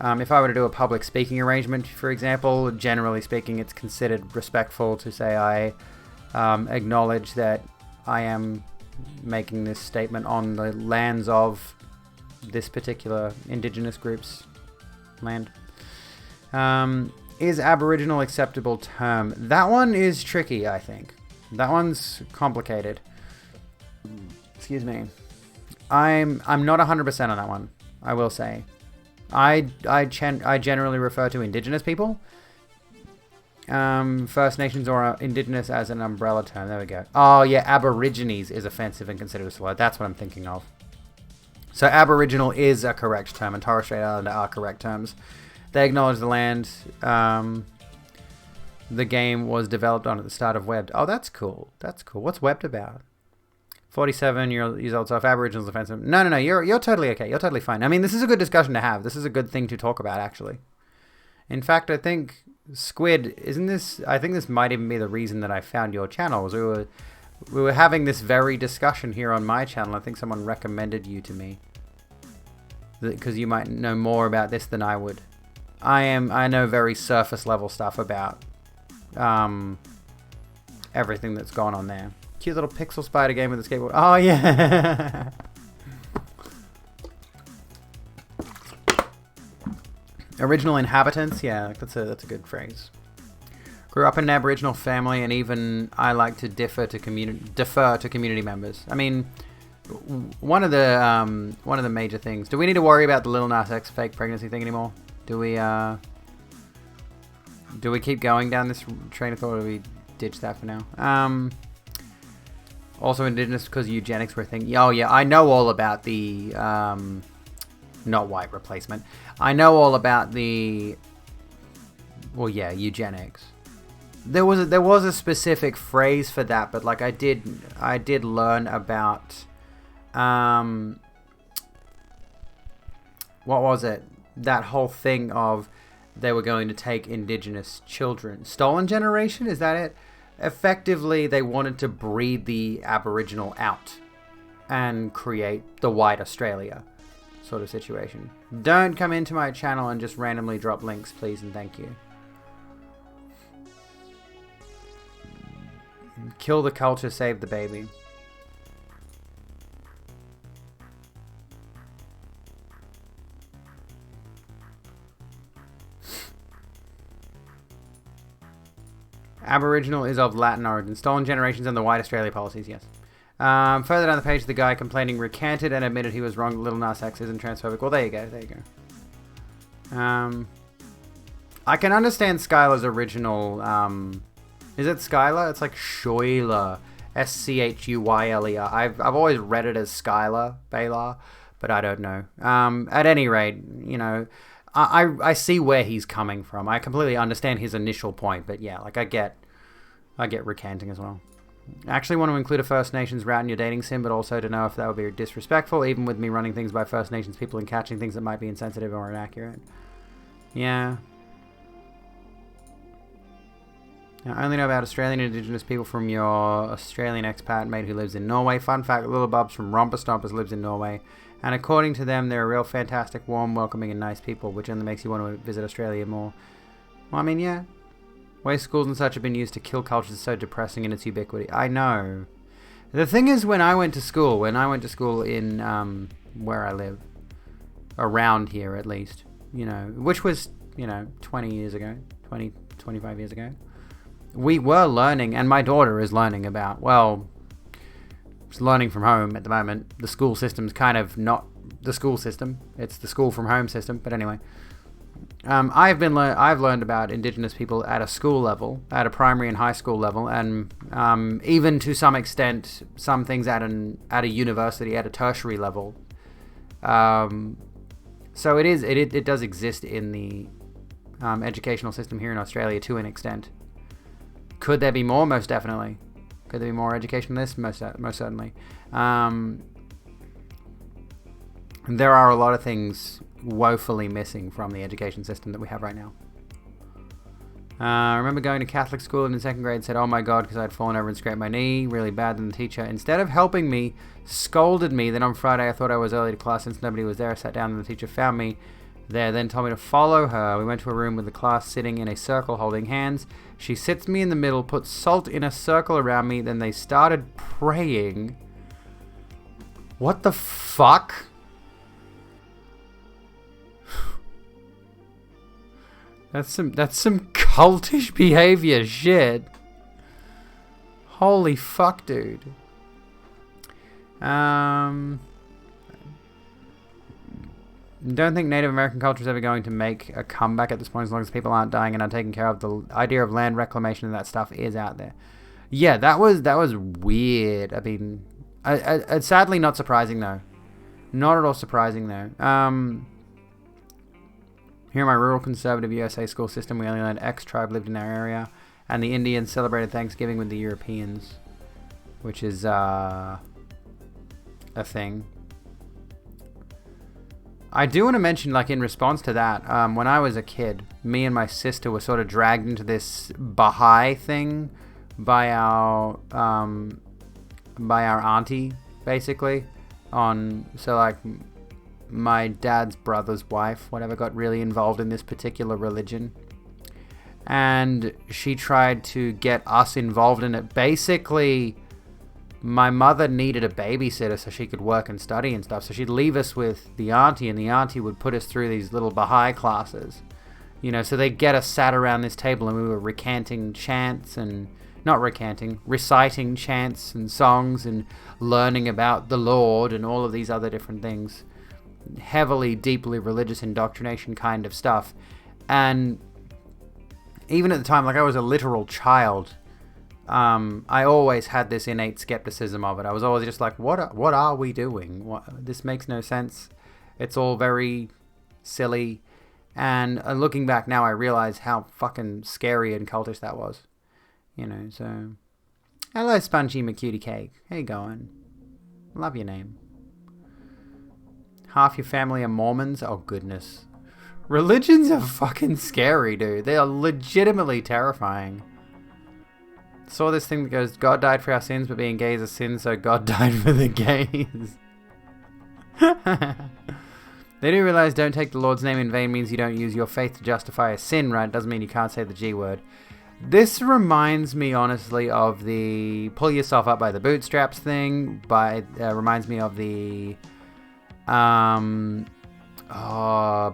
If I were to do a public speaking arrangement, for example, generally speaking, it's considered respectful to say I acknowledge that I am making this statement on the lands of this particular Indigenous group's land. Is Aboriginal acceptable term? That one is tricky, I think. That one's complicated. Excuse me. I'm not 100% on that one, I will say. I generally refer to indigenous people. First Nations or indigenous as an umbrella term. There we go. Oh, yeah, Aborigines is offensive and considered a slur. That's what I'm thinking of. So Aboriginal is a correct term, and Torres Strait Islander are correct terms. They acknowledge the land the game was developed on at the start of Webbed. Oh, that's cool. That's cool. What's Webbed about? 47 years old, so if Aboriginal's offensive... No, you're totally okay. You're totally fine. I mean, this is a good discussion to have. This is a good thing to talk about, actually. In fact, I think Squid, isn't this... I think this might even be the reason that I found your channel. Was we were having this very discussion here on my channel. I think someone recommended you to me. Because you might know more about this than I would. I know very surface level stuff about everything that's gone on there. Cute little pixel spider game with a skateboard. Oh, yeah. Original inhabitants. Yeah, that's a good phrase. Grew up in an Aboriginal family, and even I like to defer to community members. I mean, one of the major things. Do we need to worry about the Lil Nas X fake pregnancy thing anymore? Do we keep going down this train of thought, or do we ditch that for now? Also indigenous because eugenics were a thing. Oh yeah, I know all about the not white replacement. I know all about the eugenics. There was a specific phrase for that, but like I did learn about what was it? That whole thing of they were going to take indigenous children. Stolen generation, is that it? Effectively, they wanted to breed the Aboriginal out and create the white Australia sort of situation. Don't come into my channel and just randomly drop links, please and thank you. Kill the culture, save the baby. Aboriginal is of Latin origin. Stolen generations and the white Australia policies, yes. Further down the page, the guy complaining recanted and admitted he was wrong. Lil Nas X isn't transphobic. Well, there you go. I can understand Skylar's original... is it Skylar? It's like Shoyler. Schuyler. I've always read it as Skylar, Baylor, but I don't know. At any rate, you know... I see where he's coming from. I completely understand his initial point, but yeah, like I get recanting as well. I actually want to include a First Nations route in your dating sim, but also to know if that would be disrespectful, even with me running things by First Nations people and catching things that might be insensitive or inaccurate. Yeah. I only know about Australian Indigenous people from your Australian expat mate who lives in Norway. Fun fact, Little Bubs from Romper Stompers lives in Norway. And according to them, they're real fantastic, warm, welcoming, and nice people, which only makes you want to visit Australia more. Well, I mean, yeah. Way schools and such have been used to kill culture is so depressing in its ubiquity. I know. The thing is, when I went to school in where I live, around here at least, you know, which was, you know, 20 years ago, 20, 25 years ago, we were learning, and my daughter is learning about, well... It's learning from home at the moment. The school system's kind of not the school system. It's the school from home system. But anyway, I've learned about Indigenous people at a school level, at a primary and high school level, and even to some extent, some things at a university, at a tertiary level. So it does exist in the educational system here in Australia to an extent. Could there be more? Most definitely. Could there be more education than this? Most certainly. There are a lot of things woefully missing from the education system that we have right now. I remember going to Catholic school and in second grade said, oh my god, because I'd fallen over and scraped my knee really bad, and the teacher, instead of helping me, scolded me. Then on Friday I thought I was early to class since nobody was there. I sat down and the teacher found me there, then told me to follow her. We went to a room with the class sitting in a circle holding hands. She sits me in the middle, puts salt in a circle around me, then they started praying. What the fuck? That's some cultish behavior shit. Holy fuck, dude. Don't think Native American culture is ever going to make a comeback at this point as long as people aren't dying and are taken care of. The idea of land reclamation and that stuff is out there. Yeah, that was weird. I mean, it's sadly not surprising though. Not at all surprising though. Here in my rural conservative USA school system, we only learned X tribe lived in our area, and the Indians celebrated Thanksgiving with the Europeans, which is a thing. I do want to mention, like, in response to that, when I was a kid, me and my sister were sort of dragged into this Baha'i thing by our auntie, basically. So like my dad's brother's wife, whatever, got really involved in this particular religion, and she tried to get us involved in it. Basically, my mother needed a babysitter so she could work and study and stuff. So she'd leave us with the auntie, and the auntie would put us through these little Baha'i classes. You know, so they'd get us sat around this table, and we were reciting chants and songs and learning about the Lord and all of these other different things. Heavily, deeply religious indoctrination kind of stuff. And even at the time, like, I was a literal child. I always had this innate skepticism of it. I was always just like, what are we doing? This makes no sense. It's all very silly. And looking back now, I realize how fucking scary and cultish that was. You know, so... Hello, Spongy McCutie Cake. How you going? Love your name. Half your family are Mormons? Oh, goodness. Religions are fucking scary, dude. They are legitimately terrifying. Saw this thing that goes, God died for our sins, but being gay is a sin, so God died for the gays. They do realize don't take the Lord's name in vain means you don't use your faith to justify a sin, right? Doesn't mean you can't say the G word. This reminds me, honestly, of the pull yourself up by the bootstraps thing. Reminds me of the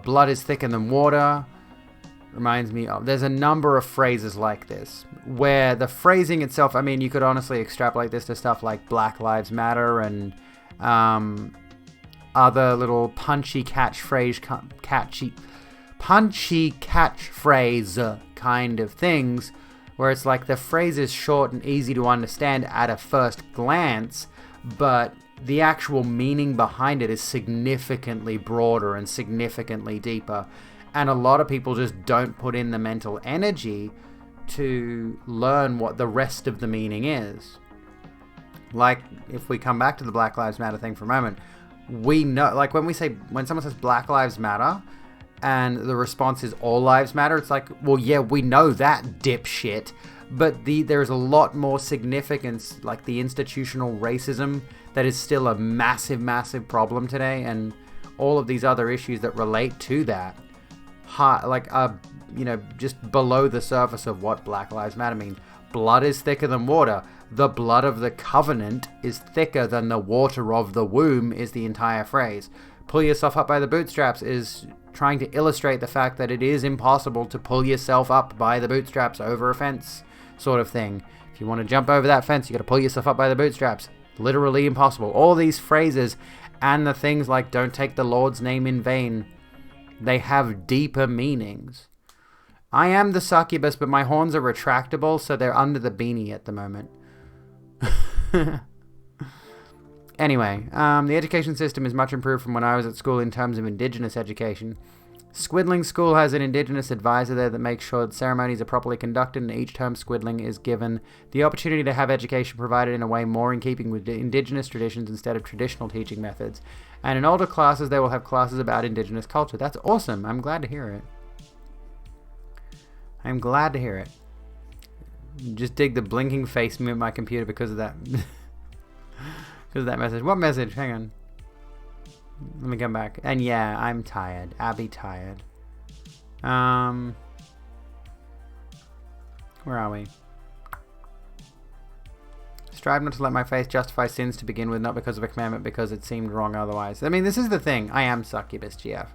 blood is thicker than water. Reminds me of... There's a number of phrases like this, where the phrasing itself, I mean, you could honestly extrapolate this to stuff like Black Lives Matter and other little punchy catchphrase kind of things, where it's like the phrase is short and easy to understand at a first glance, but the actual meaning behind it is significantly broader and significantly deeper. And a lot of people just don't put in the mental energy to learn what the rest of the meaning is. Like, if we come back to the Black Lives Matter thing for a moment, we know, like, when someone says Black Lives Matter and the response is all lives matter, it's like, well, yeah, we know that, dipshit. But there's a lot more significance, like the institutional racism that is still a massive, massive problem today, and all of these other issues that relate to that. Just below the surface of what Black Lives Matter means. Blood is thicker than water. The blood of the covenant is thicker than the water of the womb is the entire phrase. Pull yourself up by the bootstraps is trying to illustrate the fact that it is impossible to pull yourself up by the bootstraps over a fence, sort of thing. If you want to jump over that fence, you got to pull yourself up by the bootstraps. Literally impossible. All these phrases and the things like don't take the Lord's name in vain, they have deeper meanings. I am the succubus, but my horns are retractable, so they're under the beanie at the moment. Anyway, the education system is much improved from when I was at school in terms of Indigenous education. Squidling School has an Indigenous advisor there that makes sure that ceremonies are properly conducted, and each term Squidling is given the opportunity to have education provided in a way more in keeping with Indigenous traditions instead of traditional teaching methods. And in older classes, they will have classes about Indigenous culture. That's awesome. I'm glad to hear it. I'm glad to hear it. Just dig the blinking face me at my computer because of that. Because of that message. What message? Hang on. Let me come back. And yeah, I'm tired. Abby tired. Where are we? Strive not to let my faith justify sins to begin with, not because of a commandment, because it seemed wrong otherwise. I mean, this is the thing. I am succubus GF.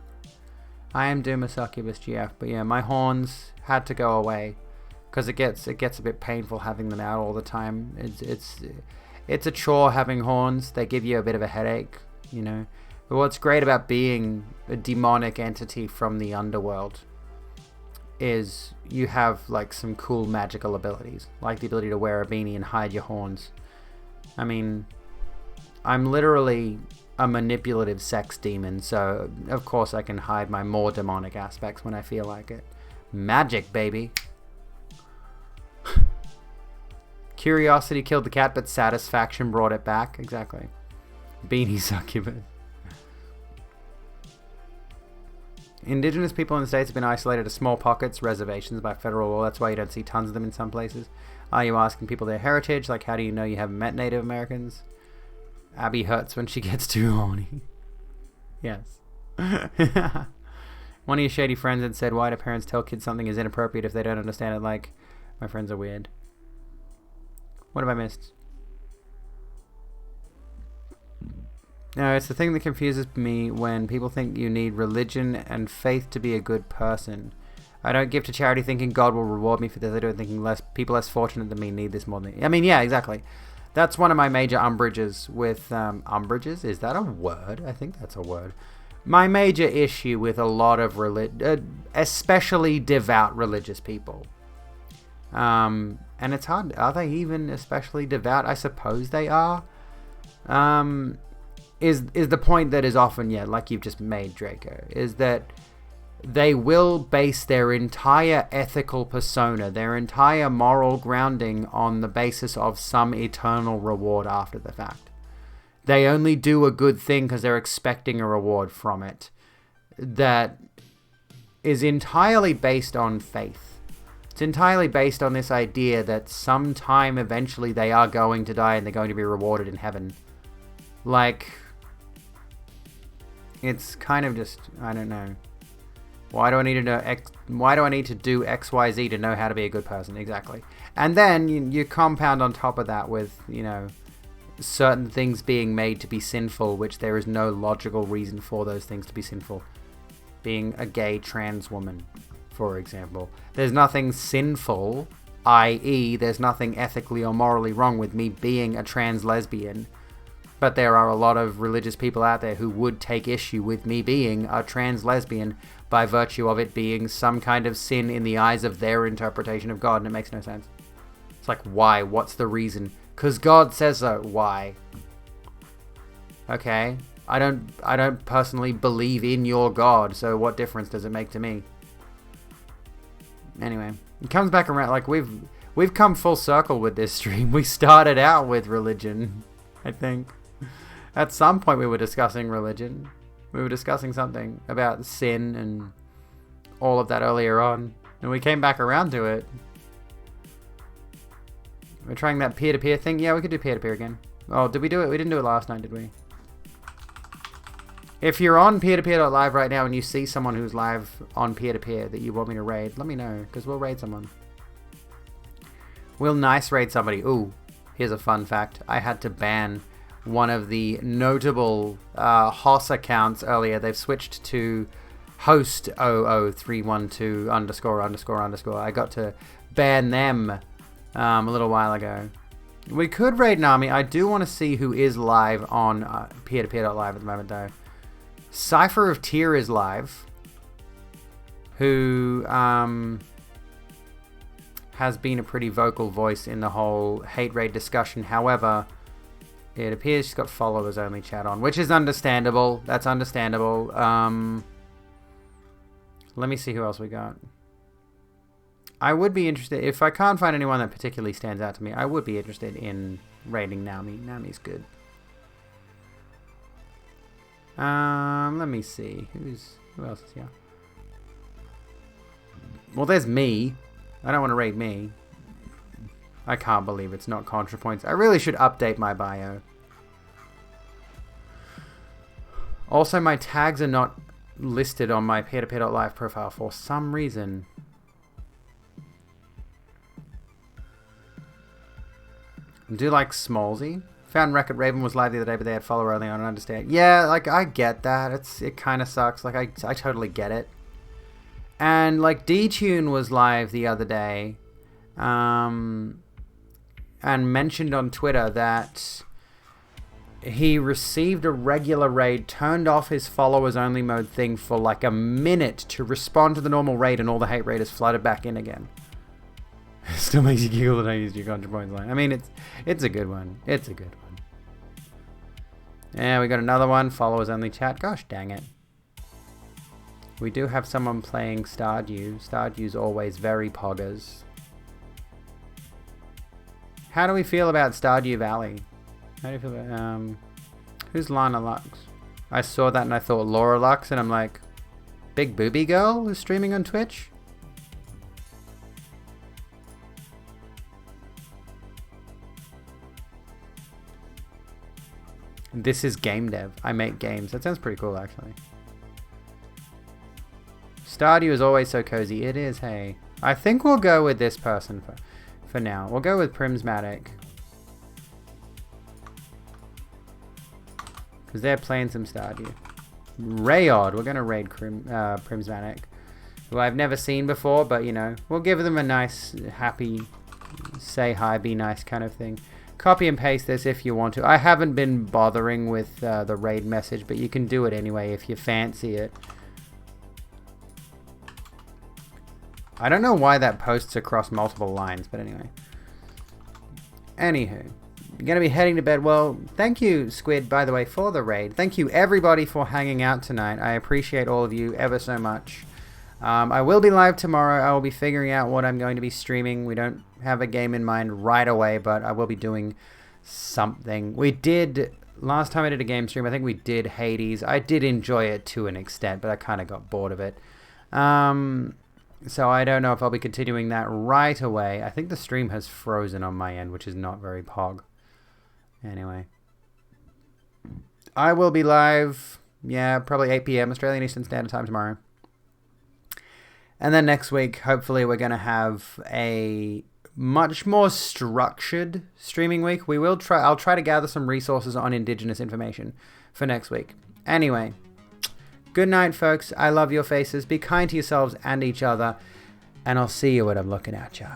I am Doom a succubus GF. But yeah, my horns had to go away because it gets a bit painful having them out all the time. It's a chore having horns. They give you a bit of a headache, you know. But what's great about being a demonic entity from the underworld is you have like some cool magical abilities, like the ability to wear a beanie and hide your horns. I mean, I'm literally a manipulative sex demon, so of course I can hide my more demonic aspects when I feel like it. Magic, baby. Curiosity killed the cat, but satisfaction brought it back. Exactly. Beanie succubus. Indigenous people in the States have been isolated to small pockets, reservations by federal law. That's why you don't see tons of them in some places. Are you asking people their heritage? Like, how do you know you haven't met Native Americans? Abby hurts when she gets too horny. Yes. One of your shady friends had said, why do parents tell kids something is inappropriate if they don't understand it? Like, my friends are weird. What have I missed? No, it's the thing that confuses me when people think you need religion and faith to be a good person. I don't give to charity thinking God will reward me for this. I do it thinking people less fortunate than me need this more than me. I mean, yeah, exactly. That's one of my major umbrages with... umbrages? Is that a word? I think that's a word. My major issue with a lot of especially devout religious people. And it's hard. Are they even especially devout? I suppose they are. Is the point that is often, like you've just made, Draco, is that they will base their entire ethical persona, their entire moral grounding on the basis of some eternal reward after the fact. They only do a good thing because they're expecting a reward from it. That is entirely based on faith. It's entirely based on this idea that sometime eventually they are going to die and they're going to be rewarded in heaven. Like, it's kind of just, I don't know. Why do I need to know why do I need to do XYZ to know how to be a good person? Exactly. And then you compound on top of that with, you know, certain things being made to be sinful, which there is no logical reason for those things to be sinful. Being a gay trans woman, for example. There's nothing sinful, i.e. there's nothing ethically or morally wrong with me being a trans lesbian. But there are a lot of religious people out there who would take issue with me being a trans lesbian by virtue of it being some kind of sin in the eyes of their interpretation of God, and it makes no sense. It's like, why? What's the reason? 'Cause God says so. Why? Okay. I don't personally believe in your God, so what difference does it make to me? Anyway, it comes back around. Like, we've come full circle with this stream. We started out with religion, I think. At some point we were discussing religion. We were discussing something about sin and all of that earlier on, and we came back around to it. We're trying that peer-to-peer thing. Yeah, we could do peer-to-peer again. Oh, did we do it? We didn't do it last night, did we? If you're on peer-to-peer.live right now and you see someone who's live on peer-to-peer that you want me to raid, let me know, because we'll raid someone. We'll nice raid somebody. Ooh, here's a fun fact. I had to ban one of the notable HOS accounts earlier. They've switched to host 00312 ____. I got to ban them a little while ago. We could raid an army. I do want to see who is live on peer-to-peer.live at the moment, though. Cypher of Tyr is live, who has been a pretty vocal voice in the whole hate raid discussion. However, it appears she's got followers only chat on, which is understandable. That's understandable. Let me see who else we got. I would be interested, if I can't find anyone that particularly stands out to me, I would be interested in raiding Nami. Nami's good. Let me see. Who else is here? Well, there's me. I don't want to raid me. I can't believe it's not ContraPoints. I really should update my bio. Also, my tags are not listed on my peer-to-peer.live profile for some reason. Do you like Smallsy? Found Wreck-It Raven was live the other day, but they had follower only. I don't understand. Yeah, like, I get that. It kind of sucks. Like, I totally get it. And, like, D-Tune was live the other day, and mentioned on Twitter that he received a regular raid, turned off his followers only mode thing for like a minute to respond to the normal raid, and all the hate raiders flooded back in again. Still makes you giggle that I used your contra points line. I mean, it's a good one. It's a good one. Yeah, we got another one. Followers only chat. Gosh dang it. We do have someone playing Stardew. Stardew's always very poggers. How do we feel about Stardew Valley? How do you feel about, who's Lana Lux? I saw that and I thought Laura Lux, and I'm like, big booby girl who's streaming on Twitch? This is game dev. I make games. That sounds pretty cool, actually. Stardew is always so cozy. It is, hey. I think we'll go with this person for now. We'll go with Primsmatic. Because they're playing some Stardew. Rayod. We're going to raid Primsmatic. Who I've never seen before, but, you know, we'll give them a nice, happy, say hi, be nice kind of thing. Copy and paste this if you want to. I haven't been bothering with the raid message, but you can do it anyway if you fancy it. I don't know why that posts across multiple lines, but anyway. Anywho, you're going to be heading to bed. Well, thank you, Squid, by the way, for the raid. Thank you, everybody, for hanging out tonight. I appreciate all of you ever so much. I will be live tomorrow. I will be figuring out what I'm going to be streaming. We don't have a game in mind right away, but I will be doing something. We did, last time I did a game stream, I think we did Hades. I did enjoy it to an extent, but I kind of got bored of it. So I don't know if I'll be continuing that right away. I think the stream has frozen on my end, which is not very pog. Anyway. I will be live, yeah, probably 8 p.m. Australian Eastern Standard Time tomorrow. And then next week, hopefully we're going to have a much more structured streaming week. I'll try to gather some resources on Indigenous information for next week. Anyway, good night, folks. I love your faces. Be kind to yourselves and each other. And I'll see you when I'm looking at ya.